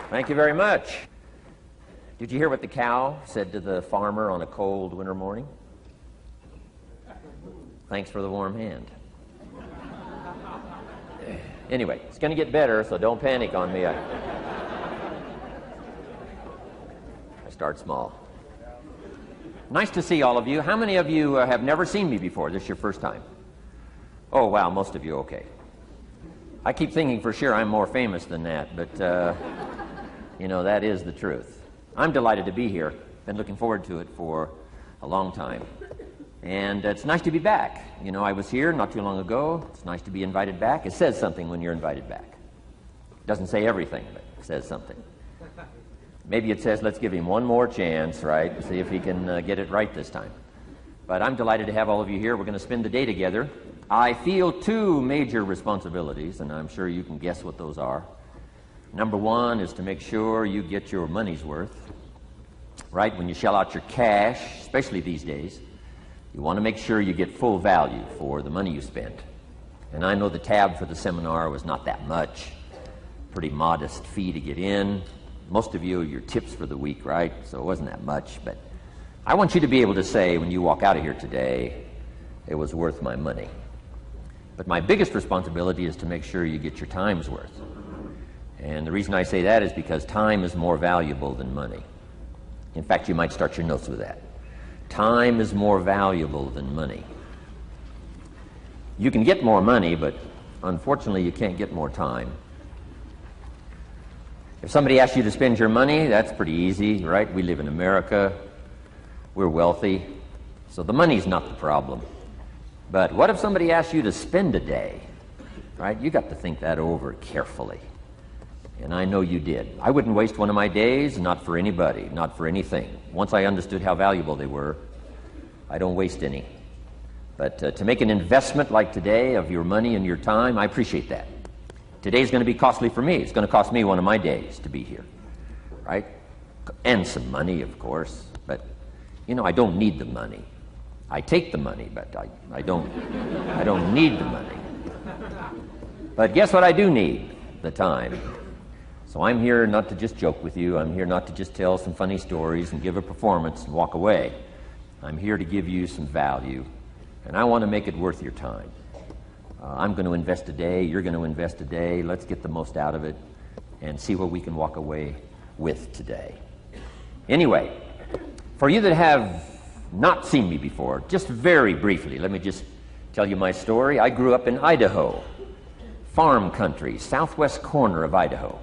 Thank you very much. Did you hear what the cow said to the farmer on a cold winter morning? Thanks for the warm hand. Anyway, it's going to get better, so don't panic on me. I start small. Nice to see all of you. How many of you have never seen me before? This is your first time? Oh, wow, most of you, okay. I keep thinking for sure I'm more famous than that, but, you know, that is the truth. I'm delighted to be here. Been looking forward to it for a long time. And it's nice to be back. You know, I was here not too long ago. It's nice to be invited back. It says something when you're invited back. It doesn't say everything, but it says something. Maybe it says, let's give him one more chance, right? See if he can get it right this time. But I'm delighted to have all of you here. We're going to spend the day together. I feel two major responsibilities, and I'm sure you can guess what those are. Number one is to make sure you get your money's worth, right? When you shell out your cash, especially these days, you want to make sure you get full value for the money you spent. And I know the tab for the seminar was not that much. Pretty modest fee to get in. Most of you are your tips for the week, right? So it wasn't that much. But I want you to be able to say when you walk out of here today, it was worth my money. But my biggest responsibility is to make sure you get your time's worth. And the reason I say that is because time is more valuable than money. In fact, you might start your notes with that. Time is more valuable than money. You can get more money, but unfortunately you can't get more time. If somebody asks you to spend your money, that's pretty easy, right? We live in America. We're wealthy. So the money's not the problem. But what if somebody asks you to spend a day, right? You got to think that over carefully. And I know you did. I wouldn't waste one of my days, not for anybody, not for anything. Once I understood how valuable they were, I don't waste any. But to make an investment like today of your money and your time, I appreciate that. Today's going to be costly for me. It's going to cost me one of my days to be here, right? And some money, of course. But, you know, I don't need the money. I take the money, but I don't need the money. But guess what I do need? The time. So I'm here not to just joke with you. I'm here not to just tell some funny stories and give a performance and walk away. I'm here to give you some value, and I want to make it worth your time. I'm going to invest a day. You're going to invest a day. Let's get the most out of it and see what we can walk away with today. Anyway, for you that have not seen me before, just very briefly, let me just tell you my story. I grew up in Idaho, farm country, southwest corner of Idaho.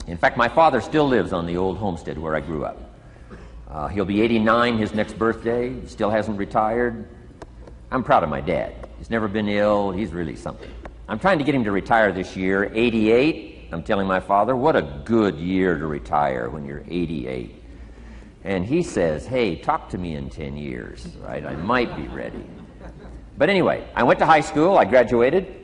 In fact, my father still lives on the old homestead where I grew up. He'll be 89 his next birthday. He still hasn't retired. I'm proud of my dad. He's never been ill. He's really something. I'm trying to get him to retire this year. 88. I'm telling my father, what a good year to retire when you're 88. And he says, hey, talk to me in 10 years, right? I might be ready. But anyway, I went to high school. I graduated.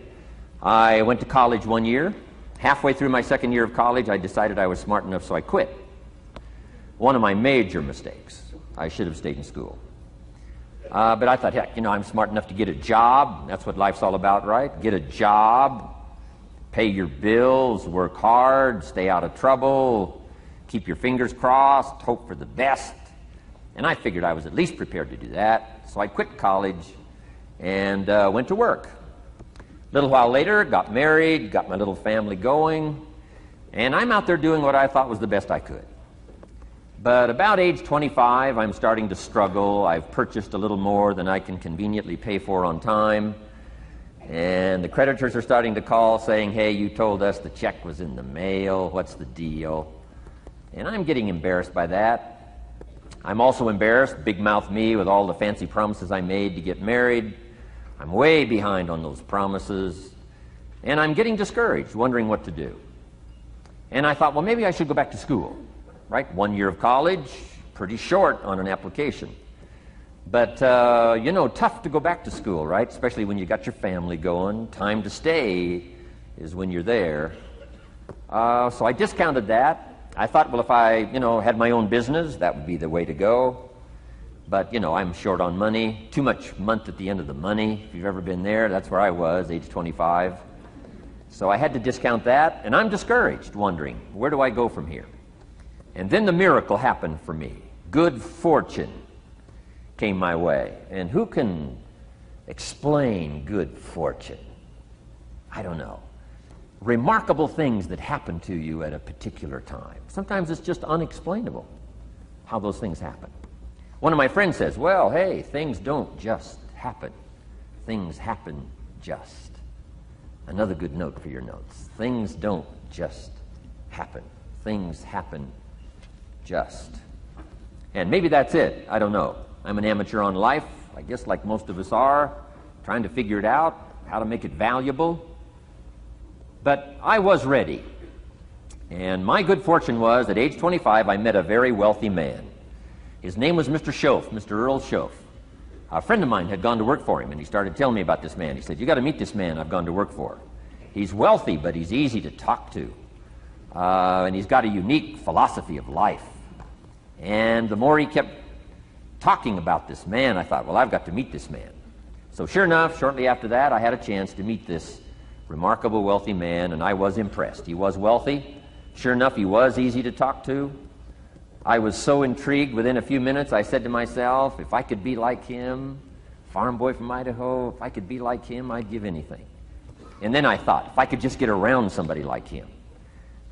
I went to college 1 year. Halfway through my second year of college, I decided I was smart enough, so I quit. One of my major mistakes. I should have stayed in school. But I thought, heck, you know, I'm smart enough to get a job. That's what life's all about, right? Get a job, pay your bills, work hard, stay out of trouble, keep your fingers crossed, hope for the best. And I figured I was at least prepared to do that. So I quit college and went to work. A little while later, got married, got my little family going, and I'm out there doing what I thought was the best I could. But about age 25, I'm starting to struggle. I've purchased a little more than I can conveniently pay for on time, and the creditors are starting to call saying, hey, you told us the check was in the mail. What's the deal? And I'm getting embarrassed by that. I'm also embarrassed, big mouth me, with all the fancy promises I made to get married. I'm way behind on those promises, and I'm getting discouraged, wondering what to do. And I thought, well, maybe I should go back to school, right? 1 year of college, pretty short on an application. But, you know, tough to go back to school, right? Especially when you got your family going. Time to stay is when you're there. So I discounted that. I thought, well, if I, you know, had my own business, that would be the way to go. But, you know, I'm short on money, too much month at the end of the money. If you've ever been there, that's where I was, age 25. So I had to discount that, and I'm discouraged, wondering, where do I go from here? And then the miracle happened for me. Good fortune came my way. And who can explain good fortune? I don't know. Remarkable things that happen to you at a particular time. Sometimes it's just unexplainable how those things happen. One of my friends says, well, hey, things don't just happen. Things happen just. Another good note for your notes. Things don't just happen. Things happen just. And maybe that's it. I don't know. I'm an amateur on life, I guess like most of us are, trying to figure it out, how to make it valuable. But I was ready. And my good fortune was, at age 25, I met a very wealthy man. His name was Mr. Schoaf, Mr. Earl Schoaf. A friend of mine had gone to work for him, and he started telling me about this man. He said, you got to meet this man I've gone to work for. He's wealthy, but he's easy to talk to. And he's got a unique philosophy of life. And the more he kept talking about this man, I thought, well, I've got to meet this man. So sure enough, shortly after that, I had a chance to meet this remarkable wealthy man, and I was impressed. He was wealthy. Sure enough, he was easy to talk to. I was so intrigued, within a few minutes, I said to myself, if I could be like him, farm boy from Idaho, if I could be like him, I'd give anything. And then I thought, if I could just get around somebody like him,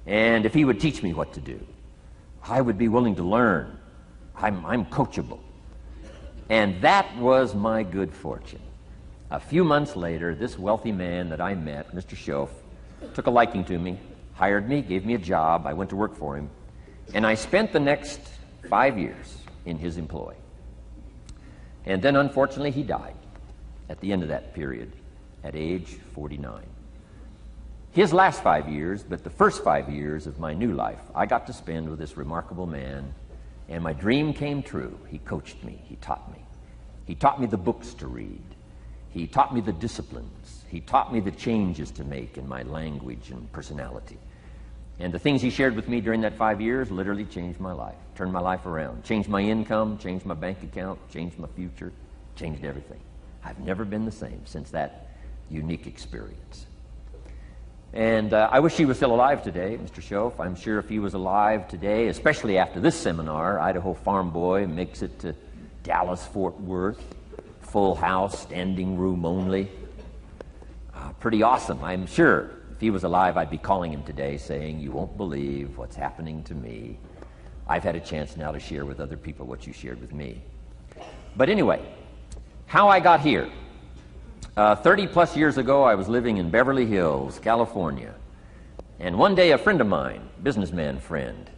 and if he would teach me what to do, I would be willing to learn. I'm coachable. And that was my good fortune. A few months later, this wealthy man that I met, Mr. Schoaf, took a liking to me, hired me, gave me a job. I went to work for him. And I spent the next 5 years in his employ. And then, unfortunately, he died at the end of that period, at age 49. His last 5 years, but the first 5 years of my new life, I got to spend with this remarkable man, and my dream came true. He coached me. He taught me. He taught me the books to read. He taught me the disciplines. He taught me the changes to make in my language and personality. And the things he shared with me during that 5 years literally changed my life, turned my life around, changed my income, changed my bank account, changed my future, changed everything. I've never been the same since that unique experience. And I wish he was still alive today, Mr. Schoaf. I'm sure if he was alive today, especially after this seminar, Idaho Farm Boy makes it to Dallas-Fort Worth, full house, standing room only. Pretty awesome, I'm sure. If he was alive, I'd be calling him today saying, you won't believe what's happening to me. I've had a chance now to share with other people what you shared with me. But anyway, how I got here. 30 plus years ago, I was living in Beverly Hills, California. And one day a friend of mine, businessman friend,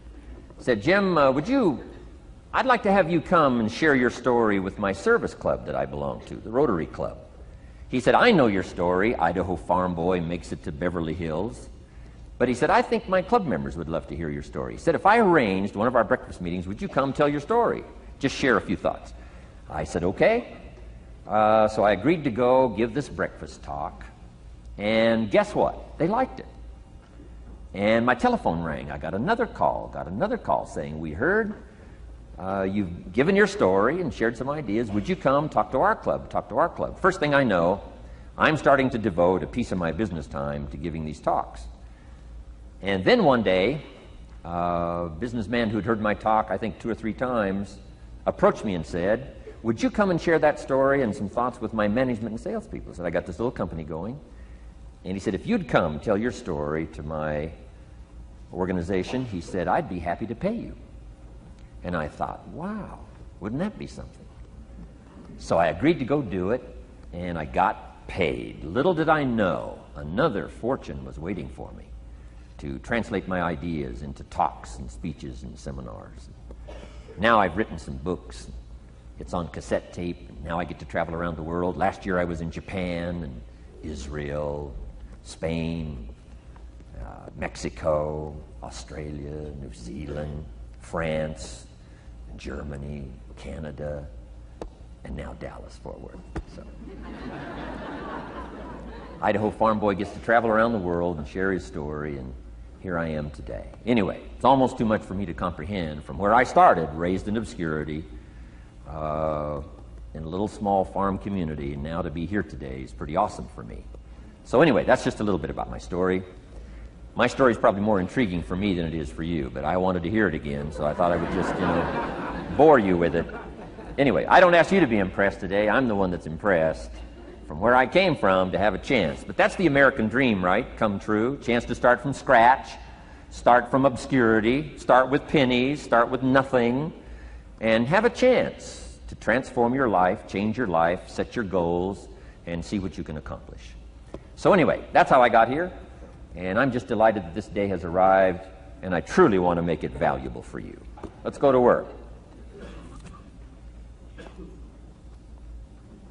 said, Jim, I'd like to have you come and share your story with my service club that I belong to, the Rotary Club. He said, I know your story, Idaho Farm Boy makes it to Beverly Hills. But he said, I think my club members would love to hear your story. He said, if I arranged one of our breakfast meetings, would you come tell your story? Just share a few thoughts. I said, okay. So I agreed to go give this breakfast talk. And guess what? They liked it. And my telephone rang. I got another call saying, we heard you've given your story and shared some ideas. Would you come talk to our club? First thing I know, I'm starting to devote a piece of my business time to giving these talks. And then one day, a businessman who'd heard my talk, I think 2 or 3 times, approached me and said, would you come and share that story and some thoughts with my management and salespeople? I said, I got this little company going. And he said, if you'd come tell your story to my organization, he said, I'd be happy to pay you. And I thought, wow, wouldn't that be something? So I agreed to go do it, and I got paid. Little did I know, another fortune was waiting for me to translate my ideas into talks and speeches and seminars. Now I've written some books. It's on cassette tape. Now I get to travel around the world. Last year I was in Japan and Israel, Spain, Mexico, Australia, New Zealand, France, Germany, Canada, and now Dallas-Fort Worth. So, Idaho Farm Boy gets to travel around the world and share his story, and here I am today. Anyway, it's almost too much for me to comprehend. From where I started, raised in obscurity, in a little small farm community, and now to be here today is pretty awesome for me. So anyway, that's just a little bit about my story. My story is probably more intriguing for me than it is for you, but I wanted to hear it again, so I thought I would just, bore you with it. Anyway, I don't ask you to be impressed today. I'm the one that's impressed from where I came from to have a chance. But that's the American dream, right? Come true. Chance to start from scratch, start from obscurity, start with pennies, start with nothing, and have a chance to transform your life, change your life, set your goals, and see what you can accomplish. So anyway, that's how I got here, and I'm just delighted that this day has arrived, and I truly want to make it valuable for you. Let's go to work.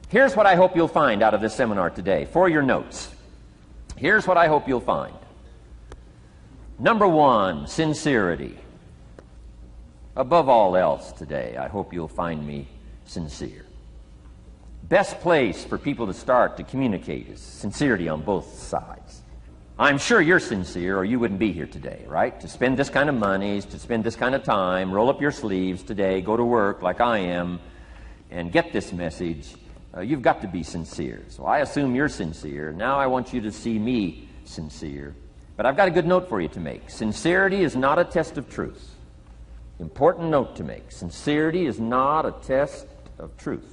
Here's what I hope you'll find out of this seminar today for your notes. Here's what I hope you'll find. Number one, sincerity. Above all else today, I hope you'll find me sincere. Best place for people to start to communicate is sincerity on both sides. I'm sure you're sincere or you wouldn't be here today, right? To spend this kind of money, to spend this kind of time, roll up your sleeves today, go to work like I am, and get this message. You've got to be sincere. So I assume you're sincere. Now I want you to see me sincere. But I've got a good note for you to make. Sincerity is not a test of truth. Important note to make. Sincerity is not a test of truth.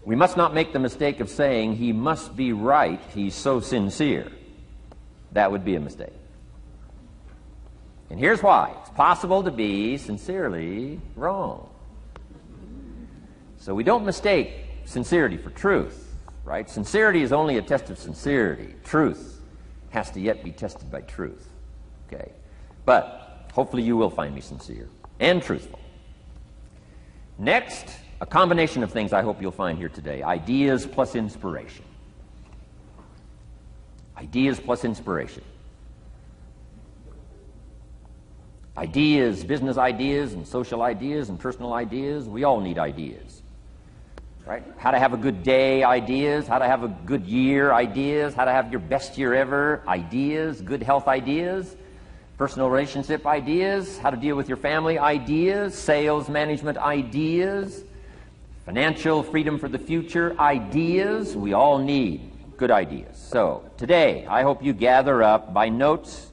We must not make the mistake of saying he must be right, he's so sincere. That would be a mistake. And here's why. It's possible to be sincerely wrong. So we don't mistake sincerity for truth, right? Sincerity is only a test of sincerity. Truth has to yet be tested by truth, okay? But hopefully you will find me sincere and truthful. Next, a combination of things I hope you'll find here today. Ideas plus inspiration. Ideas plus inspiration. Ideas, business ideas and social ideas and personal ideas, we all need ideas. Right? How to have a good day ideas, how to have a good year ideas, how to have your best year ever ideas, good health ideas, personal relationship ideas, how to deal with your family ideas, sales management ideas, financial freedom for the future ideas. We all need good ideas. So today, I hope you gather up by notes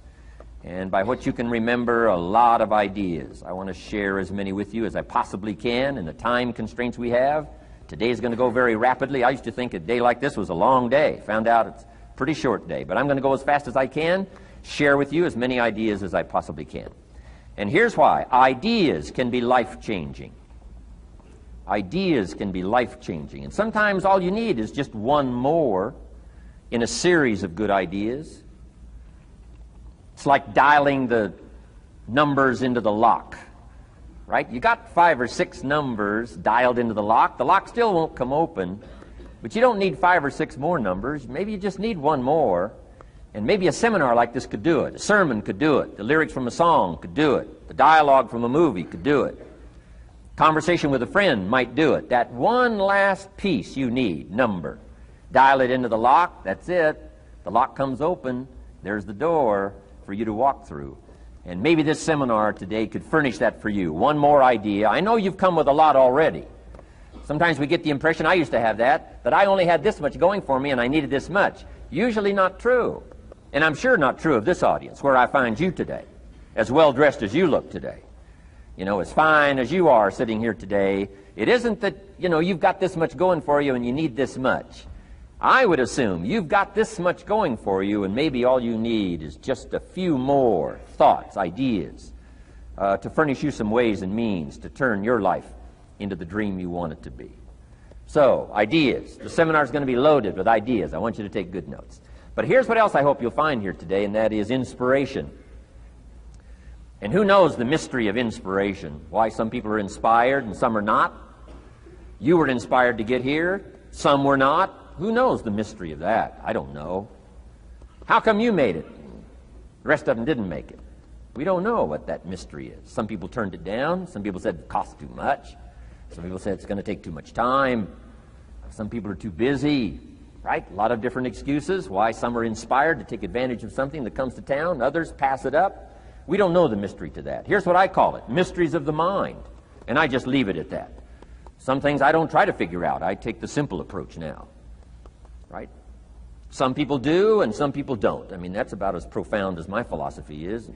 and by what you can remember a lot of ideas. I want to share as many with you as I possibly can in the time constraints we have. Today is going to go very rapidly. I used to think a day like this was a long day. Found out it's a pretty short day. But I'm going to go as fast as I can, share with you as many ideas as I possibly can. And here's why. Ideas can be life-changing. Ideas can be life-changing. And sometimes all you need is just one more in a series of good ideas. It's like dialing the numbers into the lock. Right? You got 5 or 6 numbers dialed into the lock. The lock still won't come open, but you don't need 5 or 6 more numbers. Maybe you just need one more, and maybe a seminar like this could do it. A sermon could do it. The lyrics from a song could do it. The dialogue from a movie could do it. Conversation with a friend might do it. That one last piece you need, number. Dial it into the lock, that's it. The lock comes open, there's the door for you to walk through. And maybe this seminar today could furnish that for you. One more idea. I know you've come with a lot already. Sometimes we get the impression, I used to have that I only had this much going for me and I needed this much. Usually not true. And I'm sure not true of this audience, where I find you today, as well dressed as you look today. As fine as you are sitting here today, it isn't that, you've got this much going for you and you need this much. I would assume you've got this much going for you, and maybe all you need is just a few more thoughts, ideas, to furnish you some ways and means to turn your life into the dream you want it to be. So, ideas. The seminar is going to be loaded with ideas. I want you to take good notes. But here's what else I hope you'll find here today, and that is inspiration. And who knows the mystery of inspiration? Why some people are inspired and some are not? You were inspired to get here. Some were not. Who knows the mystery of that? I don't know. How come you made it? The rest of them didn't make it. We don't know what that mystery is. Some people turned it down. Some people said it costs too much. Some people said it's going to take too much time. Some people are too busy, right? A lot of different excuses why some are inspired to take advantage of something that comes to town. Others pass it up. We don't know the mystery to that. Here's what I call it, mysteries of the mind. And I just leave it at that. Some things I don't try to figure out. I take the simple approach now. right? Some people do and some people don't. I mean, that's about as profound as my philosophy is.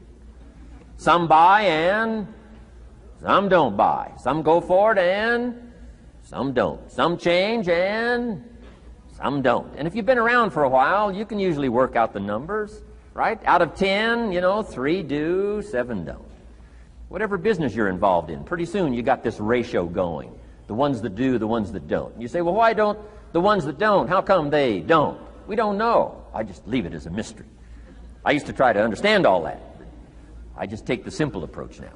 Some buy and some don't buy. Some go for it and some don't. Some change and some don't. And if you've been around for a while, you can usually work out the numbers, right? Out of 10, 3 do, 7 don't. Whatever business you're involved in, pretty soon you got this ratio going. The ones that do, the ones that don't. You say, well, why don't the ones that don't, how come they don't? We don't know. I just leave it as a mystery. I used to try to understand all that. I just take the simple approach now.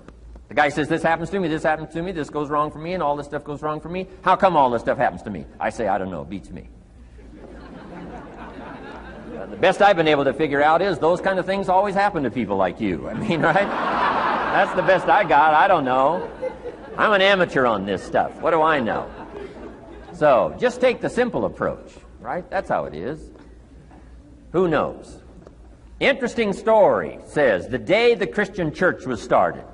The guy says, this happens to me, this goes wrong for me, and all this stuff goes wrong for me. How come all this stuff happens to me? I say, I don't know, beats me. The best I've been able to figure out is those kind of things always happen to people like you. I mean, right? That's the best I got. I don't know. I'm an amateur on this stuff. What do I know? So, just take the simple approach, right? That's how it is. Who knows? Interesting story says, the day the Christian church was started.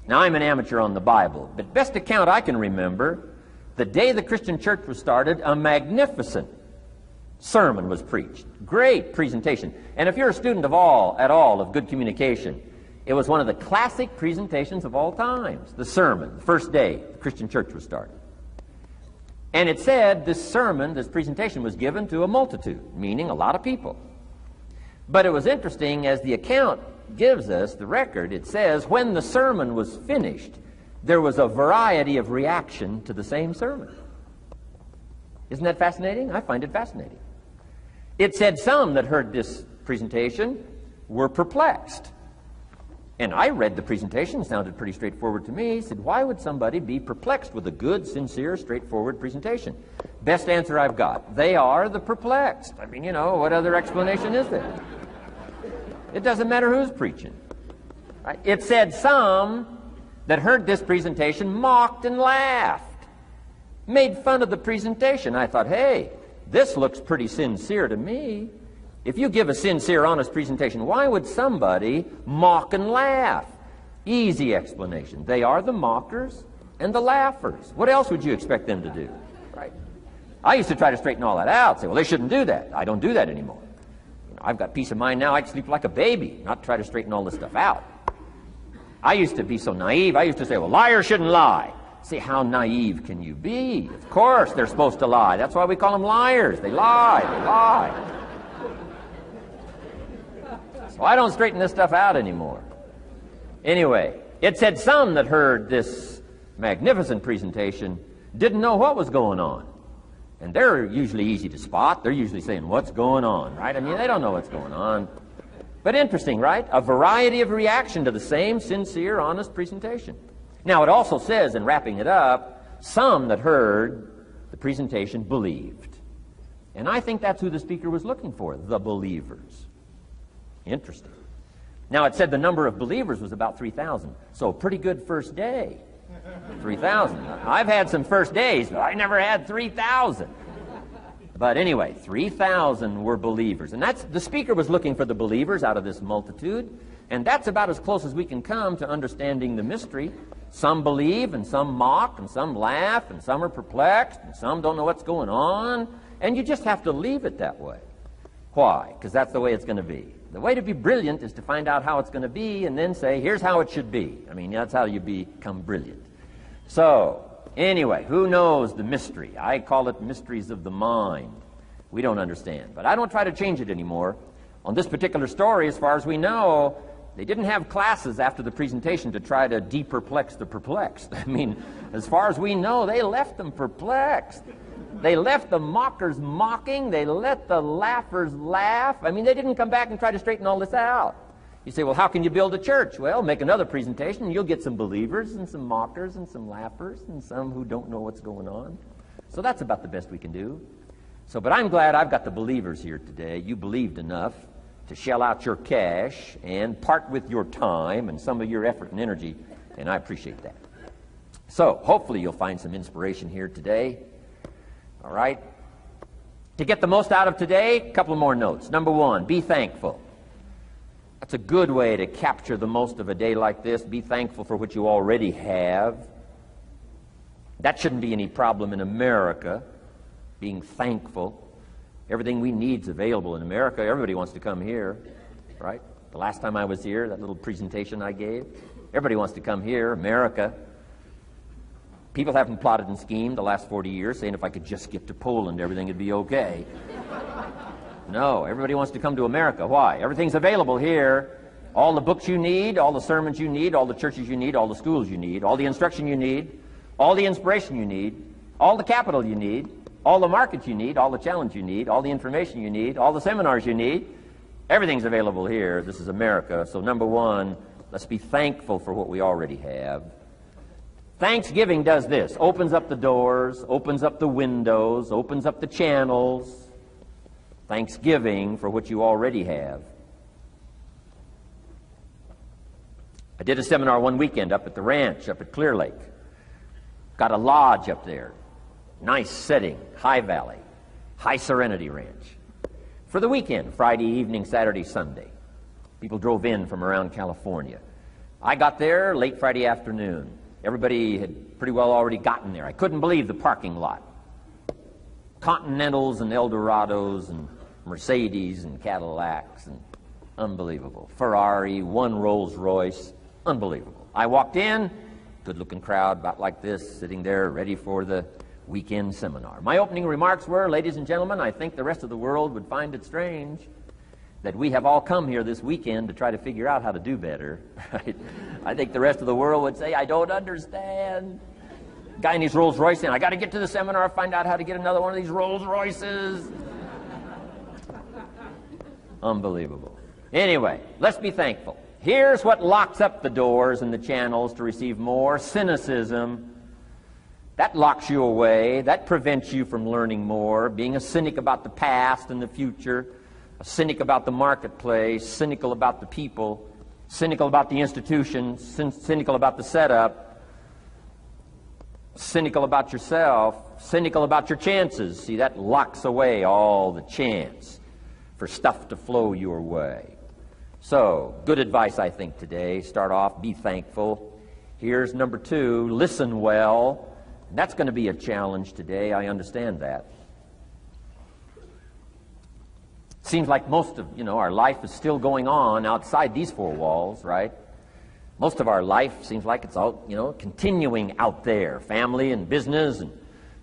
Now, I'm an amateur on the Bible, but best account I can remember, the day the Christian church was started, a magnificent sermon was preached. Great presentation. And if you're a student at all of good communication, it was one of the classic presentations of all times. The sermon, the first day the Christian church was started. And it said this sermon, this presentation was given to a multitude, meaning a lot of people. But it was interesting, as the account gives us, the record, it says, when the sermon was finished, there was a variety of reaction to the same sermon. Isn't that fascinating? I find it fascinating. It said some that heard this presentation were perplexed. And I read the presentation, sounded pretty straightforward to me. Said, why would somebody be perplexed with a good, sincere, straightforward presentation? Best answer I've got. They are the perplexed. I mean, what other explanation is there? It doesn't matter who's preaching. Right? It said some that heard this presentation mocked and laughed, made fun of the presentation. I thought, hey, this looks pretty sincere to me. If you give a sincere, honest presentation, why would somebody mock and laugh? Easy explanation. They are the mockers and the laughers. What else would you expect them to do? Right? I used to try to straighten all that out, say, well, they shouldn't do that. I don't do that anymore. I've got peace of mind now. I can sleep like a baby, not try to straighten all this stuff out. I used to be so naive. I used to say, well, liars shouldn't lie. See, how naive can you be? Of course they're supposed to lie. That's why we call them liars. They lie. They lie. So I don't straighten this stuff out anymore. Anyway, it said some that heard this magnificent presentation didn't know what was going on. And they're usually easy to spot. They're usually saying, what's going on, right? I mean, they don't know what's going on. But interesting, right? A variety of reaction to the same sincere, honest presentation. Now, it also says, in wrapping it up, some that heard the presentation believed. And I think that's who the speaker was looking for, the believers. Interesting. Now, it said the number of believers was about 3,000. So, pretty good first day. 3,000. I've had some first days, but I never had 3,000. But anyway, 3,000 were believers. And that's the speaker was looking for the believers out of this multitude. And that's about as close as we can come to understanding the mystery. Some believe, and some mock, and some laugh, and some are perplexed, and some don't know what's going on. And you just have to leave it that way. Why? Because that's the way it's going to be. The way to be brilliant is to find out how it's going to be and then say, here's how it should be. I mean, that's how you become brilliant. So, anyway, who knows the mystery? I call it mysteries of the mind. We don't understand. But I don't try to change it anymore. On this particular story, as far as we know, they didn't have classes after the presentation to try to de-perplex the perplexed. I mean, as far as we know, they left them perplexed. They left the mockers mocking. They let the laughers laugh. I mean, they didn't come back and try to straighten all this out. You say, well, how can you build a church? Well, make another presentation, and you'll get some believers and some mockers and some laughers and some who don't know what's going on. So that's about the best we can do. So, but I'm glad I've got the believers here today. You believed enough to shell out your cash and part with your time and some of your effort and energy, and I appreciate that. So, hopefully you'll find some inspiration here today. All right? To get the most out of today, a couple more notes. Number one, be thankful. That's a good way to capture the most of a day like this. Be thankful for what you already have. That shouldn't be any problem in America, being thankful. Everything we need is available in America. Everybody wants to come here, right? The last time I was here, that little presentation I gave, everybody wants to come here, America. People haven't plotted and schemed the last 40 years saying if I could just get to Poland, everything would be okay. No, everybody wants to come to America. Why? Everything's available here. All the books you need, all the sermons you need, all the churches you need, all the schools you need, all the instruction you need, all the inspiration you need, all the capital you need, all the markets you need, all the challenge you need, all the information you need, all the seminars you need. Everything's available here. This is America. So number one, let's be thankful for what we already have. Thanksgiving does this. Opens up the doors, opens up the windows, opens up the channels. Thanksgiving for what you already have. I did a seminar one weekend up at the ranch, up at Clear Lake. Got a lodge up there. Nice setting, high valley, high serenity ranch. For the weekend, Friday evening, Saturday, Sunday. People drove in from around California. I got there late Friday afternoon. Everybody had pretty well already gotten there. I couldn't believe the parking lot. Continentals and Eldorados and Mercedes and Cadillacs and unbelievable. Ferrari, one Rolls Royce, unbelievable. I walked in, good-looking crowd about like this, sitting there ready for the weekend seminar. My opening remarks were, ladies and gentlemen, I think the rest of the world would find it strange that we have all come here this weekend to try to figure out how to do better. Right? I think the rest of the world would say, I don't understand. Guy in his Rolls Royce saying, I got to get to the seminar, find out how to get another one of these Rolls Royces. Unbelievable. Anyway, let's be thankful. Here's what locks up the doors and the channels to receive more: cynicism. That locks you away. That prevents you from learning more. Being a cynic about the past and the future, a cynic about the marketplace, cynical about the people, cynical about the institutions, cynical about the setup, cynical about yourself, cynical about your chances. See, that locks away all the chance for stuff to flow your way. So, good advice, I think, today. Start off, be thankful. Here's number two, listen well. That's going to be a challenge today. I understand that. Seems like most of, our life is still going on outside these four walls, right? Most of our life seems like it's all, continuing out there. Family and business and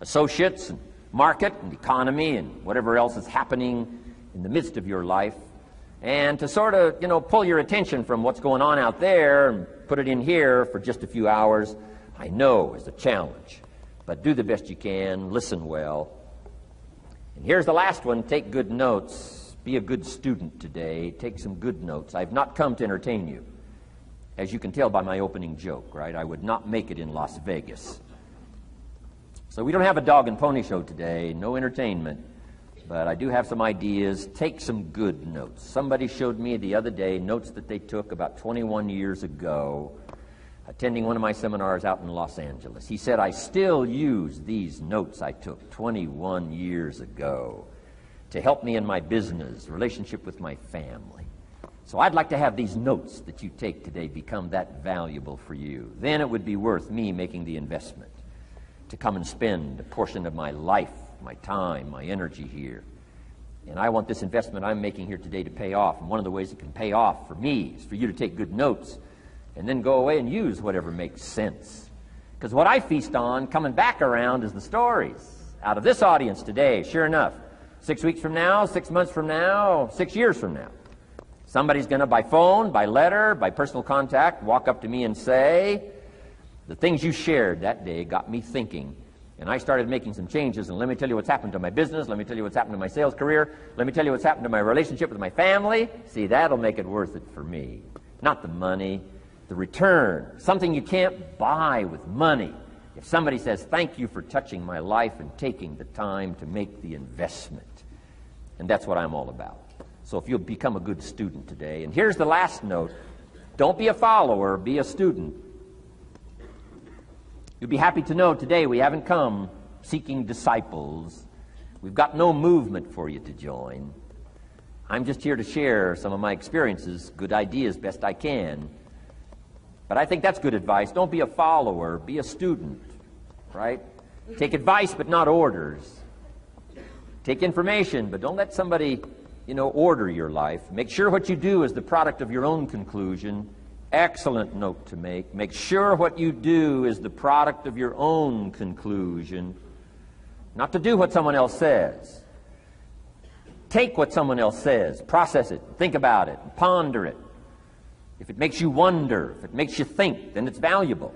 associates and market and economy and whatever else is happening in the midst of your life. And to sort of, pull your attention from what's going on out there and put it in here for just a few hours, I know is a challenge. But do the best you can, listen well. And here's the last one, take good notes. Be a good student today. Take some good notes. I've not come to entertain you. As you can tell by my opening joke, right? I would not make it in Las Vegas. So we don't have a dog and pony show today, no entertainment. But I do have some ideas. Take some good notes. Somebody showed me the other day notes that they took about 21 years ago, attending one of my seminars out in Los Angeles. He said, I still use these notes I took 21 years ago to help me in my business, relationship with my family. So I'd like to have these notes that you take today become that valuable for you. Then it would be worth me making the investment to come and spend a portion of my life, my time, my energy here. And I want this investment I'm making here today to pay off. And one of the ways it can pay off for me is for you to take good notes and then go away and use whatever makes sense. Because what I feast on coming back around is the stories out of this audience today. Sure enough, 6 weeks from now, 6 months from now, 6 years from now, somebody's going to, by phone, by letter, by personal contact, walk up to me and say, the things you shared that day got me thinking. And I started making some changes, and let me tell you what's happened to my business. Let me tell you what's happened to my sales career. Let me tell you what's happened to my relationship with my family. See, that'll make it worth it for me. Not the money, the return. Something you can't buy with money. If somebody says, thank you for touching my life and taking the time to make the investment. And that's what I'm all about. So if you'll become a good student today. And here's the last note. Don't be a follower, be a student. You'll be happy to know today we haven't come seeking disciples. We've got no movement for you to join. I'm just here to share some of my experiences, good ideas, best I can. But I think that's good advice. Don't be a follower, be a student, right? Take advice but not orders. Take information, but don't let somebody, order your life. Make sure what you do is the product of your own conclusion. Excellent note to make. Make sure what you do is the product of your own conclusion. Not to do what someone else says. Take what someone else says, process it, think about it, ponder it. If it makes you wonder, if it makes you think, then it's valuable.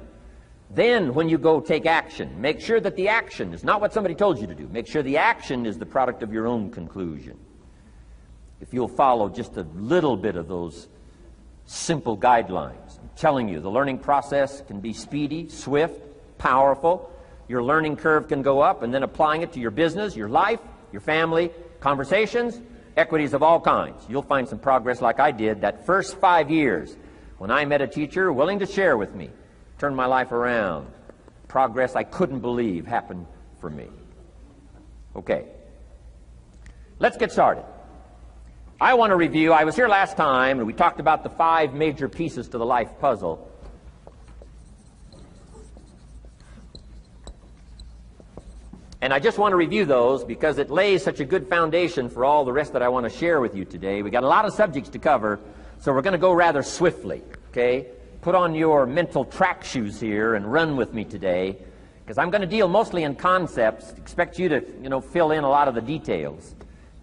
Then, when you go take action, make sure that the action is not what somebody told you to do. Make sure the action is the product of your own conclusion. If you'll follow just a little bit of those simple guidelines, I'm telling you, the learning process can be speedy, swift, powerful. Your learning curve can go up, and then applying it to your business, your life, your family, conversations, equities of all kinds. You'll find some progress like I did that first 5 years when I met a teacher willing to share with me. Turned my life around. Progress I couldn't believe happened for me. Okay. Let's get started. I want to review, I was here last time and we talked about the 5 major pieces to the life puzzle. And I just want to review those because it lays such a good foundation for all the rest that I want to share with you today. We got a lot of subjects to cover, so we're going to go rather swiftly, okay? Put on your mental track shoes here and run with me today, because I'm going to deal mostly in concepts. Expect you to, fill in a lot of the details,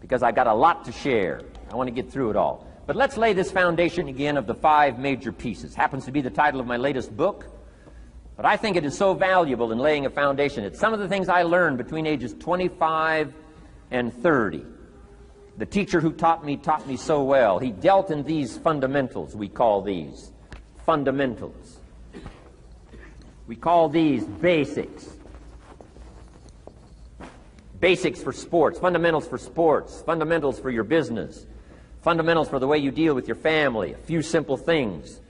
because I've got a lot to share. I want to get through it all. But let's lay this foundation again of the 5 major pieces. Happens to be the title of my latest book, but I think it is so valuable in laying a foundation. It's some of the things I learned between ages 25 and 30. The teacher who taught me so well. He dealt in these fundamentals, we call these. Fundamentals. We call these basics. Basics for sports, fundamentals for sports, fundamentals for your business, fundamentals for the way you deal with your family, a few simple things,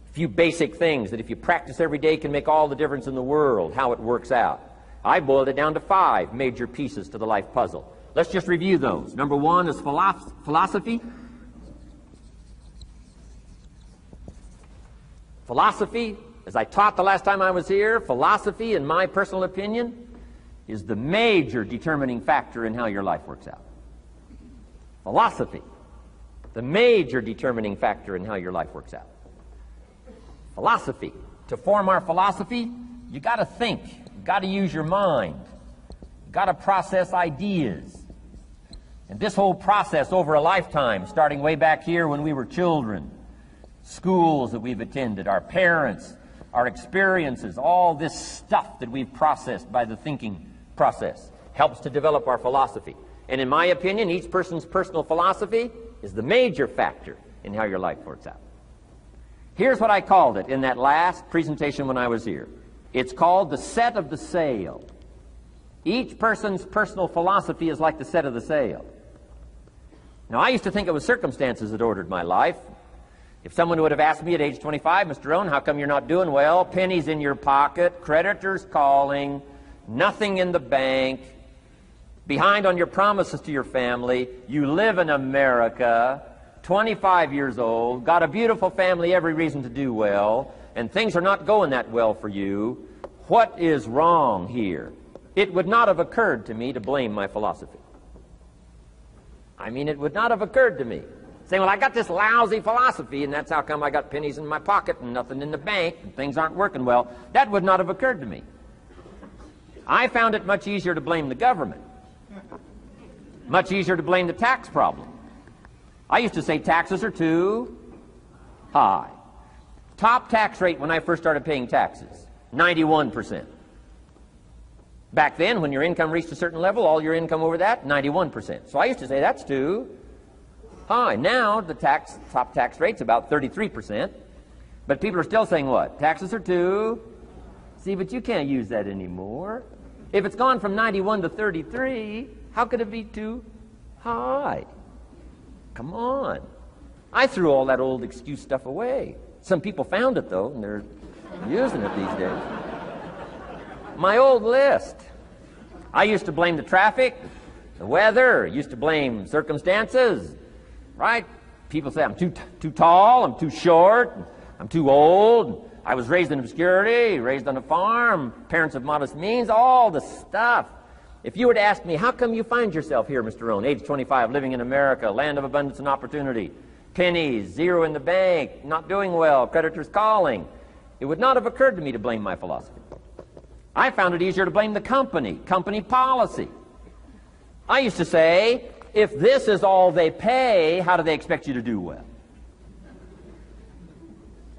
a few basic things that if you practice every day can make all the difference in the world, how it works out. I boiled it down to 5 major pieces to the life puzzle. Let's just review those. Number 1 is philosophy. Philosophy, as I taught the last time I was here, philosophy, in my personal opinion, is the major determining factor in how your life works out. Philosophy, the major determining factor in how your life works out. Philosophy. To form our philosophy, you got to think. You got to use your mind. You got to process ideas. And this whole process over a lifetime, starting way back here when we were children, schools that we've attended, our parents, our experiences, all this stuff that we've processed by the thinking process helps to develop our philosophy. And in my opinion, each person's personal philosophy is the major factor in how your life works out. Here's what I called it in that last presentation when I was here. It's called the set of the sail. Each person's personal philosophy is like the set of the sail. Now, I used to think it was circumstances that ordered my life. If someone would have asked me at age 25, Mr. Rohn, how come you're not doing well? Pennies in your pocket, creditors calling, nothing in the bank, behind on your promises to your family, you live in America, 25 years old, got a beautiful family, every reason to do well, and things are not going that well for you. What is wrong here? It would not have occurred to me to blame my philosophy. I mean, it would not have occurred to me. Saying, well, I got this lousy philosophy, and that's how come I got pennies in my pocket and nothing in the bank, and things aren't working well. That would not have occurred to me. I found it much easier to blame the government. Much easier to blame the tax problem. I used to say taxes are too high. Top tax rate when I first started paying taxes, 91%. Back then, when your income reached a certain level, all your income over that, 91%. So I used to say that's too high. Now, the top tax rate's about 33%. But people are still saying what? Taxes are too. See, but you can't use that anymore. If it's gone from 91 to 33, how could it be too high? Come on. I threw all that old excuse stuff away. Some people found it, though, and they're using it these days. My old list. I used to blame the traffic, the weather, used to blame circumstances, right? People say I'm too tall, I'm too short, I'm too old, I was raised in obscurity, raised on a farm, parents of modest means, all the stuff. If you were to ask me, how come you find yourself here, Mr. Rohn, age 25, living in America, land of abundance and opportunity, pennies, zero in the bank, not doing well, creditors calling, it would not have occurred to me to blame my philosophy. I found it easier to blame the company policy. I used to say, if this is all they pay, how do they expect you to do well?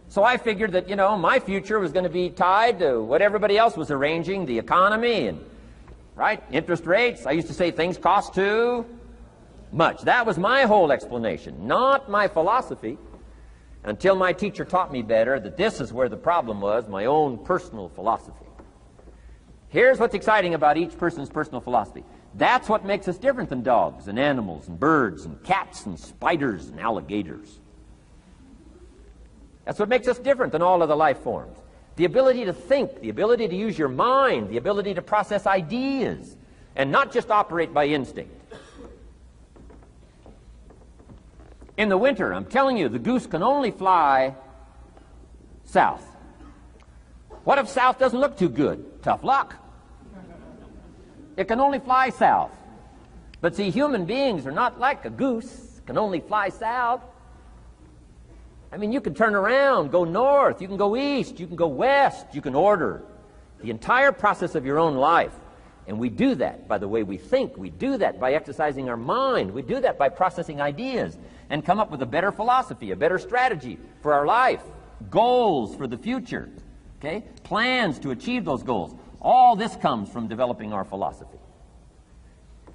So I figured that, my future was going to be tied to what everybody else was arranging, the economy and, interest rates. I used to say things cost too much. That was my whole explanation, not my philosophy, until my teacher taught me better that this is where the problem was, my own personal philosophy. Here's what's exciting about each person's personal philosophy. That's what makes us different than dogs and animals and birds and cats and spiders and alligators. That's what makes us different than all other life forms. The ability to think, the ability to use your mind, the ability to process ideas, and not just operate by instinct. In the winter, I'm telling you, the goose can only fly south. What if south doesn't look too good? Tough luck. It can only fly south. But see, human beings are not like a goose, can only fly south. I mean, you can turn around, go north, you can go east, you can go west, you can order the entire process of your own life. And we do that by the way we think. We do that by exercising our mind. We do that by processing ideas and come up with a better philosophy, a better strategy for our life, goals for the future, okay? Plans to achieve those goals. All this comes from developing our philosophy.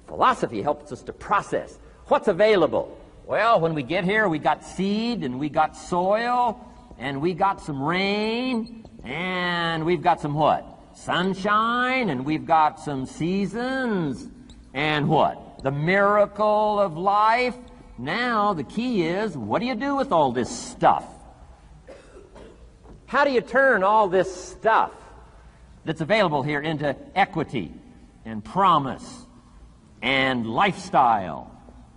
Philosophy helps us to process what's available. Well, when we get here, we got seed, and we got soil, and we got some rain, and we've got some what? Sunshine, and we've got some seasons, and what? The miracle of life. Now, the key is, what do you do with all this stuff? How do you turn all this stuff that's available here into equity and promise and lifestyle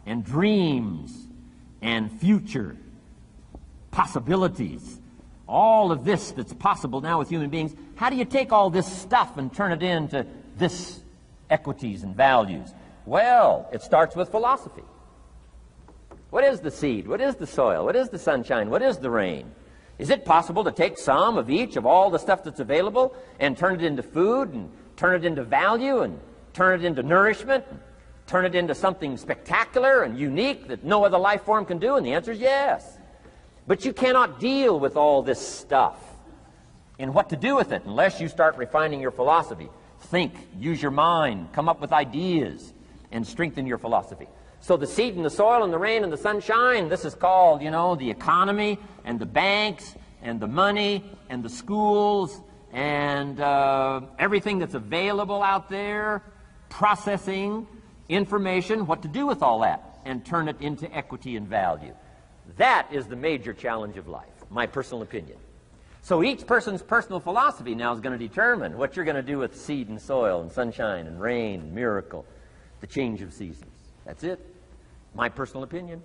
and dreams and future possibilities? All of this that's possible now with human beings, how do you take all this stuff and turn it into this equities and values? Well, it starts with philosophy. What is the seed? What is the soil? What is the sunshine? What is the rain? Is it possible to take some of each of all the stuff that's available and turn it into food and turn it into value and turn it into nourishment and turn it into something spectacular and unique that no other life form can do? And the answer is yes. But you cannot deal with all this stuff and what to do with it unless you start refining your philosophy. Think, use your mind, come up with ideas, and strengthen your philosophy. So the seed and the soil and the rain and the sunshine, this is called, the economy and the banks and the money and the schools and everything that's available out there, processing information, what to do with all that, and turn it into equity and value. That is the major challenge of life, my personal opinion. So each person's personal philosophy now is going to determine what you're going to do with seed and soil and sunshine and rain and miracle, the change of seasons. That's it. My personal opinion.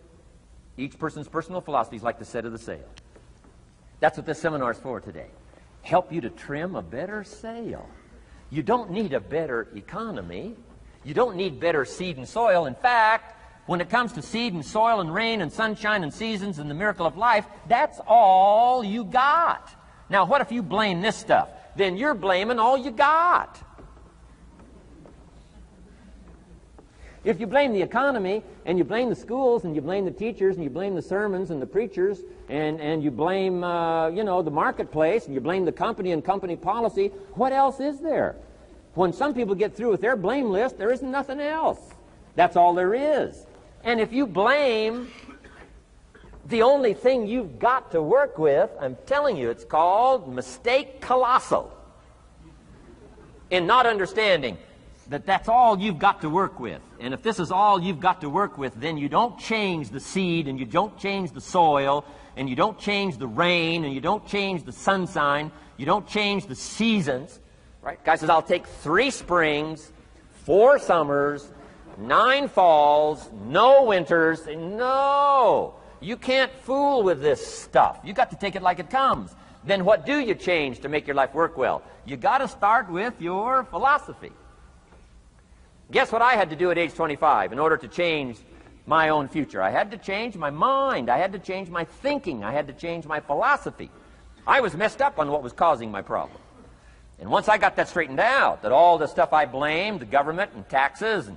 Each person's personal philosophy is like the set of the sail. That's what this seminar is for today. Help you to trim a better sail. You don't need a better economy. You don't need better seed and soil. In fact, when it comes to seed and soil and rain and sunshine and seasons and the miracle of life, that's all you got. Now, what if you blame this stuff? Then you're blaming all you got. If you blame the economy, and you blame the schools, and you blame the teachers, and you blame the sermons and the preachers, and you blame, the marketplace, and you blame the company and company policy, what else is there? When some people get through with their blame list, there isn't nothing else. That's all there is. And if you blame the only thing you've got to work with, I'm telling you, it's called mistake colossal. In not understanding that that's all you've got to work with. And if this is all you've got to work with, then you don't change the seed, and you don't change the soil, and you don't change the rain, and you don't change the sunshine, you don't change the seasons. Right? Guy says, I'll take 3 springs, 4 summers, 9 falls, no winters. No! You can't fool with this stuff. You got to take it like it comes. Then what do you change to make your life work well? You got to start with your philosophy. Guess what I had to do at age 25 in order to change my own future? I had to change my mind. I had to change my thinking. I had to change my philosophy. I was messed up on what was causing my problem. And once I got that straightened out, that all the stuff I blamed, the government and taxes and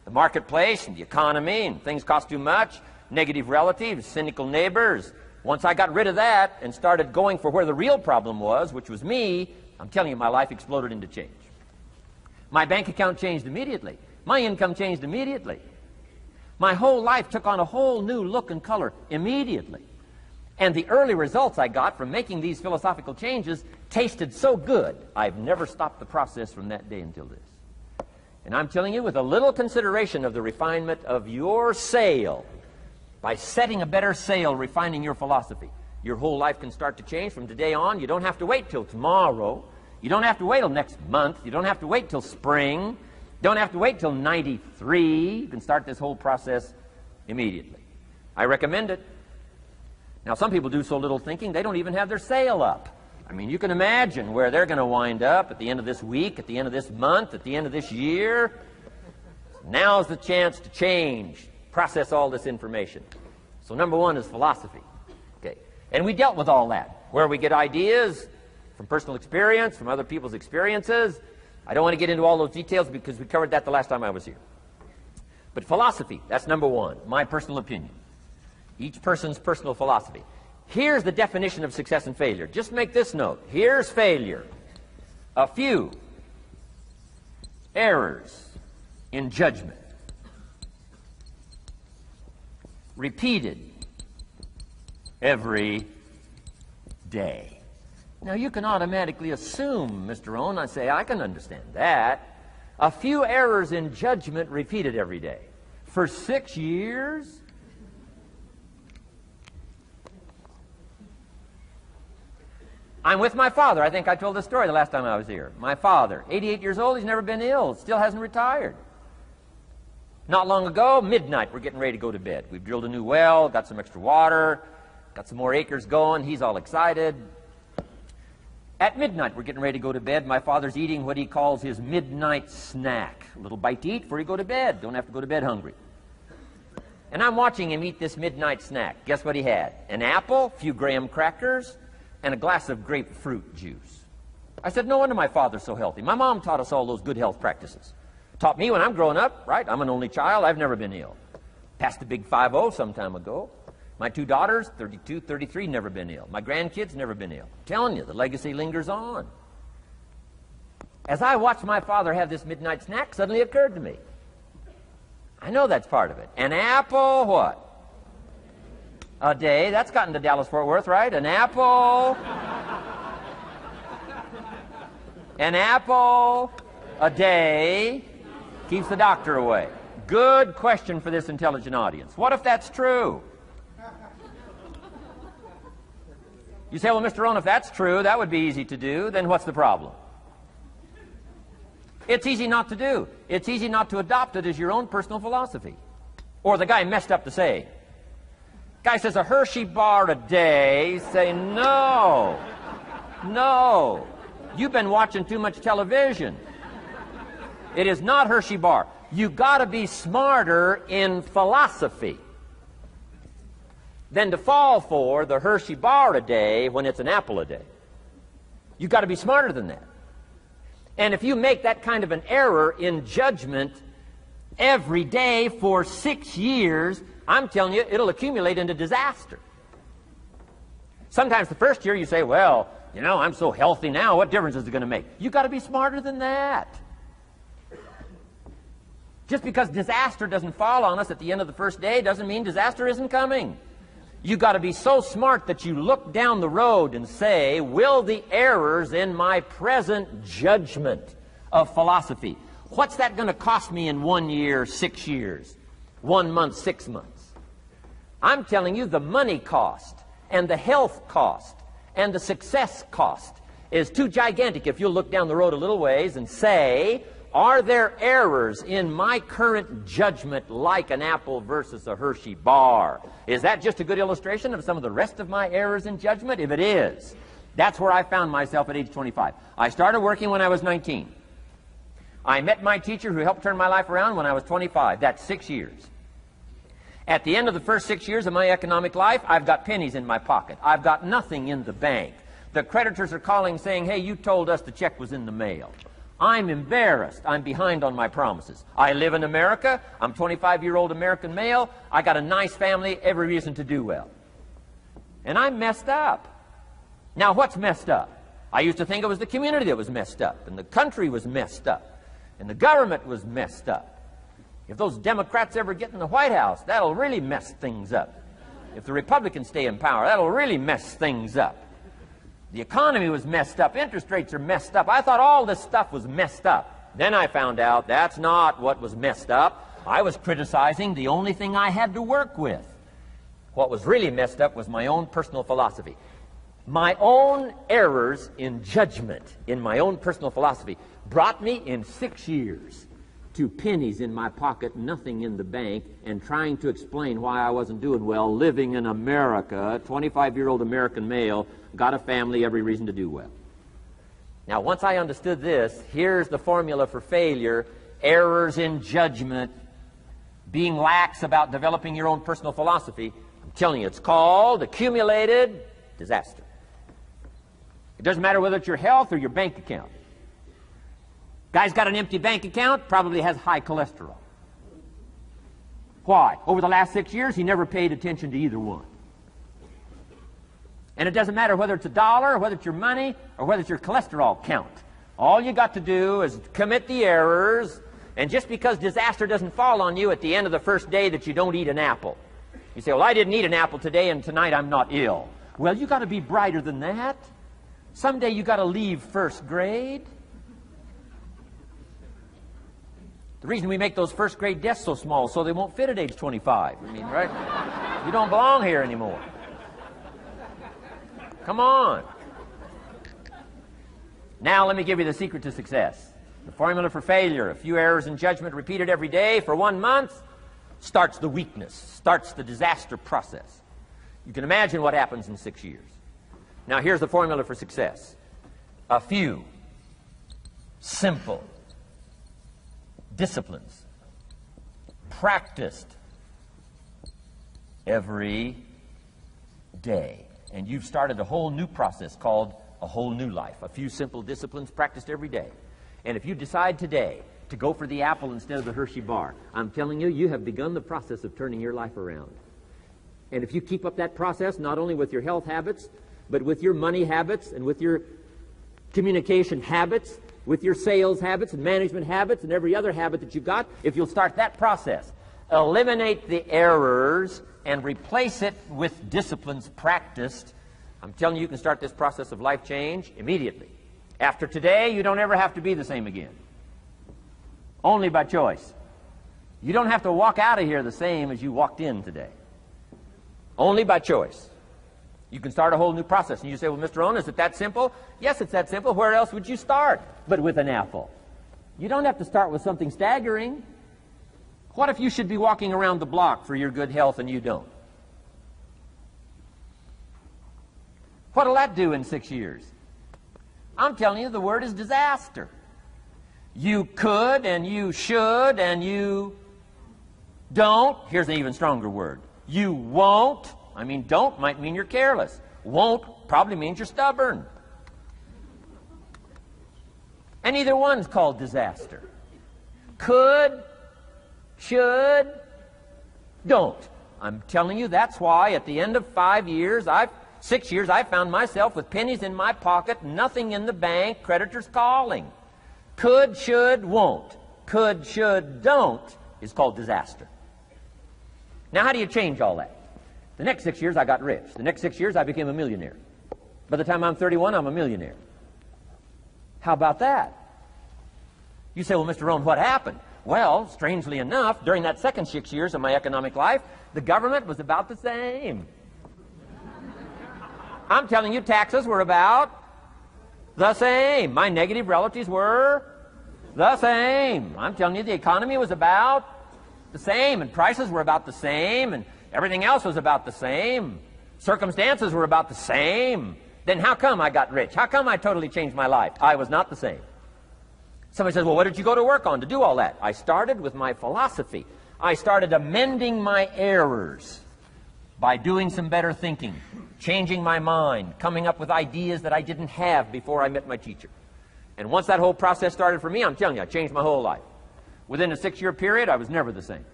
the marketplace and the economy and things cost too much, negative relatives, cynical neighbors, once I got rid of that and started going for where the real problem was, which was me, I'm telling you, my life exploded into change. My bank account changed immediately. My income changed immediately. My whole life took on a whole new look and color immediately. And the early results I got from making these philosophical changes tasted so good, I've never stopped the process from that day until this. And I'm telling you, with a little consideration of the refinement of your sail, by setting a better sail, refining your philosophy, your whole life can start to change from today on. You don't have to wait till tomorrow. You don't have to wait till next month. You don't have to wait till spring. You don't have to wait till 93. You can start this whole process immediately. I recommend it. Now, some people do so little thinking, they don't even have their sail up. I mean, you can imagine where they're going to wind up at the end of this week, at the end of this month, at the end of this year. Now's the chance to change, process all this information. So number one is philosophy. Okay. And we dealt with all that, where we get ideas from personal experience, from other people's experiences. I don't want to get into all those details because we covered that the last time I was here. But philosophy, that's number one, my personal opinion. Each person's personal philosophy. Here's the definition of success and failure. Just make this note. Here's failure. A few errors in judgment, repeated every day. Now, you can automatically assume, Mr. Rohn, I say, I can understand that. A few errors in judgment repeated every day. For 6 years? I'm with my father. I think I told this story the last time I was here. My father, 88 years old, he's never been ill, still hasn't retired. Not long ago, midnight, we're getting ready to go to bed. We've drilled a new well, got some extra water, got some more acres going. He's all excited. At midnight, we're getting ready to go to bed. My father's eating what he calls his midnight snack. A little bite to eat before you go to bed. Don't have to go to bed hungry. And I'm watching him eat this midnight snack. Guess what he had? An apple, a few graham crackers, and a glass of grapefruit juice. I said, no wonder my father's so healthy. My mom taught us all those good health practices. Taught me when I'm growing up, right? I'm an only child. I've never been ill. Passed the big 50 some time ago. My 2 daughters, 32, 33, never been ill. My grandkids, never been ill. I'm telling you, the legacy lingers on. As I watched my father have this midnight snack, suddenly occurred to me. I know that's part of it. An apple, what? A day. That's gotten to Dallas-Fort Worth, right? An apple. An apple a day keeps the doctor away. Good question for this intelligent audience. What if that's true? You say, well, Mr. Rohn, if that's true, that would be easy to do. Then what's the problem? It's easy not to do. It's easy not to adopt it as your own personal philosophy. Or the guy messed up the saying. Guy says a Hershey bar a day. Say, no. No. You've been watching too much television. It is not Hershey bar. You got to be smarter in philosophy than to fall for the Hershey bar a day when it's an apple a day. You've got to be smarter than that. And if you make that kind of an error in judgment every day for 6 years, I'm telling you, it'll accumulate into disaster. Sometimes the first year you say, well, you know, I'm so healthy now, what difference is it going to make? You've got to be smarter than that. Just because disaster doesn't fall on us at the end of the first day doesn't mean disaster isn't coming. You've got to be so smart that you look down the road and say, will the errors in my present judgment of philosophy, what's that going to cost me in 1 year, 6 years, 1 month, 6 months? I'm telling you, the money cost and the health cost and the success cost is too gigantic if you'll look down the road a little ways and say, are there errors in my current judgment like an apple versus a Hershey bar? Is that just a good illustration of some of the rest of my errors in judgment? If it is, that's where I found myself at age 25. I started working when I was 19. I met my teacher who helped turn my life around when I was 25. That's 6 years. At the end of the first 6 years of my economic life, I've got pennies in my pocket. I've got nothing in the bank. The creditors are calling saying, hey, you told us the check was in the mail. I'm embarrassed. I'm behind on my promises. I live in America. I'm a 25-year-old American male. I got a nice family, every reason to do well. And I'm messed up. Now, what's messed up? I used to think it was the community that was messed up, and the country was messed up, and the government was messed up. If those Democrats ever get in the White House, that'll really mess things up. If the Republicans stay in power, that'll really mess things up. The economy was messed up. Interest rates are messed up. I thought all this stuff was messed up. Then I found out that's not what was messed up. I was criticizing the only thing I had to work with. What was really messed up was my own personal philosophy. My own errors in judgment in my own personal philosophy brought me in 6 years to pennies in my pocket, nothing in the bank, and trying to explain why I wasn't doing well, living in America, 25-year-old American male, got a family, every reason to do well. Now, once I understood this, here's the formula for failure: errors in judgment, being lax about developing your own personal philosophy. I'm telling you, it's called accumulated disaster. It doesn't matter whether it's your health or your bank account. Guy's got an empty bank account, probably has high cholesterol. Why? Over the last 6 years, he never paid attention to either one. And it doesn't matter whether it's a dollar, or whether it's your money, or whether it's your cholesterol count. All you got to do is commit the errors, and just because disaster doesn't fall on you at the end of the first day that you don't eat an apple. You say, well, I didn't eat an apple today, and tonight I'm not ill. Well, you got to be brighter than that. Someday you got to leave first grade. The reason we make those first grade desks so small so they won't fit at age 25. I mean, right? You don't belong here anymore. Come on. Now let me give you the secret to success. The formula for failure: a few errors in judgment repeated every day for 1 month starts the weakness, starts the disaster process. You can imagine what happens in 6 years. Now here's the formula for success: a few simple disciplines practiced every day. And you've started a whole new process called a whole new life. A few simple disciplines practiced every day. And if you decide today to go for the apple instead of the Hershey bar, I'm telling you, you have begun the process of turning your life around. And if you keep up that process, not only with your health habits, but with your money habits and with your communication habits, with your sales habits and management habits and every other habit that you've got, if you'll start that process, eliminate the errors and replace it with disciplines practiced, I'm telling you, you can start this process of life change immediately. After today, you don't ever have to be the same again. Only by choice. You don't have to walk out of here the same as you walked in today. Only by choice. You can start a whole new process. And you say, well, Mr. Rohn, is it that simple? Yes, it's that simple. Where else would you start but with an apple? You don't have to start with something staggering. What if you should be walking around the block for your good health and you don't? What'll that do in 6 years? I'm telling you, the word is disaster. You could and you should and you don't. Here's an even stronger word. You won't. I mean, don't might mean you're careless. Won't probably means you're stubborn. And either one's called disaster. Could, should, don't. I'm telling you, that's why at the end of 6 years, I found myself with pennies in my pocket, nothing in the bank, creditors calling. Could, should, won't. Could, should, don't is called disaster. Now, how do you change all that? The next 6 years, I got rich. The next 6 years, I became a millionaire. By the time I'm 31, I'm a millionaire. How about that? You say, well, Mr. Rohn, what happened? Well, strangely enough, during that second 6 years of my economic life, the government was about the same. I'm telling you, taxes were about the same. My negative relatives were the same. I'm telling you, the economy was about the same, and prices were about the same, and everything else was about the same. Circumstances were about the same. Then how come I got rich? How come I totally changed my life? I was not the same. Somebody says, well, what did you go to work on to do all that? I started with my philosophy. I started amending my errors by doing some better thinking, changing my mind, coming up with ideas that I didn't have before I met my teacher. And once that whole process started for me, I'm telling you, I changed my whole life. Within a 6-year period, I was never the same.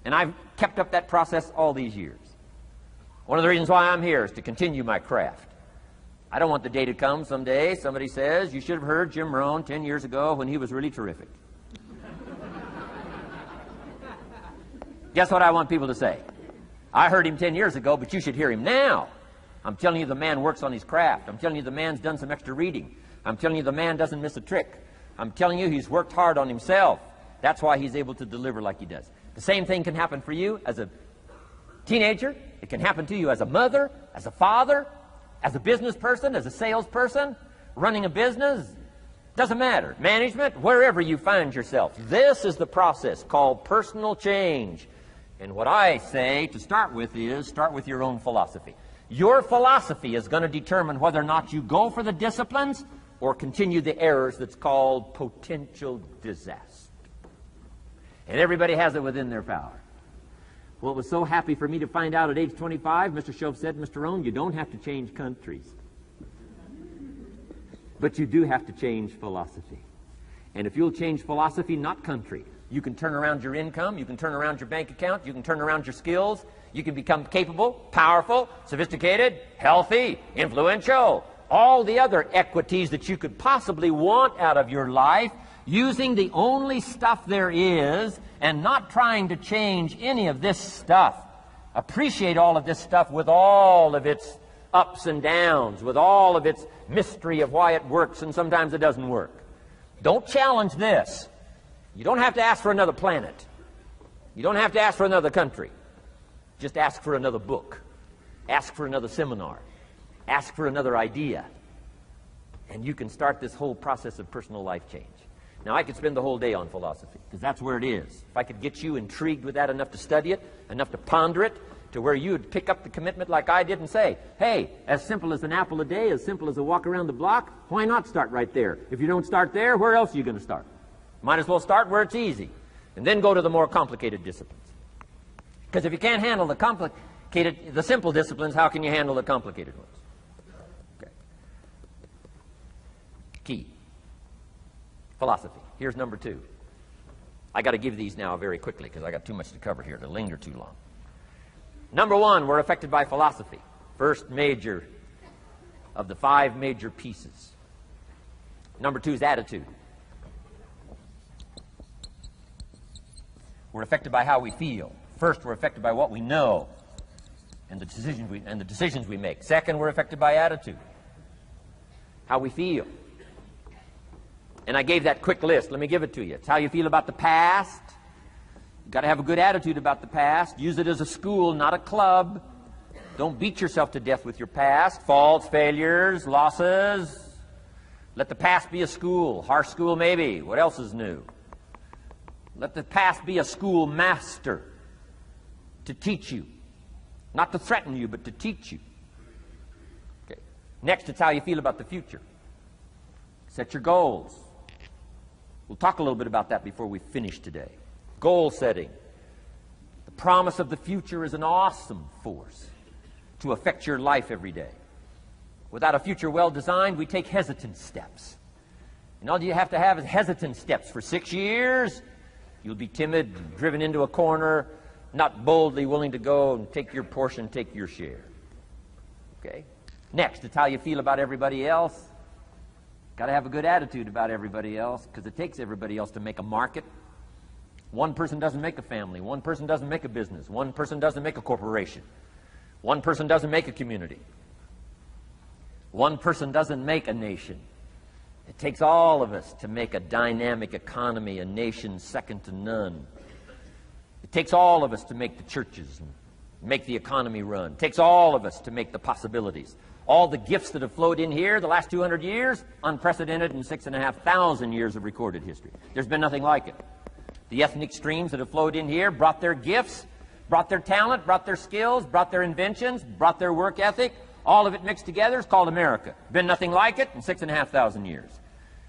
And I've kept up that process all these years. One of the reasons why I'm here is to continue my craft. I don't want the day to come someday somebody says, you should have heard Jim Rohn 10 years ago when he was really terrific. Guess what I want people to say? I heard him 10 years ago, but you should hear him now. I'm telling you the man works on his craft. I'm telling you the man's done some extra reading. I'm telling you the man doesn't miss a trick. I'm telling you he's worked hard on himself. That's why he's able to deliver like he does. The same thing can happen for you as a teenager. It can happen to you as a mother, as a father, as a business person, as a salesperson, running a business. Doesn't matter. Management, wherever you find yourself. This is the process called personal change. And what I say to start with is start with your own philosophy. Your philosophy is going to determine whether or not you go for the disciplines or continue the errors that's called potential disaster. And everybody has it within their power. Well, it was so happy for me to find out at age 25, Mr. Shove said, Mr. Rohn, you don't have to change countries. But you do have to change philosophy. And if you'll change philosophy, not country, you can turn around your income, you can turn around your bank account, you can turn around your skills, you can become capable, powerful, sophisticated, healthy, influential, all the other equities that you could possibly want out of your life, using the only stuff there is and not trying to change any of this stuff. Appreciate all of this stuff with all of its ups and downs, with all of its mystery of why it works and sometimes it doesn't work. Don't challenge this. You don't have to ask for another planet. You don't have to ask for another country. Just ask for another book. Ask for another seminar. Ask for another idea. And you can start this whole process of personal life change. Now, I could spend the whole day on philosophy, because that's where it is. If I could get you intrigued with that enough to study it, enough to ponder it, to where you would pick up the commitment like I did and say, hey, as simple as an apple a day, as simple as a walk around the block, why not start right there? If you don't start there, where else are you going to start? Might as well start where it's easy, and then go to the more complicated disciplines. Because if you can't handle the simple disciplines, how can you handle the complicated ones? Okay. Key. Philosophy. Here's number 2. I got to give these now very quickly because I got too much to cover here to linger too long. Number 1, we're affected by philosophy. First major of the 5 major pieces. Number 2 is attitude. We're affected by how we feel. First, we're affected by what we know and the decisions we make. Second, we're affected by attitude. How we feel. And I gave that quick list. Let me give it to you. It's how you feel about the past. You've got to have a good attitude about the past. Use it as a school, not a club. Don't beat yourself to death with your past. Faults, failures, losses. Let the past be a school. Harsh school maybe. What else is new? Let the past be a school master to teach you. Not to threaten you, but to teach you. Okay. Next, it's how you feel about the future. Set your goals. We'll talk a little bit about that before we finish today. Goal setting. The promise of the future is an awesome force to affect your life every day. Without a future well designed, we take hesitant steps. And all you have to have is hesitant steps. For 6 years, you'll be timid, driven into a corner, not boldly willing to go and take your portion, take your share. Okay? Next, it's how you feel about everybody else. Got to have a good attitude about everybody else, because it takes everybody else to make a market. One person doesn't make a family. One person doesn't make a business. One person doesn't make a corporation. One person doesn't make a community. One person doesn't make a nation. It takes all of us to make a dynamic economy, a nation second to none. It takes all of us to make the churches and make the economy run. It takes all of us to make the possibilities. All the gifts that have flowed in here the last 200 years, unprecedented in 6,500 years of recorded history. There's been nothing like it. The ethnic streams that have flowed in here brought their gifts, brought their talent, brought their skills, brought their inventions, brought their work ethic. All of it mixed together is called America. Been nothing like it in 6,500 years.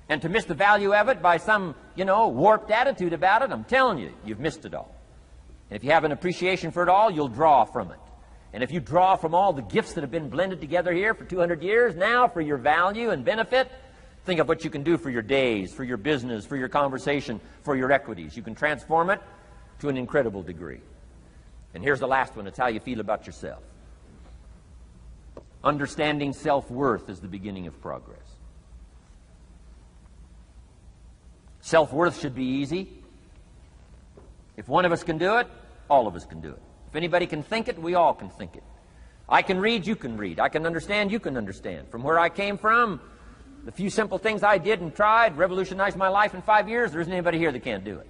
And to miss the value of it by some, warped attitude about it, I'm telling you, you've missed it all. And if you have an appreciation for it all, you'll draw from it. And if you draw from all the gifts that have been blended together here for 200 years, now for your value and benefit, think of what you can do for your days, for your business, for your conversation, for your equities. You can transform it to an incredible degree. And here's the last one. It's how you feel about yourself. Understanding self-worth is the beginning of progress. Self-worth should be easy. If one of us can do it, all of us can do it. If anybody can think it, we all can think it. I can read, you can read. I can understand, you can understand. From where I came from, the few simple things I did and tried revolutionized my life in 5 years. There isn't anybody here that can't do it.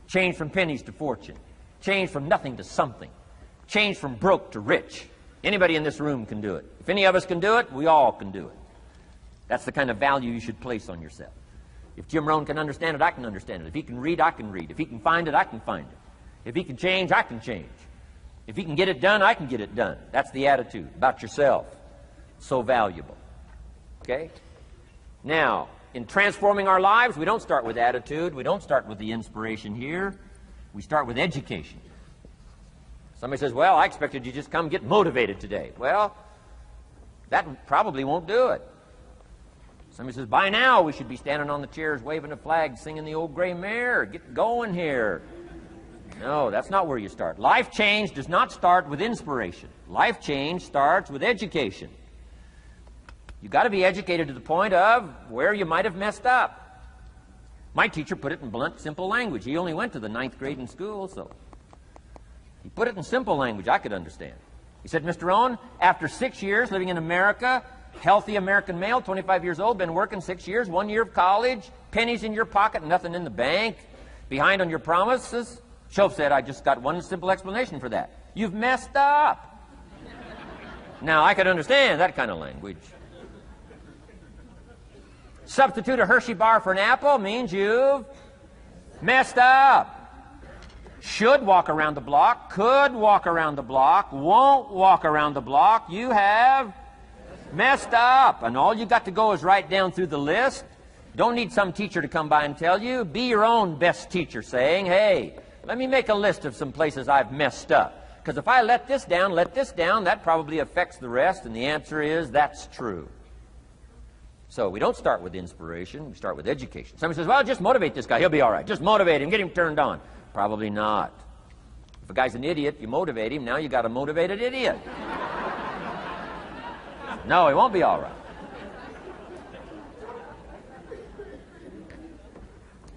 Change from pennies to fortune. Change from nothing to something. Change from broke to rich. Anybody in this room can do it. If any of us can do it, we all can do it. That's the kind of value you should place on yourself. If Jim Rohn can understand it, I can understand it. If he can read, I can read. If he can find it, I can find it. If he can change, I can change. If he can get it done, I can get it done. That's the attitude about yourself. So valuable. Okay? Now, in transforming our lives, we don't start with attitude. We don't start with the inspiration here. We start with education. Somebody says, well, I expected you just come get motivated today. Well, that probably won't do it. Somebody says, by now we should be standing on the chairs, waving a flag, singing the old gray mare. Get going here. No, that's not where you start. Life change does not start with inspiration. Life change starts with education. You've got to be educated to the point of where you might have messed up. My teacher put it in blunt, simple language. He only went to the 9th grade in school, so he put it in simple language I could understand. He said, Mr. Rohn, after 6 years living in America, healthy American male, 25 years old, been working 6 years, 1 year of college, pennies in your pocket, nothing in the bank, behind on your promises. Shoaff said, I just got one simple explanation for that. You've messed up. Now, I could understand that kind of language. Substitute a Hershey bar for an apple means you've messed up. Should walk around the block, could walk around the block, won't walk around the block. You have messed up. And all you got to go is write down through the list. Don't need some teacher to come by and tell you. Be your own best teacher saying, hey, let me make a list of some places I've messed up. Because if I let this down, that probably affects the rest. And the answer is, that's true. So we don't start with inspiration. We start with education. Somebody says, well, just motivate this guy. He'll be all right. Just motivate him. Get him turned on. Probably not. If a guy's an idiot, you motivate him. Now you got a motivated idiot. No, he won't be all right.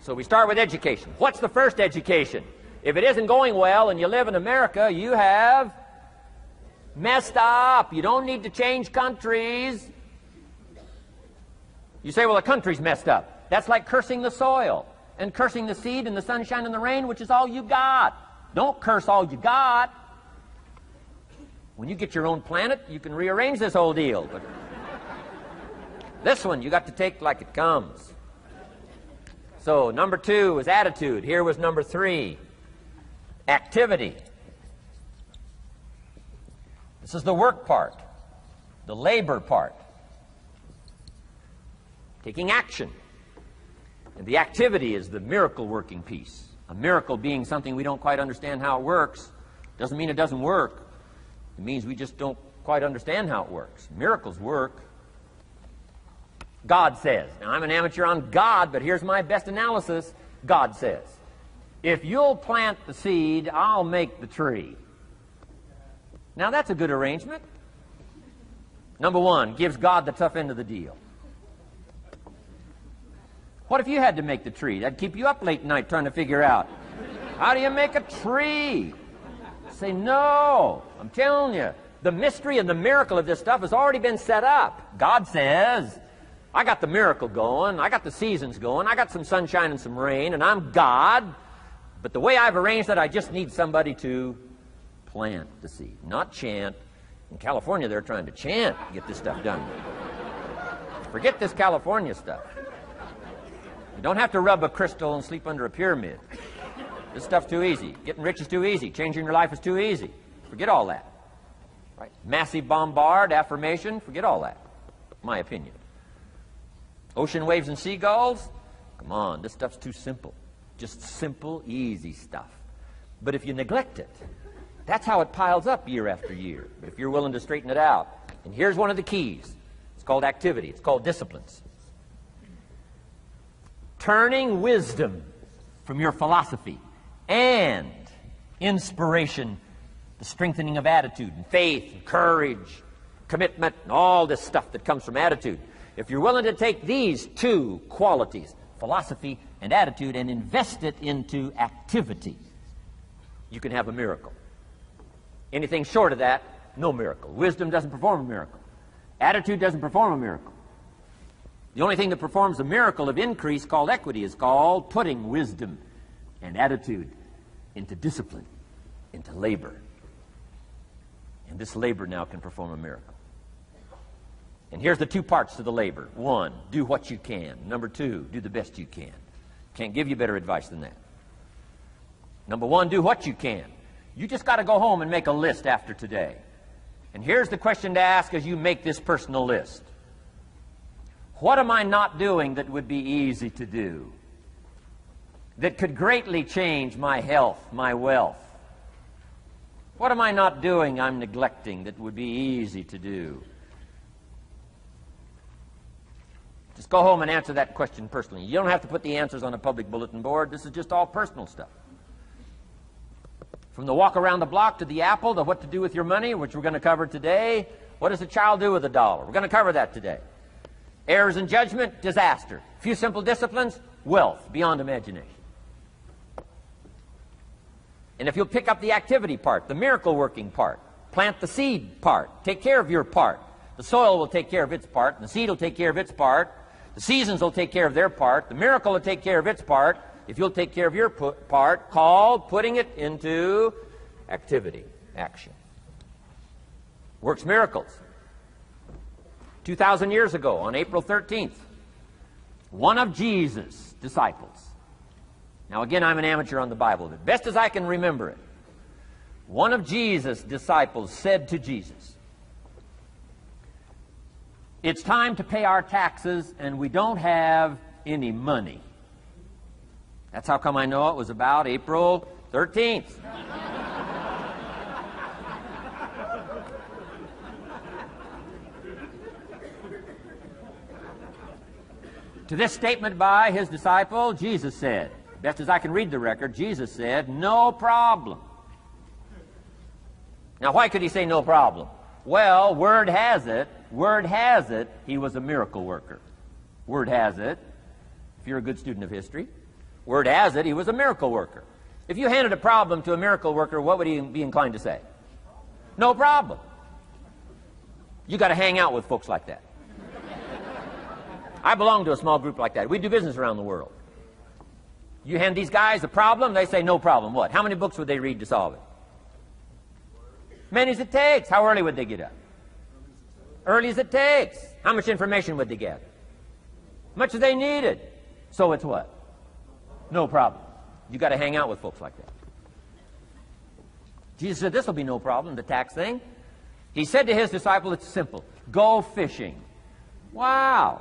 So we start with education. What's the first education? If it isn't going well and you live in America, you have messed up. You don't need to change countries. You say, well, the country's messed up. That's like cursing the soil and cursing the seed and the sunshine and the rain, which is all you got. Don't curse all you got. When you get your own planet, you can rearrange this whole deal. But this one, you got to take like it comes. So number 2 was attitude. Here was number 3, activity. This is the work part, the labor part. Taking action. And the activity is the miracle working piece. A miracle being something we don't quite understand how it works doesn't mean it doesn't work. It means we just don't quite understand how it works. Miracles work. God says. Now, I'm an amateur on God, but here's my best analysis. God says, if you'll plant the seed, I'll make the tree. Now, that's a good arrangement. Number 1, gives God the tough end of the deal. What if you had to make the tree? That'd keep you up late at night trying to figure out, how do you make a tree? Say, no. I'm telling you, the mystery and the miracle of this stuff has already been set up. God says, I got the miracle going, I got the seasons going, I got some sunshine and some rain, and I'm God. But the way I've arranged that, I just need somebody to plant the seed, not chant. In California, they're trying to chant to get this stuff done. Forget this California stuff. You don't have to rub a crystal and sleep under a pyramid. This stuff's too easy. Getting rich is too easy. Changing your life is too easy. Forget all that. Right? Massive bombard, affirmation, forget all that. My opinion. Ocean waves and seagulls? Come on, this stuff's too simple. Just simple, easy stuff. But if you neglect it, that's how it piles up year after year. But if you're willing to straighten it out, and here's one of the keys. It's called activity. It's called disciplines. Turning wisdom from your philosophy and inspiration, the strengthening of attitude and faith and courage, commitment, and all this stuff that comes from attitude. If you're willing to take these two qualities, philosophy and attitude, and invest it into activity, you can have a miracle. Anything short of that, no miracle. Wisdom doesn't perform a miracle. Attitude doesn't perform a miracle. The only thing that performs a miracle of increase called equity is called putting wisdom and attitude into discipline, into labor. And this labor now can perform a miracle. And here's the two parts to the labor. One, do what you can. Number two, do the best you can. Can't give you better advice than that. Number one, do what you can. You just got to go home and make a list after today. And here's the question to ask as you make this personal list. What am I not doing that would be easy to do? That could greatly change my health, my wealth? What am I not doing I'm neglecting that would be easy to do? Just go home and answer that question personally. You don't have to put the answers on a public bulletin board. This is just all personal stuff. From the walk around the block to the apple to what to do with your money, which we're going to cover today. What does a child do with $1? We're going to cover that today. Errors in judgment, disaster. Few simple disciplines, wealth beyond imagination. And if you'll pick up the activity part, the miracle working part, plant the seed part, take care of your part. The soil will take care of its part, and the seed will take care of its part. The seasons will take care of their part. The miracle will take care of its part. If you'll take care of your part, called putting it into activity, action. Works miracles. 2,000 years ago, on April 13th, one of Jesus' disciples. Now again, I'm an amateur on the Bible, but best as I can remember it, one of Jesus' disciples said to Jesus, "It's time to pay our taxes and we don't have any money." That's how come I know it was about April 13th. To this statement by his disciple, Jesus said, best as I can read the record, Jesus said, "No problem." Now, why could he say no problem? Well, word has it, he was a miracle worker. Word has it, if you're a good student of history, word has it, he was a miracle worker. If you handed a problem to a miracle worker, what would he be inclined to say? No problem. You got to hang out with folks like that. I belong to a small group like that. We do business around the world. You hand these guys a problem, they say no problem. What? How many books would they read to solve it? Many as it takes. How early would they get up? Early as it takes. How much information would they gather? Much as they needed. So it's what? No problem. You got to hang out with folks like that. Jesus said this will be no problem, the tax thing. He said to his disciple, it's simple. Go fishing. Wow.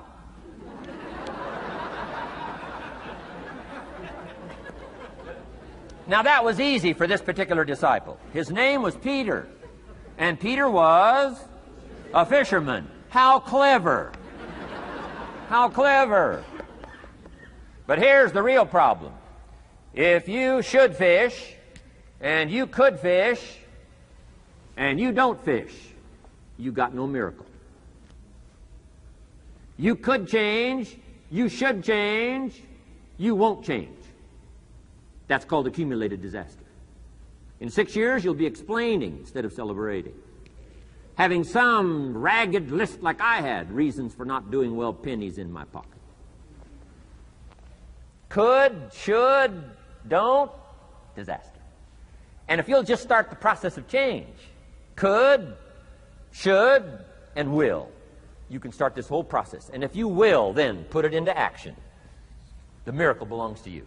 Now that was easy for this particular disciple. His name was Peter. And Peter was a fisherman. How clever. How clever. But here's the real problem. If you should fish, and you could fish, and you don't fish, you got no miracle. You could change, you should change, you won't change. That's called accumulated disaster. In 6 years, you'll be explaining instead of celebrating. Having some ragged list like I had, reasons for not doing well, pennies in my pocket. Could, should, don't, disaster. And if you'll just start the process of change, could, should, and will, you can start this whole process. And if you will, then put it into action. The miracle belongs to you.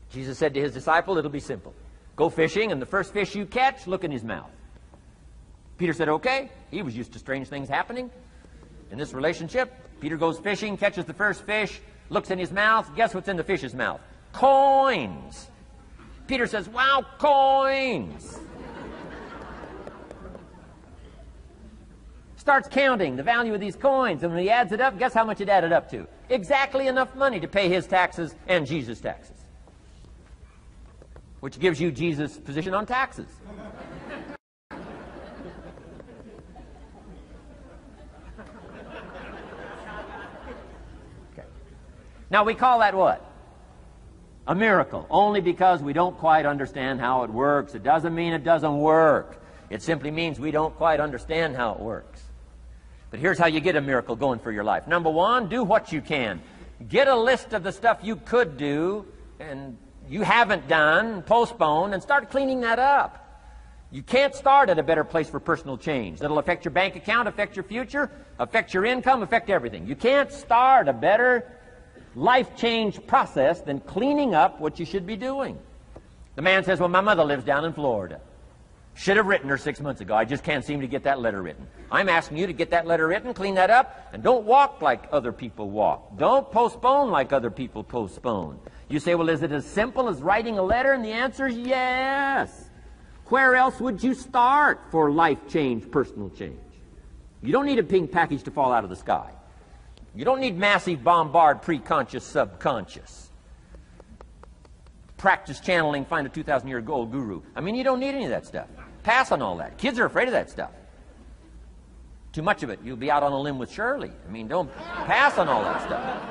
Jesus said to his disciple, it'll be simple. Go fishing, and the first fish you catch, look in his mouth. Peter said, okay. He was used to strange things happening in this relationship. Peter goes fishing, catches the first fish, looks in his mouth. Guess what's in the fish's mouth? Coins. Peter says, wow, coins. Starts counting the value of these coins, and when he adds it up, guess how much it added up to? Exactly enough money to pay his taxes and Jesus' taxes. Which gives you Jesus' position on taxes. Okay. Now we call that what? A miracle, only because we don't quite understand how it works. It doesn't mean it doesn't work. It simply means we don't quite understand how it works. But here's how you get a miracle going for your life. Number one, do what you can. Get a list of the stuff you could do and you haven't done, postpone, and start cleaning that up. You can't start at a better place for personal change. That'll affect your bank account, affect your future, affect your income, affect everything. You can't start a better life change process than cleaning up what you should be doing. The man says, well, my mother lives down in Florida. Should have written her 6 months ago. I just can't seem to get that letter written. I'm asking you to get that letter written, clean that up, and don't walk like other people walk. Don't postpone like other people postpone. You say, well, is it as simple as writing a letter? And the answer is yes. Where else would you start for life change, personal change? You don't need a pink package to fall out of the sky. You don't need massive bombard, pre-conscious, subconscious. Practice channeling, find a 2,000-year-old guru. I mean, you don't need any of that stuff. Pass on all that. Kids are afraid of that stuff. Too much of it, you'll be out on a limb with Shirley. I mean, don't pass on all that stuff.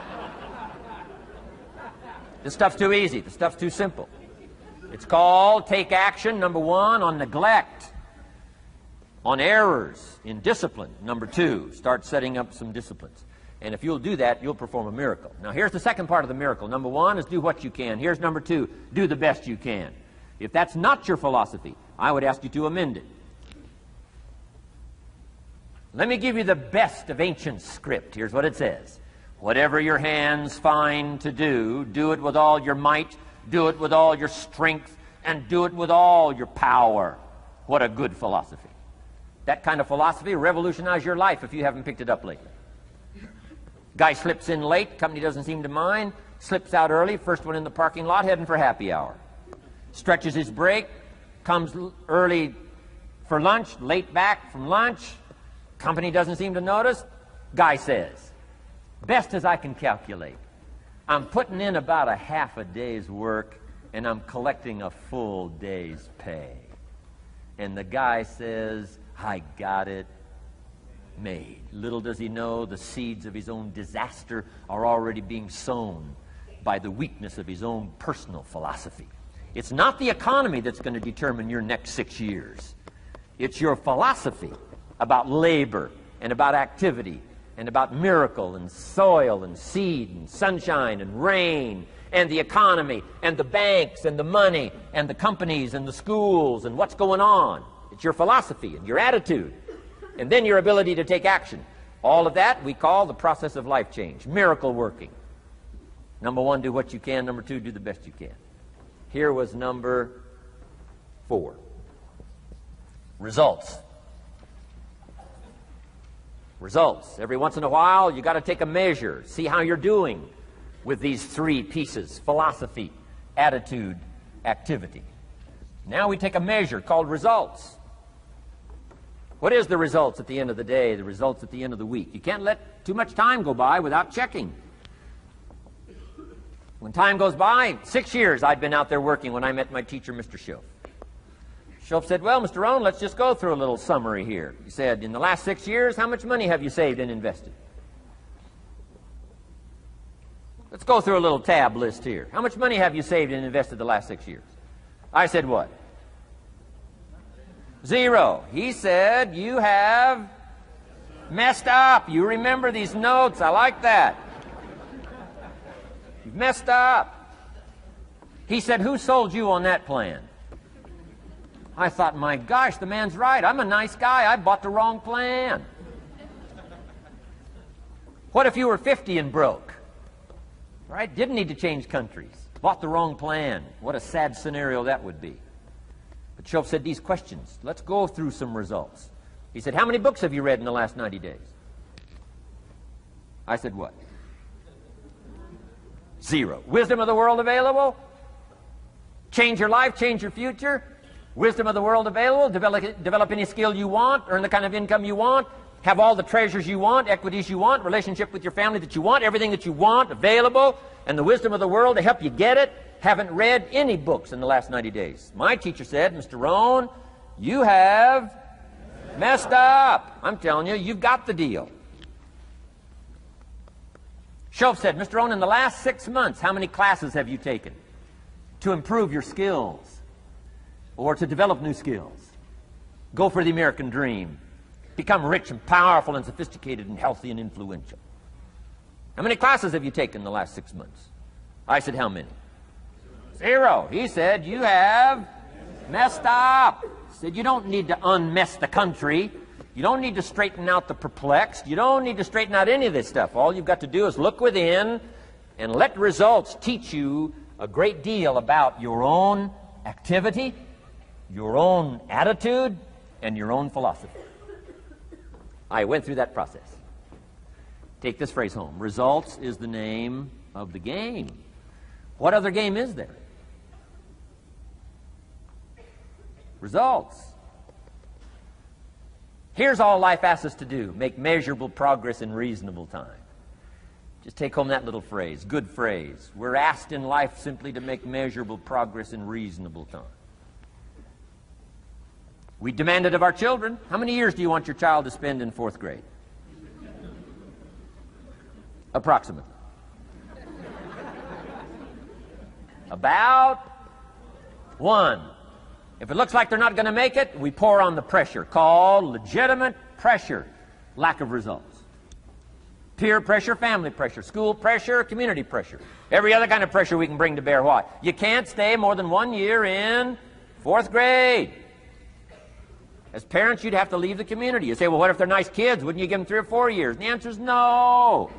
This stuff's too easy. This stuff's too simple. It's called take action, number one, on neglect, on errors, in discipline. Number two, start setting up some disciplines. And if you'll do that, you'll perform a miracle. Now, here's the second part of the miracle. Number one is do what you can. Here's number two, do the best you can. If that's not your philosophy, I would ask you to amend it. Let me give you the best of ancient script. Here's what it says. Whatever your hands find to do, do it with all your might, do it with all your strength, and do it with all your power. What a good philosophy. That kind of philosophy will revolutionize your life if you haven't picked it up lately. Guy slips in late, company doesn't seem to mind, slips out early, first one in the parking lot, heading for happy hour. Stretches his break, comes early for lunch, late back from lunch, company doesn't seem to notice. Guy says, best as I can calculate, I'm putting in about a half a day's work and I'm collecting a full day's pay. And the guy says, I got it made. Little does he know the seeds of his own disaster are already being sown by the weakness of his own personal philosophy. It's not the economy that's going to determine your next 6 years. It's your philosophy about labor and about activity and about miracle and soil and seed and sunshine and rain and the economy and the banks and the money and the companies and the schools and what's going on. It's your philosophy and your attitude. And then your ability to take action. All of that we call the process of life change, miracle working. Number one, do what you can. Number two, do the best you can. Here was number 4. Results. Results. Every once in a while, you got to take a measure, see how you're doing with these 3 pieces: philosophy, attitude, activity. Now we take a measure called results. What is the results at the end of the day, the results at the end of the week? You can't let too much time go by without checking. When time goes by, 6 years I'd been out there working when I met my teacher, Mr. Schoaf. Schoaf said, well, Mr. Rohn, let's just go through a little summary here. He said, in the last 6 years, how much money have you saved and invested? Let's go through a little tab list here. How much money have you saved and invested the last 6 years? I said, what? 0. He said, you have messed up. You remember these notes. I like that. You've messed up. He said, who sold you on that plan? I thought, my gosh, the man's right. I'm a nice guy. I bought the wrong plan. What if you were 50 and broke? Right? Didn't need to change countries. Bought the wrong plan. What a sad scenario that would be. But Schoaf said these questions. Let's go through some results. He said, how many books have you read in the last 90 days? I said, what? 0. Wisdom of the world available? Change your life, change your future? Wisdom of the world available? Develop any skill you want, earn the kind of income you want, have all the treasures you want, equities you want, relationship with your family that you want, everything that you want available, and the wisdom of the world to help you get it. Haven't read any books in the last 90 days. My teacher said, Mr. Rohn, you have messed up. I'm telling you, you've got the deal. Shoaff said, Mr. Rohn, in the last 6 months, how many classes have you taken to improve your skills or to develop new skills? Go for the American dream. Become rich and powerful and sophisticated and healthy and influential. How many classes have you taken in the last 6 months? I said, how many? 0. He said, you have messed up. He said, you don't need to unmess the country. You don't need to straighten out the perplexed. You don't need to straighten out any of this stuff. All you've got to do is look within and let results teach you a great deal about your own activity, your own attitude, and your own philosophy. I went through that process. Take this phrase home. Results is the name of the game. What other game is there? Results. Here's all life asks us to do. Make measurable progress in reasonable time. Just take home that little phrase. Good phrase. We're asked in life simply to make measurable progress in reasonable time. We demand it of our children. How many years do you want your child to spend in 4th grade? Approximately. About 1. If it looks like they're not going to make it, we pour on the pressure, called legitimate pressure, lack of results. Peer pressure, family pressure, school pressure, community pressure. Every other kind of pressure we can bring to bear. What? You can't stay more than 1 year in 4th grade. As parents, you'd have to leave the community. You say, well, what if they're nice kids? Wouldn't you give them 3 or 4 years? And the answer is no.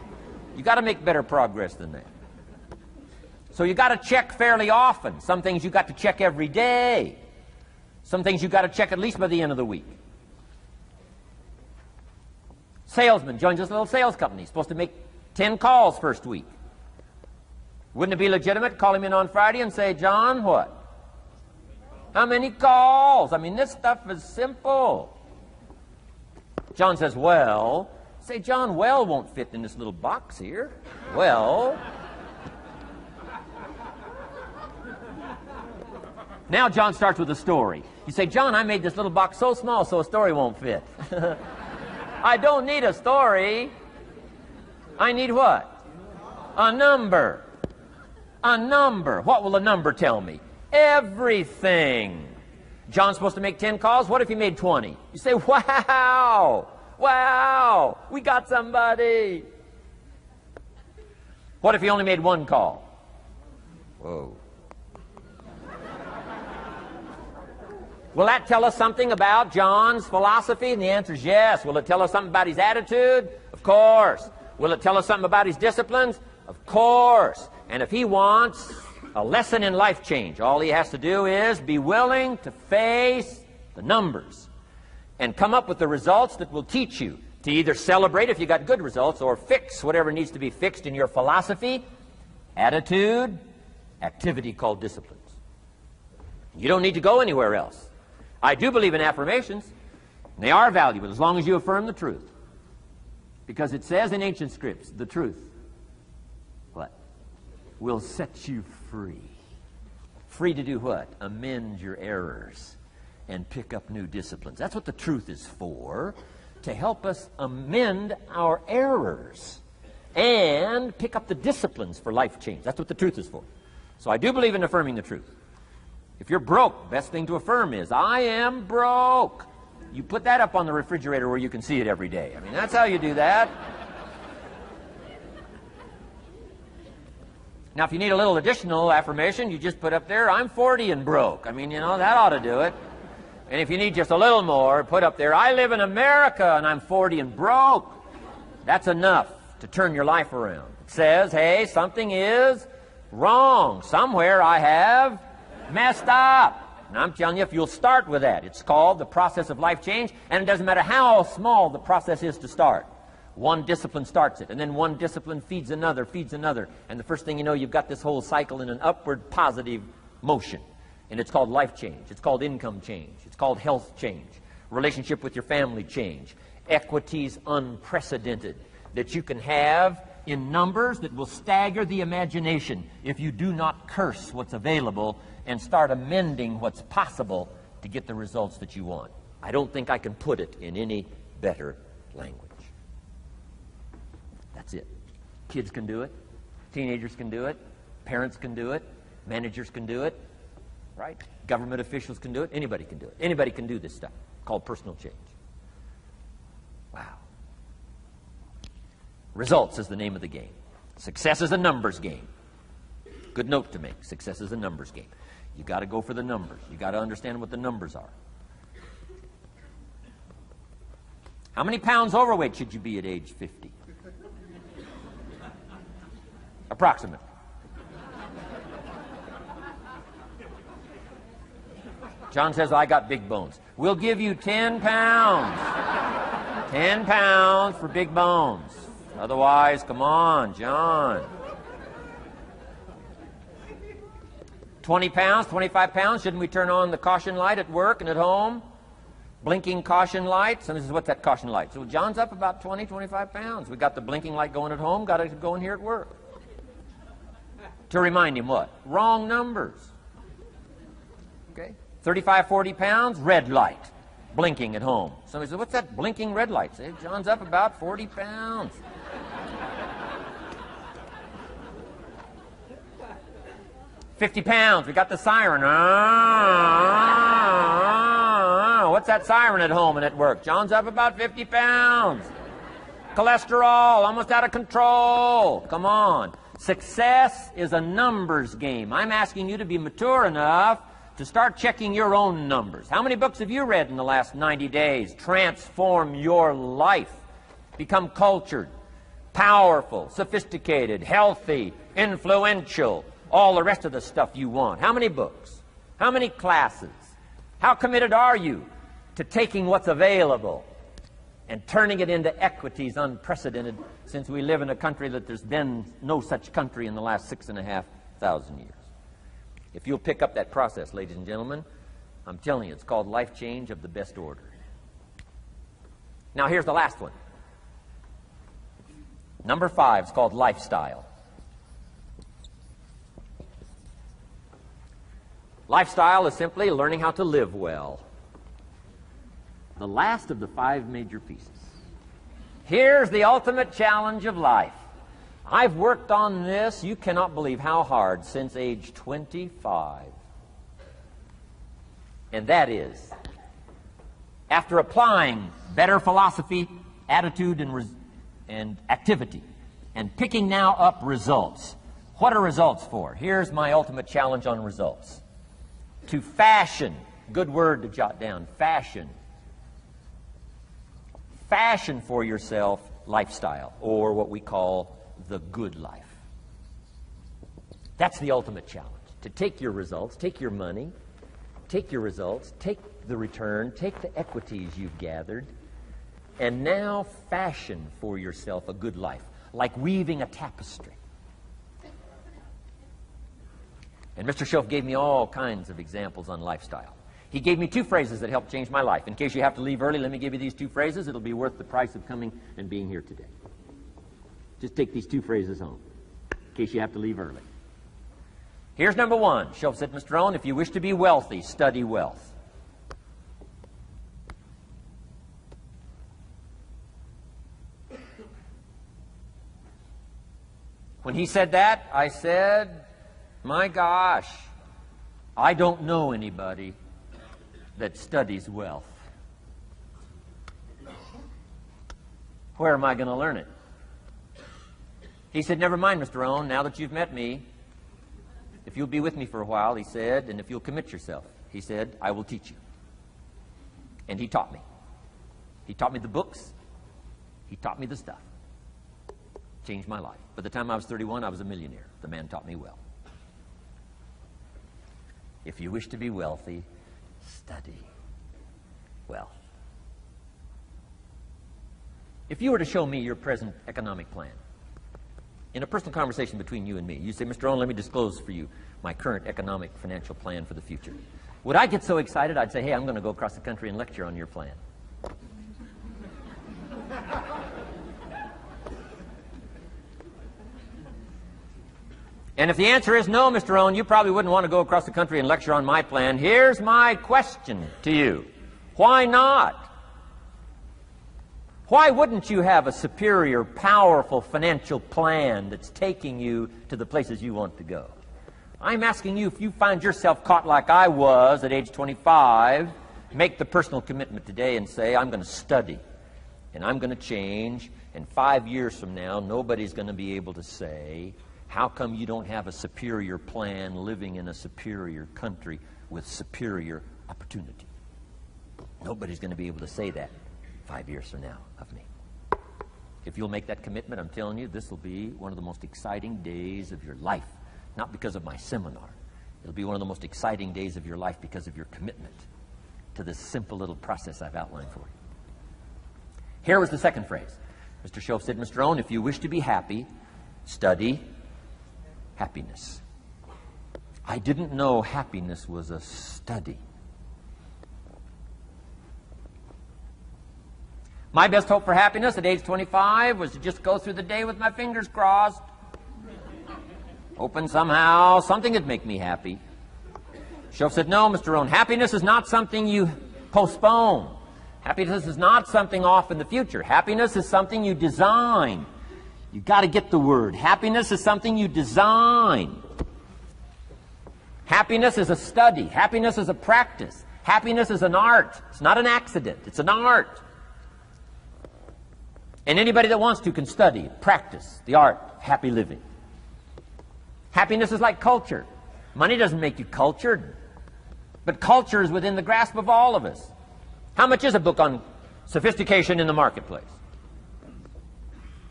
You've got to make better progress than that. So you've got to check fairly often. Some things you've got to check every day. Some things you've got to check at least by the end of the week. Salesman joins this little sales company. He's supposed to make 10 calls first week. Wouldn't it be legitimate to call him in on Friday and say, John, what? How many calls? I mean, this stuff is simple. John says, well. Say, John, well won't fit in this little box here. Well. Now John starts with a story. You say, John, I made this little box so small so a story won't fit. I don't need a story. I need what? A number. A number. What will a number tell me? Everything. John's supposed to make 10 calls. What if he made 20? You say, wow. Wow. We got somebody. What if he only made 1 call? Whoa. Will that tell us something about John's philosophy? And the answer is yes. Will it tell us something about his attitude? Of course. Will it tell us something about his disciplines? Of course. And if he wants a lesson in life change, all he has to do is be willing to face the numbers and come up with the results that will teach you to either celebrate if you got good results or fix whatever needs to be fixed in your philosophy, attitude, activity called disciplines. You don't need to go anywhere else. I do believe in affirmations. They are valuable as long as you affirm the truth. Because it says in ancient scripts, the truth, what? Will set you free. Free to do what? Amend your errors and pick up new disciplines. That's what the truth is for, to help us amend our errors and pick up the disciplines for life change. That's what the truth is for. So I do believe in affirming the truth. If you're broke, best thing to affirm is, I am broke. You put that up on the refrigerator where you can see it every day. I mean, that's how you do that. Now, if you need a little additional affirmation, you just put up there, I'm 40 and broke. I mean, you know, that ought to do it. And if you need just a little more, put up there, I live in America and I'm 40 and broke. That's enough to turn your life around. It says, hey, something is wrong. Somewhere I have messed up. And I'm telling you, if you'll start with that, it's called the process of life change, and it doesn't matter how small the process is to start. One discipline starts it, and then one discipline feeds another, and the first thing you know, you've got this whole cycle in an upward positive motion. And it's called life change. It's called income change. It's called health change. Relationship with your family change. Equities unprecedented that you can have in numbers that will stagger the imagination if you do not curse what's available and start amending what's possible to get the results that you want. I don't think I can put it in any better language. That's it. Kids can do it. Teenagers can do it. Parents can do it. Managers can do it. Right? Government officials can do it. Anybody can do it. Anybody can do this stuff called personal change. Wow. Results is the name of the game. Success is a numbers game. Good note to make. Success is a numbers game. You got to go for the numbers. You got to understand what the numbers are. How many pounds overweight should you be at age 50? Approximately. John says, I got big bones. We'll give you 10 pounds. 10 pounds for big bones. Otherwise, come on, John. 20 pounds, 25 pounds. Shouldn't we turn on the caution light at work and at home? Blinking caution light. Somebody says, what's that caution light? So John's up about 20, 25 pounds. We got the blinking light going at home, got it going here at work. To remind him what? Wrong numbers. Okay? 35, 40 pounds, red light, blinking at home. Somebody says, what's that blinking red light? Say, John's up about 40 pounds. 50 pounds, we got the siren. What's that siren at home and at work? John's up about 50 pounds. Cholesterol, almost out of control. Come on. Success is a numbers game. I'm asking you to be mature enough to start checking your own numbers. How many books have you read in the last 90 days? Transform your life. Become cultured, powerful, sophisticated, healthy, influential, all the rest of the stuff you want. How many books? How many classes? How committed are you to taking what's available and turning it into equities unprecedented, since we live in a country that there's been no such country in the last 6,500 years. If you'll pick up that process, ladies and gentlemen, I'm telling you, it's called life change of the best order. Now here's the last one. Number 5 is called lifestyle. Lifestyle is simply learning how to live well. The last of the 5 major pieces. Here's the ultimate challenge of life. I've worked on this, you cannot believe how hard, since age 25. And that is, after applying better philosophy, attitude, and activity, and picking now up results. What are results for? Here's my ultimate challenge on results. To fashion, good word to jot down, fashion. Fashion for yourself lifestyle, or what we call the good life. That's the ultimate challenge. To take your results, take your money, take your results, take the return, take the equities you've gathered, and now fashion for yourself a good life, like weaving a tapestry. And Mr. Schoaf gave me all kinds of examples on lifestyle. He gave me 2 phrases that helped change my life. In case you have to leave early, let me give you these 2 phrases. It'll be worth the price of coming and being here today. Just take these 2 phrases home, in case you have to leave early. Here's number 1. Schoaf said, Mr. Rohn, if you wish to be wealthy, study wealth. When he said that, I said, my gosh, I don't know anybody that studies wealth. Where am I going to learn it? He said, never mind, Mr. Rohn, now that you've met me, if you'll be with me for a while, he said, and if you'll commit yourself, he said, I will teach you. And he taught me. He taught me the books. He taught me the stuff. Changed my life. By the time I was 31, I was a millionaire. The man taught me well. If you wish to be wealthy, study wealth. If you were to show me your present economic plan, in a personal conversation between you and me, you say, Mr. Rohn, let me disclose for you my current economic financial plan for the future. Would I get so excited I'd say, hey, I'm going to go across the country and lecture on your plan? And if the answer is no, Mr. Rohn, you probably wouldn't want to go across the country and lecture on my plan. Here's my question to you. Why not? Why wouldn't you have a superior, powerful financial plan that's taking you to the places you want to go? I'm asking you, if you find yourself caught like I was at age 25, make the personal commitment today and say, I'm going to study and I'm going to change, and 5 years from now, nobody's going to be able to say, how come you don't have a superior plan living in a superior country with superior opportunity? Nobody's going to be able to say that 5 years from now of me. If you'll make that commitment, I'm telling you, this will be one of the most exciting days of your life. Not because of my seminar. It'll be one of the most exciting days of your life because of your commitment to this simple little process I've outlined for you. Here was the second phrase. Mr. Shoaff said, Mr. Rohn, if you wish to be happy, study happiness. I didn't know happiness was a study. My best hope for happiness at age 25 was to just go through the day with my fingers crossed, hoping somehow something would make me happy. Shoaff said, no, Mr. Rohn, happiness is not something you postpone. Happiness is not something off in the future. Happiness is something you design. You've got to get the word. Happiness is something you design. Happiness is a study. Happiness is a practice. Happiness is an art. It's not an accident. It's an art. And anybody that wants to can study, practice the art of happy living. Happiness is like culture. Money doesn't make you cultured, but culture is within the grasp of all of us. How much is a book on sophistication in the marketplace?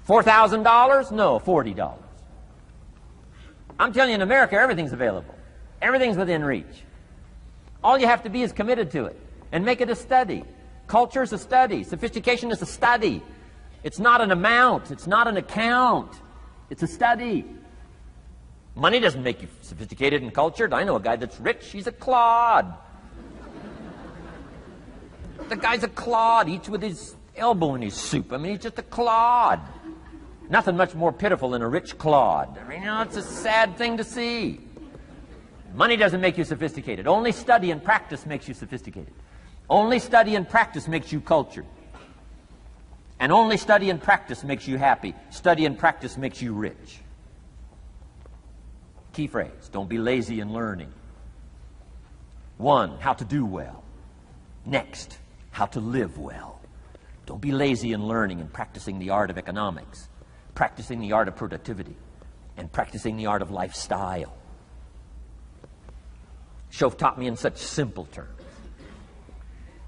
$4,000? No, $40. I'm telling you, in America, everything's available. Everything's within reach. All you have to be is committed to it and make it a study. Culture is a study. Sophistication is a study. It's not an amount. It's not an account. It's a study. Money doesn't make you sophisticated and cultured. I know a guy that's rich. He's a clod. The guy's a clod. Eats with his elbow in his soup. I mean, he's just a clod. Nothing much more pitiful than a rich clod. I mean, you know, it's a sad thing to see. Money doesn't make you sophisticated. Only study and practice makes you sophisticated. Only study and practice makes you cultured. And only study and practice makes you happy. Study and practice makes you rich. Key phrase, don't be lazy in learning. 1, how to do well. Next, how to live well. Don't be lazy in learning and practicing the art of economics, practicing the art of productivity, and practicing the art of lifestyle. Shoaff taught me in such simple terms.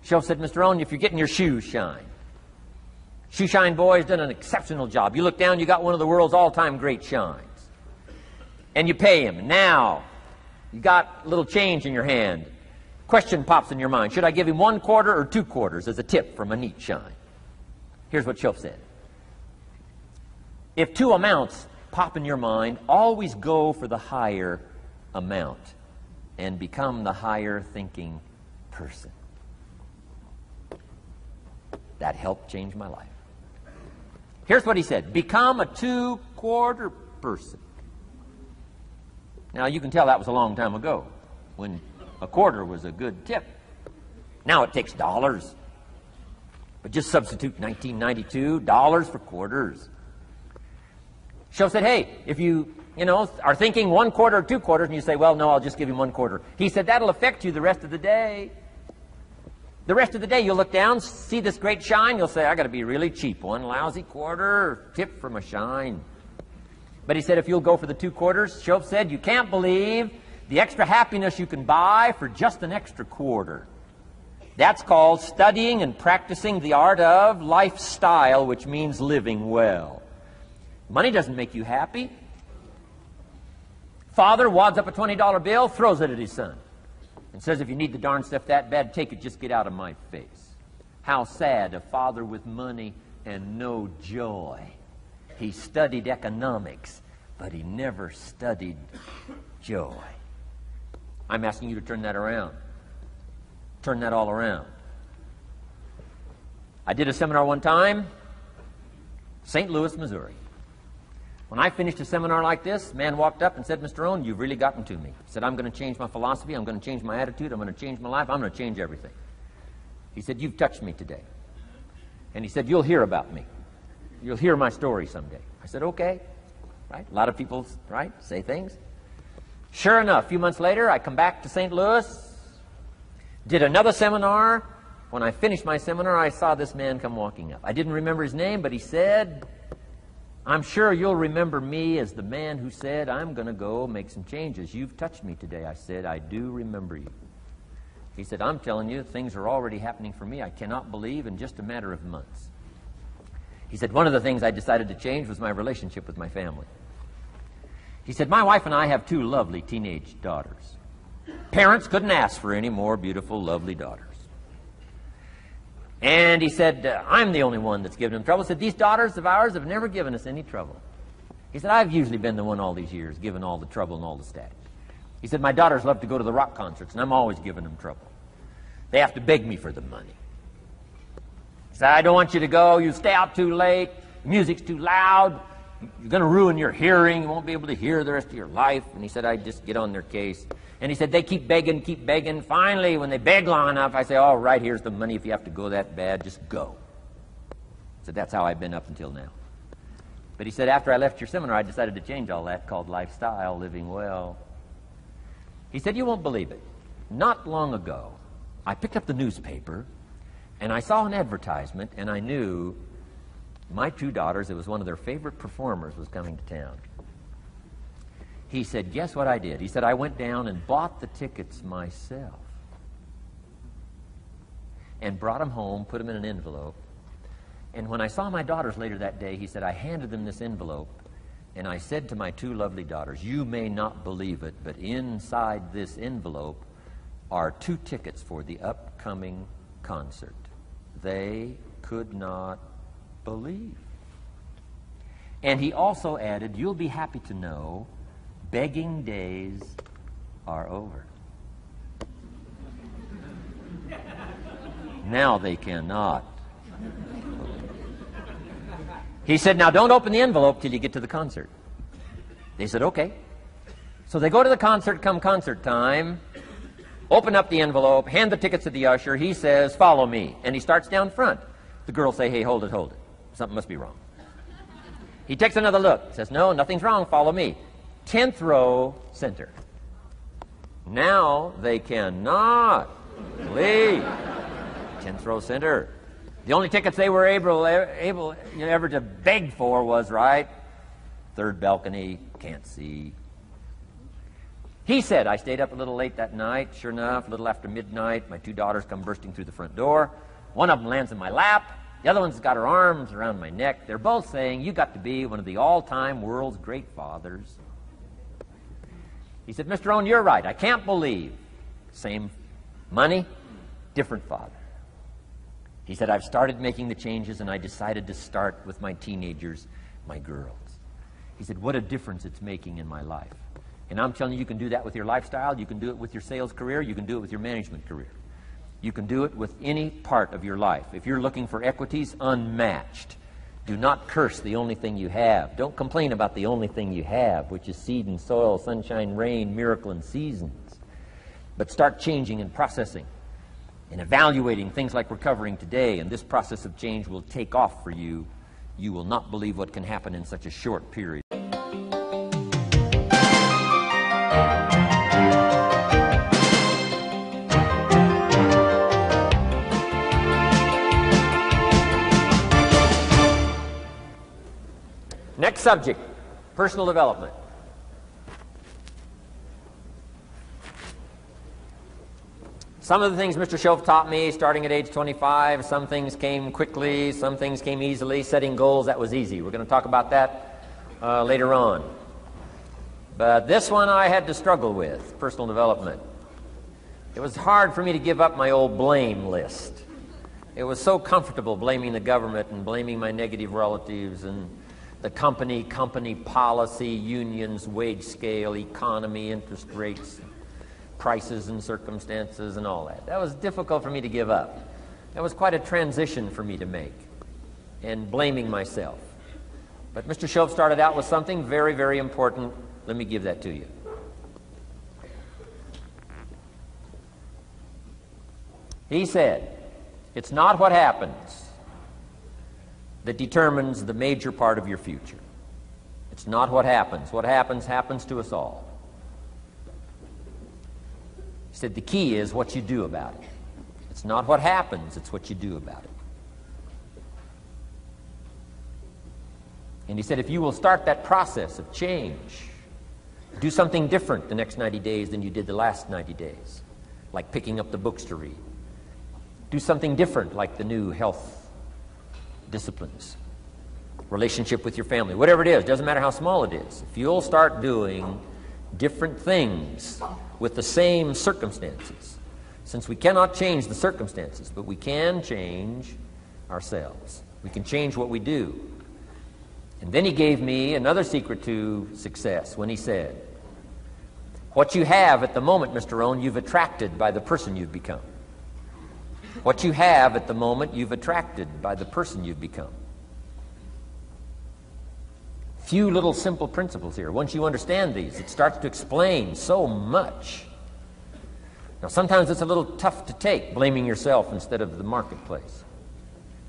Shoaff said, Mr. Rohn, if you're getting your shoes shined, Shoe Shine Boy's done an exceptional job. You look down, you got one of the world's all-time great shines. And you pay him. Now, you got a little change in your hand. Question pops in your mind. Should I give him 1 quarter or 2 quarters as a tip from a neat shine? Here's what Shoaff said. If 2 amounts pop in your mind, always go for the higher amount and become the higher thinking person. That helped change my life. Here's what he said. Become a 2-quarter person. Now, you can tell that was a long time ago when a quarter was a good tip. Now it takes dollars. But just substitute 1992, dollars for quarters. Shoaff said, hey, if you are thinking 1 quarter or 2 quarters, and you say, well, no, I'll just give him 1 quarter. He said, that'll affect you the rest of the day. The rest of the day, you'll look down, see this great shine, you'll say, I got to be really cheap. 1 lousy quarter, tip from a shine. But he said, if you'll go for the 2 quarters, Shoaff said, you can't believe the extra happiness you can buy for just an extra quarter. That's called studying and practicing the art of lifestyle, which means living well. Money doesn't make you happy. Father wads up a $20 bill, throws it at his son, and says, if you need the darn stuff that bad, take it, just get out of my face. How sad a father with money and no joy. He studied economics, but he never studied joy. I'm asking you to turn that around. Turn that all around. I did a seminar one time, St. Louis, Missouri. When I finished a seminar like this, a man walked up and said, Mr. Rohn, you've really gotten to me. He said, I'm going to change my philosophy, I'm going to change my attitude, I'm going to change my life, I'm going to change everything. He said, you've touched me today. And he said, you'll hear about me. You'll hear my story someday. I said, okay. Right? A lot of people, right, say things. Sure enough, a few months later, I come back to St. Louis, did another seminar. When I finished my seminar, I saw this man come walking up. I didn't remember his name, but he said, I'm sure you'll remember me as the man who said, I'm going to go make some changes. You've touched me today. I said, I do remember you. He said, I'm telling you, things are already happening for me. I cannot believe in just a matter of months. He said, one of the things I decided to change was my relationship with my family. He said, my wife and I have two lovely teenage daughters. Parents couldn't ask for any more beautiful, lovely daughters. And he said, I'm the only one that's given them trouble. He said, these daughters of ours have never given us any trouble. He said, I've usually been the one all these years given all the trouble and all the static. He said, my daughters love to go to the rock concerts, and I'm always giving them trouble. They have to beg me for the money. He said, I don't want you to go. You stay out too late. The music's too loud. You're going to ruin your hearing. You won't be able to hear the rest of your life. And he said, I just get on their case. And he said, they keep begging, keep begging. Finally, when they beg long enough, I say, all right, here's the money. If you have to go that bad, just go. He said, that's how I've been up until now. But he said, after I left your seminar, I decided to change all that, called lifestyle, living well. He said, you won't believe it. Not long ago, I picked up the newspaper, and I saw an advertisement, and I knew my two daughters, it was one of their favorite performers, was coming to town. He said, guess what I did? He said, I went down and bought the tickets myself and brought them home, put them in an envelope. And when I saw my daughters later that day, he said, I handed them this envelope, and I said to my two lovely daughters, you may not believe it, but inside this envelope are 2 tickets for the upcoming concert. They could not believe. And he also added, you'll be happy to know begging days are over. Now they cannot. He said, now don't open the envelope till you get to the concert. They said, okay. So they go to the concert, come concert time, open up the envelope, hand the tickets to the usher. He says, follow me. And he starts down front. The girls say, hey, hold it, hold it. Something must be wrong. He takes another look, says, no, nothing's wrong, follow me. 10th row, center. Now they cannot leave. 10th row, center. The only tickets they were able ever to beg for was, right, 3rd balcony, can't see. He said, I stayed up a little late that night. Sure enough, a little after midnight, my 2 daughters come bursting through the front door. One of them lands in my lap. The other one's got her arms around my neck. They're both saying, you got to be one of the all-time world's great fathers. He said, Mr. Rohn, you're right. I can't believe. Same money, different father. He said, I've started making the changes, and I decided to start with my teenagers, my girls. He said, what a difference it's making in my life. And I'm telling you, you can do that with your lifestyle. You can do it with your sales career. You can do it with your management career. You can do it with any part of your life. If you're looking for equities, unmatched. Do not curse the only thing you have. Don't complain about the only thing you have, which is seed and soil, sunshine, rain, miracle, and seasons. But start changing and processing and evaluating things like we're covering today, and this process of change will take off for you. You will not believe what can happen in such a short period. Next subject, personal development. Some of the things Mr. Schoaf taught me starting at age 25, some things came quickly, some things came easily. Setting goals, that was easy. We're going to talk about that later on. But this one I had to struggle with, personal development. It was hard for me to give up my old blame list. It was so comfortable blaming the government and blaming my negative relatives and the company policy, unions, wage scale, economy, interest rates, prices and circumstances and all that. That was difficult for me to give up. That was quite a transition for me to make, and blaming myself. But Mr. Shoaff started out with something very, very important. Let me give that to you. He said, it's not what happens that determines the major part of your future. It's not what happens. What happens, happens to us all. He said the key is what you do about it. It's not what happens, it's what you do about it. And he said if you will start that process of change, do something different the next 90 days than you did the last 90 days, like picking up the books to read. Do something different, like the new health disciplines, relationship with your family, whatever it is, doesn't matter how small it is. If you'll start doing different things with the same circumstances, since we cannot change the circumstances, but we can change ourselves. We can change what we do. And then he gave me another secret to success when he said, what you have at the moment, Mr. Rohn, you've attracted by the person you've become. What you have at the moment, you've attracted by the person you've become. Few little simple principles here. Once you understand these, it starts to explain so much. Now, sometimes it's a little tough to take, blaming yourself instead of the marketplace,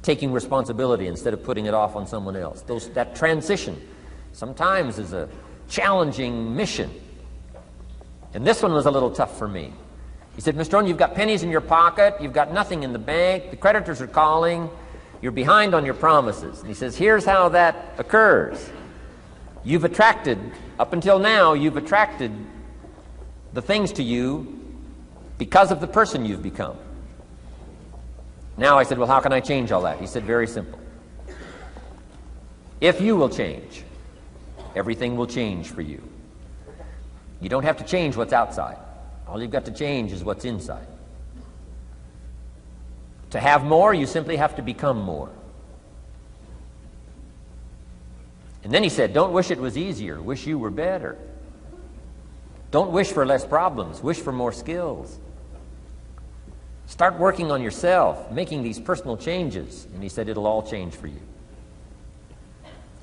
taking responsibility instead of putting it off on someone else. That transition sometimes is a challenging mission. And this one was a little tough for me. He said, Mr. Rohn, you've got pennies in your pocket, you've got nothing in the bank, the creditors are calling, you're behind on your promises. And he says, here's how that occurs. You've attracted, up until now, you've attracted the things to you because of the person you've become. Now I said, well, how can I change all that? He said, very simple. If you will change, everything will change for you. You don't have to change what's outside. All you've got to change is what's inside. To have more, you simply have to become more. And then he said, don't wish it was easier, wish you were better. Don't wish for less problems, wish for more skills. Start working on yourself, making these personal changes. And he said, it'll all change for you.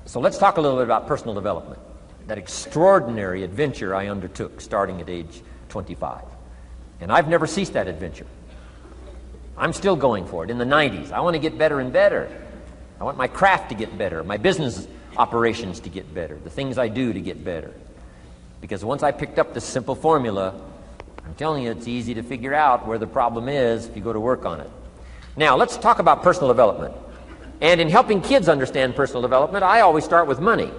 So let's talk a little bit about personal development. That extraordinary adventure I undertook starting at age 25. And I've never ceased that adventure. I'm still going for it in the 90s. I want to get better and better. I want my craft to get better, my business operations to get better, the things I do to get better. Because once I picked up this simple formula, I'm telling you, it's easy to figure out where the problem is if you go to work on it. Now, let's talk about personal development. And in helping kids understand personal development, I always start with money.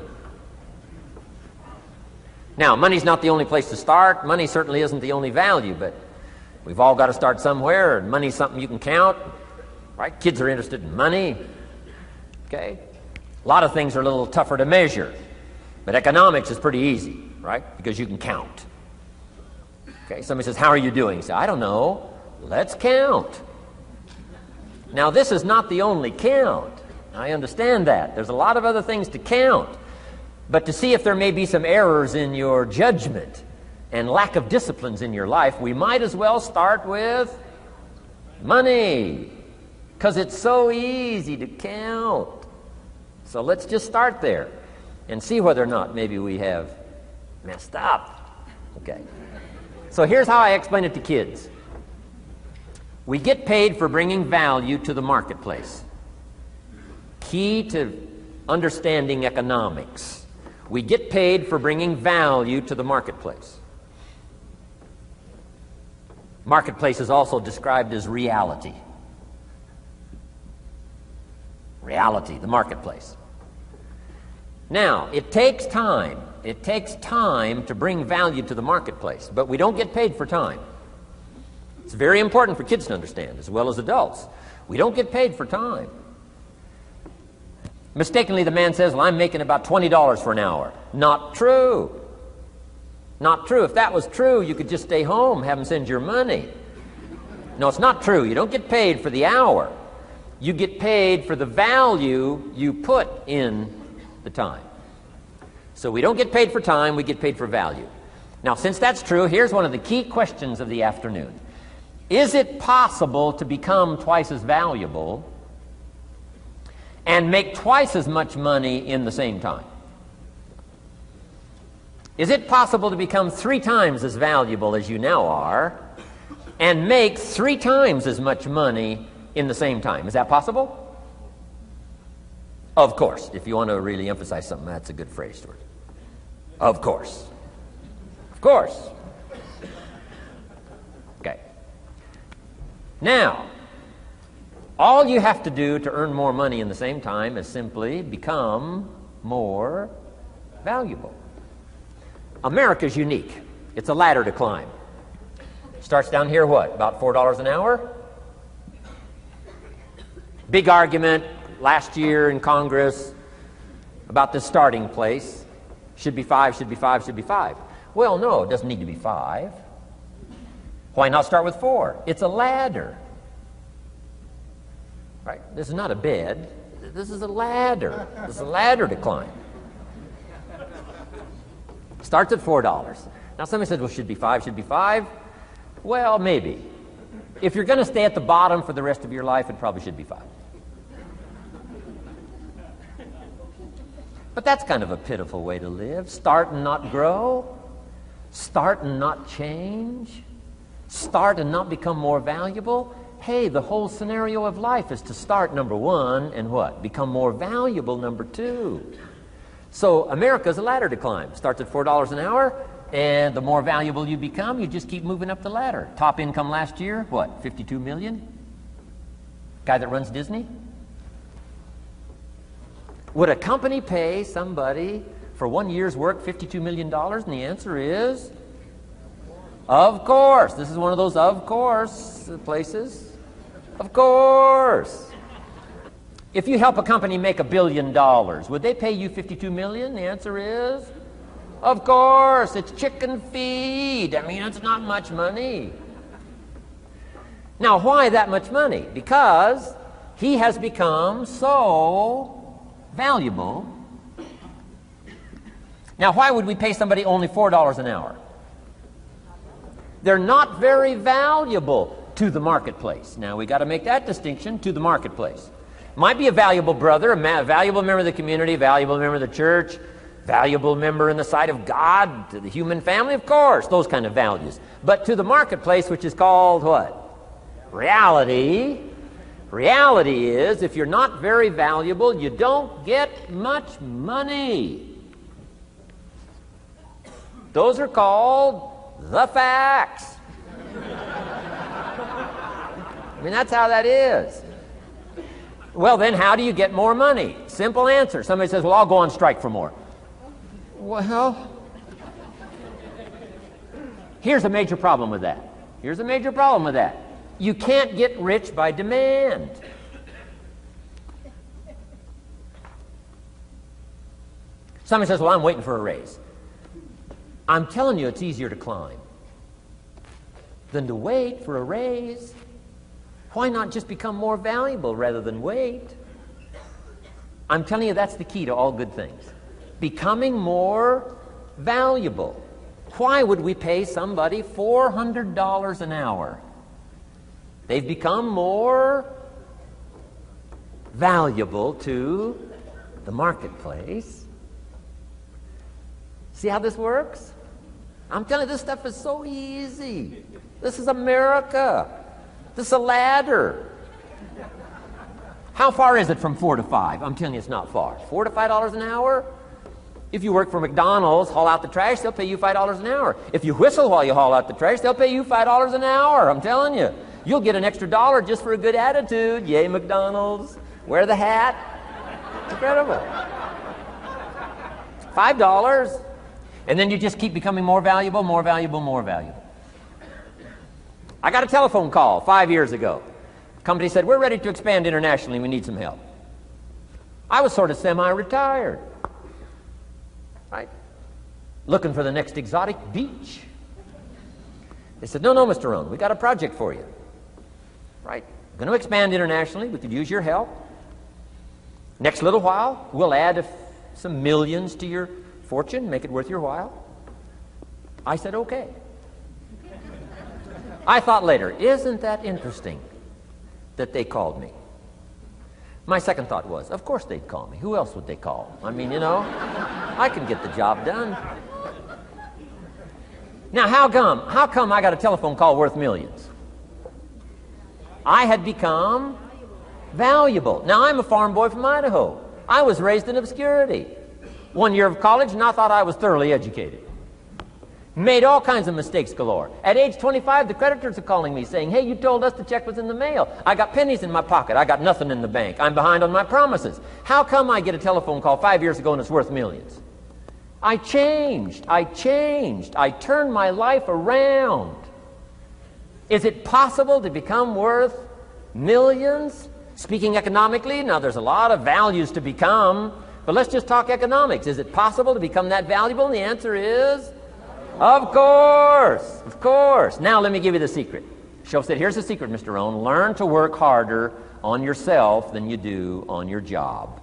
Now, money's not the only place to start. Money certainly isn't the only value, but we've all got to start somewhere, and money's something you can count, right? Kids are interested in money, okay? A lot of things are a little tougher to measure, but economics is pretty easy, right? Because you can count. Okay, somebody says, how are you doing? You say, I don't know. Let's count. Now, this is not the only count. I understand that. There's a lot of other things to count. But to see if there may be some errors in your judgment and lack of disciplines in your life, we might as well start with money, because it's so easy to count. So let's just start there and see whether or not maybe we have messed up. Okay. So here's how I explain it to kids. We get paid for bringing value to the marketplace. Key to understanding economics. We get paid for bringing value to the marketplace. Marketplace is also described as reality. Reality, the marketplace. Now, it takes time. It takes time to bring value to the marketplace, but we don't get paid for time. It's very important for kids to understand, as well as adults. We don't get paid for time. Mistakenly, the man says, well, I'm making about $20 for an hour. Not true. Not true. If that was true, you could just stay home, have them send your money. No, it's not true. You don't get paid for the hour. You get paid for the value you put in the time. So we don't get paid for time, we get paid for value. Now, since that's true, here's one of the key questions of the afternoon. Is it possible to become twice as valuable and make twice as much money in the same time? Is it possible to become 3 times as valuable as you now are and make 3 times as much money in the same time? Is that possible? Of course. If you want to really emphasize something, that's a good phrase, Stuart. Of course. Of course. Okay. Now, all you have to do to earn more money in the same time is simply become more valuable. America's unique. It's a ladder to climb. Starts down here, what, about $4 an hour? Big argument last year in Congress about the starting place. Should be 5, should be 5, should be 5. Well, no, it doesn't need to be 5. Why not start with 4? It's a ladder. Right? This is not a bed. This is a ladder. This is a ladder to climb. Starts at $4. Now somebody says, well, should be 5, should be 5. Well, maybe. If you're going to stay at the bottom for the rest of your life, it probably should be 5. But that's kind of a pitiful way to live. Start and not grow. Start and not change. Start and not become more valuable. Hey, the whole scenario of life is to start, number 1, and what? Become more valuable, number 2. So America's a ladder to climb. Starts at $4 an hour, and the more valuable you become, you just keep moving up the ladder. Top income last year, what, 52 million? Guy that runs Disney? Would a company pay somebody for 1 year's work $52 million? And the answer is, of course. This is one of those of course places. Of course. If you help a company make $1 billion, would they pay you $52 million? The answer is, of course. It's chicken feed. I mean, it's not much money. Now, why that much money? Because he has become so valuable. Now, why would we pay somebody only $4 an hour? They're not very valuable to the marketplace. Now, we got to make that distinction, to the marketplace. Might be a valuable brother, a valuable member of the community, a valuable member of the church, valuable member in the sight of God, to the human family, of course, those kind of values. But to the marketplace, which is called what? Reality. Reality is, if you're not very valuable, you don't get much money. Those are called the facts. I mean, that's how that is. Well, then how do you get more money? Simple answer. Somebody says, well, I'll go on strike for more. Well, here's a major problem with that. Here's a major problem with that. You can't get rich by demand. Somebody says, well, I'm waiting for a raise. I'm telling you, it's easier to climb than to wait for a raise. Why not just become more valuable rather than wait? I'm telling you, that's the key to all good things. Becoming more valuable. Why would we pay somebody $400 an hour? They've become more valuable to the marketplace. See how this works? I'm telling you, this stuff is so easy. This is America. This is a ladder. How far is it from 4 to 5? I'm telling you, it's not far. $4 to $5 an hour? If you work for McDonald's, haul out the trash, they'll pay you $5 an hour. If you whistle while you haul out the trash, they'll pay you $5 an hour. I'm telling you. You'll get an extra $1 just for a good attitude. Yay, McDonald's. Wear the hat. It's incredible. $5. And then you just keep becoming more valuable, more valuable, more valuable. I got a telephone call 5 years ago. The company said, we're ready to expand internationally. We need some help. I was sort of semi-retired. Right? Looking for the next exotic beach. They said, no, Mr. Rohn, we got a project for you. Right? We're going to expand internationally. We could use your help. Next little while, we'll add some millions to your fortune, make it worth your while. I said, okay. I thought later, isn't that interesting that they called me? My second thought was, of course they'd call me. Who else would they call? I mean, you know, I can get the job done. Now, how come I got a telephone call worth millions? I had become valuable. Now, I'm a farm boy from Idaho. I was raised in obscurity. 1 year of college, and I thought I was thoroughly educated. Made all kinds of mistakes galore. At age 25, the creditors are calling me saying, hey, you told us the check was in the mail. I got pennies in my pocket. I got nothing in the bank. I'm behind on my promises. How come I get a telephone call 5 years ago and it's worth millions? I changed. I turned my life around. Is it possible to become worth millions? Speaking economically, now there's a lot of values to become, but let's just talk economics. Is it possible to become that valuable? And the answer is, of course, of course. Now let me give you the secret. Shoaff said, here's the secret, Mr. Rohn. Learn to work harder on yourself than you do on your job.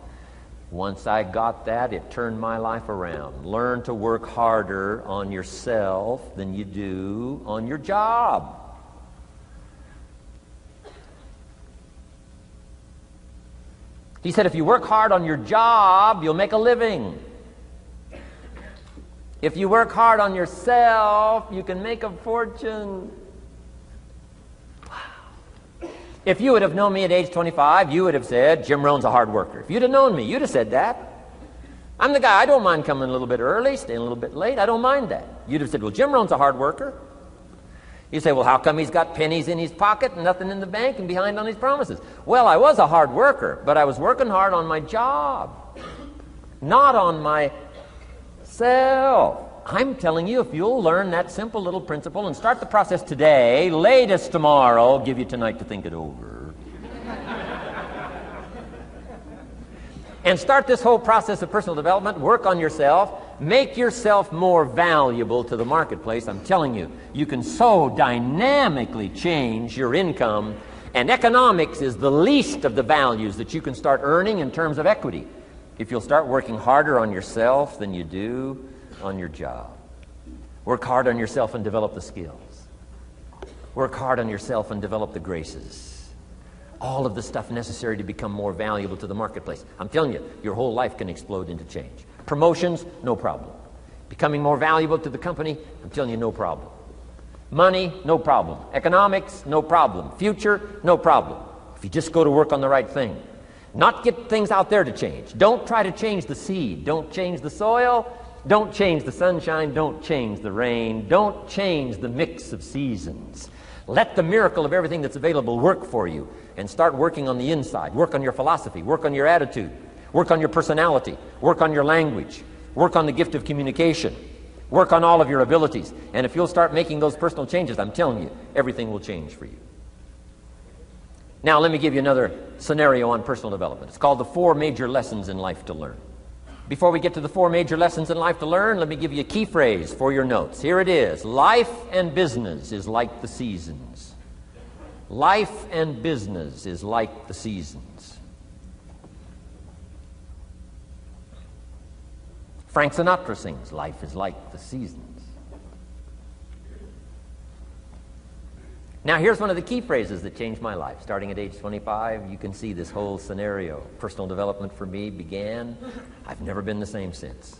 Once I got that, it turned my life around. Learn to work harder on yourself than you do on your job. He said, if you work hard on your job, you'll make a living. If you work hard on yourself, you can make a fortune. Wow. If you would have known me at age 25, you would have said, Jim Rohn's a hard worker. If you'd have known me, you'd have said that. I'm the guy, I don't mind coming a little bit early, staying a little bit late. I don't mind that. You'd have said, well, Jim Rohn's a hard worker. You say, well, how come he's got pennies in his pocket and nothing in the bank and behind on his promises? Well, I was a hard worker, but I was working hard on my job, not on myself. I'm telling you, if you'll learn that simple little principle and start the process today, latest tomorrow, I'll give you tonight to think it over. And start this whole process of personal development, work on yourself, make yourself more valuable to the marketplace. I'm telling you, you can so dynamically change your income, and economics is the least of the values that you can start earning in terms of equity if you'll start working harder on yourself than you do on your job. Work hard on yourself and develop the skills. Work hard on yourself and develop the graces. All of the stuff necessary to become more valuable to the marketplace. I'm telling you, your whole life can explode into change. Promotions, no problem. Becoming more valuable to the company, I'm telling you, no problem. Money, no problem. Economics, no problem. Future, no problem. If you just go to work on the right thing. Not get things out there to change. Don't try to change the seed. Don't change the soil. Don't change the sunshine. Don't change the rain. Don't change the mix of seasons. Let the miracle of everything that's available work for you, and start working on the inside. Work on your philosophy. Work on your attitude. Work on your personality. Work on your language. Work on the gift of communication. Work on all of your abilities. And if you'll start making those personal changes, I'm telling you, everything will change for you. Now, let me give you another scenario on personal development. It's called the 4 major lessons in life to learn. Before we get to the 4 major lessons in life to learn, let me give you a key phrase for your notes. Here it is. Life and business is like the seasons. Life and business is like the seasons. Frank Sinatra sings, life is like the seasons. Now, here's one of the key phrases that changed my life. Starting at age 25, you can see this whole scenario. Personal development for me began. I've never been the same since.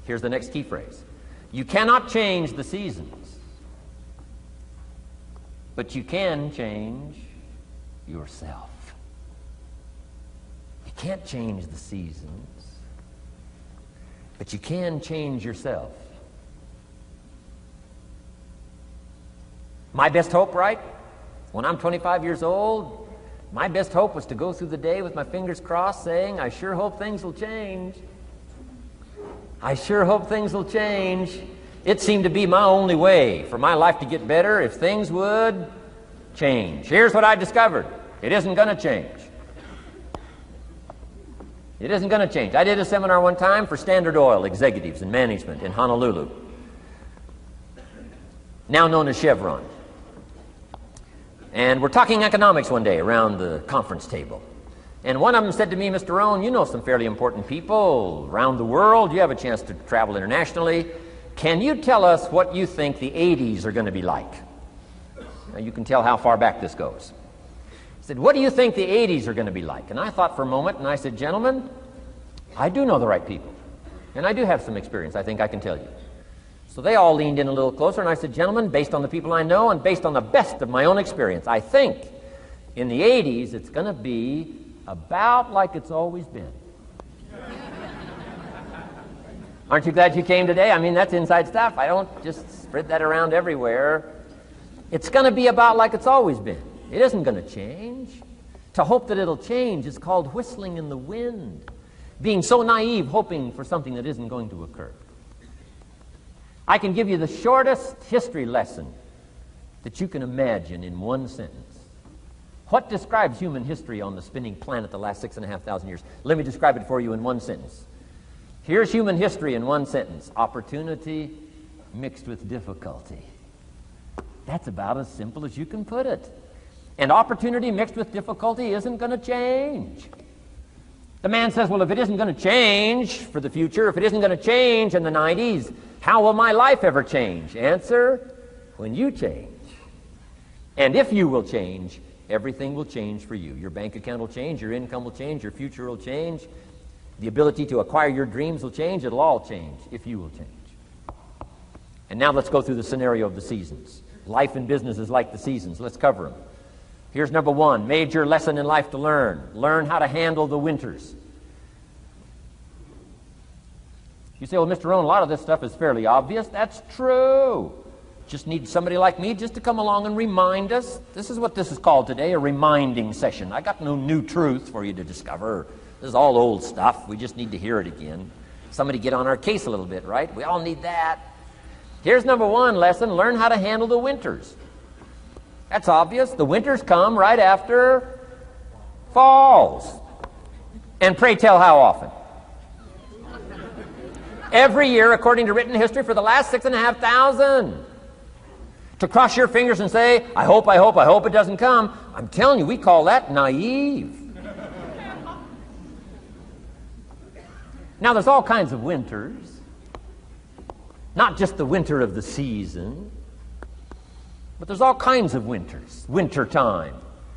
Here's the next key phrase. You cannot change the seasons, but you can change yourself. You can't change the seasons, but you can change yourself. My best hope, right? When I'm 25 years old, my best hope was to go through the day with my fingers crossed saying, I sure hope things will change. I sure hope things will change. It seemed to be my only way for my life to get better if things would change. Here's what I discovered. It isn't going to change. It isn't going to change. I did a seminar one time for Standard Oil executives and management in Honolulu, now known as Chevron. And we're talking economics one day around the conference table. And one of them said to me, Mr. Rohn, you know some fairly important people around the world. You have a chance to travel internationally. Can you tell us what you think the 80s are going to be like? Now, you can tell how far back this goes. He said, what do you think the 80s are going to be like? And I thought for a moment, and I said, gentlemen, I do know the right people. And I do have some experience, I think I can tell you. So they all leaned in a little closer, and I said, gentlemen, based on the people I know and based on the best of my own experience, I think in the 80s it's going to be about like it's always been. Aren't you glad you came today? I mean, that's inside stuff. I don't just spread that around everywhere. It's going to be about like it's always been. It isn't going to change. To hope that it'll change is called whistling in the wind, being so naive, hoping for something that isn't going to occur. I can give you the shortest history lesson that you can imagine in one sentence. What describes human history on the spinning planet the last 6,500 years? Let me describe it for you in one sentence. Here's human history in one sentence. Opportunity mixed with difficulty. That's about as simple as you can put it. And opportunity mixed with difficulty isn't going to change. The man says, well, if it isn't going to change for the future, if it isn't going to change in the 90s, how will my life ever change? Answer, when you change. And if you will change, everything will change for you. Your bank account will change, your income will change, your future will change, the ability to acquire your dreams will change. It'll all change if you will change. And now let's go through the scenario of the seasons. Life and business is like the seasons. Let's cover them. Here's number one, major lesson in life to learn. Learn how to handle the winters. You say, well, Mr. Rohn, a lot of this stuff is fairly obvious. That's true. Just need somebody like me just to come along and remind us. This is what this is called today, a reminding session. I got no new truth for you to discover. This is all old stuff. We just need to hear it again. Somebody get on our case a little bit, right? We all need that. Here's number one lesson, learn how to handle the winters. That's obvious. The winters come right after falls. And pray tell how often? Every year, according to written history, for the last 6,500. To cross your fingers and say, I hope it doesn't come. I'm telling you, we call that naive. Now, there's all kinds of winters. Not just the winter of the season, but there's all kinds of winters. Winter time,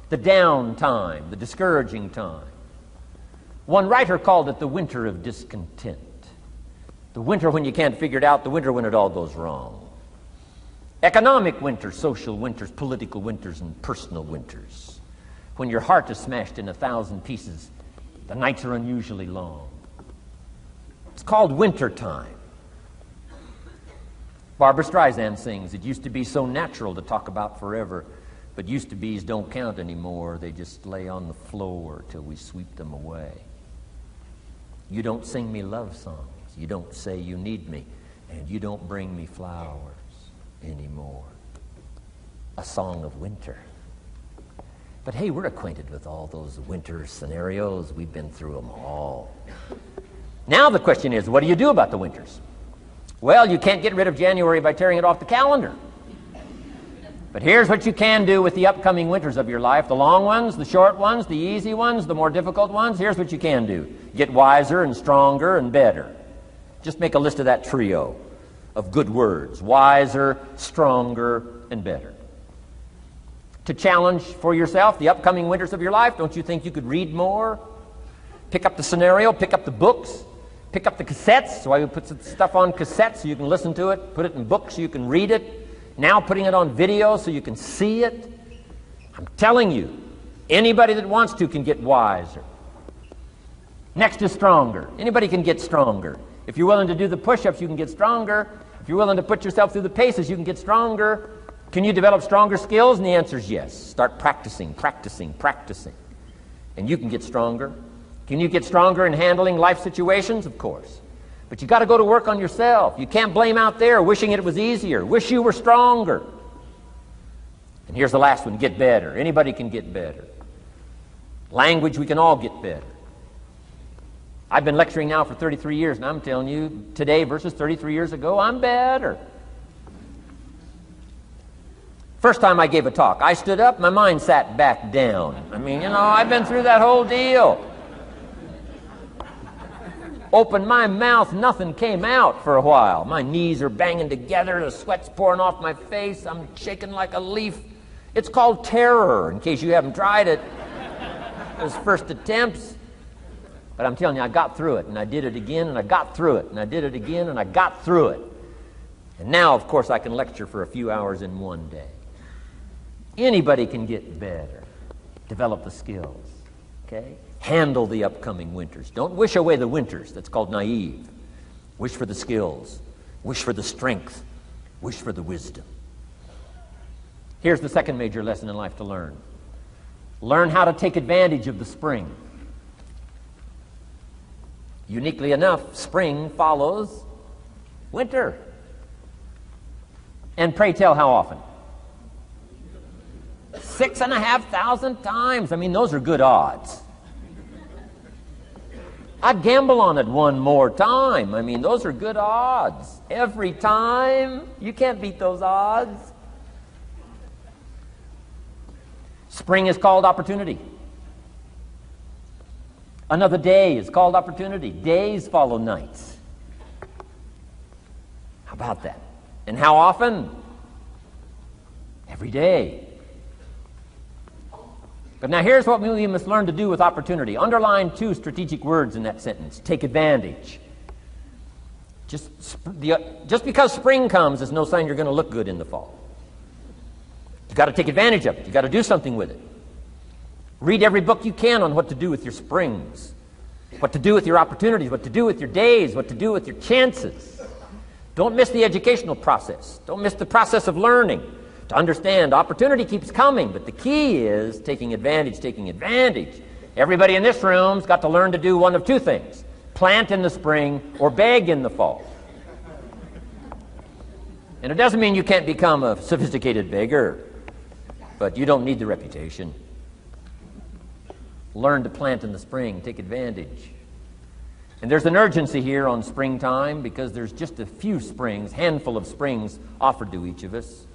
the down time, the discouraging time. One writer called it the winter of discontent. The winter when you can't figure it out, the winter when it all goes wrong. Economic winters, social winters, political winters, and personal winters. When your heart is smashed in 1,000 pieces, the nights are unusually long. It's called winter time. Barbra Streisand sings, it used to be so natural to talk about forever, but used to be's don't count anymore. They just lay on the floor till we sweep them away. You don't sing me love songs. You don't say you need me, and you don't bring me flowers anymore. A song of winter. But hey, we're acquainted with all those winter scenarios. We've been through them all. Now the question is, what do you do about the winters? Well, you can't get rid of January by tearing it off the calendar. But here's what you can do with the upcoming winters of your life. The long ones, the short ones, the easy ones, the more difficult ones. Here's what you can do. Get wiser and stronger and better. Just make a list of that trio of good words. Wiser, stronger, and better. To challenge for yourself the upcoming winters of your life, don't you think you could read more? Pick up the scenario, pick up the books, pick up the cassettes. So I would put some stuff on cassettes so you can listen to it, put it in books so you can read it. Now putting it on video so you can see it. I'm telling you, anybody that wants to can get wiser. Next is stronger. Anybody can get stronger. If you're willing to do the push-ups, you can get stronger. If you're willing to put yourself through the paces, you can get stronger. Can you develop stronger skills? And the answer is yes. Start practicing, practicing, practicing. And you can get stronger. Can you get stronger in handling life situations? Of course. But you got to go to work on yourself. You can't blame out there wishing it was easier. Wish you were stronger. And here's the last one, get better. Anybody can get better. Language, we can all get better. I've been lecturing now for 33 years, and I'm telling you, today versus 33 years ago, I'm better. First time I gave a talk, I stood up, my mind sat back down. I mean, I've been through that whole deal. Opened my mouth, nothing came out for a while. My knees are banging together, the sweat's pouring off my face, I'm shaking like a leaf. It's called terror, in case you haven't tried it. Those first attempts. But I'm telling you, I got through it, and I did it again, and I got through it, and I did it again, and I got through it. And now, of course, I can lecture for a few hours in one day. Anybody can get better, develop the skills, okay? Handle the upcoming winters. Don't wish away the winters. That's called naive. Wish for the skills. Wish for the strength. Wish for the wisdom. Here's the second major lesson in life to learn. Learn how to take advantage of the spring. Uniquely enough, spring follows winter. And pray tell, how often? 6,500 times. I mean, those are good odds. I'd gamble on it one more time. I mean, those are good odds. Every time. You can't beat those odds. Spring is called opportunity. Another day is called opportunity. Days follow nights. How about that? And how often? Every day. But now here's what we must learn to do with opportunity. Underline two strategic words in that sentence. Take advantage. Just because spring comes is no sign you're going to look good in the fall. You've got to take advantage of it. You've got to do something with it. Read every book you can on what to do with your springs, what to do with your opportunities, what to do with your days, what to do with your chances. Don't miss the educational process. Don't miss the process of learning. To understand, opportunity keeps coming, but the key is taking advantage, taking advantage. Everybody in this room's got to learn to do one of two things: plant in the spring or beg in the fall. And it doesn't mean you can't become a sophisticated beggar, but you don't need the reputation. Learn to plant in the spring, take advantage. And there's an urgency here on springtime because there's just a few springs, handful of springs offered to each of us.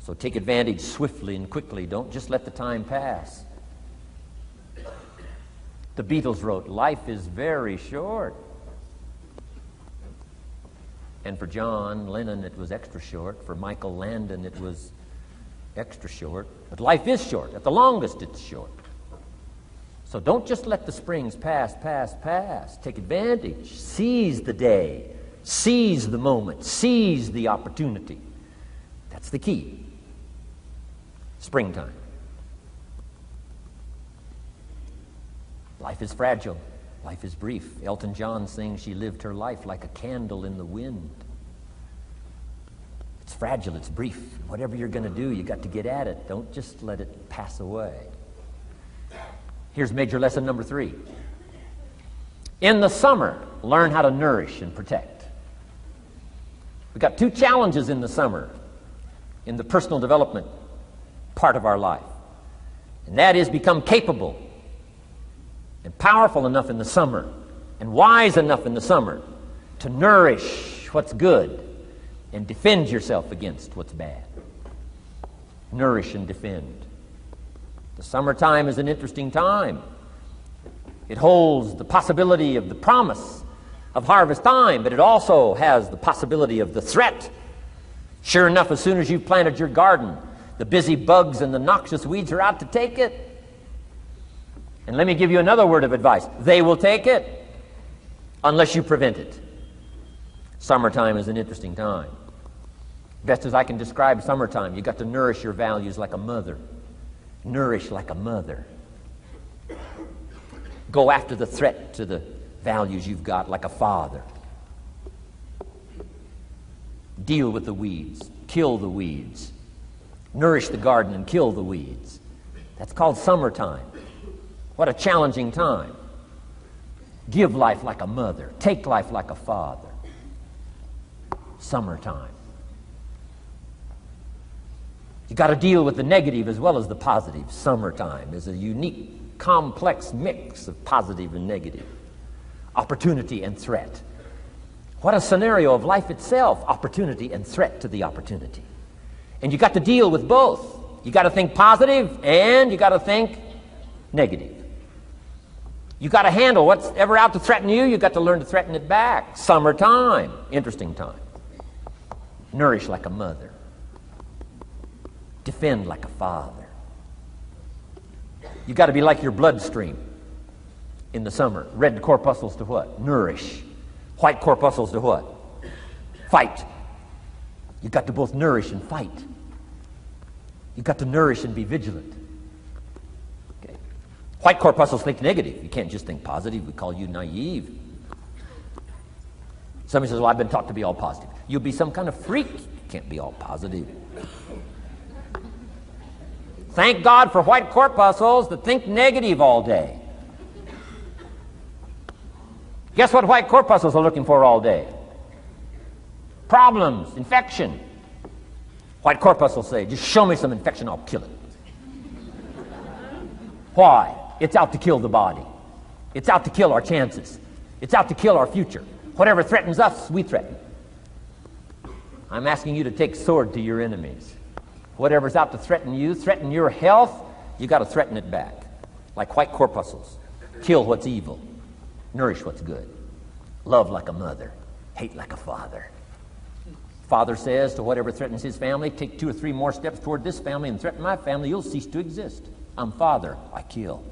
So take advantage swiftly and quickly. Don't just let the time pass. The Beatles wrote, "Life is very short." And for John Lennon, it was extra short. For Michael Landon, it was extra short. But life is short. At the longest, it's short. So don't just let the springs pass. Take advantage. Seize the day. Seize the moment. Seize the opportunity. That's the key. Springtime. Life is fragile. Life is brief. Elton John sings, "She lived her life like a candle in the wind." It's fragile. It's brief. Whatever you're going to do, you got to get at it. Don't just let it pass away. Here's major lesson number 3. In the summer, learn how to nourish and protect. We've got 2 challenges in the summer in the personal development part of our life. And that is become capable and powerful enough in the summer and wise enough in the summer to nourish what's good and defend yourself against what's bad. Nourish and defend. The summertime is an interesting time. It holds the possibility of the promise of harvest time, but it also has the possibility of the threat. Sure enough, as soon as you've planted your garden, the busy bugs and the noxious weeds are out to take it. And let me give you another word of advice. They will take it unless you prevent it. Summertime is an interesting time. Best as I can describe summertime, you've got to nourish your values like a mother. Nourish like a mother. Go after the threat to the values you've got like a father. Deal with the weeds. Kill the weeds. Nourish the garden and kill the weeds. That's called summertime. What a challenging time. Give life like a mother. Take life like a father. Summertime. You got to deal with the negative as well as the positive. Summertime is a unique, complex mix of positive and negative. Opportunity and threat. What a scenario of life itself. Opportunity and threat to the opportunity. And you got to deal with both. You got to think positive and you got to think negative. You got to handle what's ever out to threaten you. You got to learn to threaten it back. Summertime, interesting time. Nourish like a mother. Defend like a father. You got to be like your bloodstream in the summer. Red corpuscles to what? Nourish. White corpuscles to what? Fight. You got to both nourish and fight. You got to nourish and be vigilant. Okay. White corpuscles think negative. You can't just think positive. We call you naive. Somebody says, well, I've been taught to be all positive. You'll be some kind of freak. You can't be all positive. Thank God for white corpuscles that think negative all day. Guess what white corpuscles are looking for all day? Problems, infection. White corpuscles say, just show me some infection, I'll kill it. Why? It's out to kill the body. It's out to kill our chances. It's out to kill our future. Whatever threatens us, we threaten. I'm asking you to take sword to your enemies. Whatever's out to threaten you, threaten your health, you got to threaten it back. Like white corpuscles. Kill what's evil. Nourish what's good. Love like a mother. Hate like a father. Father says to whatever threatens his family, take 2 or 3 more steps toward this family and threaten my family, you'll cease to exist. I'm father, I kill.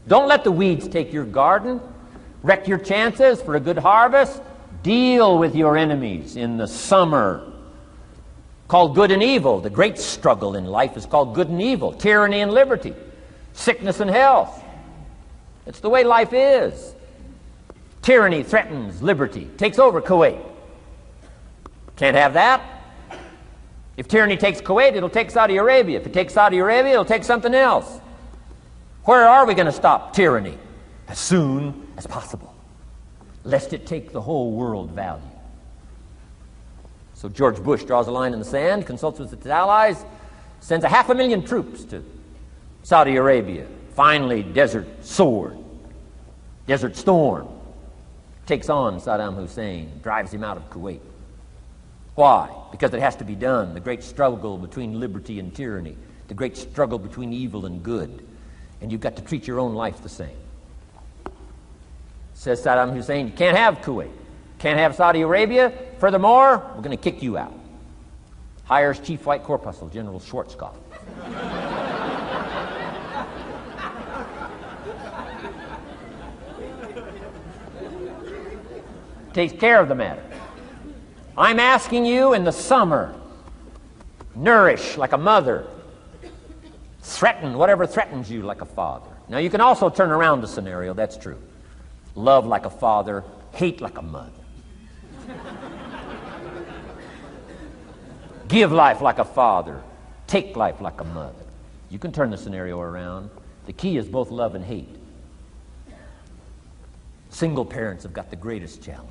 Don't let the weeds take your garden. Wreck your chances for a good harvest. Deal with your enemies in the summer. Called good and evil. The great struggle in life is called good and evil. Tyranny and liberty. Sickness and health. It's the way life is. Tyranny threatens liberty. Takes over Kuwait. Can't have that. If tyranny takes Kuwait, it'll take Saudi Arabia. If it takes Saudi Arabia, it'll take something else. Where are we going to stop tyranny? As soon as possible, lest it take the whole world value. So George Bush draws a line in the sand, consults with its allies, sends 500,000 troops to Saudi Arabia. Finally, Desert Sword, Desert Storm, takes on Saddam Hussein, drives him out of Kuwait. Why? Because it has to be done. The great struggle between liberty and tyranny, the great struggle between evil and good. And you've got to treat your own life the same. Says Saddam Hussein, you can't have Kuwait, can't have Saudi Arabia. Furthermore, we're going to kick you out. Hires Chief White Corpuscle, General Schwarzkopf. Takes care of the matter. I'm asking you in the summer, nourish like a mother. Threaten whatever threatens you like a father. Now you can also turn around the scenario, that's true. Love like a father, hate like a mother. Give life like a father, take life like a mother. You can turn the scenario around. The key is both love and hate. Single parents have got the greatest challenge.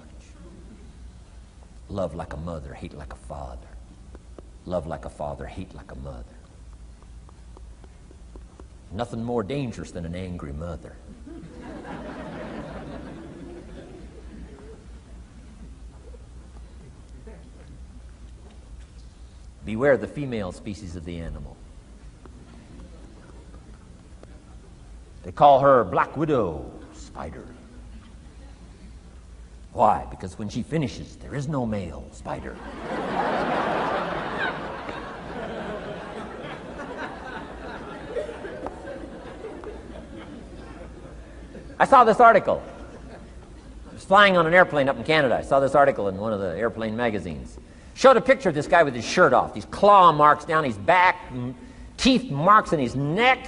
Love like a mother, hate like a father. Love like a father, hate like a mother. Nothing more dangerous than an angry mother. Beware the female species of the animal. They call her Black Widow spider. Why? Because when she finishes, there is no male spider. I saw this article. I was flying on an airplane up in Canada. I saw this article in one of the airplane magazines. Showed a picture of this guy with his shirt off, these claw marks down his back, teeth marks in his neck.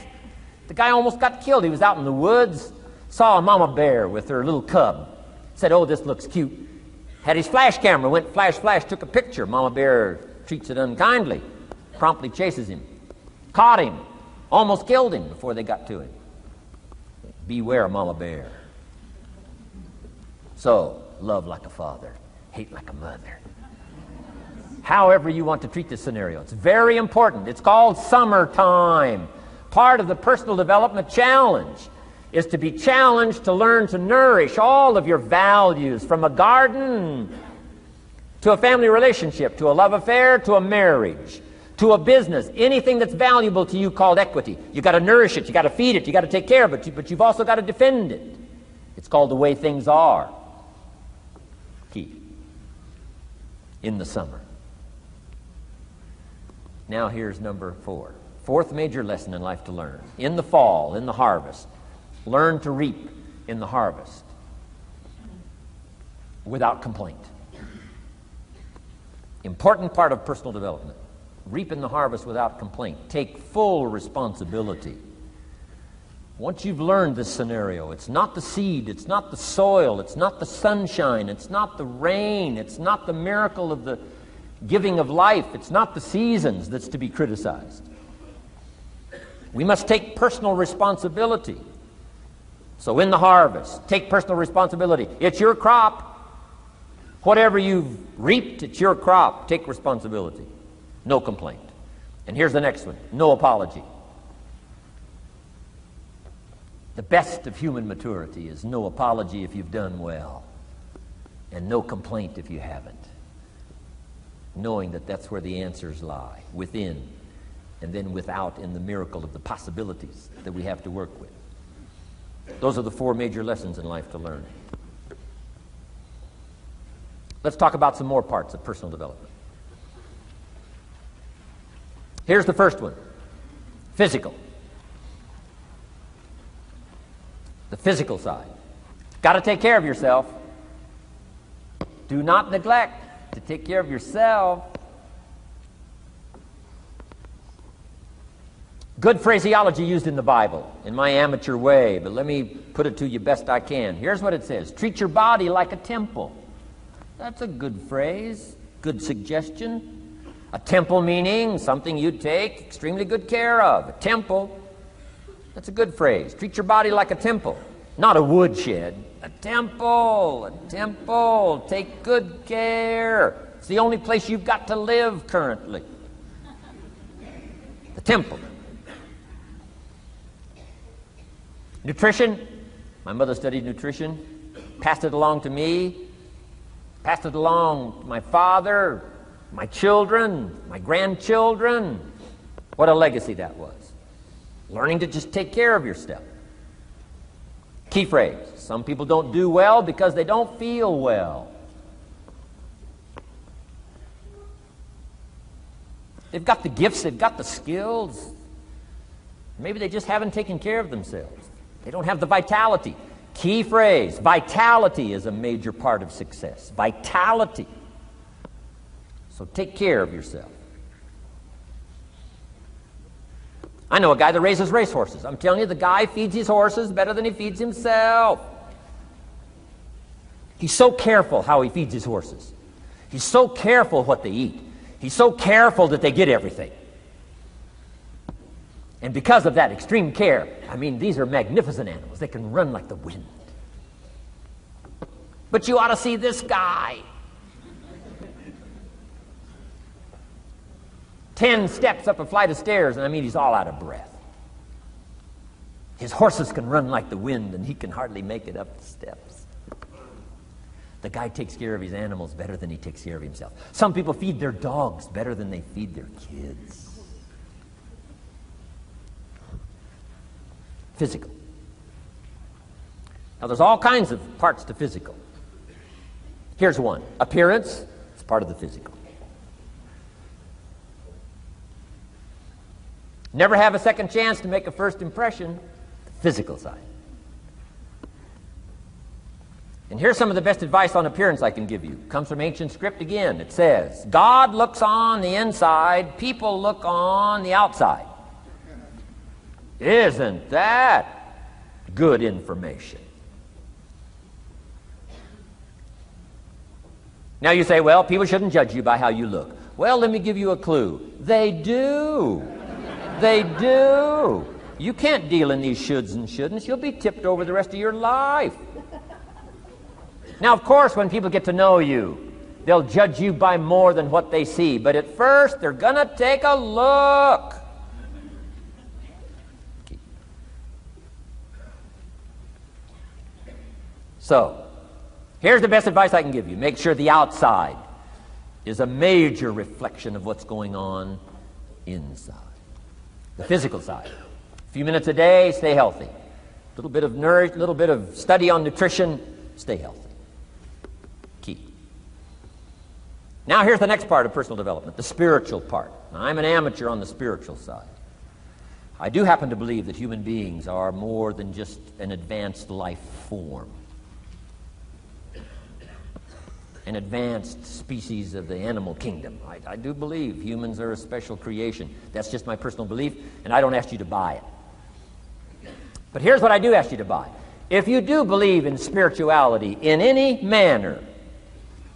The guy almost got killed. He was out in the woods, saw a mama bear with her little cub. Said, oh, this looks cute. Had his flash camera, went flash, flash, took a picture. Mama bear treats it unkindly, promptly chases him. Caught him, almost killed him before they got to him. Beware, mama bear. So, love like a father, hate like a mother. However you want to treat this scenario, it's very important. It's called summertime, part of the personal development challenge. is to be challenged to learn to nourish all of your values, from a garden to a family relationship, to a love affair, to a marriage, to a business, anything that's valuable to you called equity. You've got to nourish it, you've got to feed it, you've got to take care of it, but you've also got to defend it. It's called the way things are. Key. In the summer. Now here's number 4. Fourth major lesson in life to learn. In the fall, in the harvest, learn to reap in the harvest without complaint. Important part of personal development. Reap in the harvest without complaint. Take full responsibility. Once you've learned this scenario, it's not the seed, it's not the soil, it's not the sunshine, it's not the rain, it's not the miracle of the giving of life, it's not the seasons that's to be criticized. We must take personal responsibility. So in the harvest, take personal responsibility. It's your crop. Whatever you've reaped, it's your crop. Take responsibility. No complaint. And here's the next one. No apology. The best of human maturity is no apology if you've done well, and no complaint if you haven't. Knowing that that's where the answers lie, within, and then without, in the miracle of the possibilities that we have to work with. Those are the 4 major lessons in life to learn. Let's talk about some more parts of personal development. Here's the first one. Physical. The physical side. Got to take care of yourself. Do not neglect to take care of yourself. Good phraseology used in the Bible, in my amateur way, but let me put it to you best I can. Here's what it says. Treat your body like a temple. That's a good phrase, good suggestion. A temple meaning something you take extremely good care of. A temple, that's a good phrase. Treat your body like a temple, not a woodshed. A temple, a temple. Take good care. It's the only place you've got to live currently. The temple. Nutrition. My mother studied nutrition, passed it along to me, passed it along to my father, my children, my grandchildren. What a legacy that was. Learning to just take care of yourself. Key phrase. Some people don't do well because they don't feel well. They've got the gifts, they've got the skills. Maybe they just haven't taken care of themselves. They don't have the vitality. Key phrase. Vitality is a major part of success. Vitality. So take care of yourself. I know a guy that raises racehorses. I'm telling you, the guy feeds his horses better than he feeds himself. He's so careful how he feeds his horses. He's so careful what they eat. He's so careful that they get everything. And because of that extreme care, I mean, these are magnificent animals. They can run like the wind. But you ought to see this guy. 10 steps up a flight of stairs, and I mean, he's all out of breath. His horses can run like the wind, and he can hardly make it up the steps. The guy takes care of his animals better than he takes care of himself. Some people feed their dogs better than they feed their kids. Physical. Now, there's all kinds of parts to physical. Here's one. Appearance is part of the physical. Never have a second chance to make a first impression. The physical side. And here's some of the best advice on appearance I can give you. It comes from ancient script again. It says, God looks on the inside, people look on the outside. Isn't that good information? Now you say, well, people shouldn't judge you by how you look. Well, let me give you a clue. They do. They do. You can't deal in these shoulds and shouldn'ts. You'll be tipped over the rest of your life. Now, of course, when people get to know you, they'll judge you by more than what they see. But at first, they're going to take a look. So, here's the best advice I can give you. Make sure the outside is a major reflection of what's going on inside. The physical side. A few minutes a day, stay healthy. A little bit of little bit of study on nutrition, stay healthy. Key. Now here's the next part of personal development, the spiritual part. Now, I'm an amateur on the spiritual side. I do happen to believe that human beings are more than just an advanced life form, an advanced species of the animal kingdom. I do believe humans are a special creation. That's just my personal belief, and I don't ask you to buy it. But here's what I do ask you to buy. If you do believe in spirituality in any manner,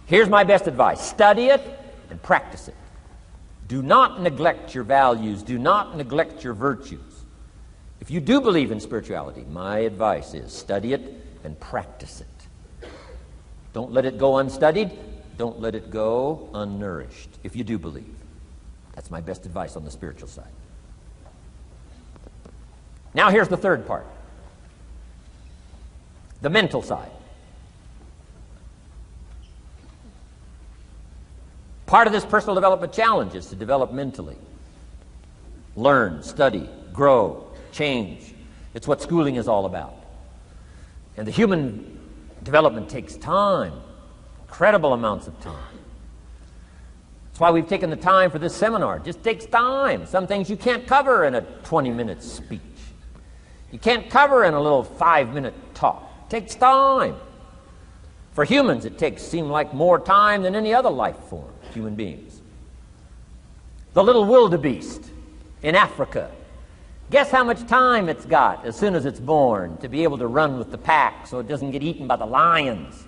here's my best advice. Study it and practice it. Do not neglect your values. Do not neglect your virtues. If you do believe in spirituality, my advice is study it and practice it. Don't let it go unstudied. Don't let it go unnourished, if you do believe. That's my best advice on the spiritual side. Now here's the third part. The mental side. Part of this personal development challenge is to develop mentally. Learn, study, grow, change. It's what schooling is all about. And the human development takes time, incredible amounts of time. That's why we've taken the time for this seminar. It just takes time. Some things you can't cover in a 20-minute speech. You can't cover in a little 5-minute talk. It takes time. For humans, it seems like more time than any other life form, human beings. The little wildebeest in Africa. Guess how much time it's got as soon as it's born to be able to run with the pack so it doesn't get eaten by the lions?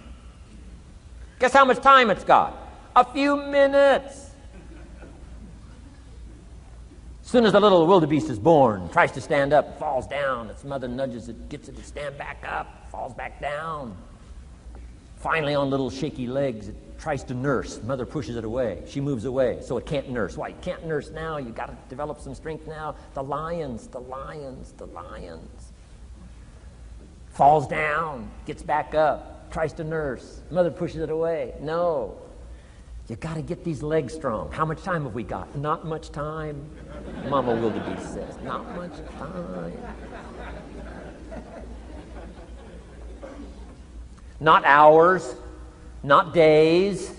Guess how much time it's got? A few minutes. As soon as the little wildebeest is born, tries to stand up, falls down, its mother nudges it, gets it to stand back up, falls back down. Finally, on little shaky legs, it tries to nurse. Mother pushes it away. She moves away, so it can't nurse. Why? You can't nurse now. You've got to develop some strength now. The lions. Falls down, gets back up, tries to nurse. Mother pushes it away. No. You got to get these legs strong. How much time have we got? Not much time. Mama wildebeest says, not much time. Not hours, not days,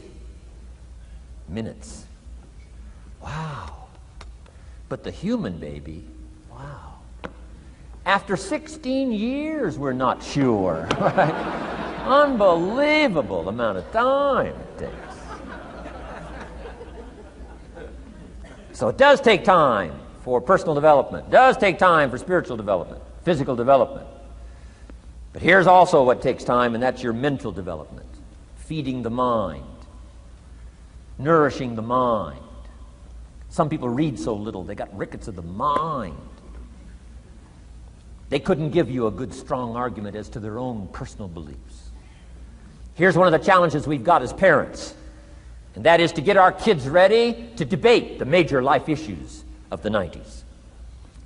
minutes. Wow. But the human baby, wow. After 16 years, we're not sure. Right? Unbelievable amount of time it takes. So it does take time for personal development. It does take time for spiritual development, physical development. But here's also what takes time, and that's your mental development. Feeding the mind. Nourishing the mind. Some people read so little, they got rickets of the mind. They couldn't give you a good, strong argument as to their own personal beliefs. Here's one of the challenges we've got as parents, and that is to get our kids ready to debate the major life issues of the 90s.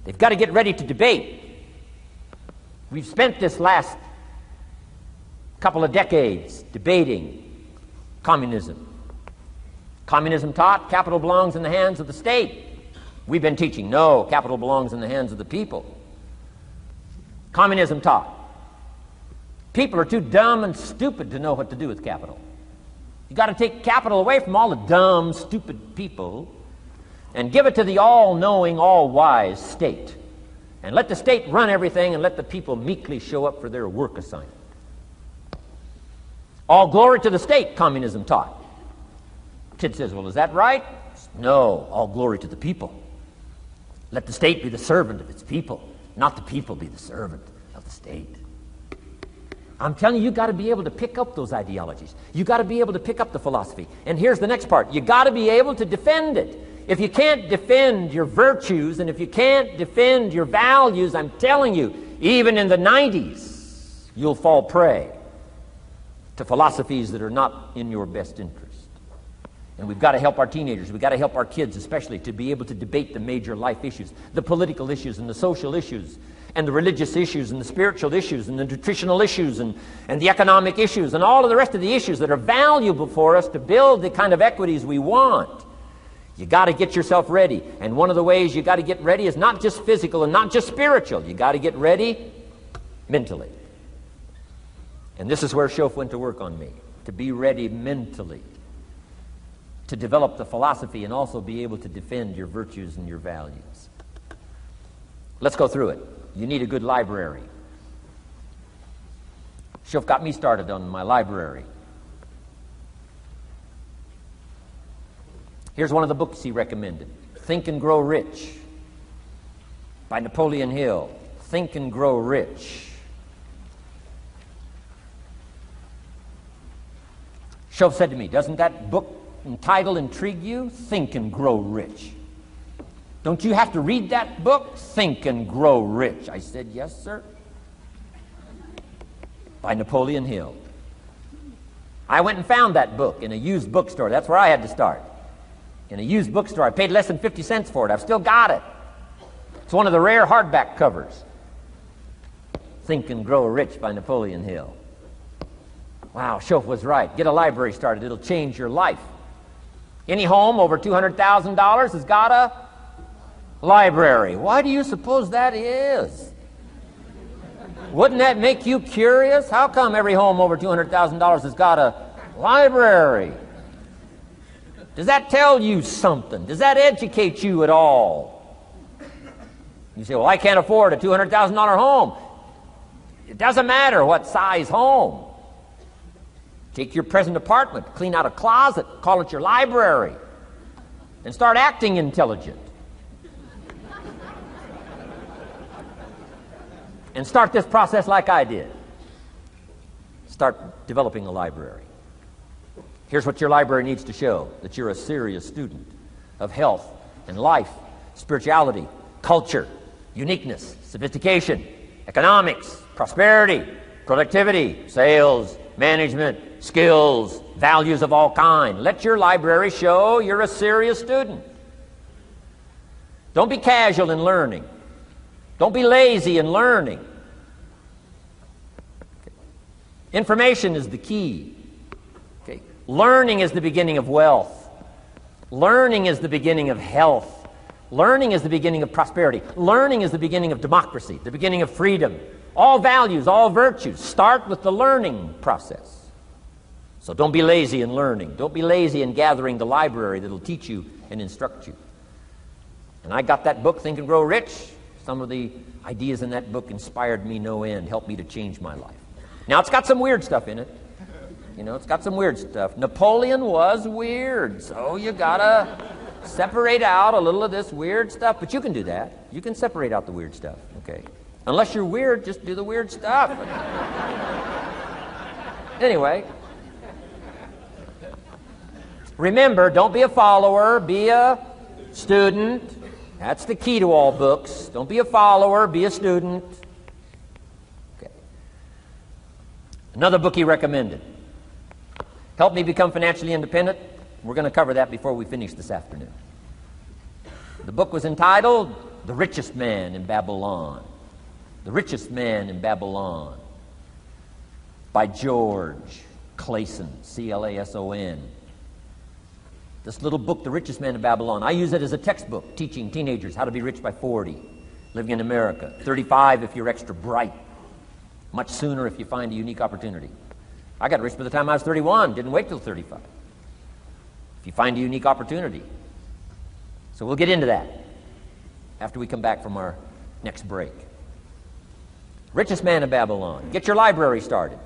They've got to get ready to debate. We've spent this last couple of decades debating communism. Communism taught capital belongs in the hands of the state. We've been teaching, no, capital belongs in the hands of the people. Communism taught people are too dumb and stupid to know what to do with capital. You've got to take capital away from all the dumb, stupid people and give it to the all-knowing, all-wise state. And let the state run everything and let the people meekly show up for their work assignment. All glory to the state, communism taught. Kid says, well, is that right? No, all glory to the people. Let the state be the servant of its people, not the people be the servant of the state. I'm telling you, you've got to be able to pick up those ideologies. You've got to be able to pick up the philosophy. And here's the next part. You've got to be able to defend it. If you can't defend your virtues and if you can't defend your values, I'm telling you, even in the 90s, you'll fall prey to philosophies that are not in your best interest. And we've got to help our teenagers, we've got to help our kids especially to be able to debate the major life issues, the political issues and the social issues. and the religious issues and the spiritual issues and the nutritional issues and the economic issues and all of the rest of the issues that are valuable for us to build the kind of equities we want. You got to get yourself ready. And one of the ways you got to get ready is not just physical and not just spiritual. You got to get ready mentally. And this is where Shof went to work on me, to be ready mentally, to develop the philosophy and also be able to defend your virtues and your values. Let's go through it. You need a good library. Shof got me started on my library. Here's one of the books he recommended. Think and Grow Rich by Napoleon Hill. Think and Grow Rich. Shof said to me, doesn't that book and title intrigue you? Think and Grow Rich. Don't you have to read that book? Think and Grow Rich. I said, yes, sir. By Napoleon Hill. I went and found that book in a used bookstore. That's where I had to start. In a used bookstore. I paid less than 50 cents for it. I've still got it. It's one of the rare hardback covers. Think and Grow Rich by Napoleon Hill. Wow, Shof was right. Get a library started. It'll change your life. Any home over $200,000 has got a library. Why do you suppose that is? Wouldn't that make you curious? How come every home over $200,000 has got a library? Does that tell you something? Does that educate you at all? You say, well, I can't afford a $200,000 home. It doesn't matter what size home. Take your present apartment, clean out a closet, call it your library, and start acting intelligent. And start this process like I did. Start developing a library. Here's what your library needs to show, that you're a serious student of health and life, spirituality, culture, uniqueness, sophistication, economics, prosperity, productivity, sales, management, skills, values of all kinds. Let your library show you're a serious student. Don't be casual in learning. Don't be lazy in learning. Information is the key. Okay. Learning is the beginning of wealth. Learning is the beginning of health. Learning is the beginning of prosperity. Learning is the beginning of democracy, the beginning of freedom. All values, all virtues start with the learning process. So don't be lazy in learning. Don't be lazy in gathering the library that will teach you and instruct you. And I got that book, Think and Grow Rich. Some of the ideas in that book inspired me no end, helped me to change my life. Now, it's got some weird stuff in it. You know, it's got some weird stuff. Napoleon was weird, so you gotta separate out a little of this weird stuff. But you can do that. You can separate out the weird stuff, okay? Unless you're weird, just do the weird stuff. Anyway, remember, don't be a follower, be a student. That's the key to all books. Don't be a follower, be a student. Okay. Another book he recommended. Help Me Become Financially Independent. We're going to cover that before we finish this afternoon. The book was entitled The Richest Man in Babylon. The Richest Man in Babylon by George Clason, C-L-A-S-O-N. This little book, The Richest Man in Babylon, I use it as a textbook teaching teenagers how to be rich by 40, living in America. 35 if you're extra bright. Much sooner if you find a unique opportunity. I got rich by the time I was 31, didn't wait till 35. If you find a unique opportunity. So we'll get into that after we come back from our next break. Richest Man in Babylon. Get your library started.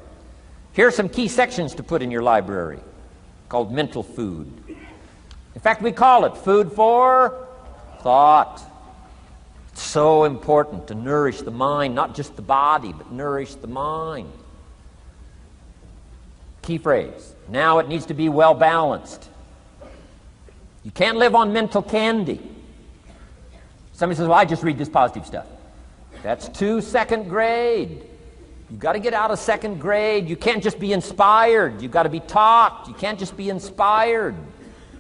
Here are some key sections to put in your library called mental food. In fact, we call it food for thought. It's so important to nourish the mind, not just the body, but nourish the mind. Key phrase. Now it needs to be well balanced. You can't live on mental candy. Somebody says, well, I just read this positive stuff. That's too second grade. You've got to get out of second grade. You can't just be inspired. You've got to be taught. You can't just be inspired.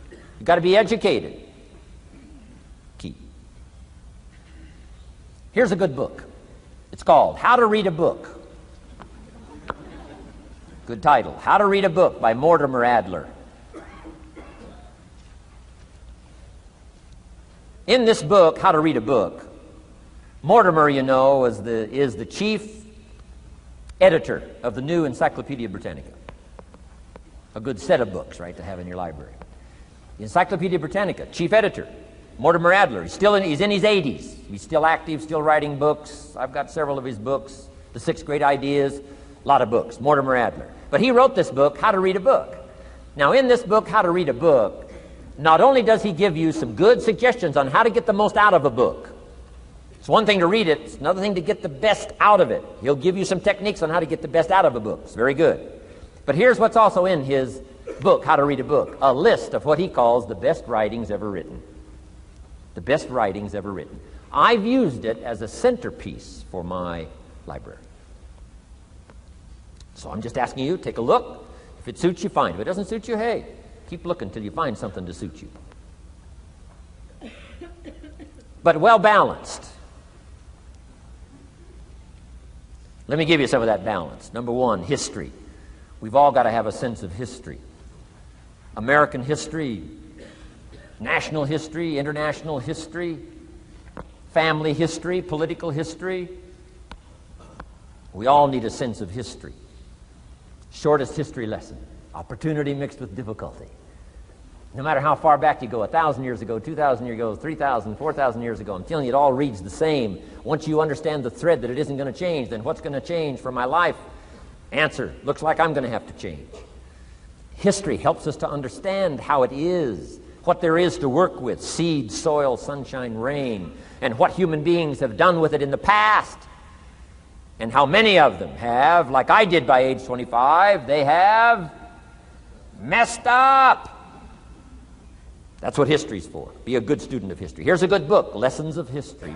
You've got to be educated. Key. Here's a good book. It's called How to Read a Book. Good title. How to Read a Book by Mortimer Adler. In this book, How to Read a Book, Mortimer, you know, is the chief editor of the new Encyclopedia Britannica. A good set of books, right, to have in your library. The Encyclopedia Britannica, chief editor, Mortimer Adler. He's in his 80s. He's still active, still writing books. I've got several of his books. The 6 Great Ideas, a lot of books. Mortimer Adler. But he wrote this book, How to Read a Book. Now, in this book, How to Read a Book, not only does he give you some good suggestions on how to get the most out of a book. It's one thing to read it. It's another thing to get the best out of it. He'll give you some techniques on how to get the best out of a book. It's very good. But here's what's also in his book, How to Read a Book, a list of what he calls the best writings ever written. The best writings ever written. I've used it as a centerpiece for my library. So I'm just asking you, take a look. If it suits you, fine. If it doesn't suit you, hey, keep looking until you find something to suit you. But well balanced. Let me give you some of that balance. Number one, history. We've all got to have a sense of history. American history, national history, international history, family history, political history. We all need a sense of history. Shortest history lesson. Opportunity mixed with difficulty. No matter how far back you go, 1,000 years ago, 2,000 years ago, 3,000, 4,000 years ago, I'm telling you, it all reads the same. Once you understand the thread that it isn't going to change, then what's going to change for my life? Answer, looks like I'm going to have to change. History helps us to understand how it is, what there is to work with, seed, soil, sunshine, rain, and what human beings have done with it in the past. And how many of them have, like I did by age 25, they have messed up. That's what history's for. Be a good student of history. Here's a good book, Lessons of History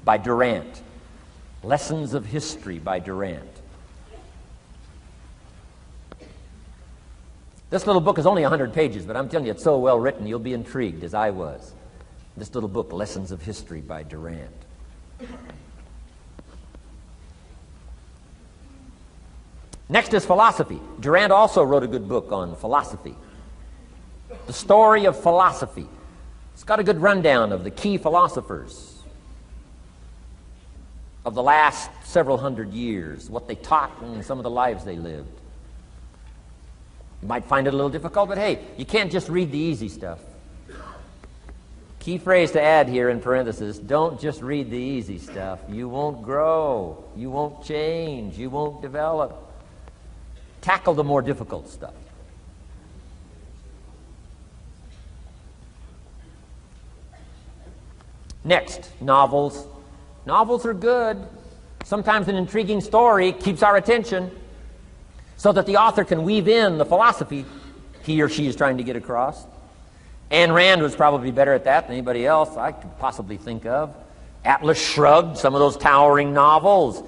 by Durant. Lessons of History by Durant. This little book is only 100 pages, but I'm telling you, it's so well written, you'll be intrigued, as I was. This little book, Lessons of History by Durant. Next is philosophy. Durant also wrote a good book on philosophy. The Story of Philosophy. It's got a good rundown of the key philosophers of the last several hundred years, what they taught and some of the lives they lived. You might find it a little difficult, but hey, you can't just read the easy stuff. Key phrase to add here in parentheses, don't just read the easy stuff. You won't grow. You won't change. You won't develop. Tackle the more difficult stuff. Next, novels. Novels are good. Sometimes an intriguing story keeps our attention so that the author can weave in the philosophy he or she is trying to get across. Ayn Rand was probably better at that than anybody else I could possibly think of. Atlas Shrugged, some of those towering novels.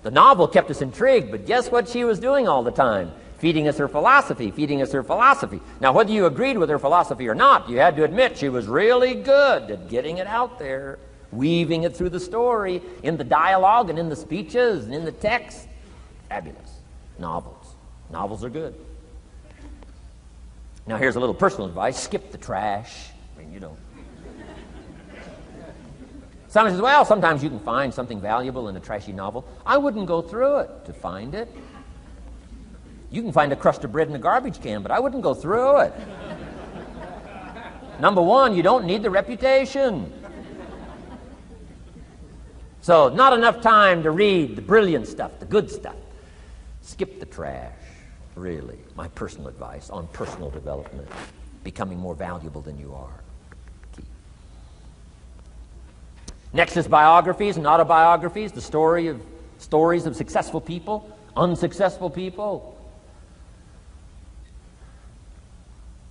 The novel kept us intrigued, but guess what she was doing all the time? Feeding us her philosophy, feeding us her philosophy. Now, whether you agreed with her philosophy or not, you had to admit she was really good at getting it out there, weaving it through the story, in the dialogue and in the speeches and in the text. Fabulous. Novels. Novels are good. Now, here's a little personal advice. Skip the trash. I mean, you don't. Someone says, well, sometimes you can find something valuable in a trashy novel. I wouldn't go through it to find it. You can find a crust of bread in a garbage can, but I wouldn't go through it. Number one, you don't need the reputation. So, not enough time to read the brilliant stuff, the good stuff. Skip the trash, really. My personal advice on personal development, becoming more valuable than you are. Key. Next is biographies and autobiographies, the stories of successful people, unsuccessful people.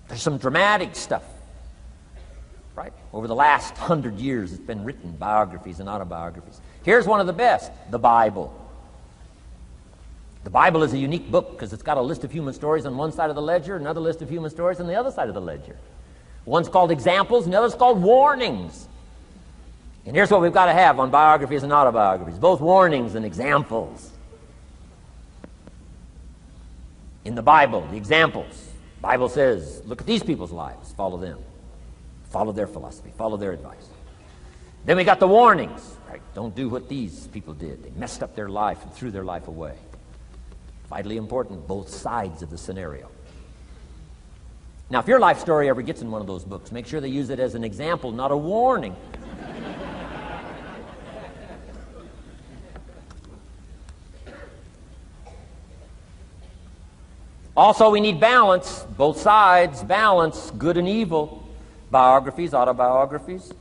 There's some dramatic stuff, right? Over the last 100 years, it's been written, biographies and autobiographies. Here's one of the best, the Bible. The Bible is a unique book because it's got a list of human stories on one side of the ledger, another list of human stories on the other side of the ledger. One's called examples, and the other's called warnings. And here's what we've got to have on biographies and autobiographies, both warnings and examples. In the Bible, the examples. The Bible says, look at these people's lives, follow them. Follow their philosophy, follow their advice. Then we got the warnings, right? Don't do what these people did. They messed up their life and threw their life away. Vitally important, both sides of the scenario. Now, if your life story ever gets in one of those books, make sure they use it as an example, not a warning. Also, we need balance, both sides, balance, good and evil, biographies, autobiographies.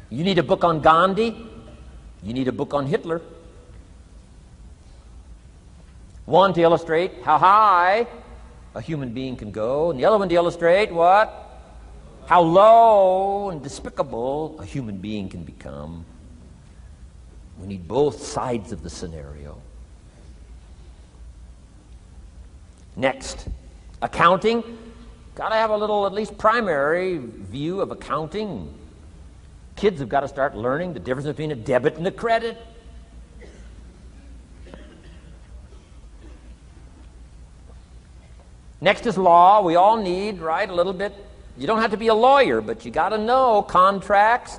You need a book on Gandhi. You need a book on Hitler. One to illustrate how high a human being can go, and the other one to illustrate what? How low and despicable a human being can become. We need both sides of the scenario. Next, accounting. Got to have a little, at least primary view of accounting. Kids have got to start learning the difference between a debit and a credit. Next is law. We all need, right, a little bit. You don't have to be a lawyer, but you got to know contracts,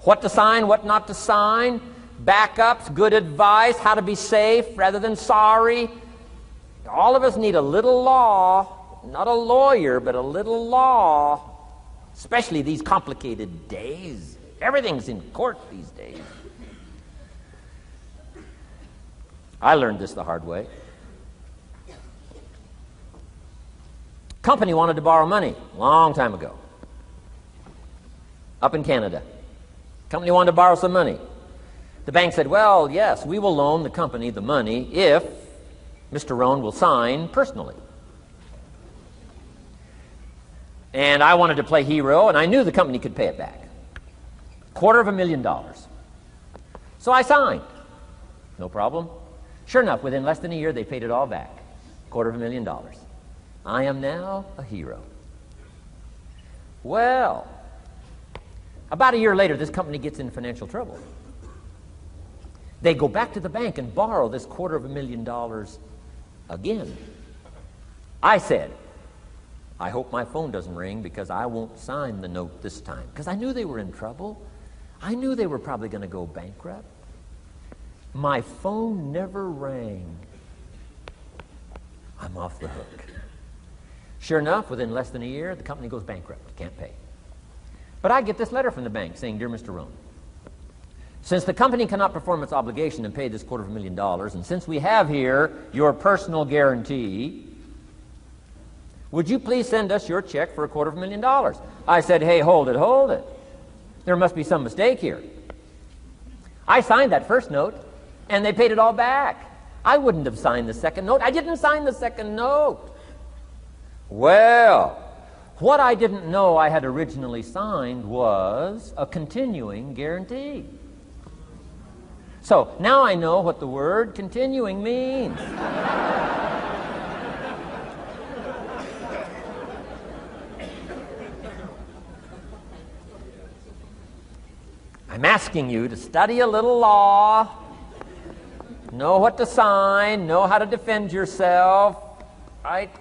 what to sign, what not to sign, backups, good advice, how to be safe rather than sorry. All of us need a little law, not a lawyer, but a little law, especially these complicated days. Everything's in court these days. I learned this the hard way. Company wanted to borrow money a long time ago, up in Canada. Company wanted to borrow some money. The bank said, well, yes, we will loan the company the money if Mr. Rohn will sign personally. And I wanted to play hero, and I knew the company could pay it back. $250,000. So I signed. No problem. Sure enough, within less than a year, they paid it all back. $250,000. I am now a hero. Well, about a year later, this company gets in financial trouble. They go back to the bank and borrow this $250,000 again. I said, I hope my phone doesn't ring because I won't sign the note this time. Because I knew they were in trouble. I knew they were probably going to go bankrupt. My phone never rang. I'm off the hook. Sure enough, within less than a year, the company goes bankrupt. Can't pay. But I get this letter from the bank saying, Dear Mr. Rohn, since the company cannot perform its obligation and pay this $250,000, and since we have here your personal guarantee, would you please send us your check for $250,000? I said, hey, hold it. There must be some mistake here. I signed that first note, and they paid it all back. I wouldn't have signed the second note. I didn't sign the second note. Well, what I didn't know I had originally signed was a continuing guarantee. So now I know what the word continuing means. I'm asking you to study a little law, know what to sign, know how to defend yourself, right?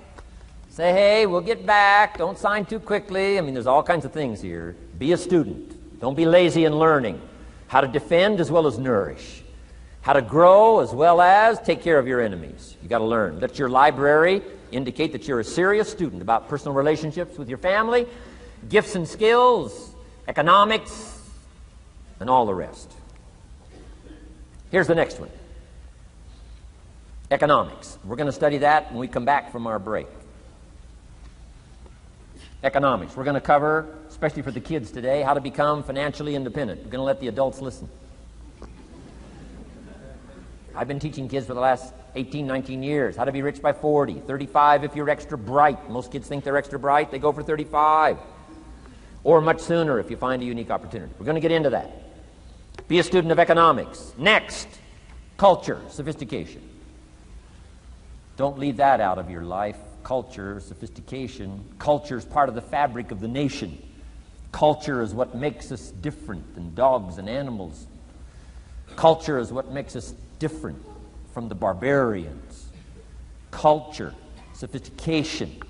Say, hey, we'll get back. Don't sign too quickly. I mean, there's all kinds of things here. Be a student. Don't be lazy in learning. How to defend as well as nourish. How to grow as well as take care of your enemies. You got to learn. Let your library indicate that you're a serious student about personal relationships with your family, gifts and skills, economics, and all the rest. Here's the next one. Economics. We're going to study that when we come back from our break. Economics. We're going to cover, especially for the kids today, how to become financially independent. We're going to let the adults listen. I've been teaching kids for the last 18, 19 years how to be rich by 40, 35 if you're extra bright. Most kids think they're extra bright. They go for 35. Or much sooner if you find a unique opportunity. We're going to get into that. Be a student of economics. Next, culture, sophistication. Don't leave that out of your life culture, sophistication. Culture is part of the fabric of the nation. Culture is what makes us different than dogs and animals. Culture is what makes us different from the barbarians. Culture, sophistication.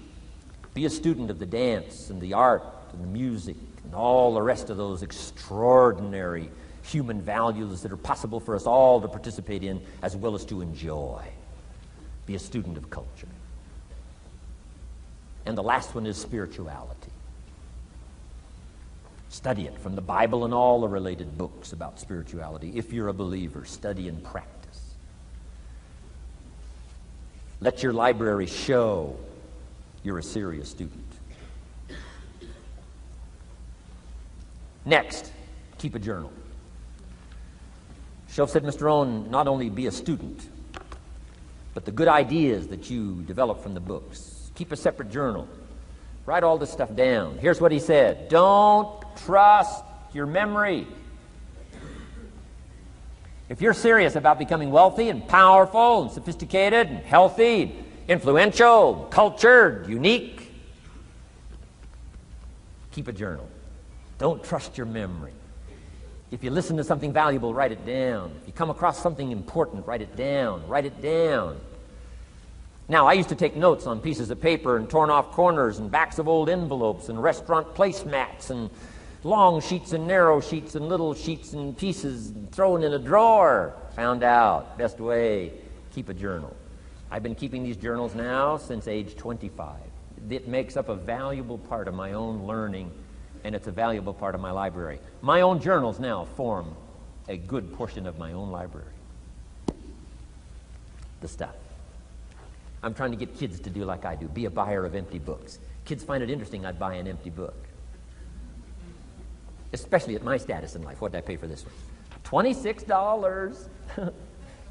Be a student of the dance and the art and the music and all the rest of those extraordinary human values that are possible for us all to participate in as well as to enjoy. Be a student of culture. And the last one is spirituality. Study it from the Bible and all the related books about spirituality. If you're a believer, study and practice. Let your library show you're a serious student. Next, keep a journal. Shoaff said, Mr. Rohn, not only be a student, but the good ideas that you develop from the books. Keep a separate journal. Write all this stuff down. Here's what he said. Don't trust your memory. If you're serious about becoming wealthy and powerful and sophisticated and healthy, influential, cultured, unique, keep a journal. Don't trust your memory. If you listen to something valuable, write it down. If you come across something important, write it down. Write it down. Now, I used to take notes on pieces of paper and torn off corners and backs of old envelopes and restaurant placemats and long sheets and narrow sheets and little sheets and pieces and thrown in a drawer. Found out, best way, keep a journal. I've been keeping these journals now since age 25. It makes up a valuable part of my own learning, and it's a valuable part of my library. My own journals now form a good portion of my own library. The stuff. I'm trying to get kids to do like I do, be a buyer of empty books. Kids find it interesting I'd buy an empty book. Especially at my status in life. What did I pay for this one? $26.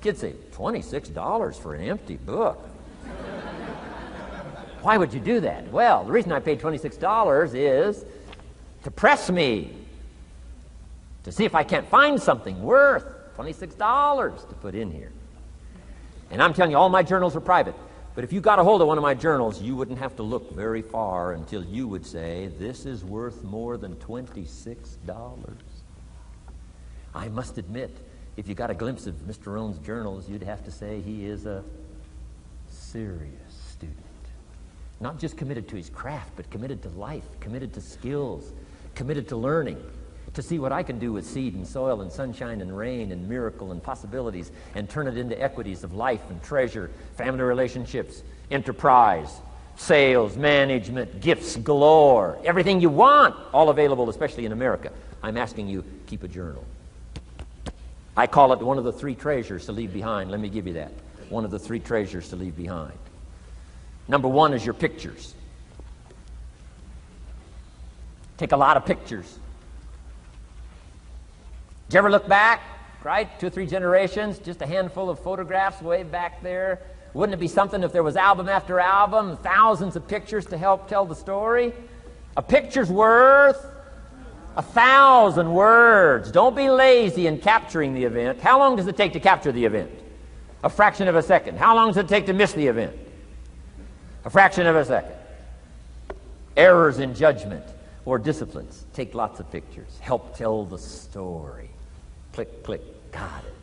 Kids say, $26 for an empty book? Why would you do that? Well, the reason I paid $26 is to press me, to see if I can't find something worth $26 to put in here. And I'm telling you, all my journals are private. But if you got a hold of one of my journals, you wouldn't have to look very far until you would say, this is worth more than $26. I must admit, if you got a glimpse of Mr. Rohn's journals, you'd have to say he is a serious student. Not just committed to his craft, but committed to life, committed to skills, committed to learning, to see what I can do with seed and soil and sunshine and rain and miracle and possibilities and turn it into equities of life and treasure, family relationships, enterprise, sales, management, gifts galore, everything you want, all available, especially in America. I'm asking you, keep a journal. I call it one of the three treasures to leave behind. Let me give you that. One of the three treasures to leave behind. Number one is your pictures. Take a lot of pictures. Did you ever look back, right? 2 or 3 generations, just a handful of photographs way back there. Wouldn't it be something if there was album after album, thousands of pictures to help tell the story? A picture's worth 1,000 words. Don't be lazy in capturing the event. How long does it take to capture the event? A fraction of a second. How long does it take to miss the event? A fraction of a second. Errors in judgment or disciplines. Take lots of pictures. Help tell the story. Click, click, got it.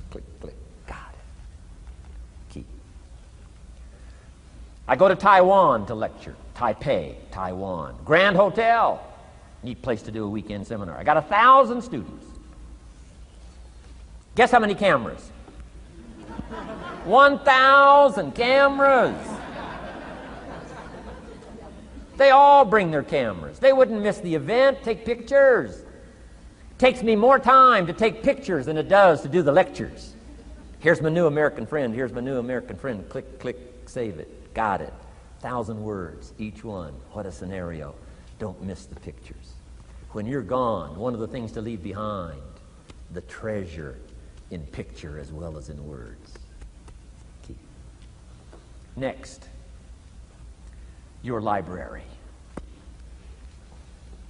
Click, click, got it. Keep. I go to Taiwan to lecture. Taipei, Taiwan. Grand Hotel. Neat place to do a weekend seminar. I got 1,000 students. Guess how many cameras? 1,000 cameras. They all bring their cameras. They wouldn't miss the event, take pictures. Takes me more time to take pictures than it does to do the lectures. Here's my new American friend. Here's my new American friend. Click, click, save it. Got it. 1,000 words, each one. What a scenario. Don't miss the pictures. When you're gone, one of the things to leave behind, the treasure in picture as well as in words. Keep. Next, your library.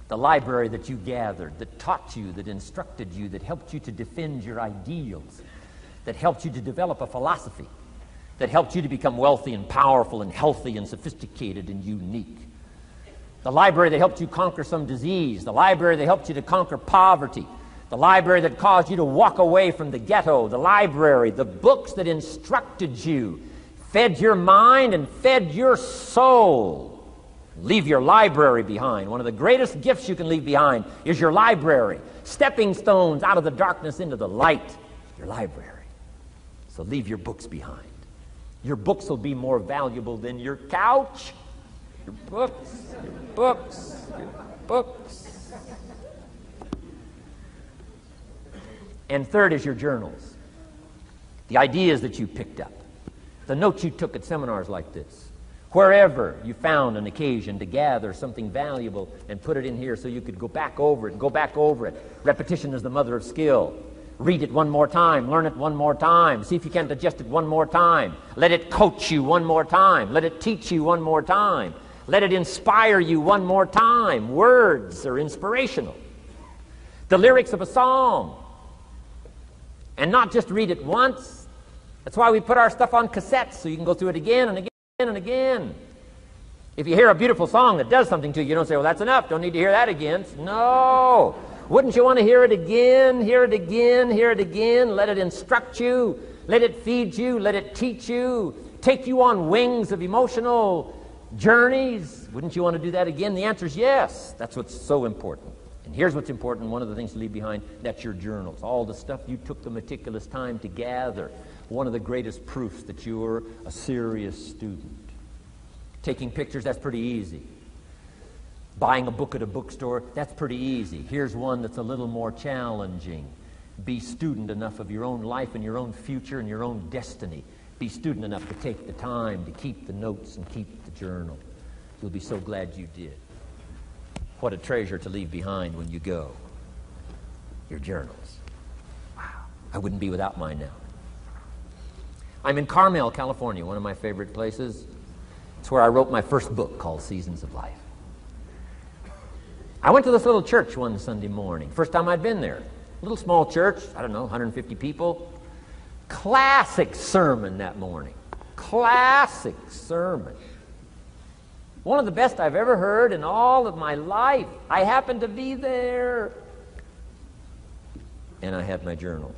The library that you gathered, that taught you, that instructed you, that helped you to defend your ideals, that helped you to develop a philosophy, that helped you to become wealthy and powerful and healthy and sophisticated and unique. The library that helped you conquer some disease. The library that helped you to conquer poverty. The library that caused you to walk away from the ghetto. The library, the books that instructed you, fed your mind and fed your soul. Leave your library behind. One of the greatest gifts you can leave behind is your library. Stepping stones out of the darkness into the light. Your library. So leave your books behind. Your books will be more valuable than your couch. Your books, your books, your books. And third is your journals. The ideas that you picked up. The notes you took at seminars like this. Wherever you found an occasion to gather something valuable and put it in here so you could go back over it and go back over it. Repetition is the mother of skill. Read it one more time. Learn it one more time. See if you can digest it one more time. Let it coach you one more time. Let it teach you one more time. Let it inspire you one more time. Words are inspirational. The lyrics of a song. And not just read it once. That's why we put our stuff on cassettes so you can go through it again and again and again. If you hear a beautiful song that does something to you, you don't say, well, that's enough. Don't need to hear that again. No. Wouldn't you want to hear it again, hear it again, hear it again? Let it instruct you. Let it feed you. Let it teach you. Take you on wings of emotional journeys. Wouldn't you want to do that again? The answer is yes. That's what's so important. And here's what's important. One of the things to leave behind, that's your journals. All the stuff you took the meticulous time to gather. One of the greatest proofs that you're a serious student. Taking pictures, that's pretty easy. Buying a book at a bookstore, that's pretty easy. Here's one that's a little more challenging. Be student enough of your own life and your own future and your own destiny. Be student enough to take the time to keep the notes and keep the journal. You'll be so glad you did. What a treasure to leave behind when you go. Your journals. Wow. I wouldn't be without mine now. I'm in Carmel, California, one of my favorite places. It's where I wrote my first book called Seasons of Life. I went to this little church one Sunday morning. First time I'd been there. A little small church, I don't know, 150 people. Classic sermon that morning. Classic sermon. One of the best I've ever heard in all of my life. I happened to be there. And I had my journal.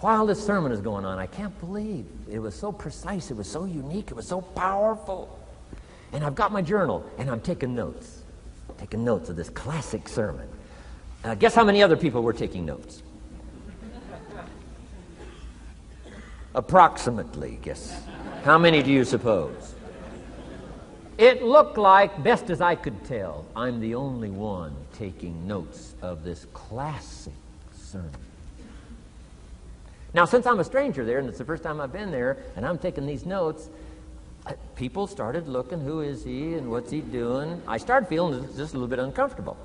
While this sermon is going on, I can't believe it was so precise, it was so unique, it was so powerful. And I've got my journal, and I'm taking notes. Taking notes of this classic sermon. Guess how many other people were taking notes? Approximately, guess. How many do you suppose? It looked like, best as I could tell, I'm the only one taking notes of this classic sermon. Now, since I'm a stranger there, and it's the first time I've been there, and I'm taking these notes, people started looking, who is he, and what's he doing? I started feeling just a little bit uncomfortable.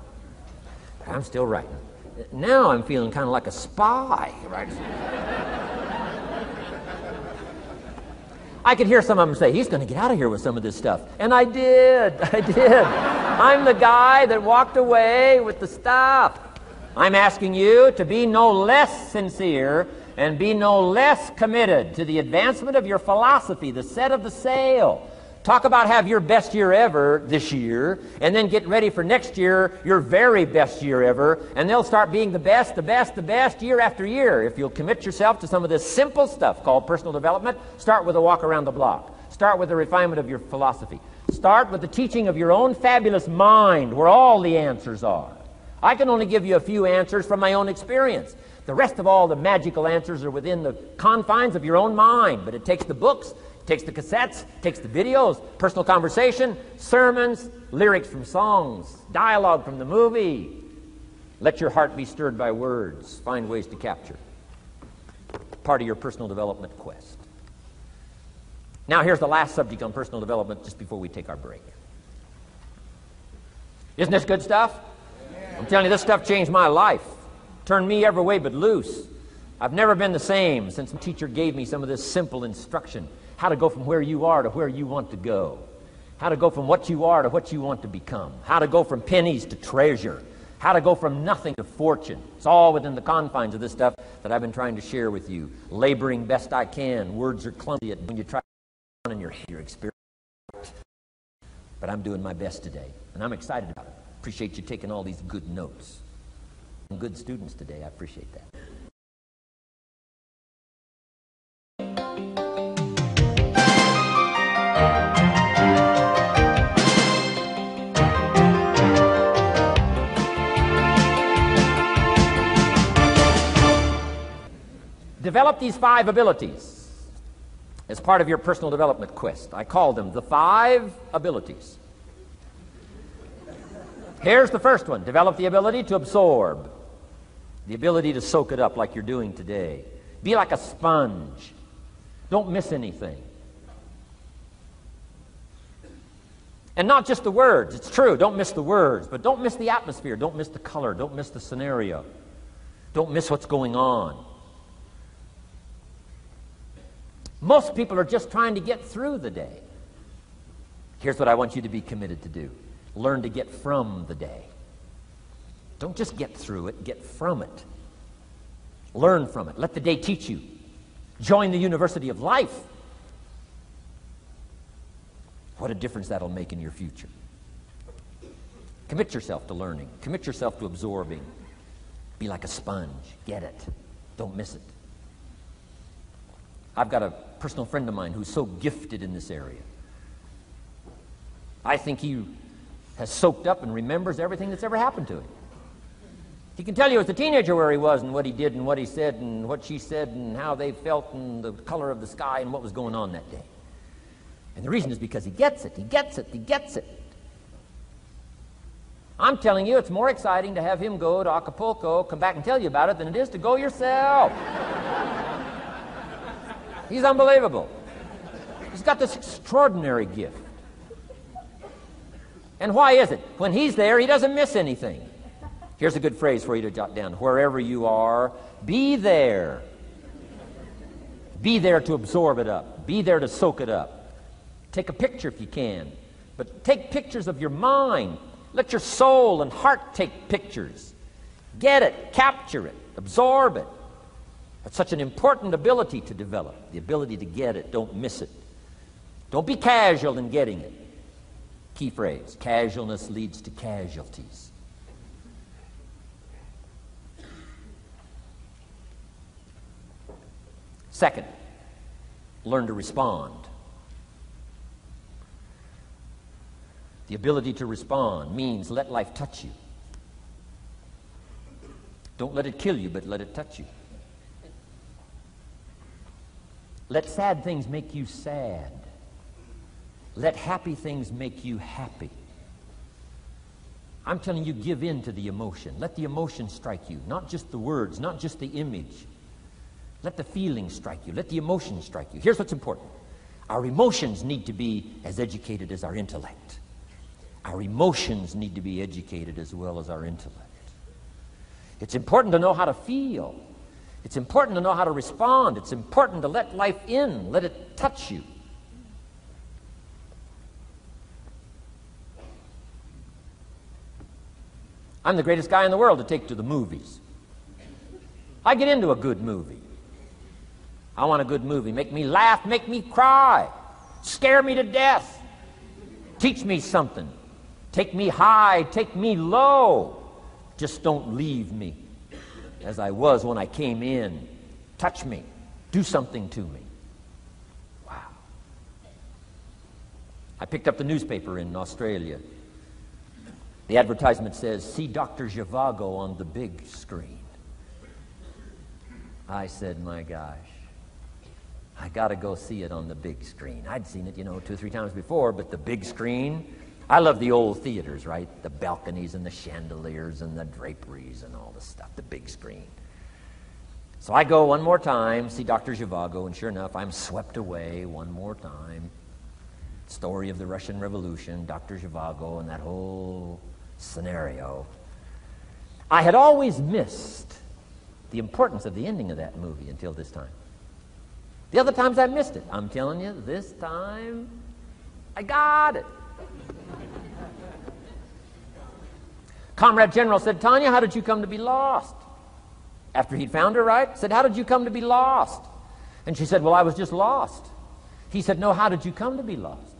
But I'm still writing. Now I'm feeling kind of like a spy, right? I could hear some of them say, he's going to get out of here with some of this stuff. And I did. I'm the guy that walked away with the stuff. I'm asking you to be no less sincere and be no less committed to the advancement of your philosophy, the set of the sail. Talk about have your best year ever this year, and then get ready for next year, your very best year ever, and they'll start being the best year after year. If you'll commit yourself to some of this simple stuff called personal development, start with a walk around the block. Start with the refinement of your philosophy. Start with the teaching of your own fabulous mind, where all the answers are. I can only give you a few answers from my own experience. The rest of all the magical answers are within the confines of your own mind. But it takes the books, it takes the cassettes, it takes the videos, personal conversation, sermons, lyrics from songs, dialogue from the movie. Let your heart be stirred by words. Find ways to capture. Part of your personal development quest. Now here's the last subject on personal development just before we take our break. Isn't this good stuff? I'm telling you, this stuff changed my life. Turned me every way but loose. I've never been the same since the teacher gave me some of this simple instruction. How to go from where you are to where you want to go. How to go from what you are to what you want to become. How to go from pennies to treasure. How to go from nothing to fortune. It's all within the confines of this stuff that I've been trying to share with you. Laboring best I can. Words are clumsy when you try to in your head, your experience. But I'm doing my best today, and I'm excited about it. Appreciate you taking all these good notes. Good students today. I appreciate that. Develop these 5 abilities as part of your personal development quest. I call them the 5 abilities. Here's the first one. Develop the ability to absorb. The ability to soak it up like you're doing today. Be like a sponge. Don't miss anything. And not just the words. It's true, don't miss the words, but don't miss the atmosphere. Don't miss the color. Don't miss the scenario. Don't miss what's going on. Most people are just trying to get through the day. Here's what I want you to be committed to do. Learn to get from the day. Don't just get through it, get from it. Learn from it. Let the day teach you. Join the University of Life. What a difference that'll make in your future. Commit yourself to learning. Commit yourself to absorbing. Be like a sponge. Get it. Don't miss it. I've got a personal friend of mine who's so gifted in this area. I think he has soaked up and remembers everything that's ever happened to him. He can tell you as a teenager where he was and what he did and what he said and what she said and how they felt and the color of the sky and what was going on that day. And the reason is because he gets it. He gets it. He gets it. I'm telling you, it's more exciting to have him go to Acapulco, come back and tell you about it, than it is to go yourself. He's unbelievable. He's got this extraordinary gift. And why is it? When he's there, he doesn't miss anything. Here's a good phrase for you to jot down. Wherever you are, be there. Be there to absorb it up. Be there to soak it up. Take a picture if you can. But take pictures of your mind. Let your soul and heart take pictures. Get it. Capture it. Absorb it. That's such an important ability to develop. The ability to get it. Don't miss it. Don't be casual in getting it. Key phrase. Casualness leads to casualties. Second, learn to respond. The ability to respond means let life touch you. Don't let it kill you, but let it touch you. Let sad things make you sad. Let happy things make you happy. I'm telling you, give in to the emotion. Let the emotion strike you, not just the words, not just the image. Let the feeling strike you. Let the emotion strike you. Here's what's important. Our emotions need to be as educated as our intellect. Our emotions need to be educated as well as our intellect. It's important to know how to feel. It's important to know how to respond. It's important to let life in. Let it touch you. I'm the greatest guy in the world to take to the movies. I get into a good movie. I want a good movie. Make me laugh, make me cry, scare me to death, teach me something, take me high, take me low. Just don't leave me as I was when I came in. Touch me. Do something to me. Wow. I picked up the newspaper in Australia. The advertisement says, see Dr. Zhivago on the big screen. I said, my gosh, I got to go see it on the big screen. I'd seen it, 2 or 3 times before, but the big screen, I love the old theaters, right? The balconies and the chandeliers and the draperies and all the stuff, the big screen. So I go one more time, see Dr. Zhivago, and sure enough, I'm swept away one more time. Story of the Russian Revolution, Dr. Zhivago, and that whole scenario. I had always missed the importance of the ending of that movie until this time. The other times I missed it. I'm telling you, this time I got it. Comrade General said, Tanya, how did you come to be lost? After he'd found her, right? Said, how did you come to be lost? And she said, well, I was just lost. He said, no, how did you come to be lost?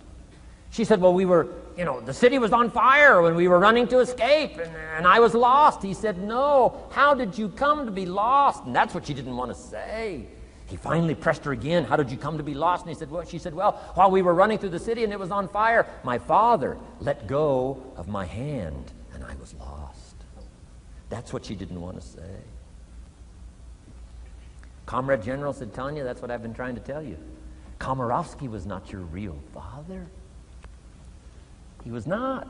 She said, well, we were, the city was on fire when we were running to escape, and I was lost. He said, no, how did you come to be lost? And that's what she didn't want to say. He finally pressed her again, how did you come to be lost? And she said, well, while we were running through the city and it was on fire, my father let go of my hand, and I was lost. That's what she didn't want to say. Comrade General said, Tanya, that's what I've been trying to tell you. Komorowski was not your real father. He was not.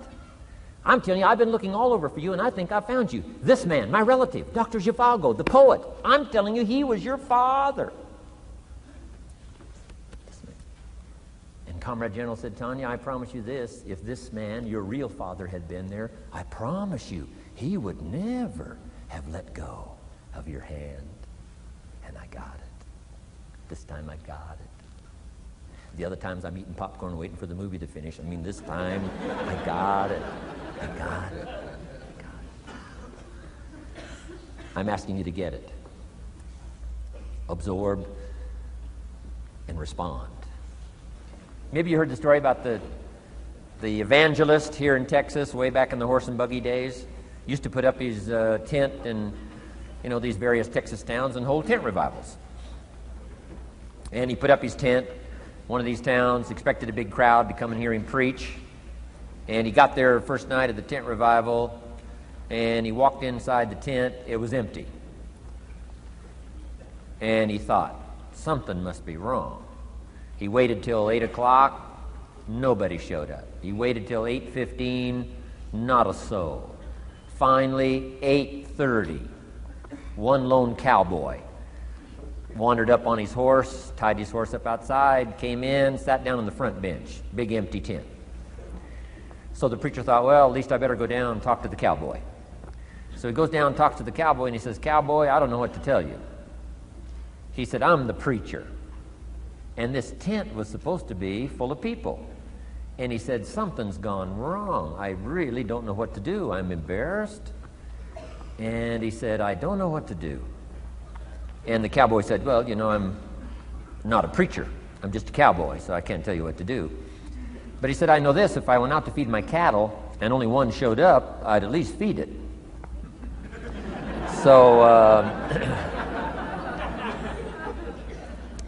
I'm telling you, I've been looking all over for you, and I think I found you. This man, my relative, Dr. Zhivago, the poet, I'm telling you, he was your father. And Comrade General said, Tanya, I promise you this, if this man, your real father, had been there, I promise you, he would never have let go of your hand. And I got it. This time I got it. The other times I'm eating popcorn waiting for the movie to finish. This time I got it. I got it. I got it. I'm asking you to get it. Absorb and respond. Maybe you heard the story about the evangelist here in Texas way back in the horse and buggy days. Used to put up his tent in these various Texas towns and hold tent revivals. And he put up his tent. One of these towns expected a big crowd to come and hear him preach. And he got there first night of the tent revival, and he walked inside the tent. It was empty. And he thought, something must be wrong. He waited till 8 o'clock. Nobody showed up. He waited till 8:15. Not a soul. Finally, 8:30. One lone cowboy wandered up on his horse, tied his horse up outside, came in, sat down on the front bench, big empty tent. So the preacher thought, well, at least I better go down and talk to the cowboy. So he goes down and talks to the cowboy, and he says, Cowboy, I don't know what to tell you. He said, I'm the preacher, and this tent was supposed to be full of people. And he said, something's gone wrong. I really don't know what to do. I'm embarrassed. And he said, I don't know what to do. And the cowboy said, well, I'm not a preacher. I'm just a cowboy, so I can't tell you what to do. But he said, I know this, if I went out to feed my cattle and only one showed up, I'd at least feed it. So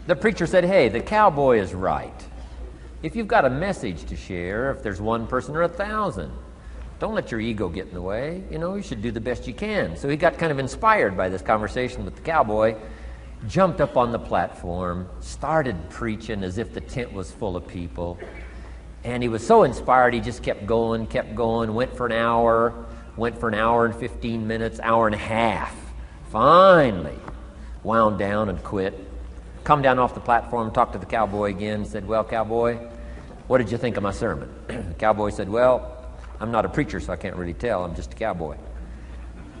the preacher said, hey, the cowboy is right. If you've got a message to share, if there's one person or 1,000, don't let your ego get in the way. You should do the best you can. So he got kind of inspired by this conversation with the cowboy, jumped up on the platform, started preaching as if the tent was full of people. And he was so inspired, he just kept going, went for an hour and 15 minutes, hour and a half. Finally, wound down and quit. Come down off the platform, talked to the cowboy again, said, well, cowboy, what did you think of my sermon? The cowboy said, well, I'm not a preacher, so I can't really tell. I'm just a cowboy.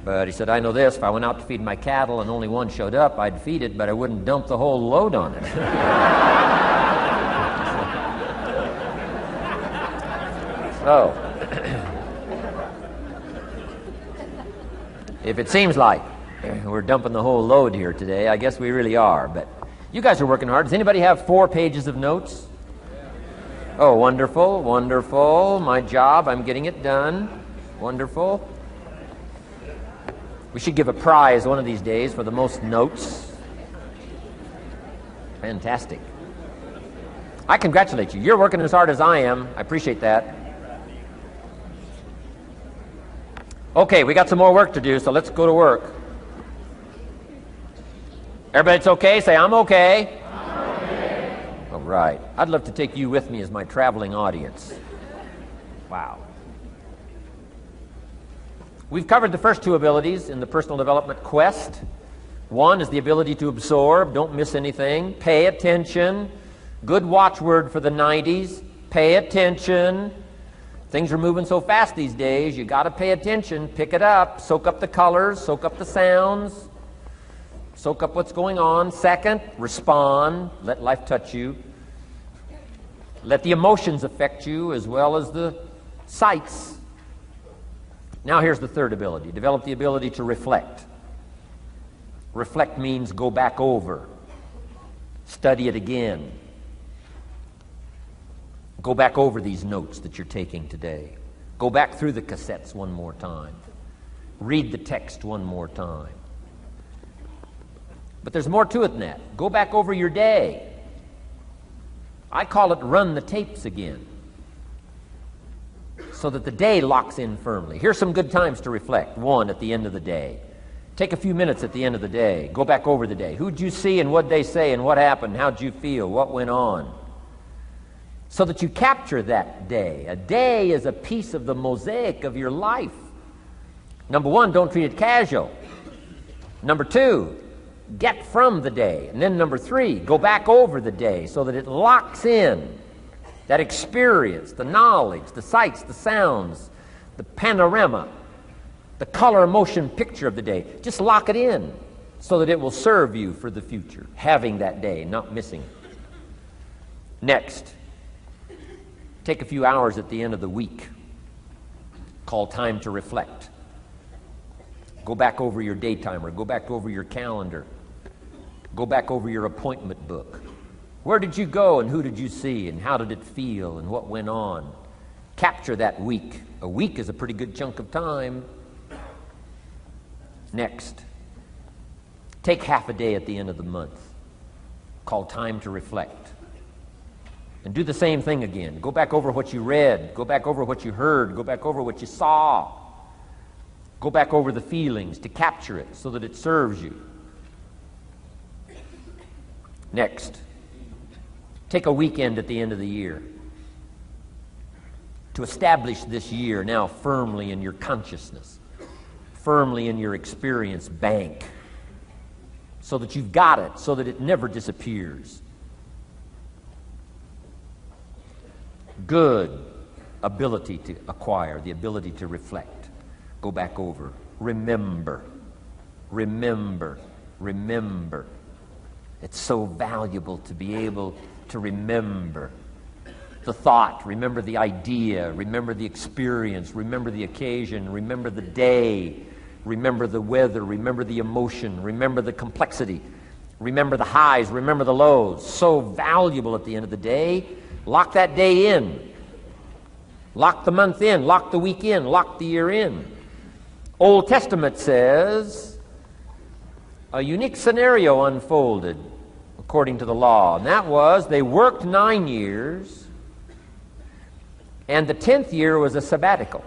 But he said, I know this. If I went out to feed my cattle and only one showed up, I'd feed it, but I wouldn't dump the whole load on it. So, if it seems like we're dumping the whole load here today, I guess we really are. But you guys are working hard. Does anybody have 4 pages of notes? Oh, wonderful, wonderful. My job, I'm getting it done. Wonderful. We should give a prize one of these days for the most notes. Fantastic. I congratulate you. You're working as hard as I am. I appreciate that. Okay, we got some more work to do, so let's go to work. Everybody's okay? Say, I'm okay. All right. I'd love to take you with me as my traveling audience. Wow. We've covered the first 2 abilities in the personal development quest. One is the ability to absorb, don't miss anything, pay attention. Good watchword for the 90s, pay attention. Things are moving so fast these days, you got to pay attention, pick it up, soak up the colors, soak up the sounds, soak up what's going on. Second, respond, let life touch you. Let the emotions affect you as well as the sights. Now here's the third ability. Develop the ability to reflect. Reflect means go back over. Study it again. Go back over these notes that you're taking today. Go back through the cassettes one more time. Read the text one more time. But there's more to it than that. Go back over your day. I call it run the tapes again, so that the day locks in firmly. Here's some good times to reflect. One, at the end of the day. Take a few minutes at the end of the day. Go back over the day. Who'd you see and what'd they say and what happened? How'd you feel? What went on? So that you capture that day. A day is a piece of the mosaic of your life. Number one, don't treat it casual. Number two, get from the day. And then number three, go back over the day so that it locks in that experience, the knowledge, the sights, the sounds, the panorama, the color, motion picture of the day. Just lock it in so that it will serve you for the future, having that day, not missing it. Next, take a few hours at the end of the week, called time to reflect. Go back over your day timer, go back over your calendar, go back over your appointment book. Where did you go and who did you see and how did it feel and what went on? Capture that week. A week is a pretty good chunk of time. Next, take half a day at the end of the month, called time to reflect. And do the same thing again. Go back over what you read, go back over what you heard, go back over what you saw. Go back over the feelings to capture it so that it serves you. Next, take a weekend at the end of the year to establish this year now firmly in your consciousness, firmly in your experience bank, so that you've got it, so that it never disappears. Good ability to acquire, the ability to reflect. Go back over. Remember. Remember. Remember. It's so valuable to be able to remember the thought, remember the idea, remember the experience, remember the occasion, remember the day, remember the weather, remember the emotion, remember the complexity, remember the highs, remember the lows. So valuable at the end of the day. Lock that day in. Lock the month in. Lock the week in. Lock the year in. Old Testament says a unique scenario unfolded according to the law, and that was they worked 9 years, and the 10th year was a sabbatical.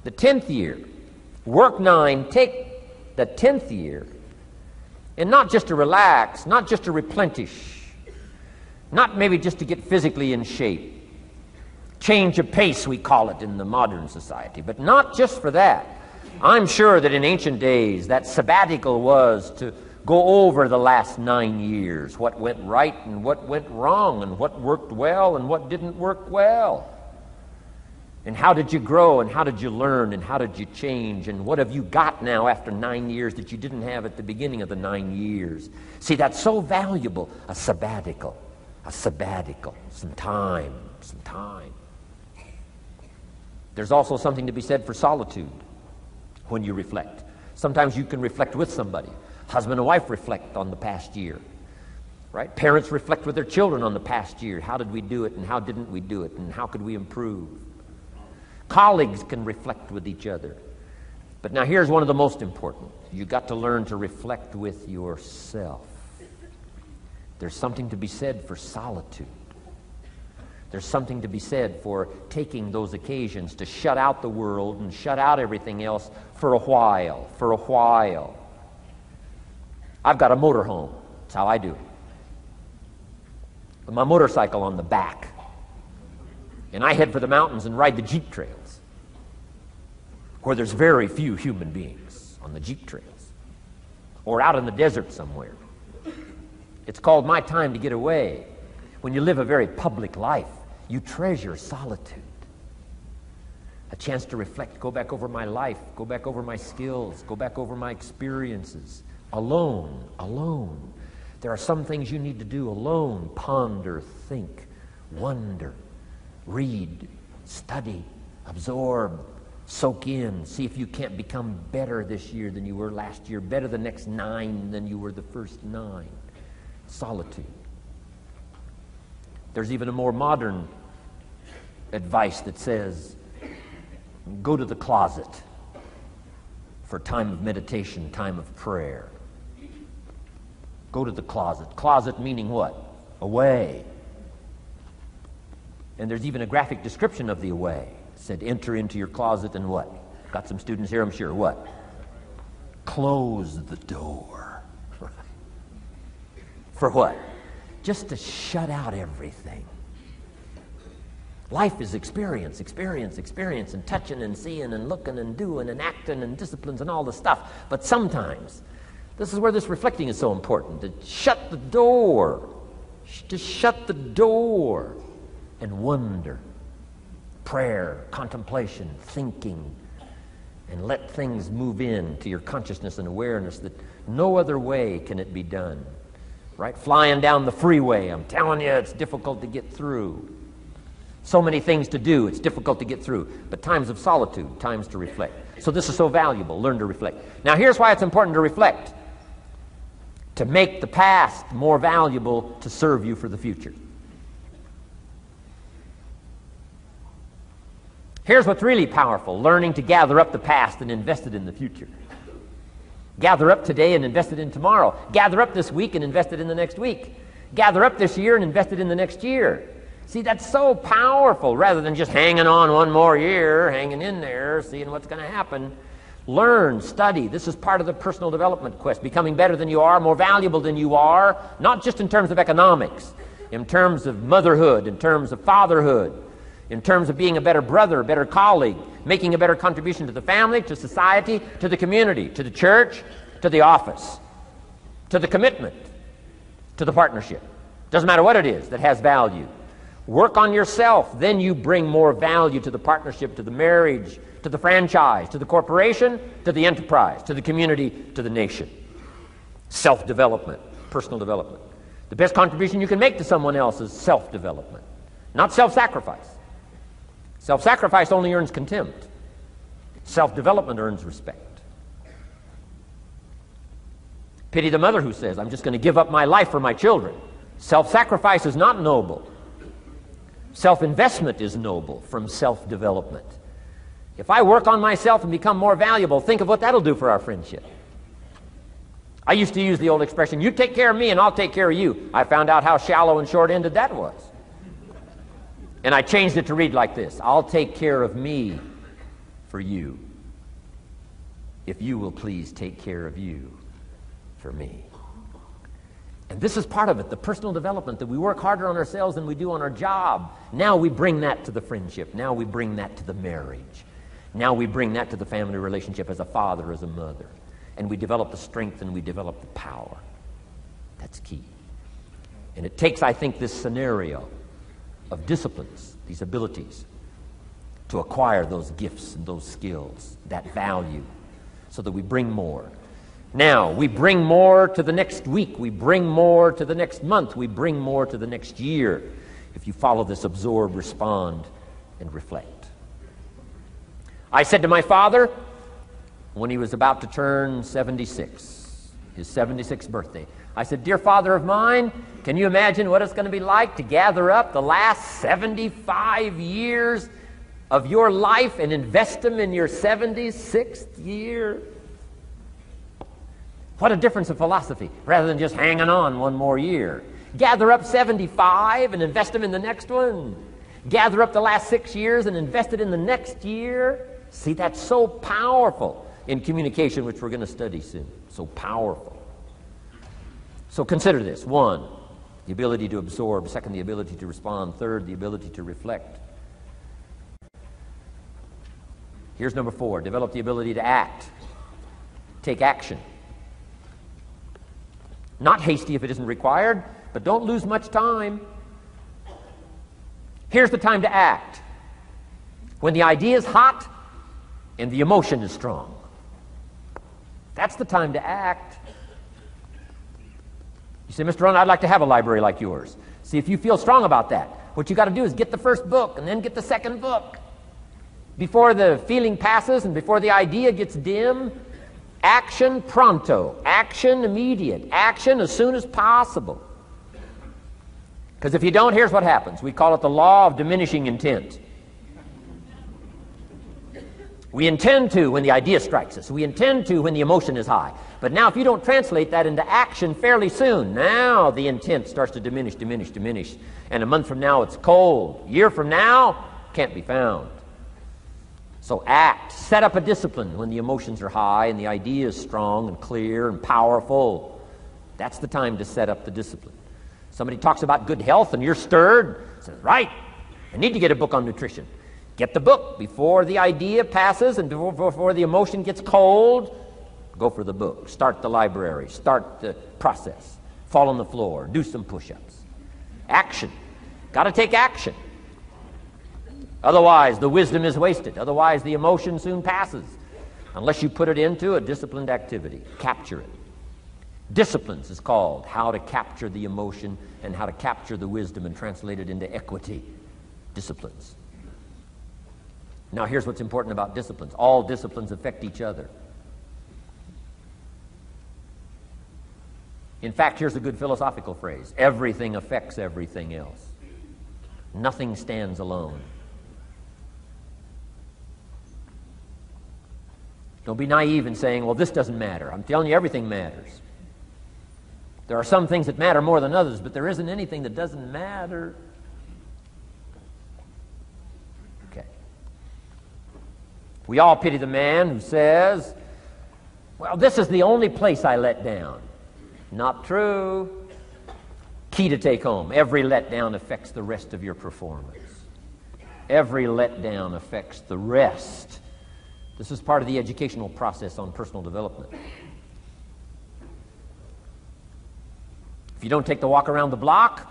The 10th year, work 9, take the 10th year, and not just to relax, not just to replenish, not maybe just to get physically in shape. Change of pace, we call it in the modern society, but not just for that. I'm sure that in ancient days, that sabbatical was to go over the last 9 years, what went right and what went wrong, and what worked well and what didn't work well. And how did you grow, and how did you learn, and how did you change, and what have you got now after 9 years that you didn't have at the beginning of the 9 years? See, that's so valuable, a sabbatical, some time. There's also something to be said for solitude when you reflect. Sometimes you can reflect with somebody. Husband and wife reflect on the past year, right? Parents reflect with their children on the past year. How did we do it, and how didn't we do it, and how could we improve? Colleagues can reflect with each other. But now here's one of the most important. You've got to learn to reflect with yourself. There's something to be said for solitude. There's something to be said for taking those occasions to shut out the world and shut out everything else for a while. I've got a motorhome. That's how I do it. With my motorcycle on the back. And I head for the mountains and ride the Jeep trails, where there's very few human beings on the Jeep trails, or out in the desert somewhere. It's called my time to get away. When you live a very public life, you treasure solitude. A chance to reflect, go back over my life, go back over my skills, go back over my experiences. Alone. There are some things you need to do alone. Ponder, think, wonder, read, study, Absorb, soak in, see if you can't become better this year than you were last year, better the next 9 than you were the first 9. Solitude. There's even a more modern advice that says, go to the closet for time of meditation, time of prayer. Go to the closet. Closet meaning what? Away. And there's even a graphic description of the away. It said, enter into your closet and what? Got some students here, I'm sure. What? Close the door. For what? Just to shut out everything. Life is experience, experience, experience, and touching and seeing and looking and doing and acting and disciplines and all the stuff. But sometimes, this is where this reflecting is so important, to shut the door. To shut the door and wonder. Prayer, contemplation, thinking, and let things move in to your consciousness and awareness that no other way can it be done. Right? Flying down the freeway, I'm telling you, it's difficult to get through. So many things to do, it's difficult to get through. But times of solitude, times to reflect. So this is so valuable, learn to reflect. Now here's why it's important to reflect. To make the past more valuable to serve you for the future. Here's what's really powerful, learning to gather up the past and invest it in the future. Gather up today and invest it in tomorrow. Gather up this week and invest it in the next week. Gather up this year and invest it in the next year. See, that's so powerful, rather than just hanging on one more year, hanging in there, seeing what's going to happen. Learn, study. This is part of the personal development quest, becoming better than you are, more valuable than you are, not just in terms of economics, in terms of motherhood, in terms of fatherhood, in terms of being a better brother, a better colleague, making a better contribution to the family, to society, to the community, to the church, to the office, to the commitment, to the partnership. Doesn't matter what it is that has value. Work on yourself, then you bring more value to the partnership, to the marriage, to the franchise, to the corporation, to the enterprise, to the community, to the nation. Self-development, personal development. The best contribution you can make to someone else is self-development, not self-sacrifice. Self-sacrifice only earns contempt. Self-development earns respect. Pity the mother who says, I'm just going to give up my life for my children. Self-sacrifice is not noble. Self-investment is noble from self-development. If I work on myself and become more valuable, think of what that'll do for our friendship. I used to use the old expression, you take care of me and I'll take care of you. I found out how shallow and short-ended that was. And I changed it to read like this, I'll take care of me for you, if you will please take care of you for me. And this is part of it, the personal development, that we work harder on ourselves than we do on our job. Now we bring that to the friendship. Now we bring that to the marriage. Now we bring that to the family relationship as a father, as a mother. And we develop the strength and we develop the power. That's key. And it takes, I think, this scenario of disciplines, these abilities, to acquire those gifts and those skills, that value, so that we bring more. Now, we bring more to the next week. We bring more to the next month. We bring more to the next year. If you follow this absorb, respond, and reflect. I said to my father, when he was about to turn 76, his 76th birthday, I said, dear father of mine, can you imagine what it's going to be like to gather up the last 75 years of your life and invest them in your 76th year? What a difference of philosophy, rather than just hanging on one more year. Gather up 75 and invest them in the next one. Gather up the last 6 years and invest it in the next year. See, that's so powerful in communication, which we're going to study soon. So powerful. So consider this. 1, the ability to absorb. 2, the ability to respond. 3, the ability to reflect. Here's number 4, develop the ability to act. Take action. Not hasty if it isn't required, but don't lose much time. Here's the time to act. When the idea is hot and the emotion is strong. That's the time to act. You say, Mr. Rohn, I'd like to have a library like yours. See, if you feel strong about that, what you got to do is get the first book and then get the second book. before the feeling passes and before the idea gets dim. Action pronto, action immediate, action as soon as possible. Because if you don't, here's what happens. We call it the law of diminishing intent. We intend to when the idea strikes us. We intend to when the emotion is high. But now if you don't translate that into action fairly soon, now the intent starts to diminish. And a month from now it's cold. A year from now, can't be found. So act. Set up a discipline when the emotions are high and the idea is strong and clear and powerful. That's the time to set up the discipline. Somebody talks about good health and you're stirred. Says, right, I need to get a book on nutrition. Get the book before the idea passes and before the emotion gets cold. Go for the book. Start the library. Start the process. Fall on the floor. Do some push-ups. Action. Got to take action. Otherwise, the wisdom is wasted. Otherwise, the emotion soon passes. Unless you put it into a disciplined activity. Capture it. Disciplines is called how to capture the emotion and how to capture the wisdom and translate it into equity. Disciplines. Now, here's what's important about disciplines. All disciplines affect each other. In fact, here's a good philosophical phrase. Everything affects everything else. Nothing stands alone. Don't be naive in saying, well, this doesn't matter. I'm telling you, everything matters. There are some things that matter more than others, but there isn't anything that doesn't matter. Okay. We all pity the man who says, well, this is the only place I let down. Not true. Key to take home. Every letdown affects the rest of your performance. Every letdown affects the rest. This is part of the educational process on personal development. If you don't take the walk around the block,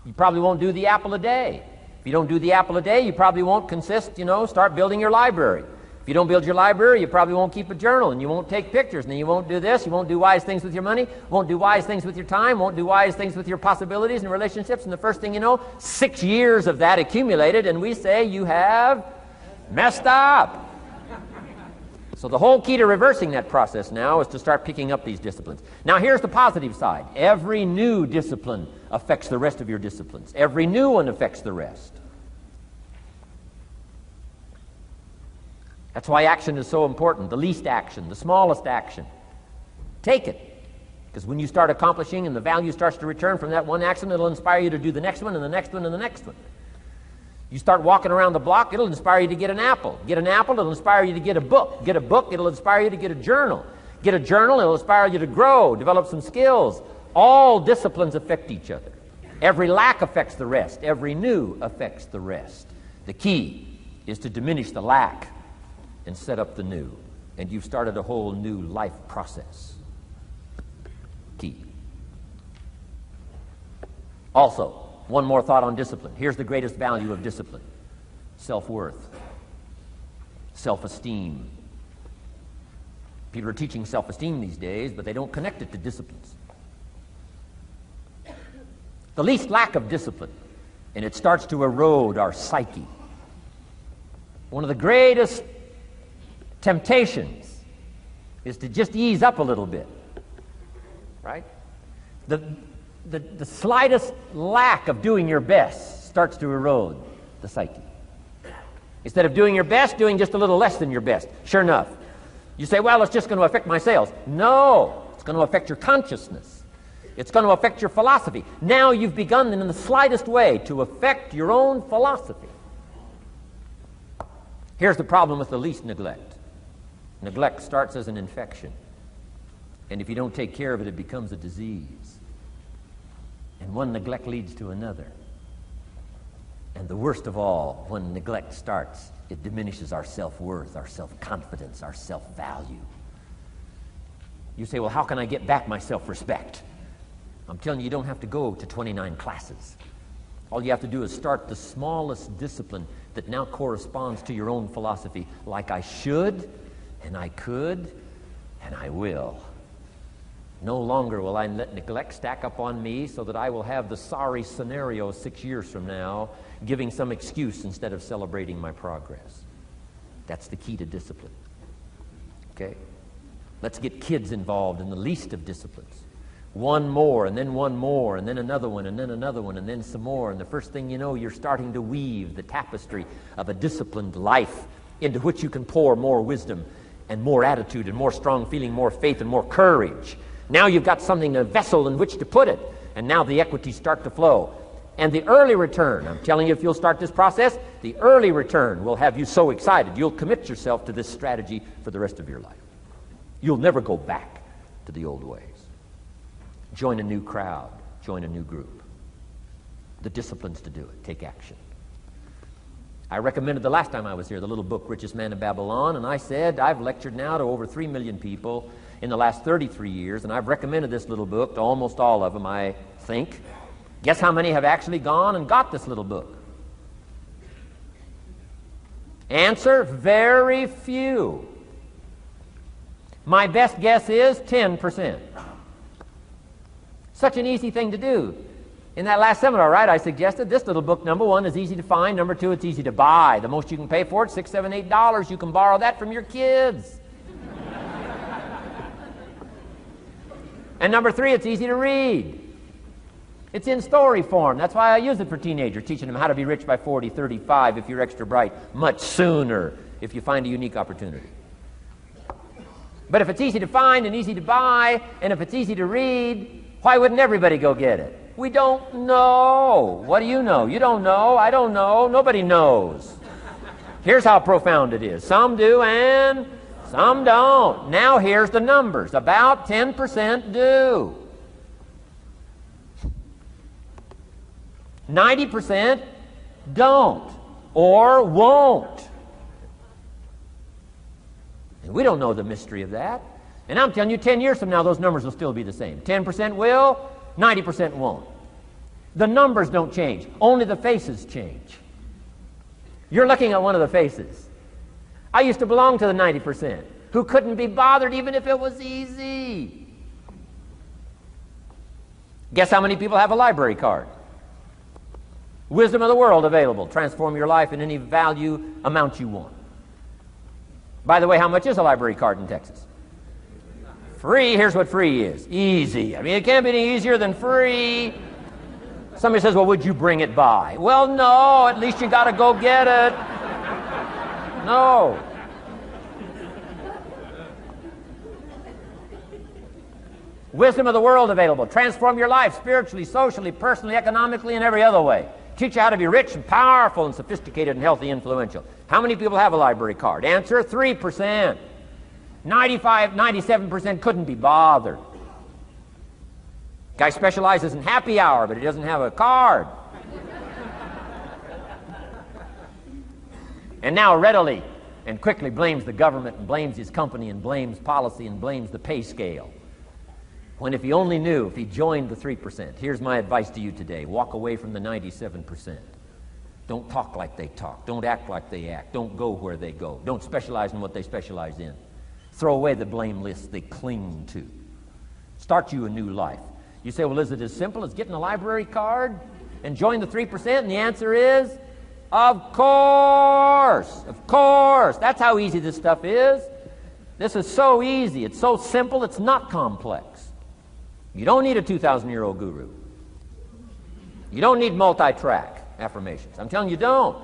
you probably won't do the apple a day. If you don't do the apple a day, you probably won't start building your library. If you don't build your library, you probably won't keep a journal, and you won't take pictures, and then you won't do this, you won't do wise things with your money, won't do wise things with your time, won't do wise things with your possibilities and relationships, and the first thing you know, 6 years of that accumulated, and we say you have messed up. So the whole key to reversing that process now is to start picking up these disciplines. Now here's the positive side. Every new discipline affects the rest of your disciplines. Every new one affects the rest. That's why action is so important. The least action, the smallest action. Take it. Because when you start accomplishing and the value starts to return from that one action, it'll inspire you to do the next one and the next one and the next one. You start walking around the block, it'll inspire you to get an apple. Get an apple, it'll inspire you to get a book. Get a book, it'll inspire you to get a journal. Get a journal, it'll inspire you to grow, develop some skills. All disciplines affect each other. Every lack affects the rest. Every new affects the rest. The key is to diminish the lack and set up the new. And you've started a whole new life process. Key. Also, one more thought on discipline. Here's the greatest value of discipline. Self-worth. Self-esteem. People are teaching self-esteem these days, but they don't connect it to disciplines. The least lack of discipline, and it starts to erode our psyche. One of the greatest temptations is to just ease up a little bit. Right? The slightest lack of doing your best starts to erode the psyche. Instead of doing your best, doing just a little less than your best. Sure enough. You say, well, it's just going to affect my sales. No, it's going to affect your consciousness. It's going to affect your philosophy. Now you've begun in the slightest way to affect your own philosophy. Here's the problem with the least neglect. Neglect starts as an infection. And if you don't take care of it, it becomes a disease. And one neglect leads to another. And the worst of all, when neglect starts, it diminishes our self-worth, our self-confidence, our self-value. You say, well, how can I get back my self-respect? I'm telling you, you don't have to go to 29 classes. All you have to do is start the smallest discipline that now corresponds to your own philosophy, like I should, and I could, and I will. No longer will I let neglect stack up on me so that I will have the sorry scenario 6 years from now, giving some excuse instead of celebrating my progress. That's the key to discipline. Okay? Let's get kids involved in the least of disciplines. One more, and then one more, and then another one, and then another one, and then some more. And the first thing you know, you're starting to weave the tapestry of a disciplined life into which you can pour more wisdom and more attitude and more strong feeling, more faith and more courage. Now you've got something, a vessel in which to put it. And now the equities start to flow. And the early return, I'm telling you, if you'll start this process, the early return will have you so excited. You'll commit yourself to this strategy for the rest of your life. You'll never go back to the old ways. Join a new crowd. Join a new group. The disciplines to do it. Take action. I recommended the last time I was here the little book, Richest Man in Babylon, and I said I've lectured now to over 3 million people in the last 33 years, and I've recommended this little book to almost all of them, I think. Guess how many have actually gone and got this little book? Answer, very few. My best guess is 10%. Such an easy thing to do. In that last seminar, right, I suggested this little book, number one, is easy to find. Number two, it's easy to buy. The most you can pay for it, $6, $7, $8. You can borrow that from your kids. And number three, it's easy to read. It's in story form. That's why I use it for teenagers, teaching them how to be rich by 40, 35, if you're extra bright, much sooner, if you find a unique opportunity. But if it's easy to find and easy to buy, and if it's easy to read, why wouldn't everybody go get it? We don't know. What do you know? You don't know. I don't know. Nobody knows. Here's how profound it is. Some do and some don't. Now here's the numbers. About 10% do. 90% don't or won't. And we don't know the mystery of that. And I'm telling you, 10 years from now, those numbers will still be the same. 10% will, 90% won't. The numbers don't change. Only the faces change. You're looking at one of the faces. I used to belong to the 90% who couldn't be bothered even if it was easy. Guess how many people have a library card? Wisdom of the world available. Transform your life in any value amount you want. By the way, how much is a library card in Texas? Free. Here's what free is. Easy. I mean, it can't be any easier than free. Somebody says, well, would you bring it by? Well, no. At least you got to go get it. No. Wisdom of the world available. Transform your life spiritually, socially, personally, economically, and every other way. Teach you how to be rich and powerful and sophisticated and healthy, influential. How many people have a library card? Answer, 3%. 97% couldn't be bothered. Guy specializes in happy hour, but he doesn't have a card. And now readily and quickly blames the government and blames his company and blames policy and blames the pay scale. When if he only knew, if he joined the 3%, here's my advice to you today. Walk away from the 97%. Don't talk like they talk. Don't act like they act. Don't go where they go. Don't specialize in what they specialize in. Throw away the blame list they cling to. Start you a new life. You say, well, is it as simple as getting a library card and join the 3%? And the answer is, of course. Of course. That's how easy this stuff is. This is so easy. It's so simple. It's not complex. You don't need a 2,000-year-old guru. You don't need multi-track affirmations. I'm telling you, don't.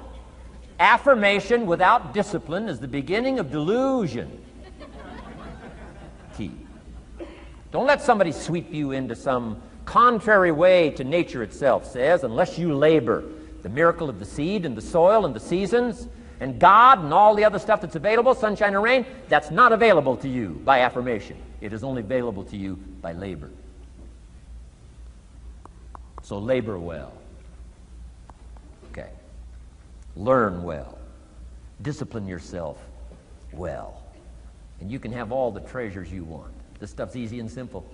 Affirmation without discipline is the beginning of delusion. Key. Don't let somebody sweep you into some contrary way to nature itself says, unless you labor. The miracle of the seed and the soil and the seasons and God and all the other stuff that's available, sunshine and rain, that's not available to you by affirmation. It is only available to you by labor. So labor well. Okay. Learn well. Discipline yourself well. And you can have all the treasures you want. This stuff's easy and simple.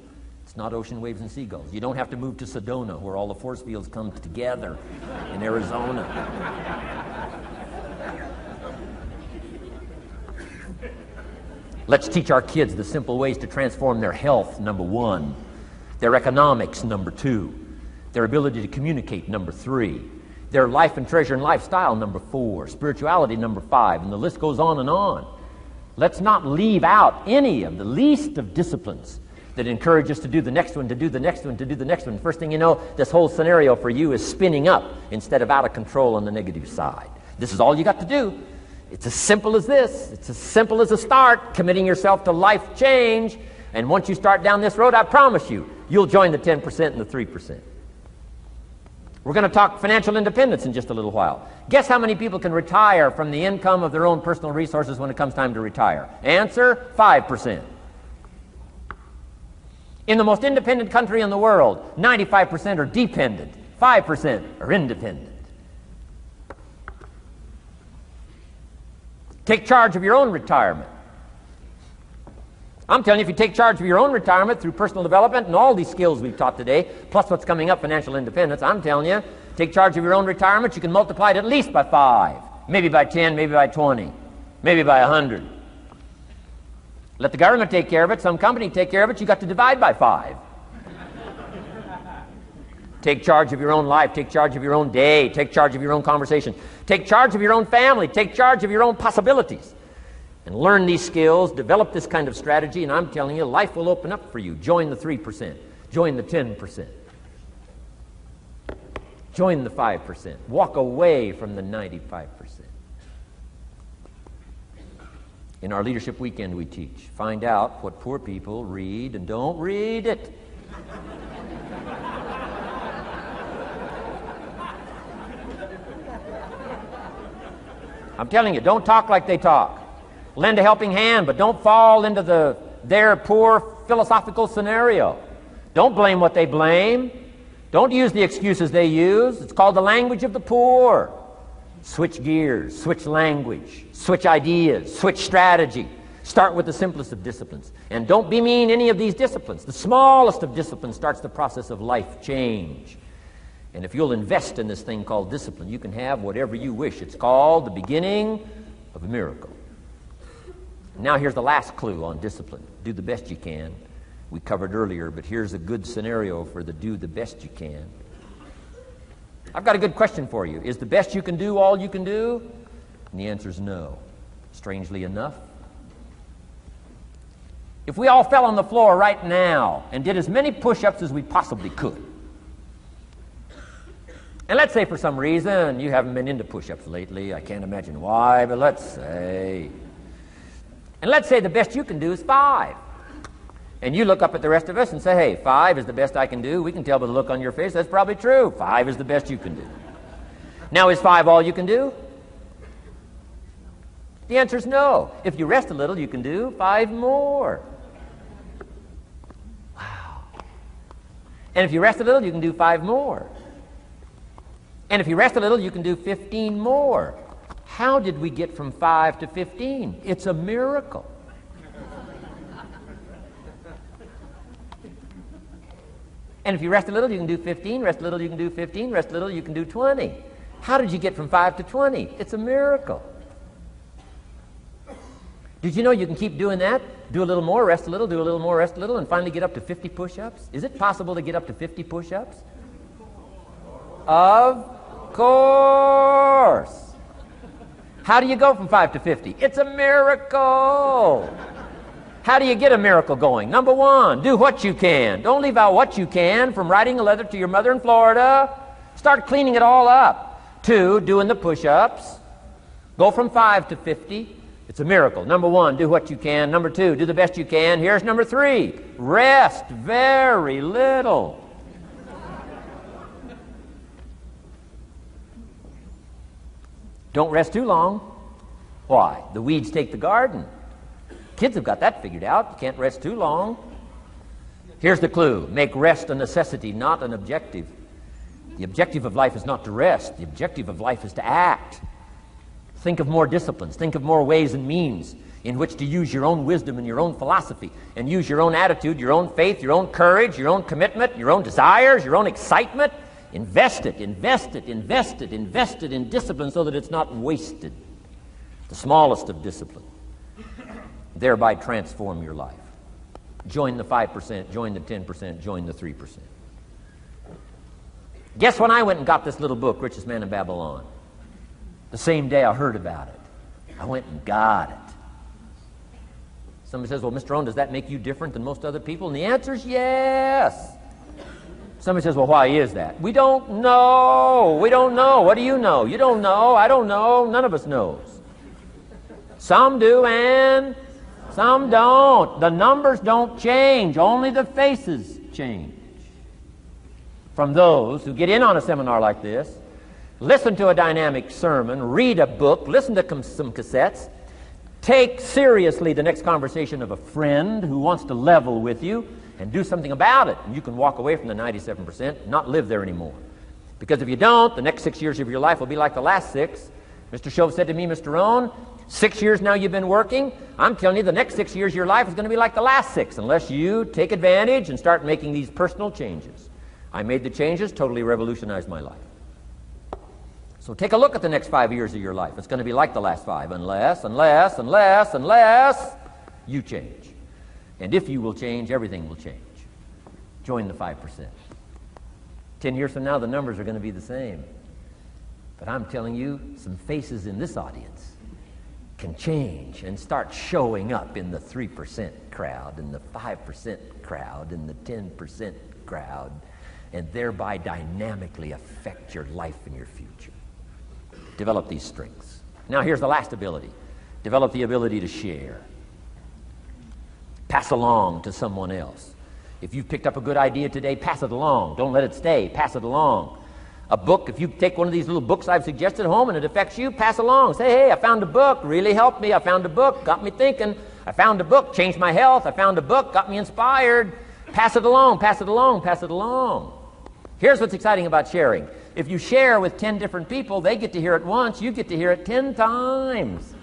It's not ocean waves and seagulls. You don't have to move to Sedona where all the force fields come together in Arizona. Let's teach our kids the simple ways to transform their health, number one. Their economics, number two. Their ability to communicate, number three. Their life and treasure and lifestyle, number 4. Spirituality, number 5. And the list goes on and on. Let's not leave out any of the least of disciplines that encourage us to do the next one, to do the next one, to do the next one. First thing you know, this whole scenario for you is spinning up instead of out of control on the negative side. This is all you got to do. It's as simple as this. It's as simple as a start, committing yourself to life change. And once you start down this road, I promise you, you'll join the 10% and the 3%. We're going to talk financial independence in just a little while. Guess how many people can retire from the income of their own personal resources when it comes time to retire? Answer, 5%. In the most independent country in the world, 95% are dependent, 5% are independent. Take charge of your own retirement. I'm telling you, if you take charge of your own retirement through personal development and all these skills we've taught today, plus what's coming up, financial independence, I'm telling you, take charge of your own retirement, you can multiply it at least by 5, maybe by 10, maybe by 20, maybe by 100. Let the government take care of it, some company take care of it, you got to divide by 5. Take charge of your own life, take charge of your own day, take charge of your own conversation, take charge of your own family, take charge of your own possibilities. And learn these skills, develop this kind of strategy, and I'm telling you, life will open up for you. Join the 3%. Join the 10%. Join the 5%. Walk away from the 95%. In our Leadership Weekend we teach, find out what poor people read and don't read it. I'm telling you, don't talk like they talk. Lend a helping hand, but don't fall into their poor philosophical scenario. Don't blame what they blame. Don't use the excuses they use. It's called the language of the poor. Switch gears, switch language, switch ideas, switch strategy. Start with the simplest of disciplines. And don't bemean any of these disciplines. The smallest of disciplines starts the process of life change. And if you'll invest in this thing called discipline, you can have whatever you wish. It's called the beginning of a miracle. Now here's the last clue on discipline. Do the best you can. We covered earlier, but here's a good scenario for the do the best you can. I've got a good question for you. Is the best you can do all you can do? And the answer is no. Strangely enough. If we all fell on the floor right now and did as many push-ups as we possibly could, and let's say for some reason you haven't been into push-ups lately, I can't imagine why, but let's say the best you can do is 5. And you look up at the rest of us and say, hey, 5 is the best I can do. We can tell by the look on your face that's probably true. 5 is the best you can do. Now, is 5 all you can do? The answer is no. If you rest a little, you can do 5 more. Wow. And if you rest a little, you can do 5 more. And if you rest a little, you can do 15 more. How did we get from 5 to 15? It's a miracle. And if you rest a little, you can do 15. Rest a little, you can do 15. Rest a little, you can do 20. How did you get from 5 to 20? It's a miracle. Did you know you can keep doing that? Do a little more, rest a little, do a little more, rest a little, and finally get up to 50 push-ups? Is it possible to get up to 50 push-ups? Of course. How do you go from 5 to 50? It's a miracle. How do you get a miracle going? Number 1, do what you can. Don't leave out what you can, from writing a letter to your mother in Florida. Start cleaning it all up. 2, doing the push-ups. Go from 5 to 50. It's a miracle. Number 1, do what you can. Number 2, do the best you can. Here's number 3, rest very little. Don't rest too long. Why? The weeds take the garden. Kids have got that figured out. You can't rest too long. Here's the clue. Make rest a necessity, not an objective. The objective of life is not to rest. The objective of life is to act. Think of more disciplines. Think of more ways and means in which to use your own wisdom and your own philosophy, and use your own attitude, your own faith, your own courage, your own commitment, your own desires, your own excitement. Invest it, invest it, invest it, invest it in discipline so that it's not wasted. The smallest of discipline. Thereby transform your life. Join the 5%, join the 10%, join the 3%. Guess when I went and got this little book, Richest Man in Babylon? The same day I heard about it. I went and got it. Somebody says, well, Mr. Rohn, does that make you different than most other people? And the answer is yes. Somebody says, well, why is that? We don't know. We don't know. What do you know? You don't know. I don't know. None of us knows. Some do and some don't. The numbers don't change. Only the faces change. From those who get in on a seminar like this, listen to a dynamic sermon, read a book, listen to some cassettes, take seriously the next conversation of a friend who wants to level with you, and do something about it. And you can walk away from the 97% and not live there anymore. Because if you don't, the next 6 years of your life will be like the last 6. Mr. Shove said to me, Mr. Rohn, 6 years now you've been working. I'm telling you, the next 6 years of your life is going to be like the last 6 unless you take advantage and start making these personal changes. I made the changes, totally revolutionized my life. So take a look at the next 5 years of your life. It's going to be like the last 5 unless you change. And if you will change, everything will change. Join the 5%. 10 years from now, the numbers are going to be the same. But I'm telling you, some faces in this audience can change and start showing up in the 3% crowd, in the 5% crowd, in the 10% crowd, and thereby dynamically affect your life and your future. Develop these strengths. Now here's the last ability. Develop the ability to share. Pass along to someone else. If you've picked up a good idea today, pass it along. Don't let it stay. Pass it along. A book, if you take one of these little books I've suggested home and it affects you, pass along. Say, hey, I found a book, really helped me. I found a book, got me thinking. I found a book, changed my health. I found a book, got me inspired. Pass it along, pass it along, pass it along. Here's what's exciting about sharing. If you share with 10 different people, they get to hear it once, you get to hear it 10 times.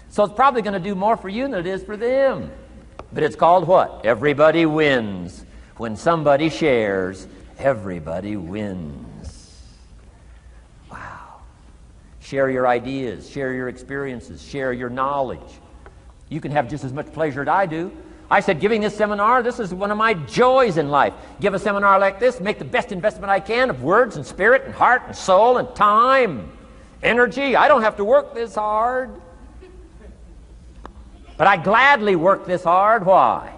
So it's probably going to do more for you than it is for them. But it's called what? Everybody wins. When somebody shares, everybody wins. Wow. Share your ideas, share your experiences, share your knowledge. You can have just as much pleasure as I do. I said, giving this seminar, this is one of my joys in life. Give a seminar like this, make the best investment I can of words and spirit and heart and soul and time, energy. I don't have to work this hard. But I gladly work this hard. Why?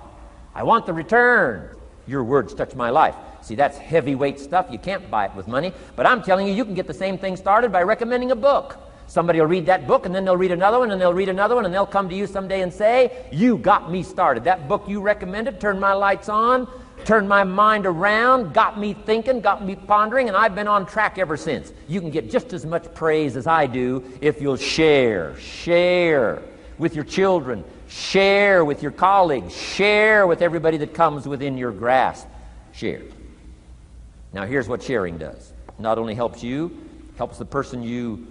I want the return. Your words touch my life. See, that's heavyweight stuff. You can't buy it with money. But I'm telling you, you can get the same thing started by recommending a book. Somebody will read that book, and then they'll read another one, and they'll read another one, and they'll come to you someday and say, you got me started. That book you recommended turned my lights on, turned my mind around, got me thinking, got me pondering, and I've been on track ever since. You can get just as much praise as I do if you'll share. Share with your children. Share with your colleagues. Share with everybody that comes within your grasp. Share. Now here's what sharing does. Not only helps you, helps the person you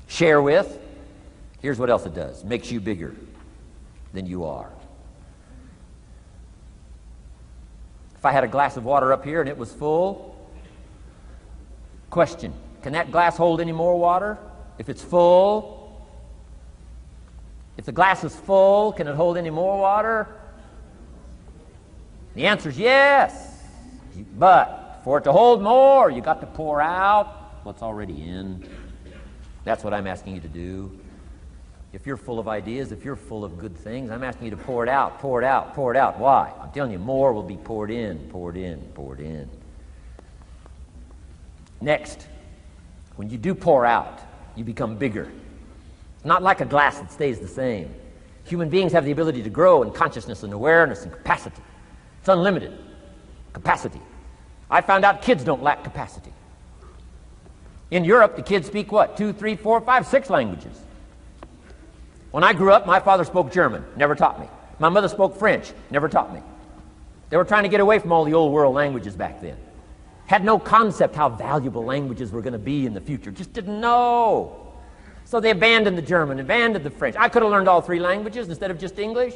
share with. Here's what else it does. Makes you bigger than you are. If I had a glass of water up here and it was full, question, can that glass hold any more water? If it's full, if the glass is full, can it hold any more water? The answer is yes. But for it to hold more, you got to pour out what's already in. That's what I'm asking you to do. If you're full of ideas, if you're full of good things, I'm asking you to pour it out, pour it out, pour it out. Why? I'm telling you, more will be poured in, poured in, poured in. Next, when you do pour out, you become bigger. It's not like a glass that stays the same. Human beings have the ability to grow in consciousness and awareness and capacity. It's unlimited capacity. I found out kids don't lack capacity. In Europe, the kids speak what? 2, 3, 4, 5, 6 languages. When I grew up, my father spoke German, never taught me. My mother spoke French, never taught me. They were trying to get away from all the old world languages back then. Had no concept how valuable languages were going to be in the future. Just didn't know. So they abandoned the German, abandoned the French. I could have learned all 3 languages instead of just English.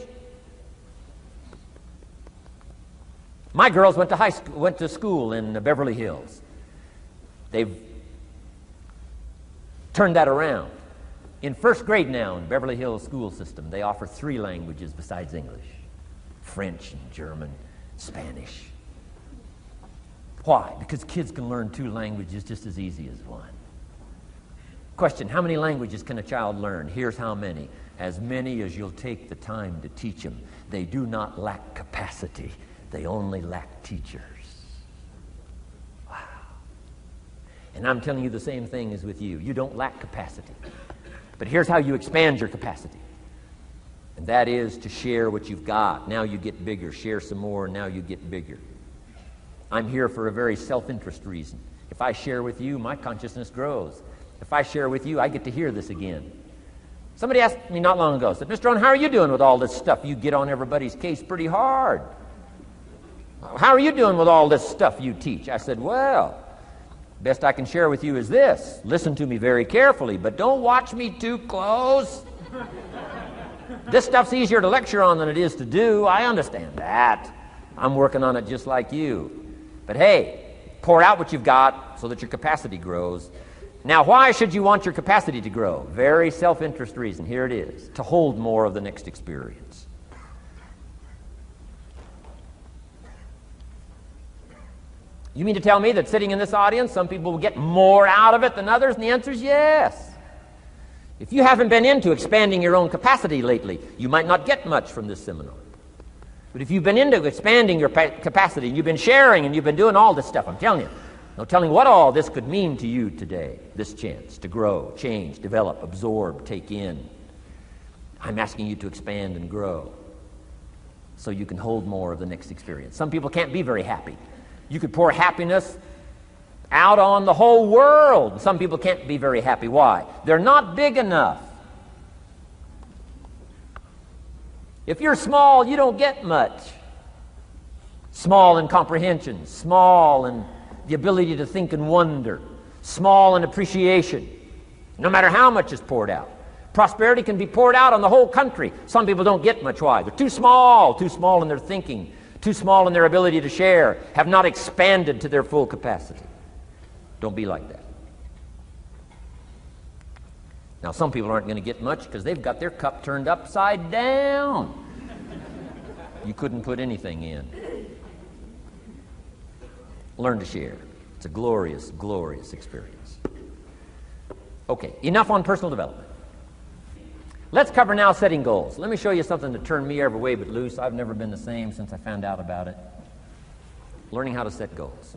My girls went to school in Beverly Hills. They've turned that around. In first grade now in Beverly Hills school system, they offer 3 languages besides English. French and German, Spanish. Why? Because kids can learn 2 languages just as easy as one. Question, how many languages can a child learn? Here's how many. As many as you'll take the time to teach them. They do not lack capacity. They only lack teachers. Wow. And I'm telling you the same thing is with you. You don't lack capacity. But here's how you expand your capacity. And that is to share what you've got. Now you get bigger. Share some more, now you get bigger. I'm here for a very self-interest reason. If I share with you, my consciousness grows. If I share with you, I get to hear this again. Somebody asked me not long ago, said, Mr. Rohn, how are you doing with all this stuff? You get on everybody's case pretty hard. How are you doing with all this stuff you teach? I said, well, best I can share with you is this. Listen to me very carefully, but don't watch me too close. This stuff's easier to lecture on than it is to do. I understand that. I'm working on it just like you. But hey, pour out what you've got so that your capacity grows. Now, why should you want your capacity to grow? Very self-interest reason. Here it is. To hold more of the next experience. You mean to tell me that sitting in this audience, some people will get more out of it than others? And the answer is yes. If you haven't been into expanding your own capacity lately, you might not get much from this seminar. But if you've been into expanding your capacity, and you've been sharing, and you've been doing all this stuff, I'm telling you, no telling what all this could mean to you today, this chance to grow, change, develop, absorb, take in. I'm asking you to expand and grow so you can hold more of the next experience. Some people can't be very happy. You could pour happiness out on the whole world. Some people can't be very happy. Why? They're not big enough. If you're small, you don't get much. Small in comprehension, small in the ability to think and wonder, small in appreciation, no matter how much is poured out. Prosperity can be poured out on the whole country. Some people don't get much. Why? They're too small in their thinking, too small in their ability to share, have not expanded to their full capacity. Don't be like that. Now, some people aren't going to get much because they've got their cup turned upside down. You couldn't put anything in. Learn to share. It's a glorious, glorious experience. Okay, enough on personal development. Let's cover now setting goals. Let me show you something that turned me every way but loose. I've never been the same since I found out about it. Learning how to set goals.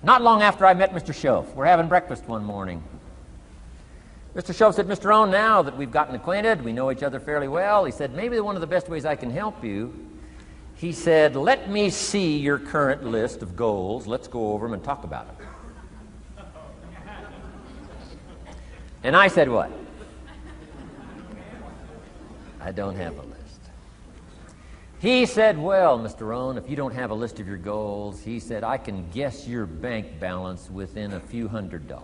Not long after I met Mr. Schoaf, we're having breakfast one morning. Mr. Schoaf said, Mr. Rohn, now that we've gotten acquainted, we know each other fairly well, he said, maybe one of the best ways I can help you, he said, let me see your current list of goals. Let's go over them and talk about it. And I said, what? I don't have a list. He said, well, Mr. Rohn, if you don't have a list of your goals, he said, I can guess your bank balance within a few $100.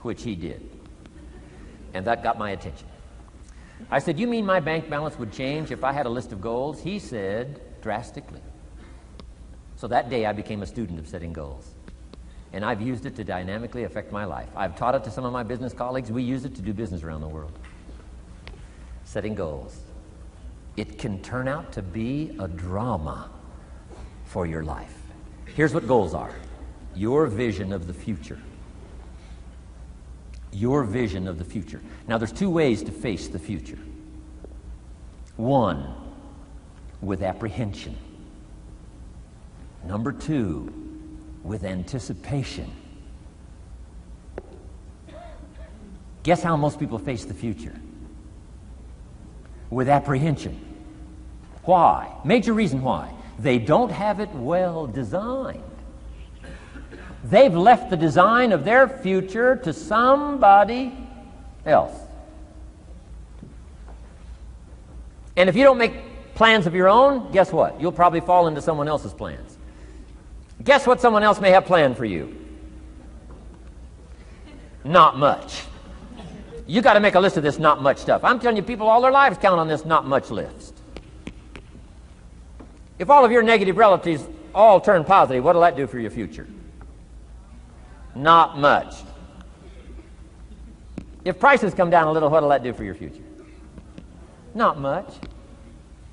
Which he did. And that got my attention. I said, you mean my bank balance would change if I had a list of goals? He said, drastically. So that day I became a student of setting goals. And I've used it to dynamically affect my life. I've taught it to some of my business colleagues. We use it to do business around the world. Setting goals. It can turn out to be a drama for your life. Here's what goals are. Your vision of the future. Your vision of the future. Now, there's 2 ways to face the future. One, with apprehension. Number 2, with anticipation. Guess how most people face the future? With apprehension. Why? Major reason why. They don't have it well designed. They've left the design of their future to somebody else. And if you don't make plans of your own, guess what? You'll probably fall into someone else's plans. Guess what someone else may have planned for you? Not much. You got to make a list of this not much stuff. I'm telling you, people all their lives count on this not much list. If all of your negative relatives all turn positive, what will that do for your future? Not much. If prices come down a little, what will that do for your future? Not much.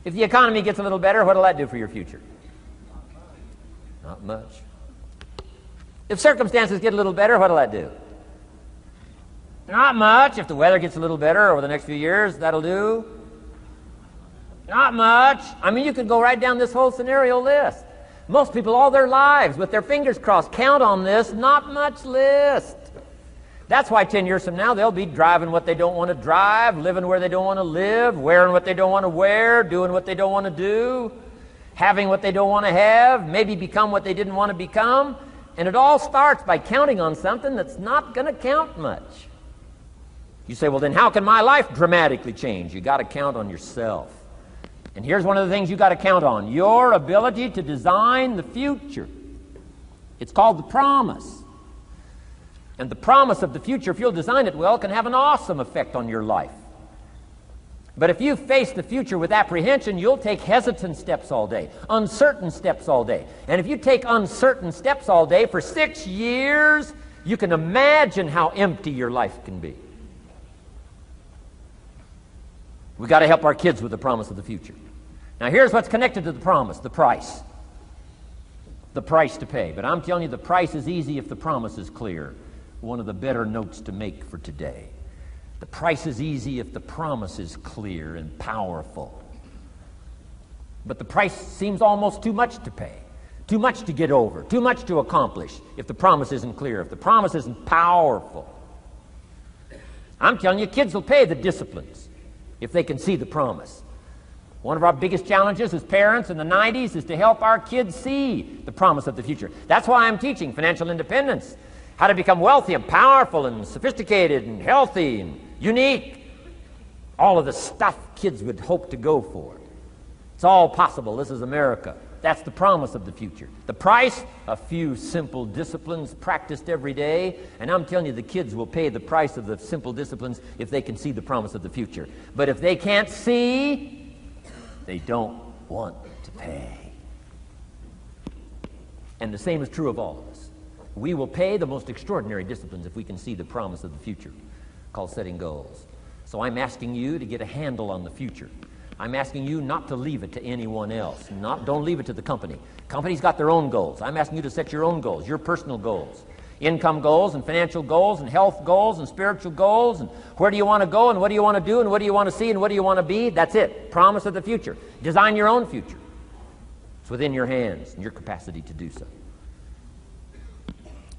If the economy gets a little better, what'll that do for your future? Not much. If circumstances get a little better, what'll that do? Not much. If the weather gets a little better over the next few years, that'll do. Not much. I mean, you could go right down this whole scenario list. Most people all their lives, with their fingers crossed, count on this not much list. That's why 10 years from now, they'll be driving what they don't want to drive, living where they don't want to live, wearing what they don't want to wear, doing what they don't want to do, having what they don't want to have, maybe become what they didn't want to become. And it all starts by counting on something that's not going to count much. You say, well, then how can my life dramatically change? You got to count on yourself. And here's one of the things you got to count on: your ability to design the future. It's called the promise. And the promise of the future, if you'll design it well, can have an awesome effect on your life. But if you face the future with apprehension, you'll take hesitant steps all day, uncertain steps all day. And if you take uncertain steps all day for 6 years, you can imagine how empty your life can be. We've got to help our kids with the promise of the future. Now here's what's connected to the promise: the price. The price to pay. But I'm telling you, the price is easy if the promise is clear. One of the better notes to make for today. The price is easy if the promise is clear and powerful. But the price seems almost too much to pay, too much to get over, too much to accomplish if the promise isn't clear, if the promise isn't powerful. I'm telling you, kids will pay the disciplines if they can see the promise. One of our biggest challenges as parents in the 90s is to help our kids see the promise of the future. That's why I'm teaching financial independence, how to become wealthy and powerful and sophisticated and healthy and unique. All of the stuff kids would hope to go for. It's all possible. This is America. That's the promise of the future. The price, a few simple disciplines practiced every day. And I'm telling you, the kids will pay the price of the simple disciplines if they can see the promise of the future. But if they can't see, they don't want to pay. And the same is true of all of us. We will pay the most extraordinary disciplines if we can see the promise of the future, called setting goals. So I'm asking you to get a handle on the future. I'm asking you not to leave it to anyone else. Don't leave it to the company. Companies got their own goals. I'm asking you to set your own goals, your personal goals. Income goals and financial goals and health goals and spiritual goals, and where do you want to go and what do you want to do and what do you want to see and what do you want to be. That's it. Promise of the future. Design your own future. It's within your hands and your capacity to do so.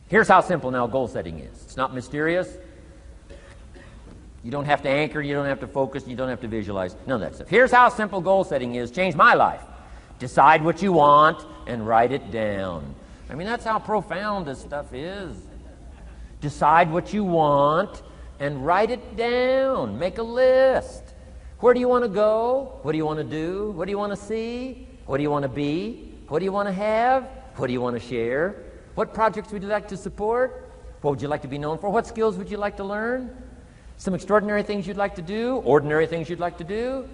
Here's how simple now goal setting is. It's not mysterious. You don't have to anchor, you don't have to focus, you don't have to visualize, none of that stuff. Here's how simple goal setting is. Changed my life. Decide what you want and write it down. I mean, that's how profound this stuff is. Decide what you want and write it down. Make a list. Where do you want to go? What do you want to do? What do you want to see? What do you want to be? What do you want to have? What do you want to share? What projects would you like to support? What would you like to be known for? What skills would you like to learn? Some extraordinary things you'd like to do, ordinary things you'd like to do,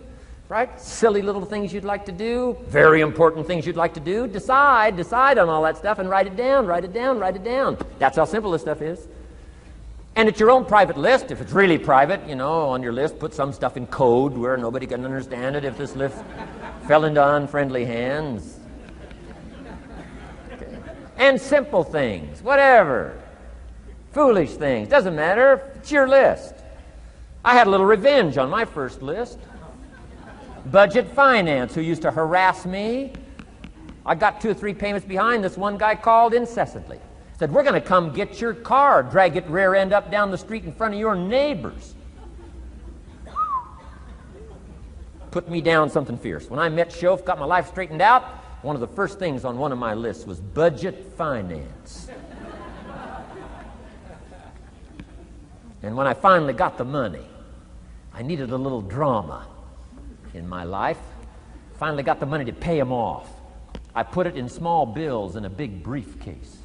right? Silly little things you'd like to do, very important things you'd like to do. Decide on all that stuff and write it down, write it down, write it down. That's how simple this stuff is. And it's your own private list. If it's really private, on your list, put some stuff in code where nobody can understand it if this list fell into unfriendly hands. Okay. And simple things, whatever. Foolish things, doesn't matter. It's your list. I had a little revenge on my first list. Budget finance, who used to harass me. I got 2 or 3 payments behind. This one guy called incessantly. Said, we're going to come get your car, drag it rear end up down the street in front of your neighbors. Put me down something fierce. When I met Shof, got my life straightened out, one of the first things on one of my lists was budget finance. And when I finally got the money, I needed a little drama in my life. Finally got the money to pay him off. I put it in small bills in a big briefcase.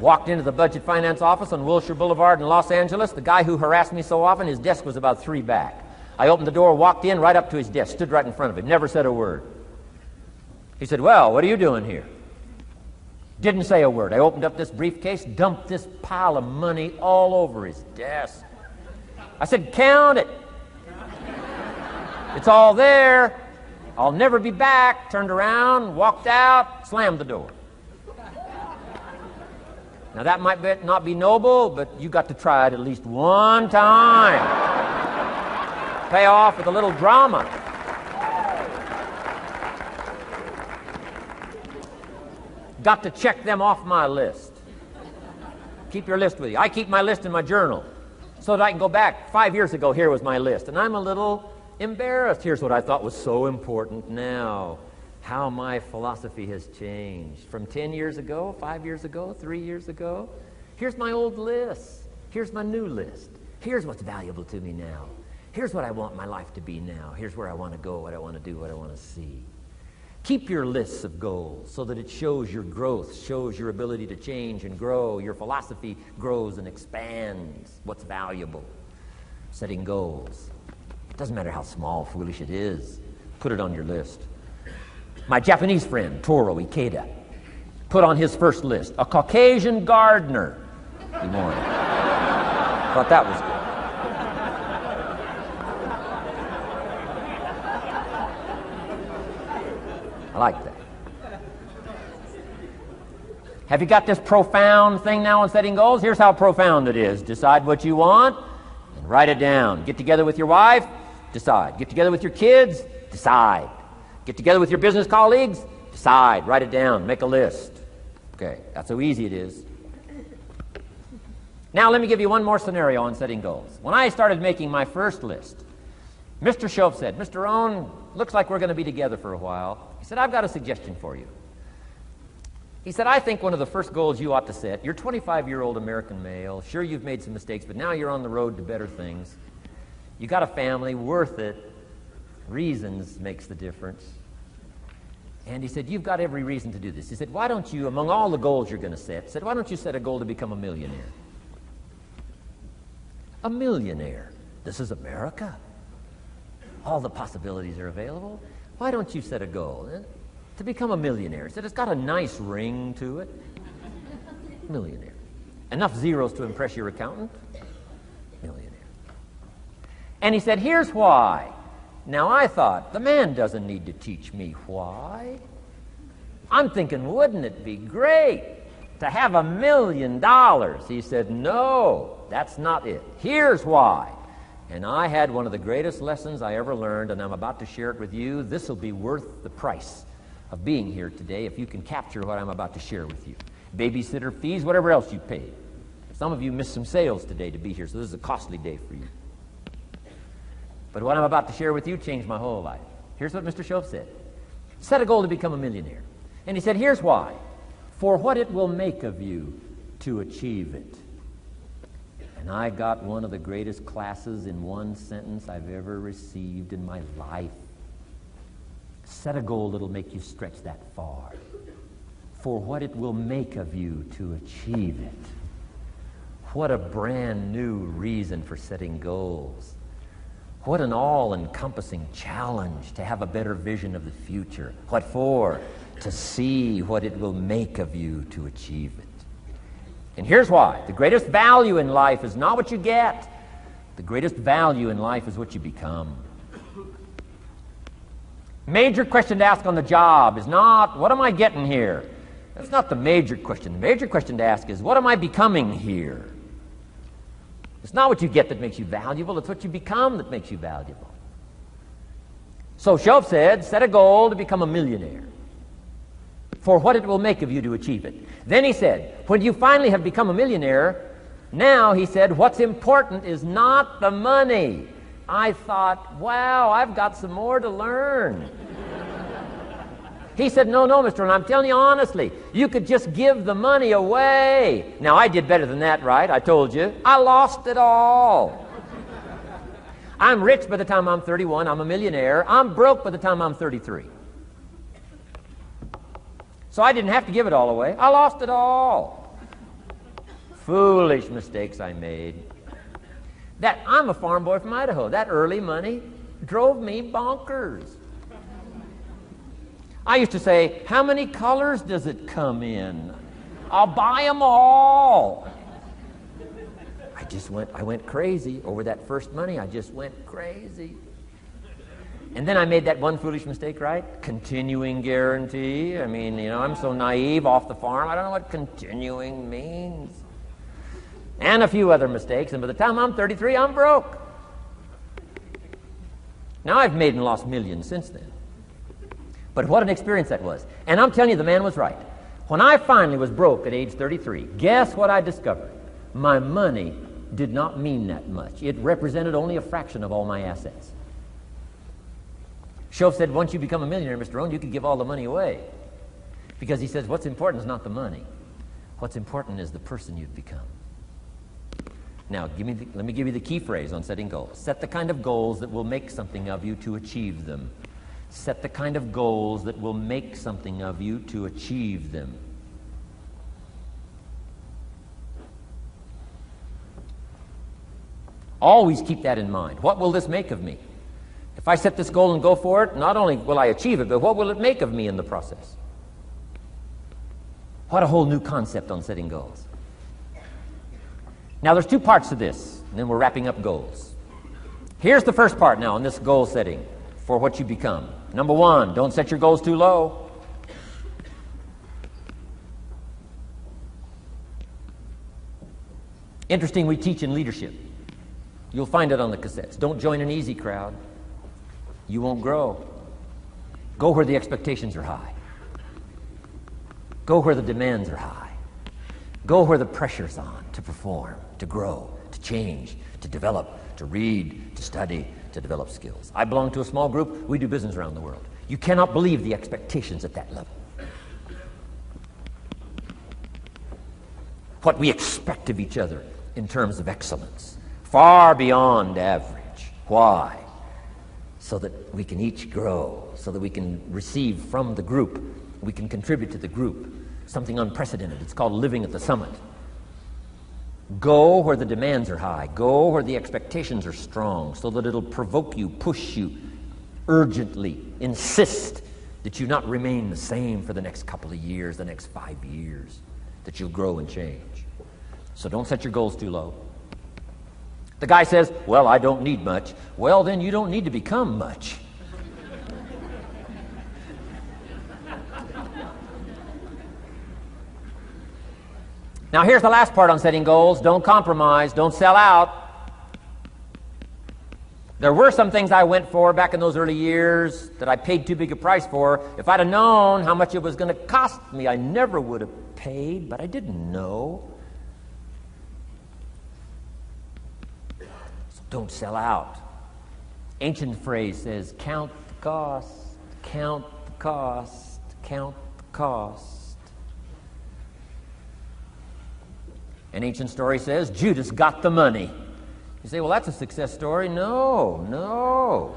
Walked into the budget finance office on Wilshire Boulevard in Los Angeles. The guy who harassed me so often, his desk was about 3 back. I opened the door, walked in, right up to his desk, stood right in front of him, never said a word. He said, well, what are you doing here? Didn't say a word. I opened up this briefcase, dumped this pile of money all over his desk. I said, count it. It's all there. I'll never be back. Turned around, walked out, slammed the door. Now that might not be noble, but you got to try it at least one time. Pay off with a little drama. Got to check them off my list. Keep your list with you. I keep my list in my journal so that I can go back. 5 years ago, here was my list. And I'm a little embarrassed. Here's what I thought was so important now. How my philosophy has changed. From 10 years ago, 5 years ago, 3 years ago. Here's my old list. Here's my new list. Here's what's valuable to me now. Here's what I want my life to be now. Here's where I want to go, what I want to do, what I want to see. Keep your lists of goals so that it shows your growth, shows your ability to change and grow. Your philosophy grows and expands what's valuable. Setting goals. It doesn't matter how small, foolish it is. Put it on your list. My Japanese friend, Toro Ikeda, put on his first list, a Caucasian gardener. Good morning. Thought that was good. I like that. Have you got this profound thing now on setting goals? Here's how profound it is. Decide what you want and write it down. Get together with your wife, decide. Get together with your kids, decide. Get together with your business colleagues, decide. Write it down. Make a list. Okay, that's how easy it is. Now let me give you one more scenario on setting goals. When I started making my first list, Mr. Shope said, Mr. Rohn, looks like we're going to be together for a while. He said, I've got a suggestion for you. He said, I think one of the first goals you ought to set, you're a 25-year-old American male. Sure, you've made some mistakes, but now you're on the road to better things. You got a family, worth it. Reasons makes the difference. And he said, you've got every reason to do this. He said, why don't you, among all the goals you're going to set, why don't you set a goal to become a millionaire? A millionaire. This is America. All the possibilities are available. Why don't you set a goal to become a millionaire? He said, it's got a nice ring to it. Millionaire. Enough zeros to impress your accountant? Millionaire. And he said, here's why. Now I thought, the man doesn't need to teach me why. I'm thinking, wouldn't it be great to have $1 million? He said, no, that's not it. Here's why. And I had one of the greatest lessons I ever learned, and I'm about to share it with you. This will be worth the price of being here today if you can capture what I'm about to share with you. Babysitter fees, whatever else you paid. Some of you missed some sales today to be here, so this is a costly day for you. But what I'm about to share with you changed my whole life. Here's what Mr. Shope said. Set a goal to become a millionaire. And he said, here's why. For what it will make of you to achieve it. And I got one of the greatest classes in one sentence I've ever received in my life. Set a goal that'll make you stretch that far. For what it will make of you to achieve it. What a brand new reason for setting goals. What an all-encompassing challenge to have a better vision of the future. What for? To see what it will make of you to achieve it. And here's why. The greatest value in life is not what you get. The greatest value in life is what you become. Major question to ask on the job is not, what am I getting here? That's not the major question. The major question to ask is, what am I becoming here? It's not what you get that makes you valuable. It's what you become that makes you valuable. So Shope said, set a goal to become a millionaire. For what it will make of you to achieve it. Then he said, when you finally have become a millionaire, now, he said, what's important is not the money. I thought, wow, I've got some more to learn. He said, no, Mr. Rohn, I'm telling you honestly, you could just give the money away. Now, I did better than that, right? I told you. I lost it all. I'm rich by the time I'm 31. I'm a millionaire. I'm broke by the time I'm 33. So I didn't have to give it all away. I lost it all. Foolish mistakes I made. I'm a farm boy from Idaho. That early money drove me bonkers. I used to say, how many colors does it come in? I'll buy them all. I I went crazy over that first money. I just went crazy. And then I made that one foolish mistake, right? Continuing guarantee. I mean, I'm so naive off the farm. I don't know what continuing means. And a few other mistakes. And by the time I'm 33, I'm broke. Now, I've made and lost millions since then. But what an experience that was. And I'm telling you, the man was right. When I finally was broke at age 33, guess what I discovered? My money did not mean that much. It represented only a fraction of all my assets. Shoaff said, once you become a millionaire, Mr. Rohn, you can give all the money away. Because he says, what's important is not the money. What's important is the person you've become. Now, let me give you the key phrase on setting goals. Set the kind of goals that will make something of you to achieve them. Set the kind of goals that will make something of you to achieve them. Always keep that in mind. What will this make of me? If I set this goal and go for it, not only will I achieve it, but what will it make of me in the process? What a whole new concept on setting goals. Now, there's two parts to this, and then we're wrapping up goals. Here's the first part now in this goal setting for what you become. Number one, don't set your goals too low. Interesting, we teach in leadership. You'll find it on the cassettes. Don't join an easy crowd. You won't grow. Go where the expectations are high. Go where the demands are high. Go where the pressure's on to perform, to grow, to change, to develop, to read, to study, to develop skills. I belong to a small group. We do business around the world. You cannot believe the expectations at that level. What we expect of each other in terms of excellence, far beyond average. Why? So that we can each grow, so that we can receive from the group, we can contribute to the group, something unprecedented. It's called living at the summit. Go where the demands are high. Go where the expectations are strong, so that it'll provoke you, push you, urgently insist that you not remain the same for the next couple of years, the next 5 years, that you'll grow and change. So don't set your goals too low. The guy says, well, I don't need much. Well, then you don't need to become much. Now, here's the last part on setting goals. Don't compromise. Don't sell out. There were some things I went for back in those early years that I paid too big a price for. If I'd have known how much it was going to cost me, I never would have paid, but I didn't know. So don't sell out. Ancient phrase says, count the cost, count the cost, count the cost. An ancient story says, Judas got the money. You say, well, that's a success story. No.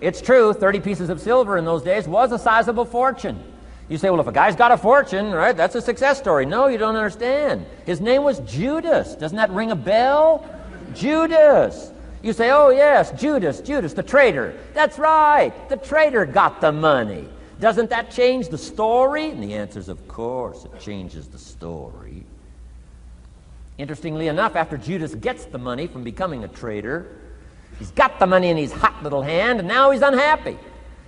It's true, 30 pieces of silver in those days was a sizable fortune. You say, well, if a guy's got a fortune, right, that's a success story. No, you don't understand. His name was Judas. Doesn't that ring a bell? Judas. You say, oh, yes, Judas, the traitor. That's right, the traitor got the money. Doesn't that change the story? And the answer is, of course, it changes the story. Interestingly enough, after Judas gets the money from becoming a traitor, he's got the money in his hot little hand, and now he's unhappy.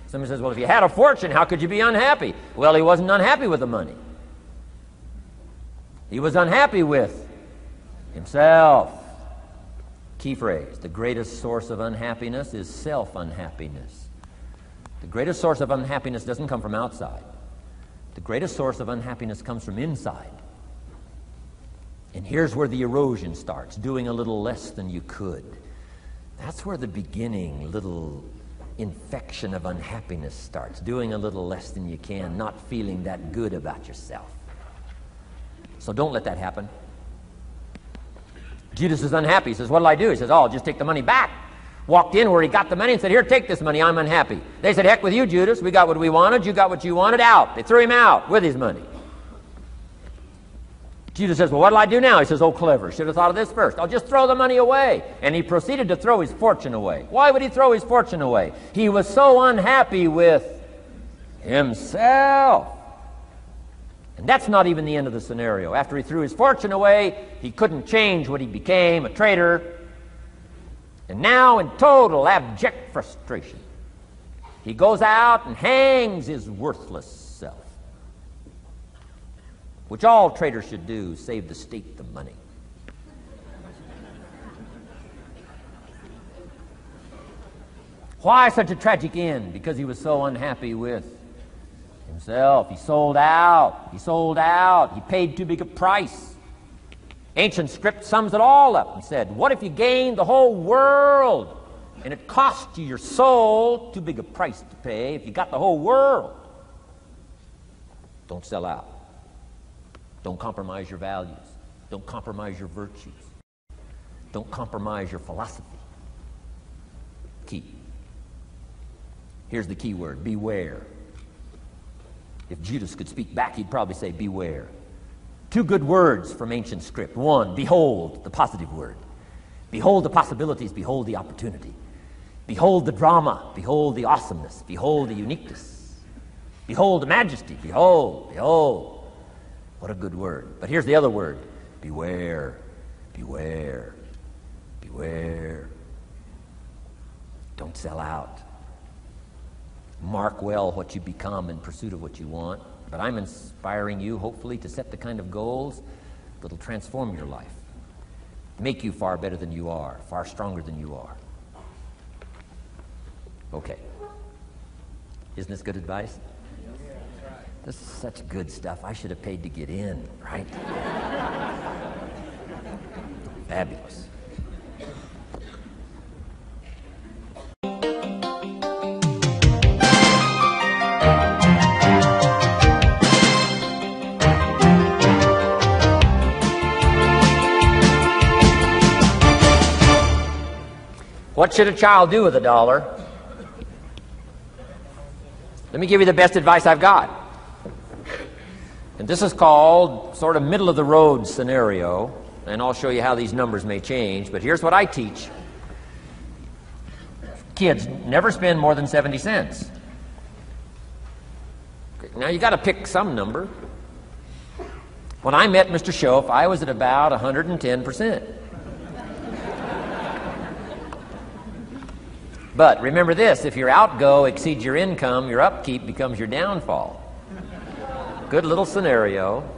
Somebody says, well, if you had a fortune, how could you be unhappy? Well, he wasn't unhappy with the money. He was unhappy with himself. Key phrase, the greatest source of unhappiness is self-unhappiness. The greatest source of unhappiness doesn't come from outside. The greatest source of unhappiness comes from inside. And here's where the erosion starts, doing a little less than you could. That's where the beginning little infection of unhappiness starts, doing a little less than you can, not feeling that good about yourself. So don't let that happen. Judas is unhappy. He says, what'll I do? He says, oh, I'll just take the money back. Walked in where he got the money and said, here, take this money, I'm unhappy. They said, heck with you, Judas. We got what we wanted, you got what you wanted, out. They threw him out with his money. Judas says, well, what'll I do now? He says, oh, clever. Should have thought of this first. I'll just throw the money away. And he proceeded to throw his fortune away. Why would he throw his fortune away? He was so unhappy with himself. And that's not even the end of the scenario. After he threw his fortune away, he couldn't change what he became, a traitor. And now, in total abject frustration, he goes out and hangs his worthless self, which all traitors should do, save the state the money. Why such a tragic end? Because he was so unhappy with himself. He sold out. He sold out. He paid too big a price. Ancient script sums it all up and said, what if you gained the whole world and it cost you your soul? Too big a price to pay if you got the whole world. Don't sell out. Don't compromise your values. Don't compromise your virtues. Don't compromise your philosophy. Key. Here's the key word, beware. If Judas could speak back, he'd probably say beware. Two good words from ancient script. One, behold, the positive word. Behold the possibilities, behold the opportunity. Behold the drama, behold the awesomeness, behold the uniqueness. Behold the majesty, behold, behold. What a good word. But here's the other word, beware, beware, beware. Don't sell out. Mark well what you become in pursuit of what you want. But I'm inspiring you, hopefully, to set the kind of goals that'll transform your life, make you far better than you are, far stronger than you are. Okay. Isn't this good advice? This is such good stuff. I should have paid to get in, right? Fabulous. What should a child do with $1? Let me give you the best advice I've got. And this is called sort of middle of the road scenario, and I'll show you how these numbers may change, but here's what I teach. Kids, never spend more than 70 cents. Now you got to pick some number. When I met Mr. Schoaf, I was at about 110%. But remember this, if your outgo exceeds your income, your upkeep becomes your downfall. Good little scenario.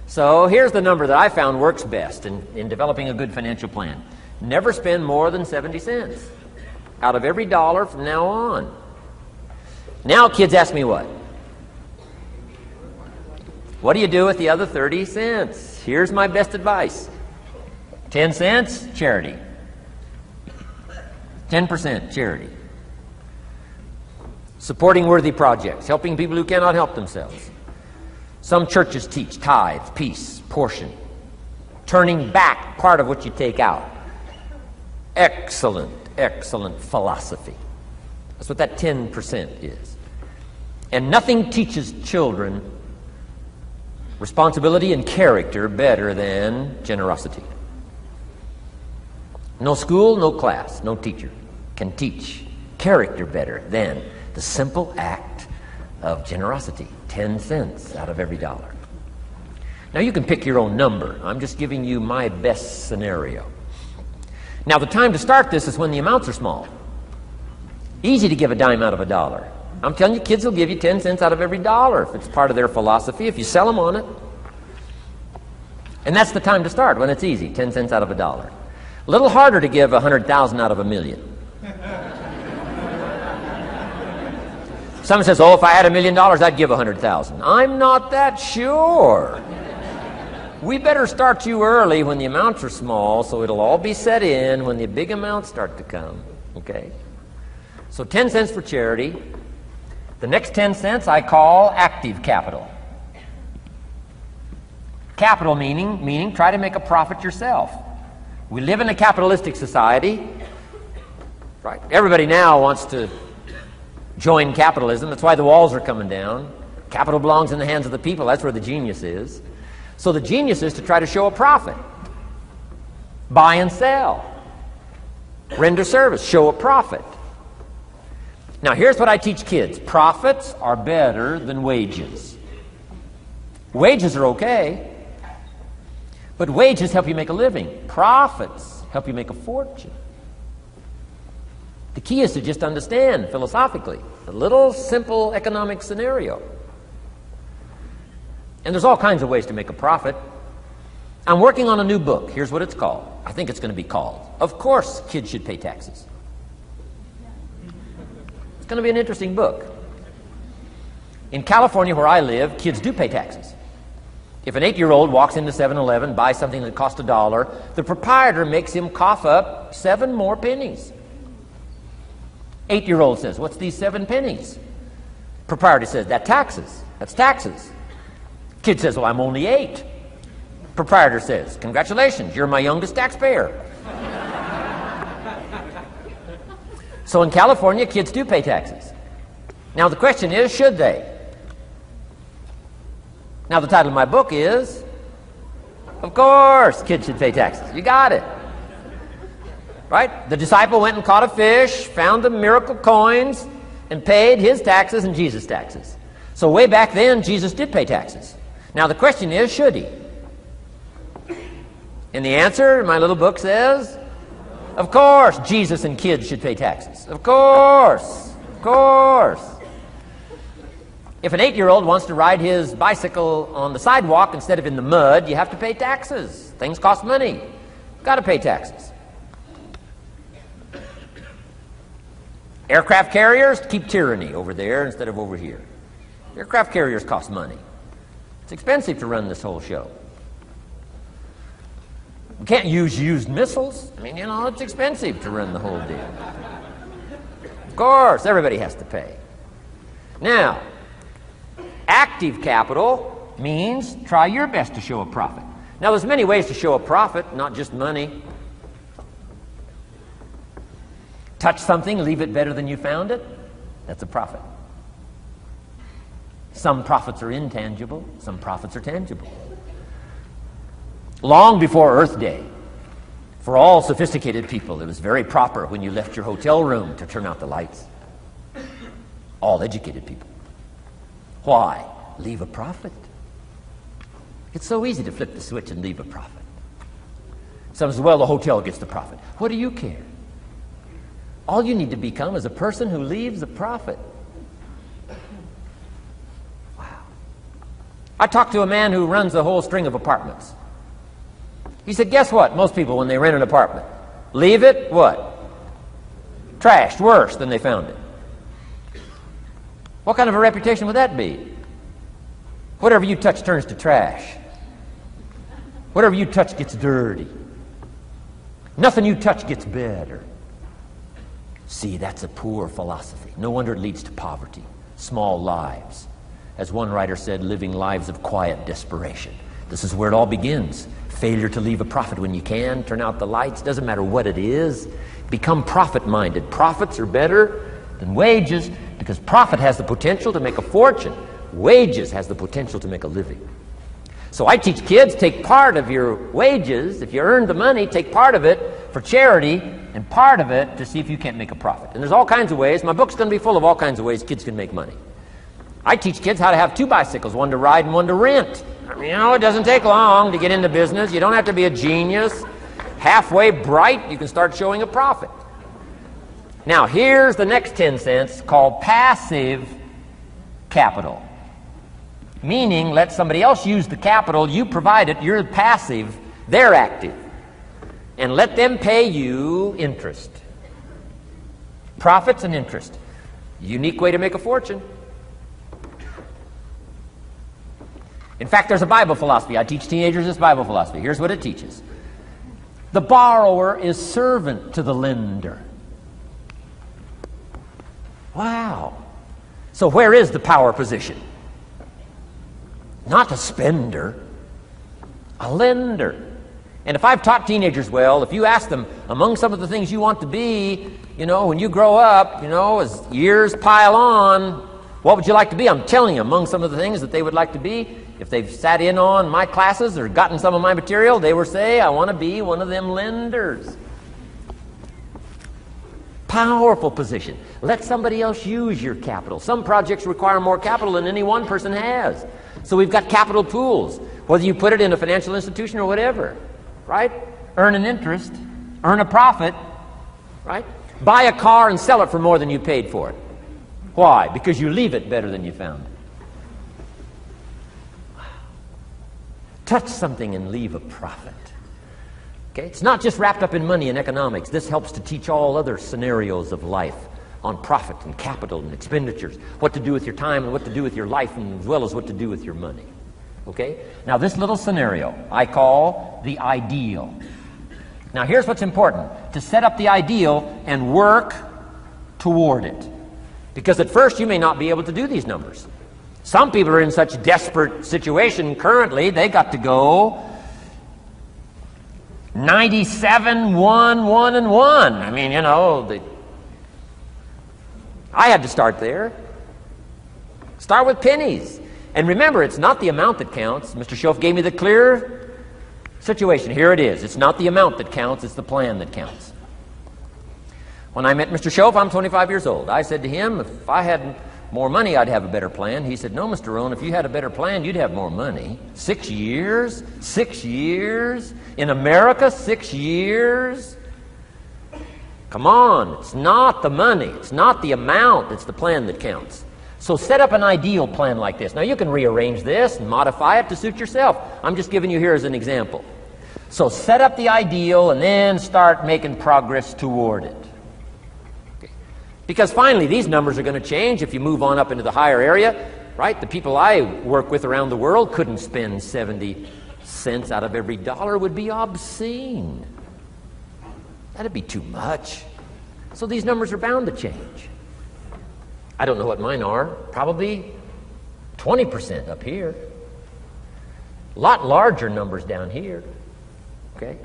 So here's the number that I found works best in developing a good financial plan. Never spend more than 70 cents out of every dollar from now on. Now kids ask me what? What do you do with the other 30 cents? Here's my best advice. 10 cents, charity. 10% charity. Supporting worthy projects, helping people who cannot help themselves. Some churches teach tithe, peace, portion. Turning back part of what you take out. Excellent, excellent philosophy. That's what that 10% is. And nothing teaches children responsibility and character better than generosity. No school, no class, no teacher can teach character better than the simple act of generosity. 10 cents out of every dollar. Now you can pick your own number. I'm just giving you my best scenario. Now the time to start this is when the amounts are small. Easy to give a dime out of $1. I'm telling you, kids will give you 10 cents out of every dollar if it's part of their philosophy, if you sell them on it. And that's the time to start, when it's easy, 10 cents out of $1. A little harder to give 100,000 out of $1 million. Someone says, oh, if I had $1 million, I'd give 100,000. I'm not that sure. We better start you early when the amounts are small, so it'll all be set in when the big amounts start to come. Okay? So 10 cents for charity. The next 10 cents I call active capital. Capital meaning try to make a profit yourself. We live in a capitalistic society. Right? Everybody now wants to join capitalism. That's why the walls are coming down. Capital belongs in the hands of the people. That's where the genius is. So the genius is to try to show a profit. Buy and sell. Render service. Show a profit. Now here's what I teach kids. Profits are better than wages. Wages are okay, but wages help you make a living. Profits help you make a fortune. The key is to just understand philosophically a little simple economic scenario. And there's all kinds of ways to make a profit. I'm working on a new book. Here's what it's called. I think it's going to be called, Of Course Kids Should Pay Taxes. It's going to be an interesting book. In California, where I live, kids do pay taxes. If an 8-year-old walks into 7-Eleven, buys something that costs $1, the proprietor makes him cough up 7 more pennies. 8-year-old says, "What's these 7 pennies?" Proprietor says, "That's taxes. That's taxes." Kid says, "Well, I'm only 8. Proprietor says, "Congratulations, you're my youngest taxpayer." So in California, kids do pay taxes. Now the question is, should they? Now the title of my book is, Of Course Kids Should Pay Taxes. You got it. Right? The disciple went and caught a fish, found the miracle coins, and paid his taxes and Jesus' taxes. So way back then, Jesus did pay taxes. Now the question is, should he? And the answer in my little book says, of course Jesus and kids should pay taxes. Of course. Of course. If an 8-year-old wants to ride his bicycle on the sidewalk instead of in the mud, you have to pay taxes. Things cost money. Got to pay taxes. Aircraft carriers keep tyranny over there instead of over here. Aircraft carriers cost money. It's expensive to run this whole show. We can't use used missiles. I mean, you know, it's expensive to run the whole deal. Of course, everybody has to pay. Now, active capital means try your best to show a profit. Now, there's many ways to show a profit, not just money. Touch something, leave it better than you found it. That's a profit. Some profits are intangible, some profits are tangible. Long before Earth Day, for all sophisticated people, it was very proper when you left your hotel room to turn out the lights. All educated people. Why? Leave a profit. It's so easy to flip the switch and leave a profit. Some says, well, the hotel gets the profit. What do you care? All you need to become is a person who leaves a profit. Wow. I talked to a man who runs a whole string of apartments. He said, guess what? Most people, when they rent an apartment, leave it, what? Trashed, worse than they found it. What kind of a reputation would that be? Whatever you touch turns to trash. Whatever you touch gets dirty. Nothing you touch gets better. See, that's a poor philosophy. No wonder it leads to poverty, small lives. As one writer said, living lives of quiet desperation. This is where it all begins. Failure to leave a profit when you can, turn out the lights, doesn't matter what it is. Become profit-minded. Profits are better than wages because profit has the potential to make a fortune. Wages has the potential to make a living. So I teach kids, take part of your wages. If you earn the money, take part of it for charity and part of it to see if you can't make a profit. And there's all kinds of ways. My book's going to be full of all kinds of ways kids can make money. I teach kids how to have 2 bicycles, one to ride and one to rent. I mean, you know, it doesn't take long to get into business. You don't have to be a genius. Halfway bright, you can start showing a profit. Now, here's the next 10 cents called passive capital. Meaning, let somebody else use the capital, you provide it, you're passive, they're active. And let them pay you interest. Profits and interest. Unique way to make a fortune. In fact, there's a Bible philosophy. I teach teenagers this Bible philosophy. Here's what it teaches. The borrower is servant to the lender. Wow. So where is the power position? Not a spender, a lender. And if I've taught teenagers well, if you ask them, among some of the things you want to be, you know, when you grow up, you know, as years pile on, what would you like to be? I'm telling you, among some of the things that they would like to be, if they've sat in on my classes or gotten some of my material, they will say, I want to be one of them lenders. Powerful position. Let somebody else use your capital. Some projects require more capital than any one person has. So we've got capital pools, whether you put it in a financial institution or whatever, right? Earn an interest, earn a profit, right? Buy a car and sell it for more than you paid for it. Why? Because you leave it better than you found it. Touch something and leave a profit. Okay? It's not just wrapped up in money and economics. This helps to teach all other scenarios of life on profit and capital and expenditures, what to do with your time and what to do with your life, and as well as what to do with your money. Okay? Now this little scenario I call the ideal. Now here's what's important: to set up the ideal and work toward it. Because at first you may not be able to do these numbers. Some people are in such desperate situation currently, they got to go 97, 1, 1, and 1. I mean, you know, I had to start there. Start with pennies. And remember, it's not the amount that counts. Mr. Schoaf gave me the clear situation. Here it is. It's not the amount that counts, it's the plan that counts. When I met Mr. Schoaf, I'm 25 years old. I said to him, if I had more money, I'd have a better plan. He said, no, Mr. Rohn, if you had a better plan, you'd have more money. 6 years? 6 years? In America, 6 years? Come on, it's not the money, it's not the amount, it's the plan that counts. So set up an ideal plan like this. Now you can rearrange this and modify it to suit yourself. I'm just giving you here as an example. So set up the ideal and then start making progress toward it. Because finally, these numbers are going to change if you move on up into the higher area, right? The people I work with around the world couldn't spend 70 cents out of every dollar. It would be obscene. That'd be too much. So these numbers are bound to change. I don't know what mine are. Probably 20% up here. A lot larger numbers down here. Okay?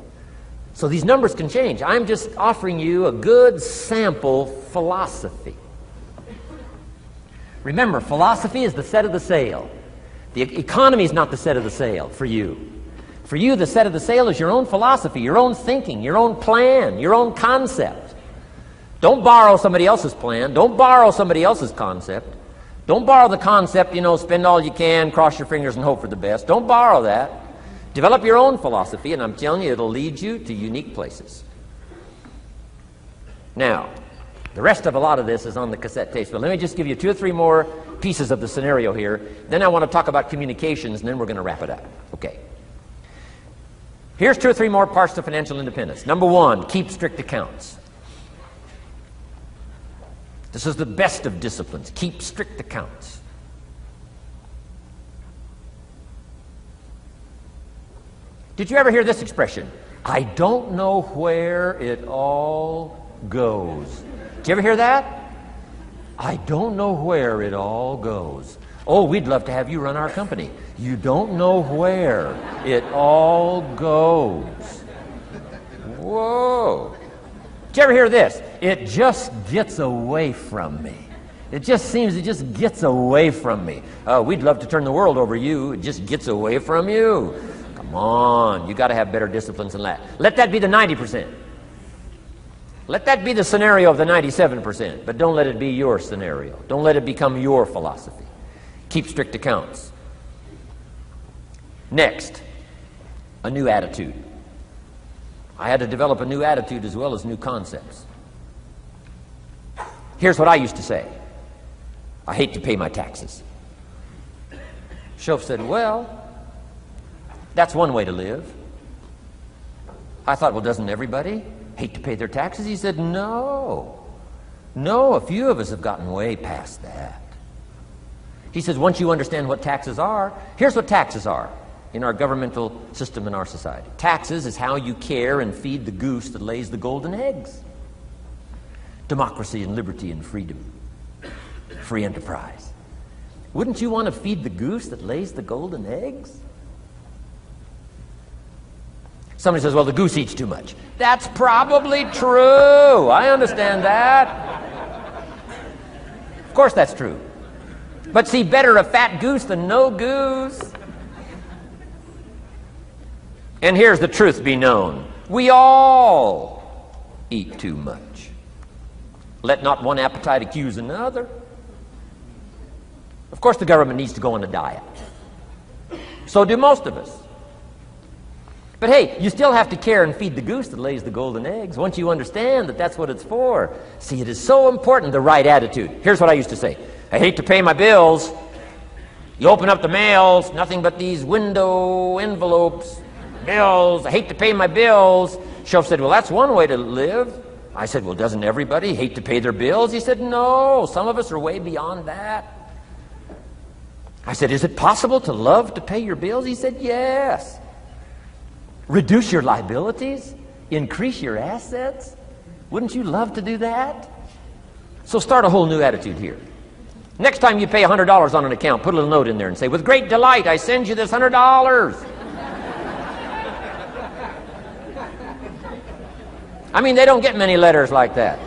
So these numbers can change. I'm just offering you a good sample philosophy. Remember, philosophy is the set of the sail. The economy is not the set of the sail for you. For you, the set of the sail is your own philosophy, your own thinking, your own plan, your own concept. Don't borrow somebody else's plan. Don't borrow somebody else's concept. Don't borrow the concept, you know, spend all you can, cross your fingers and hope for the best. Don't borrow that. Develop your own philosophy, and I'm telling you, it'll lead you to unique places. Now, the rest of a lot of this is on the cassette tapes, but let me just give you 2 or 3 more pieces of the scenario here. Then I want to talk about communications, and then we're going to wrap it up. Okay. Here's 2 or 3 more parts to financial independence. Number 1, keep strict accounts. This is the best of disciplines. Keep strict accounts. Did you ever hear this expression? I don't know where it all goes. Did you ever hear that? I don't know where it all goes. Oh, we'd love to have you run our company. You don't know where it all goes. Whoa. Did you ever hear this? It just gets away from me. It just seems it just gets away from me. We'd love to turn the world over you. It just gets away from you. Come on, you got to have better disciplines than that. Let that be the 90%. Let that be the scenario of the 97%, but don't let it be your scenario. Don't let it become your philosophy. Keep strict accounts. Next, a new attitude. I had to develop a new attitude as well as new concepts. Here's what I used to say. I hate to pay my taxes. Schoaf said, well, that's one way to live. I thought, well, doesn't everybody hate to pay their taxes? He said, no. No, a few of us have gotten way past that. He says, once you understand what taxes are, here's what taxes are in our governmental system in our society. Taxes is how you care and feed the goose that lays the golden eggs. Democracy and liberty and freedom. Free enterprise. Wouldn't you want to feed the goose that lays the golden eggs? Somebody says, well, the goose eats too much. That's probably true. I understand that. Of course that's true. But see, better a fat goose than no goose. And here's the truth be known. We all eat too much. Let not one appetite accuse another. Of course the government needs to go on a diet. So do most of us. But hey, you still have to care and feed the goose that lays the golden eggs once you understand that that's what it's for. See, it is so important, the right attitude. Here's what I used to say. I hate to pay my bills. You open up the mails, nothing but these window envelopes, bills. I hate to pay my bills. Shoaff said, well, that's one way to live. I said, well, doesn't everybody hate to pay their bills? He said, no, some of us are way beyond that. I said, is it possible to love to pay your bills? He said, yes. Reduce your liabilities? Increase your assets? Wouldn't you love to do that? So start a whole new attitude here. Next time you pay $100 on an account, put a little note in there and say, with great delight, I send you this $100. I mean, they don't get many letters like that.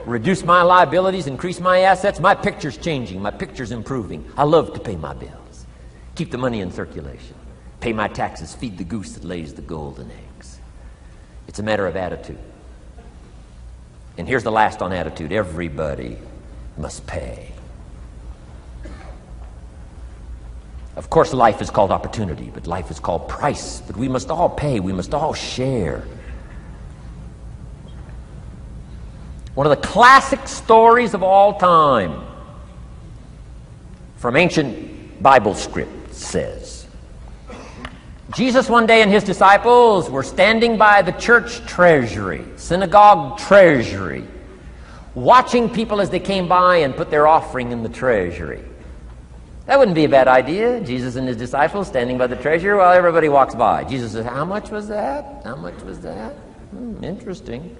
Reduce my liabilities, increase my assets. My picture's changing. My picture's improving. I love to pay my bills. Keep the money in circulation. Pay my taxes. Feed the goose that lays the golden eggs. It's a matter of attitude. And here's the last on attitude. Everybody must pay. Of course, life is called opportunity, but life is called price. But we must all pay. We must all share. One of the classic stories of all time from ancient Bible script says, Jesus one day and his disciples were standing by the church treasury, synagogue treasury, watching people as they came by and put their offering in the treasury. That wouldn't be a bad idea. Jesus and his disciples standing by the treasury while everybody walks by. Jesus says, how much was that? How much was that? Interesting.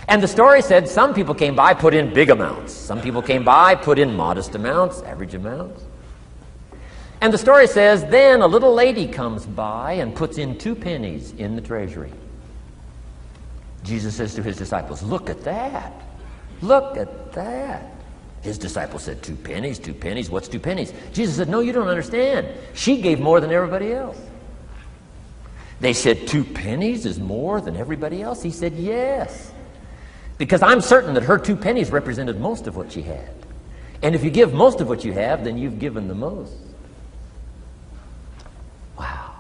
And the story said some people came by, put in big amounts. Some people came by, put in modest amounts, average amounts. And the story says, then a little lady comes by and puts in 2 pennies in the treasury. Jesus says to his disciples, look at that. Look at that. His disciples said, 2 pennies, 2 pennies. What's 2 pennies? Jesus said, no, you don't understand. She gave more than everybody else. They said, 2 pennies is more than everybody else? He said, yes. Because I'm certain that her 2 pennies represented most of what she had. And if you give most of what you have, then you've given the most. Wow.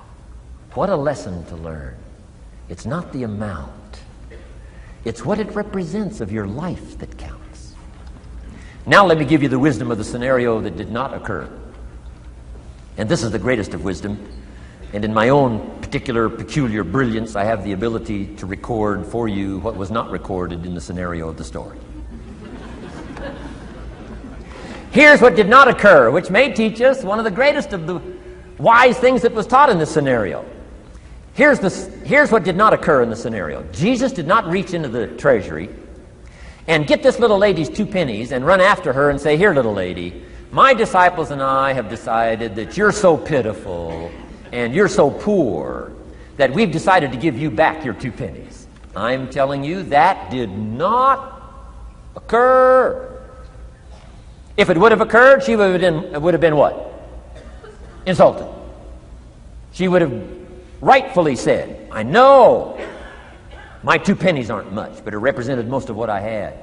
What a lesson to learn. It's not the amount. It's what it represents of your life that counts. Now let me give you the wisdom of the scenario that did not occur. And this is the greatest of wisdom. And in my own particular peculiar brilliance, I have the ability to record for you what was not recorded in the scenario of the story. Here's what did not occur, which may teach us one of the greatest of the wise things that was taught in this scenario. Here's what did not occur in the scenario. Jesus did not reach into the treasury and get this little lady's 2 pennies and run after her and say, here, little lady, my disciples and I have decided that you're so pitiful and you're so poor that we've decided to give you back your 2 pennies. I'm telling you, that did not occur. If it would have occurred, she would have been what? Insulted. She would have rightfully said, I know my 2 pennies aren't much, but it represented most of what I had.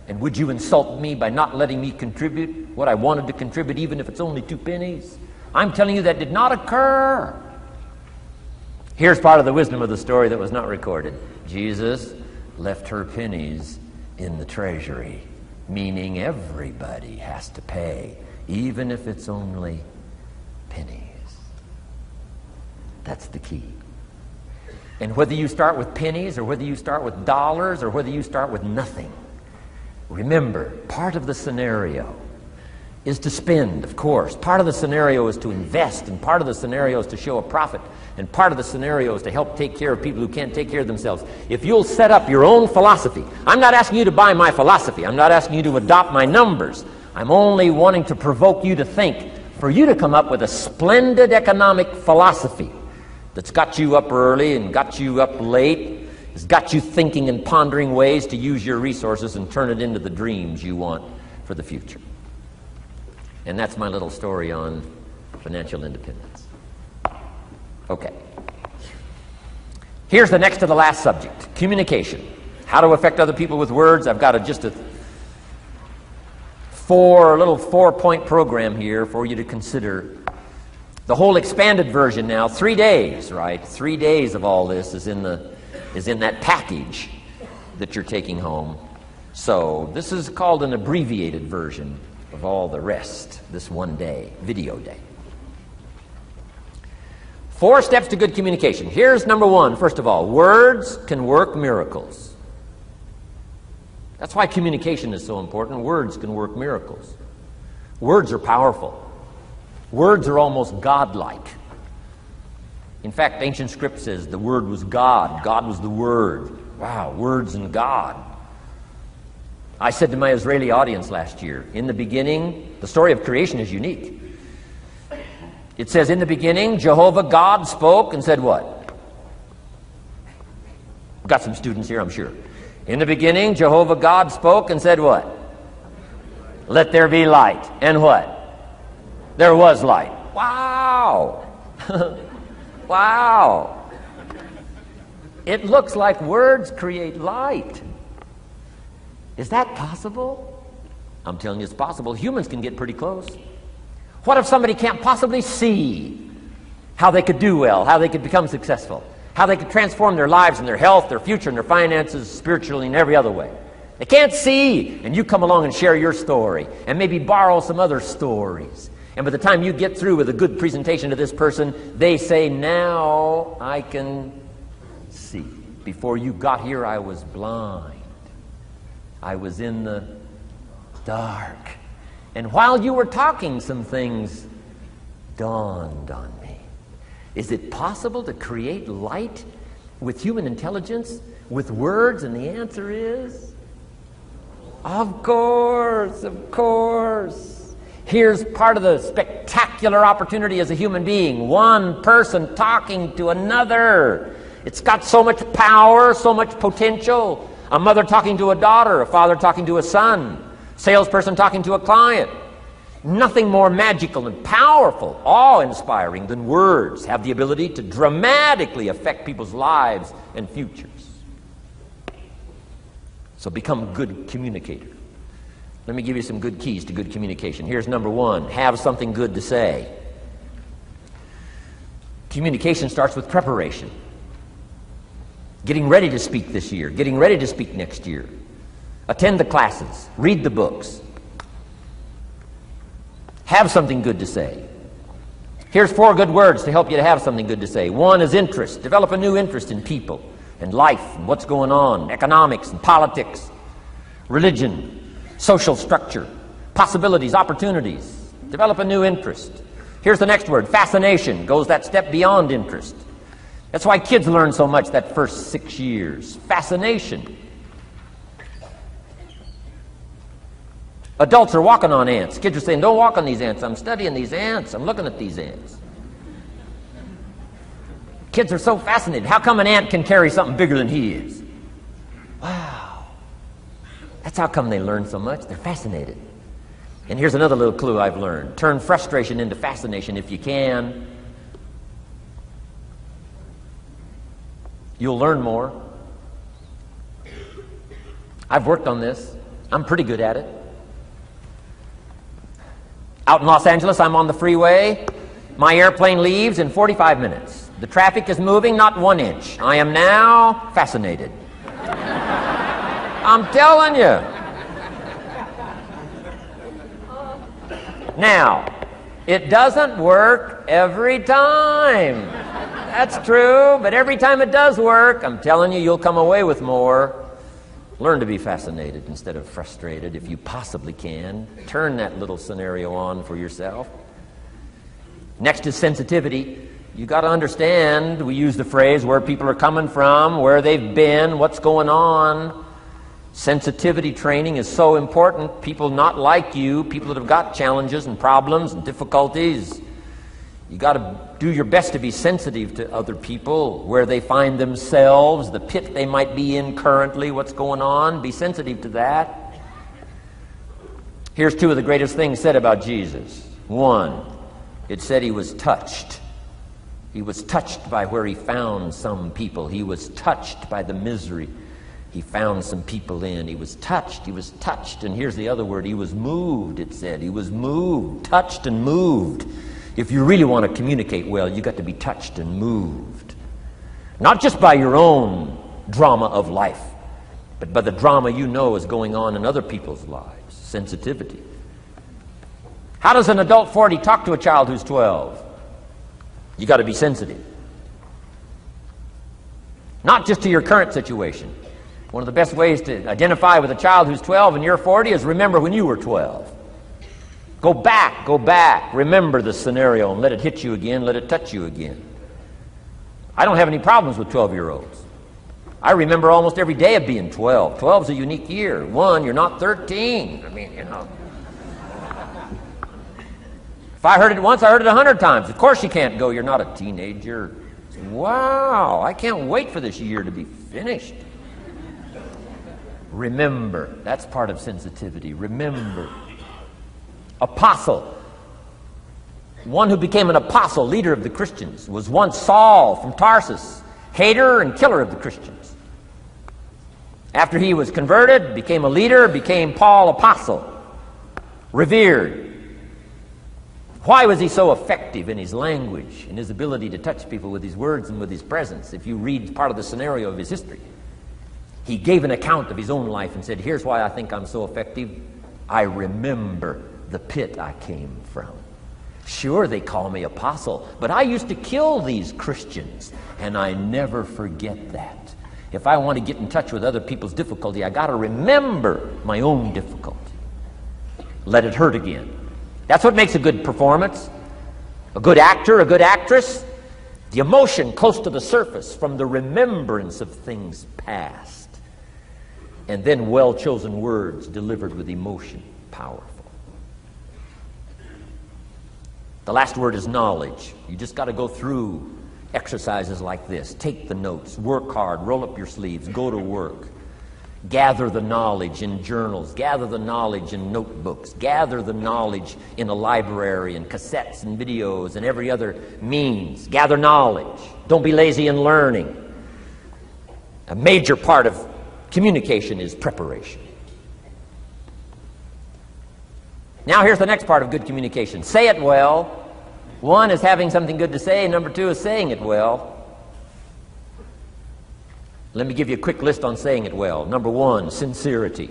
And would you insult me by not letting me contribute what I wanted to contribute, even if it's only 2 pennies? I'm telling you that did not occur. Here's part of the wisdom of the story that was not recorded. Jesus left her pennies in the treasury, meaning everybody has to pay, even if it's only pennies. That's the key. And whether you start with pennies or whether you start with dollars or whether you start with nothing, remember, part of the scenario is to spend, of course. Part of the scenario is to invest, and part of the scenario is to show a profit, and part of the scenario is to help take care of people who can't take care of themselves. If you'll set up your own philosophy, I'm not asking you to buy my philosophy. I'm not asking you to adopt my numbers. I'm only wanting to provoke you to think, for you to come up with a splendid economic philosophy that's got you up early and got you up late, has got you thinking and pondering ways to use your resources and turn it into the dreams you want for the future. And that's my little story on financial independence. Okay. Here's the next to the last subject, communication. How to affect other people with words. I've got a little 4-point program here for you to consider The whole expanded version now, 3 days, right? 3 days of all this is in that package that you're taking home. So this is called an abbreviated version of all the rest, this one day, video day. 4 steps to good communication. Here's number 1, first of all. Words can work miracles. That's why communication is so important. Words can work miracles. Words are powerful. Words are almost godlike. In fact, ancient script says the Word was God. God was the Word. Wow, words and God. I said to my Israeli audience last year, in the beginning, the story of creation is unique. It says, in the beginning, Jehovah God spoke and said what? Got some students here, I'm sure. In the beginning, Jehovah God spoke and said what? Let there be light. And what? There was light. Wow! Wow! It looks like words create light. Is that possible? I'm telling you it's possible. Humans can get pretty close. What if somebody can't possibly see how they could do well, how they could become successful, how they could transform their lives and their health, their future, and their finances, spiritually, and every other way? They can't see, and you come along and share your story, and maybe borrow some other stories. And by the time you get through with a good presentation to this person, they say, now I can see. Before you got here, I was blind. I was in the dark. And while you were talking, some things dawned on me. Is it possible to create light with human intelligence, with words? And the answer is, of course, of course. Here's part of the spectacular opportunity as a human being. One person talking to another. It's got so much power, so much potential. A mother talking to a daughter, a father talking to a son, salesperson talking to a client. Nothing more magical and powerful, awe-inspiring than words have the ability to dramatically affect people's lives and futures. So become a good communicator. Let me give you some good keys to good communication. Here's number 1, have something good to say. Communication starts with preparation. Getting ready to speak this year, getting ready to speak next year. Attend the classes, read the books. Have something good to say. Here's 4 good words to help you to have something good to say. 1 is interest. Develop a new interest in people and life and what's going on, economics and politics, religion, social structure, possibilities, opportunities. Develop a new interest. Here's the next word, fascination. Goes that step beyond interest. That's why kids learn so much that first 6 years. Fascination. Adults are walking on ants. Kids are saying, don't walk on these ants. I'm studying these ants. I'm looking at these ants. Kids are so fascinated. How come an ant can carry something bigger than he is? Wow. That's how come they learn so much. They're fascinated. And here's another little clue I've learned. Turn frustration into fascination if you can. You'll learn more. I've worked on this. I'm pretty good at it. Out in Los Angeles, I'm on the freeway. My airplane leaves in 45 minutes. The traffic is moving not 1 inch. I am now fascinated. I'm telling you. Now, it doesn't work every time. That's true, but every time it does work, I'm telling you, you'll come away with more. Learn to be fascinated instead of frustrated if you possibly can. Turn that little scenario on for yourself. Next is sensitivity. You got to understand, we use the phrase where people are coming from, where they've been, what's going on. Sensitivity training is so important. People not like you, people that have got challenges and problems and difficulties, you got to do your best to be sensitive to other people, where they find themselves, the pit they might be in currently, what's going on. Be sensitive to that. Here's 2 of the greatest things said about Jesus. 1, it said he was touched. He was touched by where he found some people. He was touched by the misery he found some people in. He was touched. He was touched. And here's the other word. He was moved, it said. He was moved, touched and moved. If you really want to communicate well, you've got to be touched and moved. Not just by your own drama of life, but by the drama you know is going on in other people's lives. Sensitivity. How does an adult 40 talk to a child who's 12? You got to be sensitive. Not just to your current situation. One of the best ways to identify with a child who's 12 and you're 40 is remember when you were 12. Go back, remember the scenario and let it hit you again, let it touch you again. I don't have any problems with 12-year-olds. I remember almost every day of being 12. 12's a unique year. One, you're not 13. I mean, you know. If I heard it once, I heard it 100 times. Of course you can't go, you're not a teenager. Wow, I can't wait for this year to be finished. Remember, that's part of sensitivity. Remember. Apostle. One who became an apostle, leader of the Christians, was once Saul from Tarsus, hater and killer of the Christians. After he was converted, became a leader, became Paul apostle, revered. Why was he so effective in his language, in his ability to touch people with his words and with his presence? If you read part of the scenario of his history, he gave an account of his own life and said, here's why I think I'm so effective. I remember the pit I came from. Sure, they call me apostle, but I used to kill these Christians, and I never forget that. If I want to get in touch with other people's difficulty, I got to remember my own difficulty. Let it hurt again. That's what makes a good performance. A good actor, a good actress. The emotion close to the surface from the remembrance of things past. And then well-chosen words delivered with emotion. Powerful. The last word is knowledge. You just got to go through exercises like this. Take the notes. Work hard. Roll up your sleeves. Go to work. Gather the knowledge in journals. Gather the knowledge in notebooks. Gather the knowledge in a library and cassettes and videos and every other means. Gather knowledge. Don't be lazy in learning. A major part of communication is preparation. Now here's the next part of good communication. Say it well. One is having something good to say. Number two is saying it well. Let me give you a quick list on saying it well. Number one, sincerity.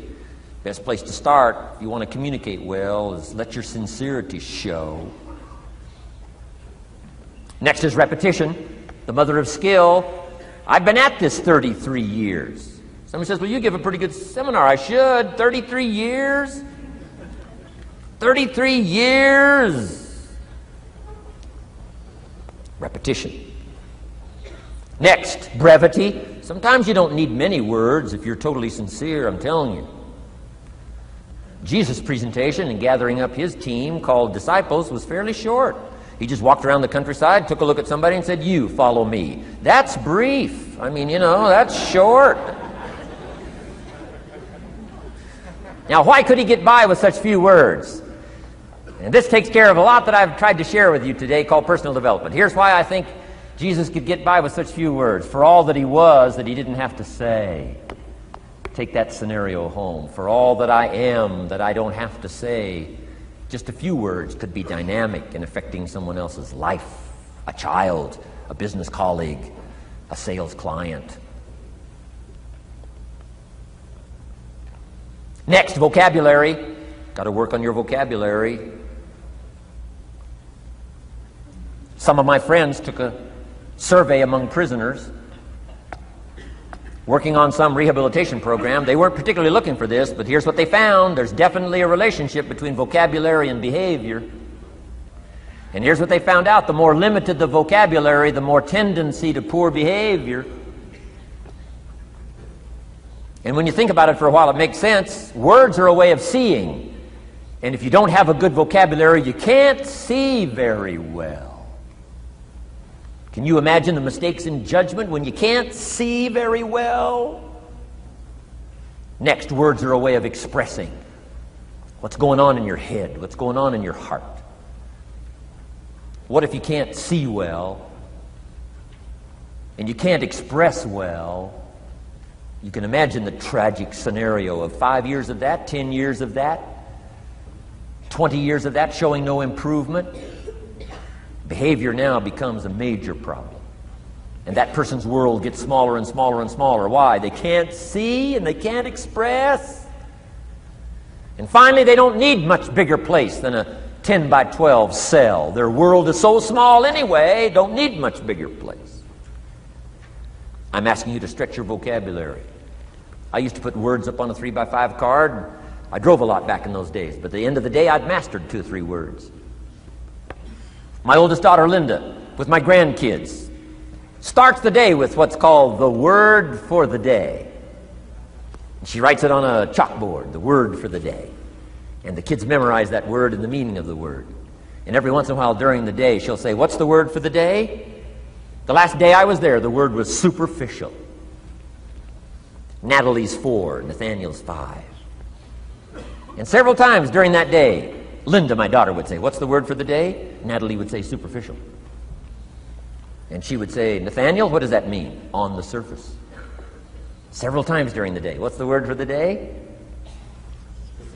Best place to start if you want to communicate well is let your sincerity show. Next is repetition, the mother of skill. I've been at this 33 years. Somebody says, well, you give a pretty good seminar. I should. 33 years? 33 years. Repetition. Next, brevity. Sometimes you don't need many words if you're totally sincere, I'm telling you. Jesus' presentation in gathering up his team called disciples was fairly short. He just walked around the countryside, took a look at somebody and said, you follow me. That's brief. I mean, you know, that's short. Now, why could he get by with such few words? And this takes care of a lot that I've tried to share with you today called personal development. Here's why I think Jesus could get by with such few words. For all that he was that he didn't have to say. Take that scenario home. For all that I am that I don't have to say. Just a few words could be dynamic in affecting someone else's life. A child, a business colleague, a sales client. Next, vocabulary. Got to work on your vocabulary. Some of my friends took a survey among prisoners working on some rehabilitation program. They weren't particularly looking for this, but here's what they found. There's definitely a relationship between vocabulary and behavior. And here's what they found out. The more limited the vocabulary, the more tendency to poor behavior. And when you think about it for a while, it makes sense. Words are a way of seeing. And if you don't have a good vocabulary, you can't see very well. Can you imagine the mistakes in judgment when you can't see very well? Next, words are a way of expressing what's going on in your head, what's going on in your heart. What if you can't see well and you can't express well? You can imagine the tragic scenario of 5 years of that, 10 years of that, 20 years of that showing no improvement. Behavior now becomes a major problem. And that person's world gets smaller and smaller and smaller. Why? They can't see and they can't express. And finally, they don't need much bigger place than a 10 by 12 cell. Their world is so small anyway, don't need much bigger place. I'm asking you to stretch your vocabulary. I used to put words up on a 3 by 5 card. I drove a lot back in those days, but at the end of the day, I'd mastered 2 or 3 words. My oldest daughter, Linda, with my grandkids, starts the day with what's called the word for the day. She writes it on a chalkboard, the word for the day. And the kids memorize that word and the meaning of the word. And every once in a while during the day, she'll say, "What's the word for the day?" The last day I was there, the word was superficial. Natalie's 4, Nathaniel's 5. And several times during that day, Linda, my daughter, would say, "What's the word for the day?" Natalie would say, "Superficial." And she would say, "Nathaniel, what does that mean?" "On the surface." Several times during the day. "What's the word for the day?"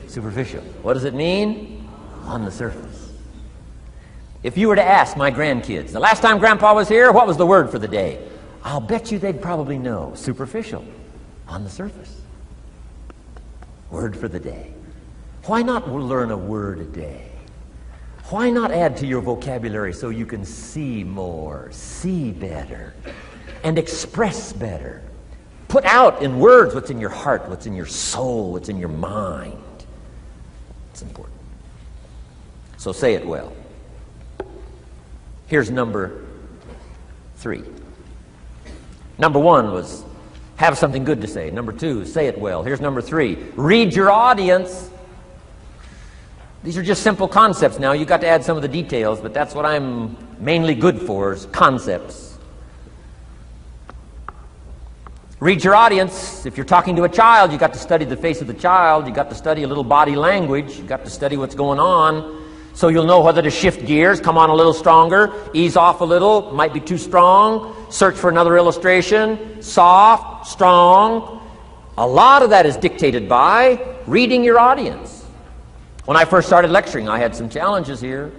Superficial. "What does it mean?" "On the surface." If you were to ask my grandkids, the last time Grandpa was here, what was the word for the day? I'll bet you they'd probably know. Superficial. On the surface. Word for the day. Why not learn a word a day? Why not add to your vocabulary so you can see more, see better, and express better? Put out in words what's in your heart, what's in your soul, what's in your mind. It's important. So say it well. Here's number 3. Number 1 was have something good to say. Number 2, say it well. Here's number 3. Read your audience. These are just simple concepts now. You've got to add some of the details, but that's what I'm mainly good for, is concepts. Read your audience. If you're talking to a child, you've got to study the face of the child. You've got to study a little body language. You've got to study what's going on. So you'll know whether to shift gears, come on a little stronger, ease off a little, might be too strong, search for another illustration, soft, strong. A lot of that is dictated by reading your audience. When I first started lecturing, I had some challenges here.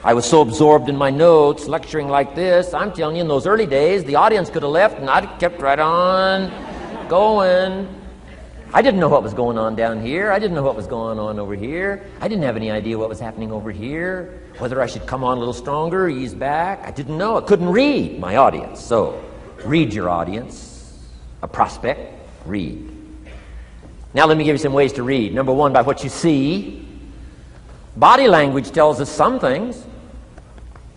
I was so absorbed in my notes, lecturing like this. I'm telling you, in those early days, the audience could have left and I'd kept right on going. I didn't know what was going on down here. I didn't know what was going on over here. I didn't have any idea what was happening over here, whether I should come on a little stronger, ease back. I didn't know. I couldn't read my audience. So, read your audience. A prospect, read. Now let me give you some ways to read. Number 1, by what you see. Body language tells us some things.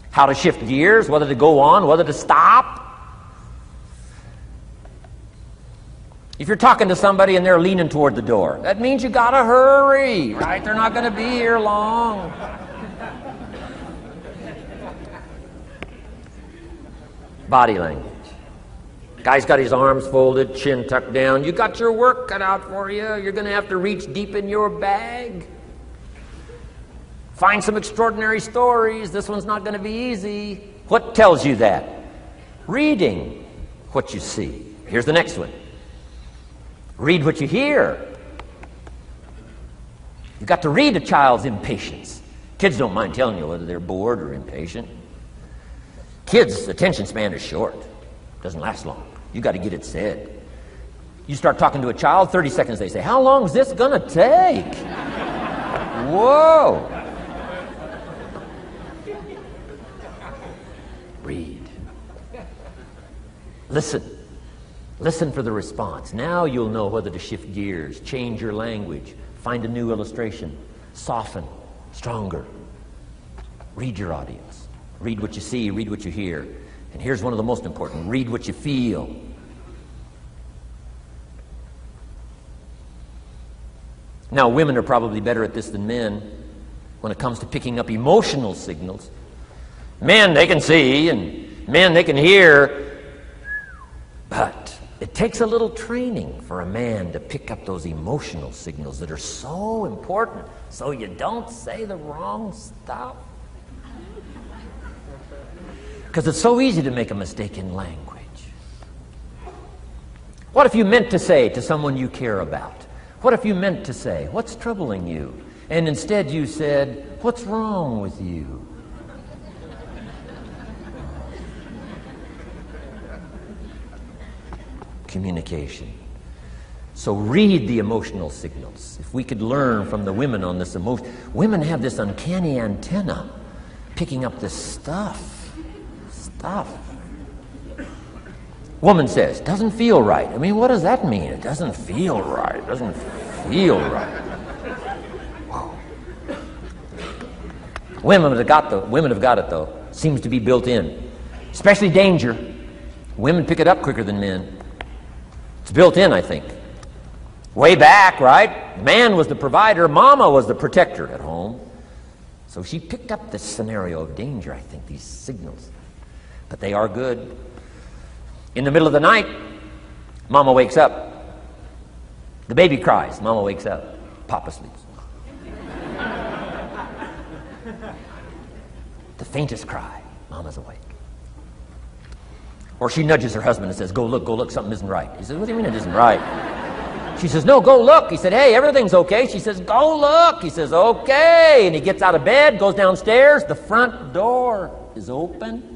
How to shift gears, whether to go on, whether to stop. If you're talking to somebody and they're leaning toward the door, that means you gotta hurry, right? They're not gonna be here long. Body language. Guy's got his arms folded, chin tucked down. You got your work cut out for you. You're gonna have to reach deep in your bag. Find some extraordinary stories. This one's not gonna be easy. What tells you that? Reading what you see. Here's the next one. Read what you hear. You've got to read a child's impatience. Kids don't mind telling you whether they're bored or impatient. Kids' attention span is short. Doesn't last long. You've got to get it said. You start talking to a child, 30 seconds they say, "How long is this going to take?" Whoa. Read. Listen. Listen for the response. Now you'll know whether to shift gears, change your language, find a new illustration, soften, stronger. Read your audience. Read what you see, read what you hear. And here's one of the most important. Read what you feel. Now, women are probably better at this than men when it comes to picking up emotional signals. Men, they can see, and men, they can hear, but it takes a little training for a man to pick up those emotional signals that are so important so you don't say the wrong stuff. Because it's so easy to make a mistake in language. What if you meant to say to someone you care about? What if you meant to say, "What's troubling you?" And instead you said, "What's wrong with you?" communication. So read the emotional signals. If we could learn from the women on this emotion. Women have this uncanny antenna picking up this stuff. Woman says, doesn't feel right. I mean, what does that mean? It doesn't feel right. It doesn't feel right. Whoa. Women have got it, though. Seems to be built in. Especially danger. Women pick it up quicker than men. It's built in, I think. Way back, right? Man was the provider. Mama was the protector at home. So she picked up this scenario of danger, I think, these signals. But they are good. In the middle of the night, Mama wakes up. The baby cries. Mama wakes up. Papa sleeps. The faintest cry. Mama's awake. Or she nudges her husband and says, go look, something isn't right. He says, what do you mean it isn't right? She says, no, go look. He said, hey, everything's okay. She says, go look. He says, okay. And he gets out of bed, goes downstairs. The front door is open.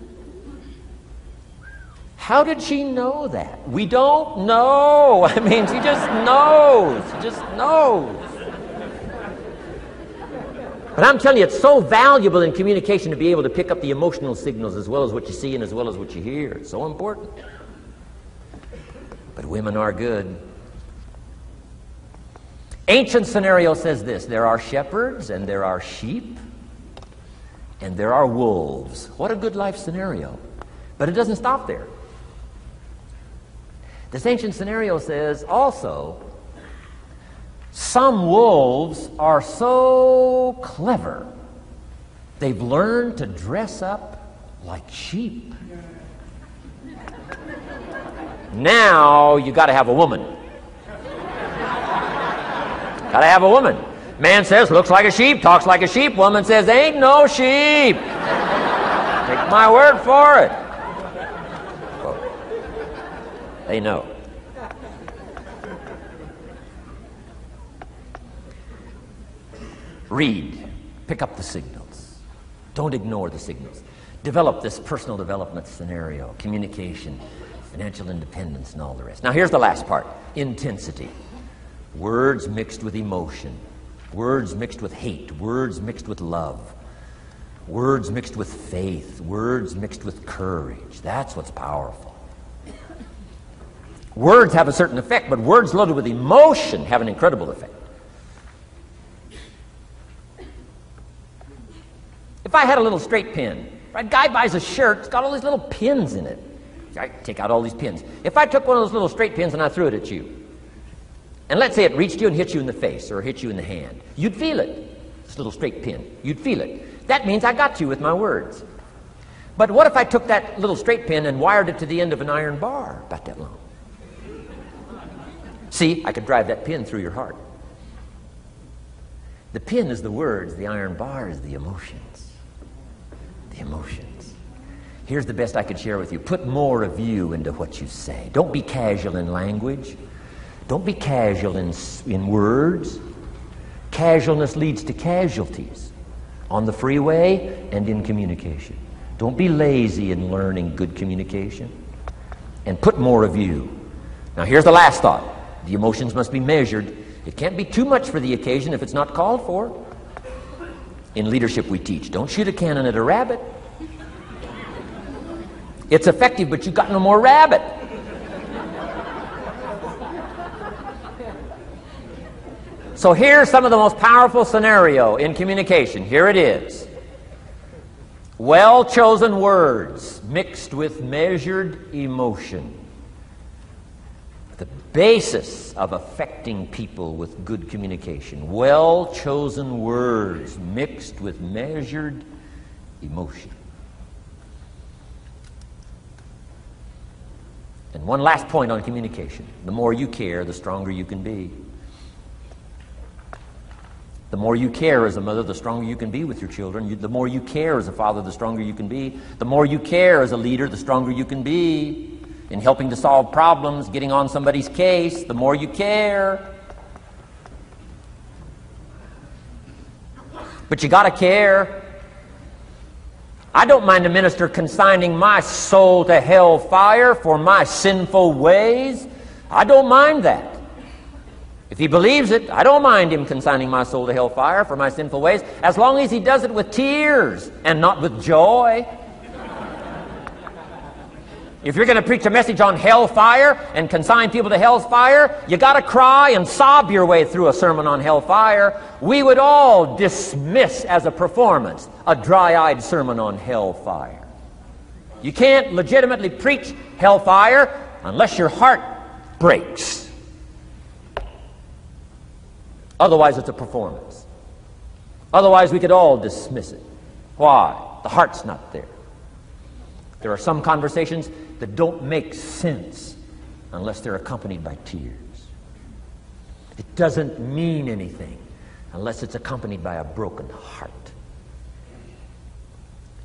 How did she know that? We don't know. I mean, she just knows. She just knows. But I'm telling you, it's so valuable in communication to be able to pick up the emotional signals as well as what you see and as well as what you hear. It's so important. But women are good. Ancient scenario says this: there are shepherds and there are sheep and there are wolves. What a good life scenario. But it doesn't stop there. This ancient scenario says also, some wolves are so clever, they've learned to dress up like sheep. Now you got to have a woman. Got to have a woman. Man says, looks like a sheep, talks like a sheep. Woman says, ain't no sheep. Take my word for it. They know. Read. Pick up the signals. Don't ignore the signals. Develop this personal development scenario, communication, financial independence, and all the rest. Now here's the last part. Intensity. Words mixed with emotion. Words mixed with hate. Words mixed with love. Words mixed with faith. Words mixed with courage. That's what's powerful. Words have a certain effect, but words loaded with emotion have an incredible effect. If I had a little straight pin, a guy buys a shirt, it's got all these little pins in it. I take out all these pins. If I took one of those little straight pins and I threw it at you, and let's say it reached you and hit you in the face or hit you in the hand, you'd feel it. This little straight pin, you'd feel it. That means I got you with my words. But what if I took that little straight pin and wired it to the end of an iron bar about that long? See, I could drive that pin through your heart. The pin is the words, the iron bar is the emotions. The emotions. Here's the best I could share with you. Put more of you into what you say. Don't be casual in language. Don't be casual in words. Casualness leads to casualties on the freeway and in communication. Don't be lazy in learning good communication. And put more of you. Now here's the last thought. The emotions must be measured. It can't be too much for the occasion if it's not called for. In leadership we teach, don't shoot a cannon at a rabbit. It's effective, but you've got no more rabbit. So here's some of the most powerful scenario in communication. Here it is. Well-chosen words mixed with measured emotion. The basis of affecting people with good communication. Well-chosen words mixed with measured emotion. And one last point on communication. The more you care, the stronger you can be. The more you care as a mother, the stronger you can be with your children. The more you care as a father, the stronger you can be. The more you care as a leader, the stronger you can be. In helping to solve problems, getting on somebody's case, the more you care. But you got to care. I don't mind a minister consigning my soul to hell fire for my sinful ways, I don't mind that. If he believes it, I don't mind him consigning my soul to hellfire for my sinful ways, as long as he does it with tears and not with joy. If you're going to preach a message on hellfire and consign people to hell's fire, you got to cry and sob your way through a sermon on hellfire. We would all dismiss as a performance a dry-eyed sermon on hellfire. You can't legitimately preach hellfire unless your heart breaks. Otherwise, it's a performance. Otherwise, we could all dismiss it. Why? The heart's not there. There are some conversations that don't make sense unless they're accompanied by tears. It doesn't mean anything unless it's accompanied by a broken heart.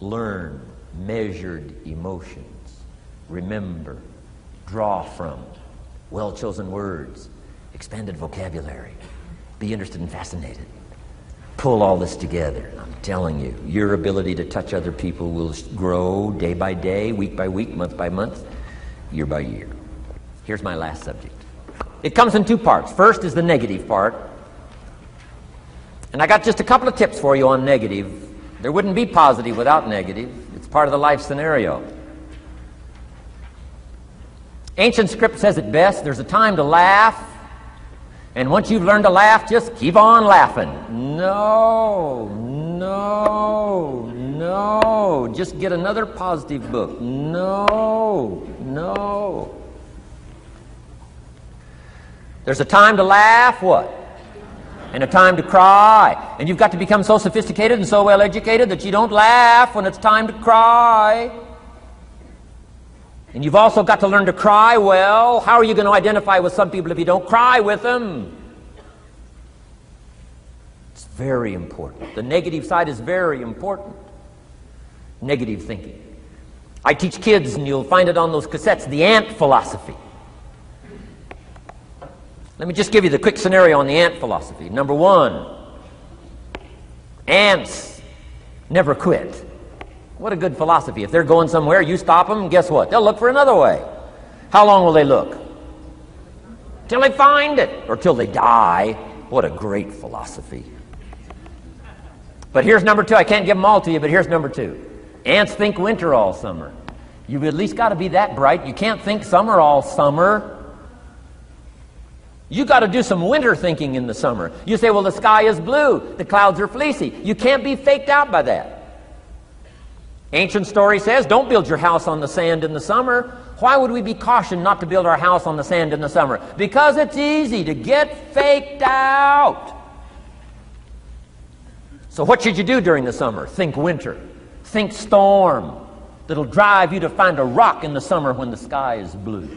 Learn measured emotions. Remember, draw from well-chosen words, expanded vocabulary. Be interested and fascinated. Pull all this together. I'm telling you, your ability to touch other people will grow day by day, week by week, month by month, year by year. Here's my last subject. It comes in two parts. First is the negative part. And I got just a couple of tips for you on negative. There wouldn't be positive without negative. It's part of the life scenario. Ancient script says it best. There's a time to laugh. And once you've learned to laugh, just keep on laughing. No. Just get another positive book. No. There's a time to laugh, what? And a time to cry. And you've got to become so sophisticated and so well educated that you don't laugh when it's time to cry. And you've also got to learn to cry well. How are you going to identify with some people if you don't cry with them? It's very important. The negative side is very important. Negative thinking. I teach kids, and you'll find it on those cassettes, the ant philosophy. Let me just give you the quick scenario on the ant philosophy. Number one, ants never quit. What a good philosophy. If they're going somewhere, you stop them, and guess what? They'll look for another way. How long will they look? Till they find it, or till they die. What a great philosophy. But here's number two. I can't give them all to you, but here's number two. Ants think winter all summer. You've at least got to be that bright. You can't think summer all summer. You got to do some winter thinking in the summer. You say, well, the sky is blue. The clouds are fleecy. You can't be faked out by that. Ancient story says, don't build your house on the sand in the summer. Why would we be cautioned not to build our house on the sand in the summer? Because it's easy to get faked out. So what should you do during the summer? Think winter. Think storm. That'll drive you to find a rock in the summer when the sky is blue.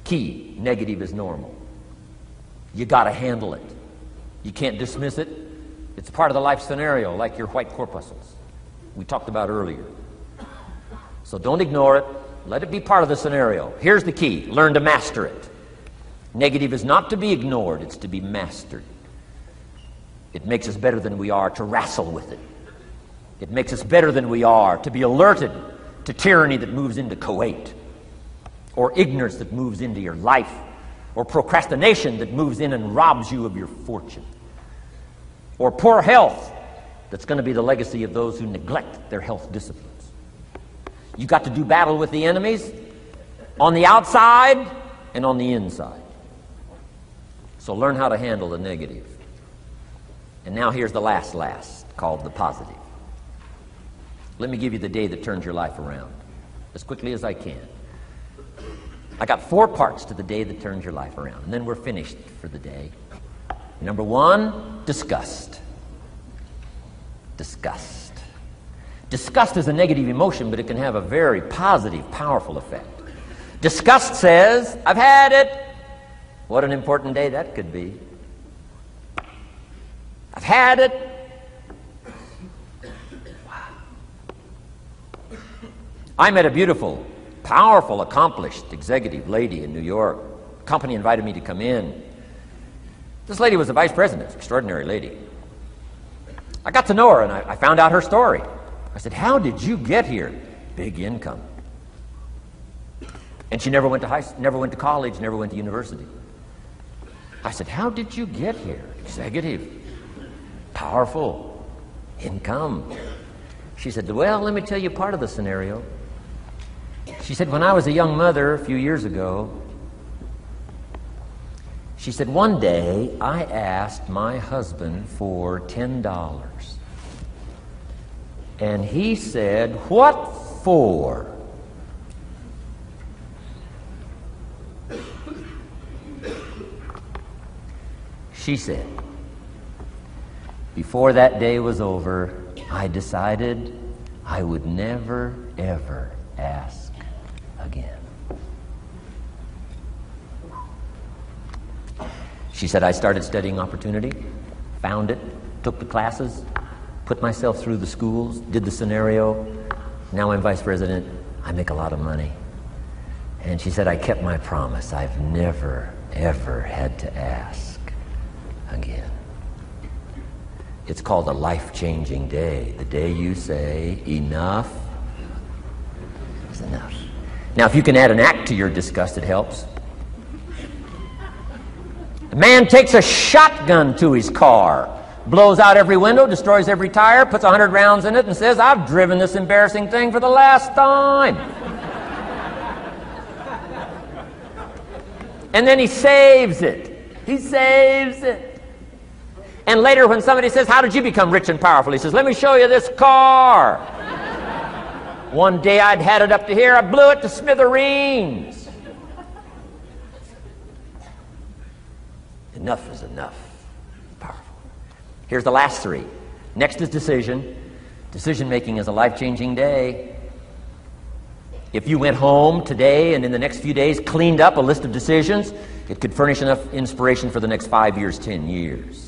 Key, negative is normal. You got to handle it. You can't dismiss it. It's part of the life scenario, like your white corpuscles we talked about earlier. So don't ignore it. Let it be part of the scenario. Here's the key. Learn to master it. Negative is not to be ignored. It's to be mastered. It makes us better than we are to wrestle with it. It makes us better than we are to be alerted to tyranny that moves into Kuwait, or ignorance that moves into your life, or procrastination that moves in and robs you of your fortune, or poor health that's going to be the legacy of those who neglect their health disciplines. You've got to do battle with the enemies on the outside and on the inside. So learn how to handle the negative. And now here's the last, called the positive. Let me give you the day that turns your life around, as quickly as I can. I got 4 parts to the day that turns your life around, and then we're finished for the day. Number 1, disgust. Disgust. Disgust is a negative emotion, but it can have a very positive, powerful effect. Disgust says, I've had it. What an important day that could be. I've had it. Wow. I met a beautiful, powerful, accomplished executive lady in New York. The company invited me to come in. This lady was a vice president, extraordinary lady. I got to know her, and I found out her story. I said, how did you get here? Big income. And she never went to college, never went to university. I said, how did you get here? Executive, powerful, income. She said, well, let me tell you part of the scenario. She said, when I was a young mother a few years ago, she said, one day I asked my husband for $10. And he said, what for? She said, before that day was over, I decided I would never, ever ask again. She said, I started studying opportunity, found it, took the classes, put myself through the schools, did the scenario. Now I'm vice president. I make a lot of money. And she said, I kept my promise. I've never, ever had to ask again. It's called a life-changing day. The day you say, enough is enough. Now, if you can add an act to your disgust, it helps. The man takes a shotgun to his car, blows out every window, destroys every tire, puts 100 rounds in it, and says, I've driven this embarrassing thing for the last time. And then he saves it. He saves it. And later when somebody says, how did you become rich and powerful? He says, let me show you this car. One day I'd had it up to here. I blew it to smithereens. Enough is enough. Powerful. Here's the last three. Next is decision. Decision-making is a life-changing day. If you went home today and in the next few days cleaned up a list of decisions, it could furnish enough inspiration for the next 5 years, 10 years.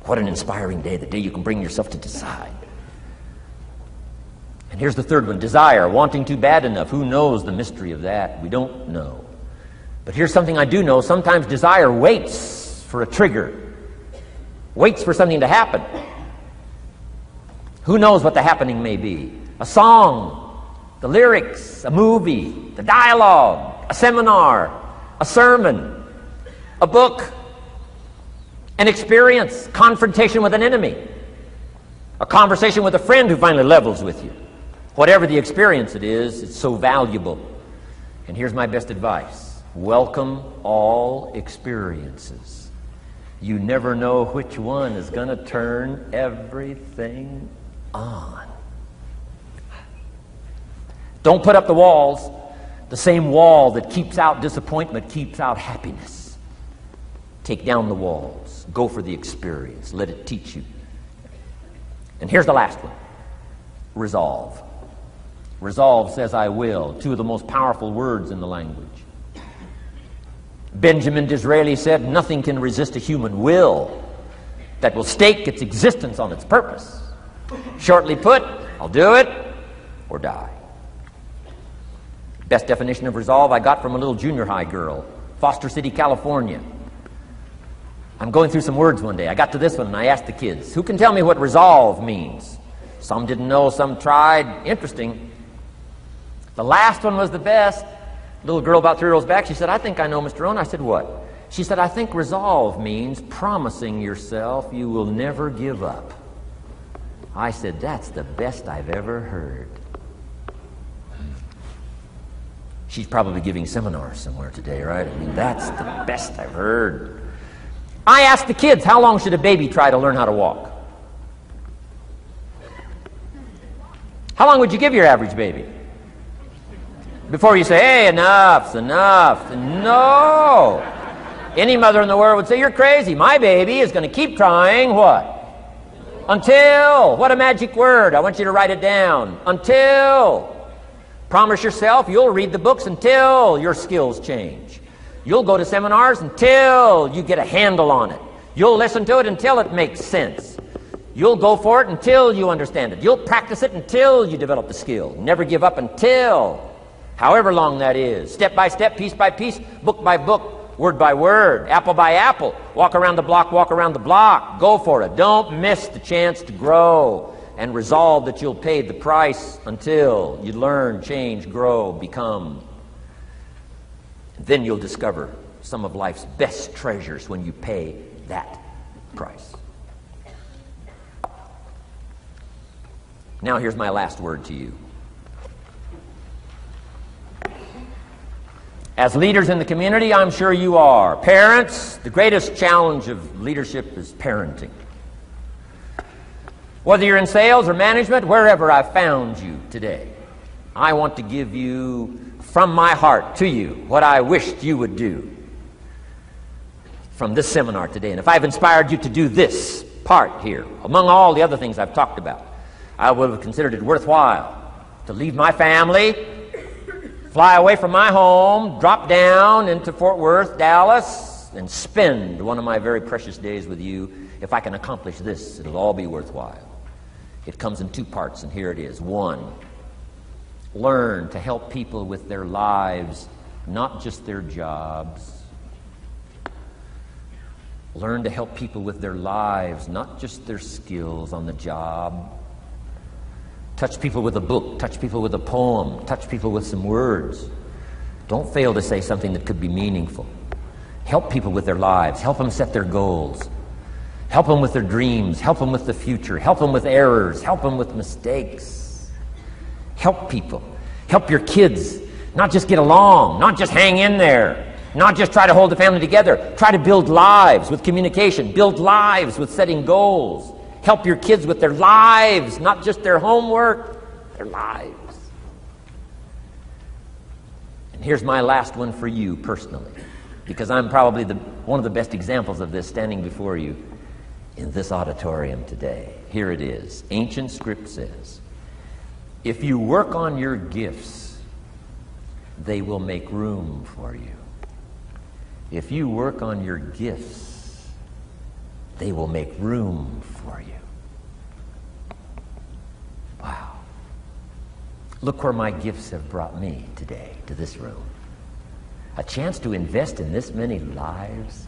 What an inspiring day, the day you can bring yourself to decide. And here's the third one, desire, wanting too bad enough. Who knows the mystery of that? We don't know. But here's something I do know. Sometimes desire waits for a trigger, waits for something to happen. Who knows what the happening may be? A song, the lyrics, a movie, the dialogue, a seminar, a sermon, a book, an experience, confrontation with an enemy, a conversation with a friend who finally levels with you. Whatever the experience it is, it's so valuable. And here's my best advice. Welcome all experiences. You never know which one is going to turn everything on. Don't put up the walls. The same wall that keeps out disappointment keeps out happiness. Take down the walls. Go for the experience. Let it teach you. And here's the last one. Resolve. Resolve says, I will. Two of the most powerful words in the language. Benjamin Disraeli said, nothing can resist a human will that will stake its existence on its purpose. Shortly put, I'll do it or die. Best definition of resolve I got from a little junior high girl, Foster City, California. I'm going through some words one day. I got to this one and I asked the kids, who can tell me what resolve means? Some didn't know, some tried. Interesting. The last one was the best. Little girl about 3 rows back, she said, I think I know, Mr. Rohn. I said, what? She said, I think resolve means promising yourself you will never give up. I said, that's the best I've ever heard. She's probably giving seminars somewhere today, right? I mean, that's the best I've heard. I asked the kids, how long should a baby try to learn how to walk? How long would you give your average baby? Before you say, hey, enough's enough. No. Any mother in the world would say, you're crazy. My baby is going to keep trying what? Until. What a magic word. I want you to write it down. Until. Promise yourself you'll read the books until your skills change. You'll go to seminars until you get a handle on it. You'll listen to it until it makes sense. You'll go for it until you understand it. You'll practice it until you develop the skill. Never give up until, however long that is. Step by step, piece by piece, book by book, word by word, apple by apple. Walk around the block, walk around the block. Go for it. Don't miss the chance to grow. and resolve that you'll pay the price until you learn, change, grow, become. Then you'll discover some of life's best treasures when you pay that price. Now here's my last word to you. As leaders in the community, I'm sure you are. Parents, the greatest challenge of leadership is parenting. Whether you're in sales or management, wherever I've found you today, I want to give you, from my heart to you, what I wished you would do from this seminar today. And if I've inspired you to do this part here, among all the other things I've talked about, I would have considered it worthwhile to leave my family, fly away from my home, drop down into Fort Worth, Dallas, and spend one of my very precious days with you. If I can accomplish this, it'll all be worthwhile. It comes in two parts, and here it is. One, learn to help people with their lives, not just their jobs. Learn to help people with their lives, not just their skills on the job. Touch people with a book, touch people with a poem, touch people with some words. Don't fail to say something that could be meaningful. Help people with their lives, help them set their goals. Help them with their dreams, help them with the future, help them with errors, help them with mistakes. Help people. Help your kids not just get along, not just hang in there, not just try to hold the family together. Try to build lives with communication, build lives with setting goals. Help your kids with their lives, not just their homework, their lives. And here's my last one for you personally, because I'm probably one of the best examples of this standing before you in this auditorium today. Here it is. Ancient script says, if you work on your gifts, they will make room for you. If you work on your gifts, they will make room for you. Wow. Look where my gifts have brought me today, to this room. A chance to invest in this many lives.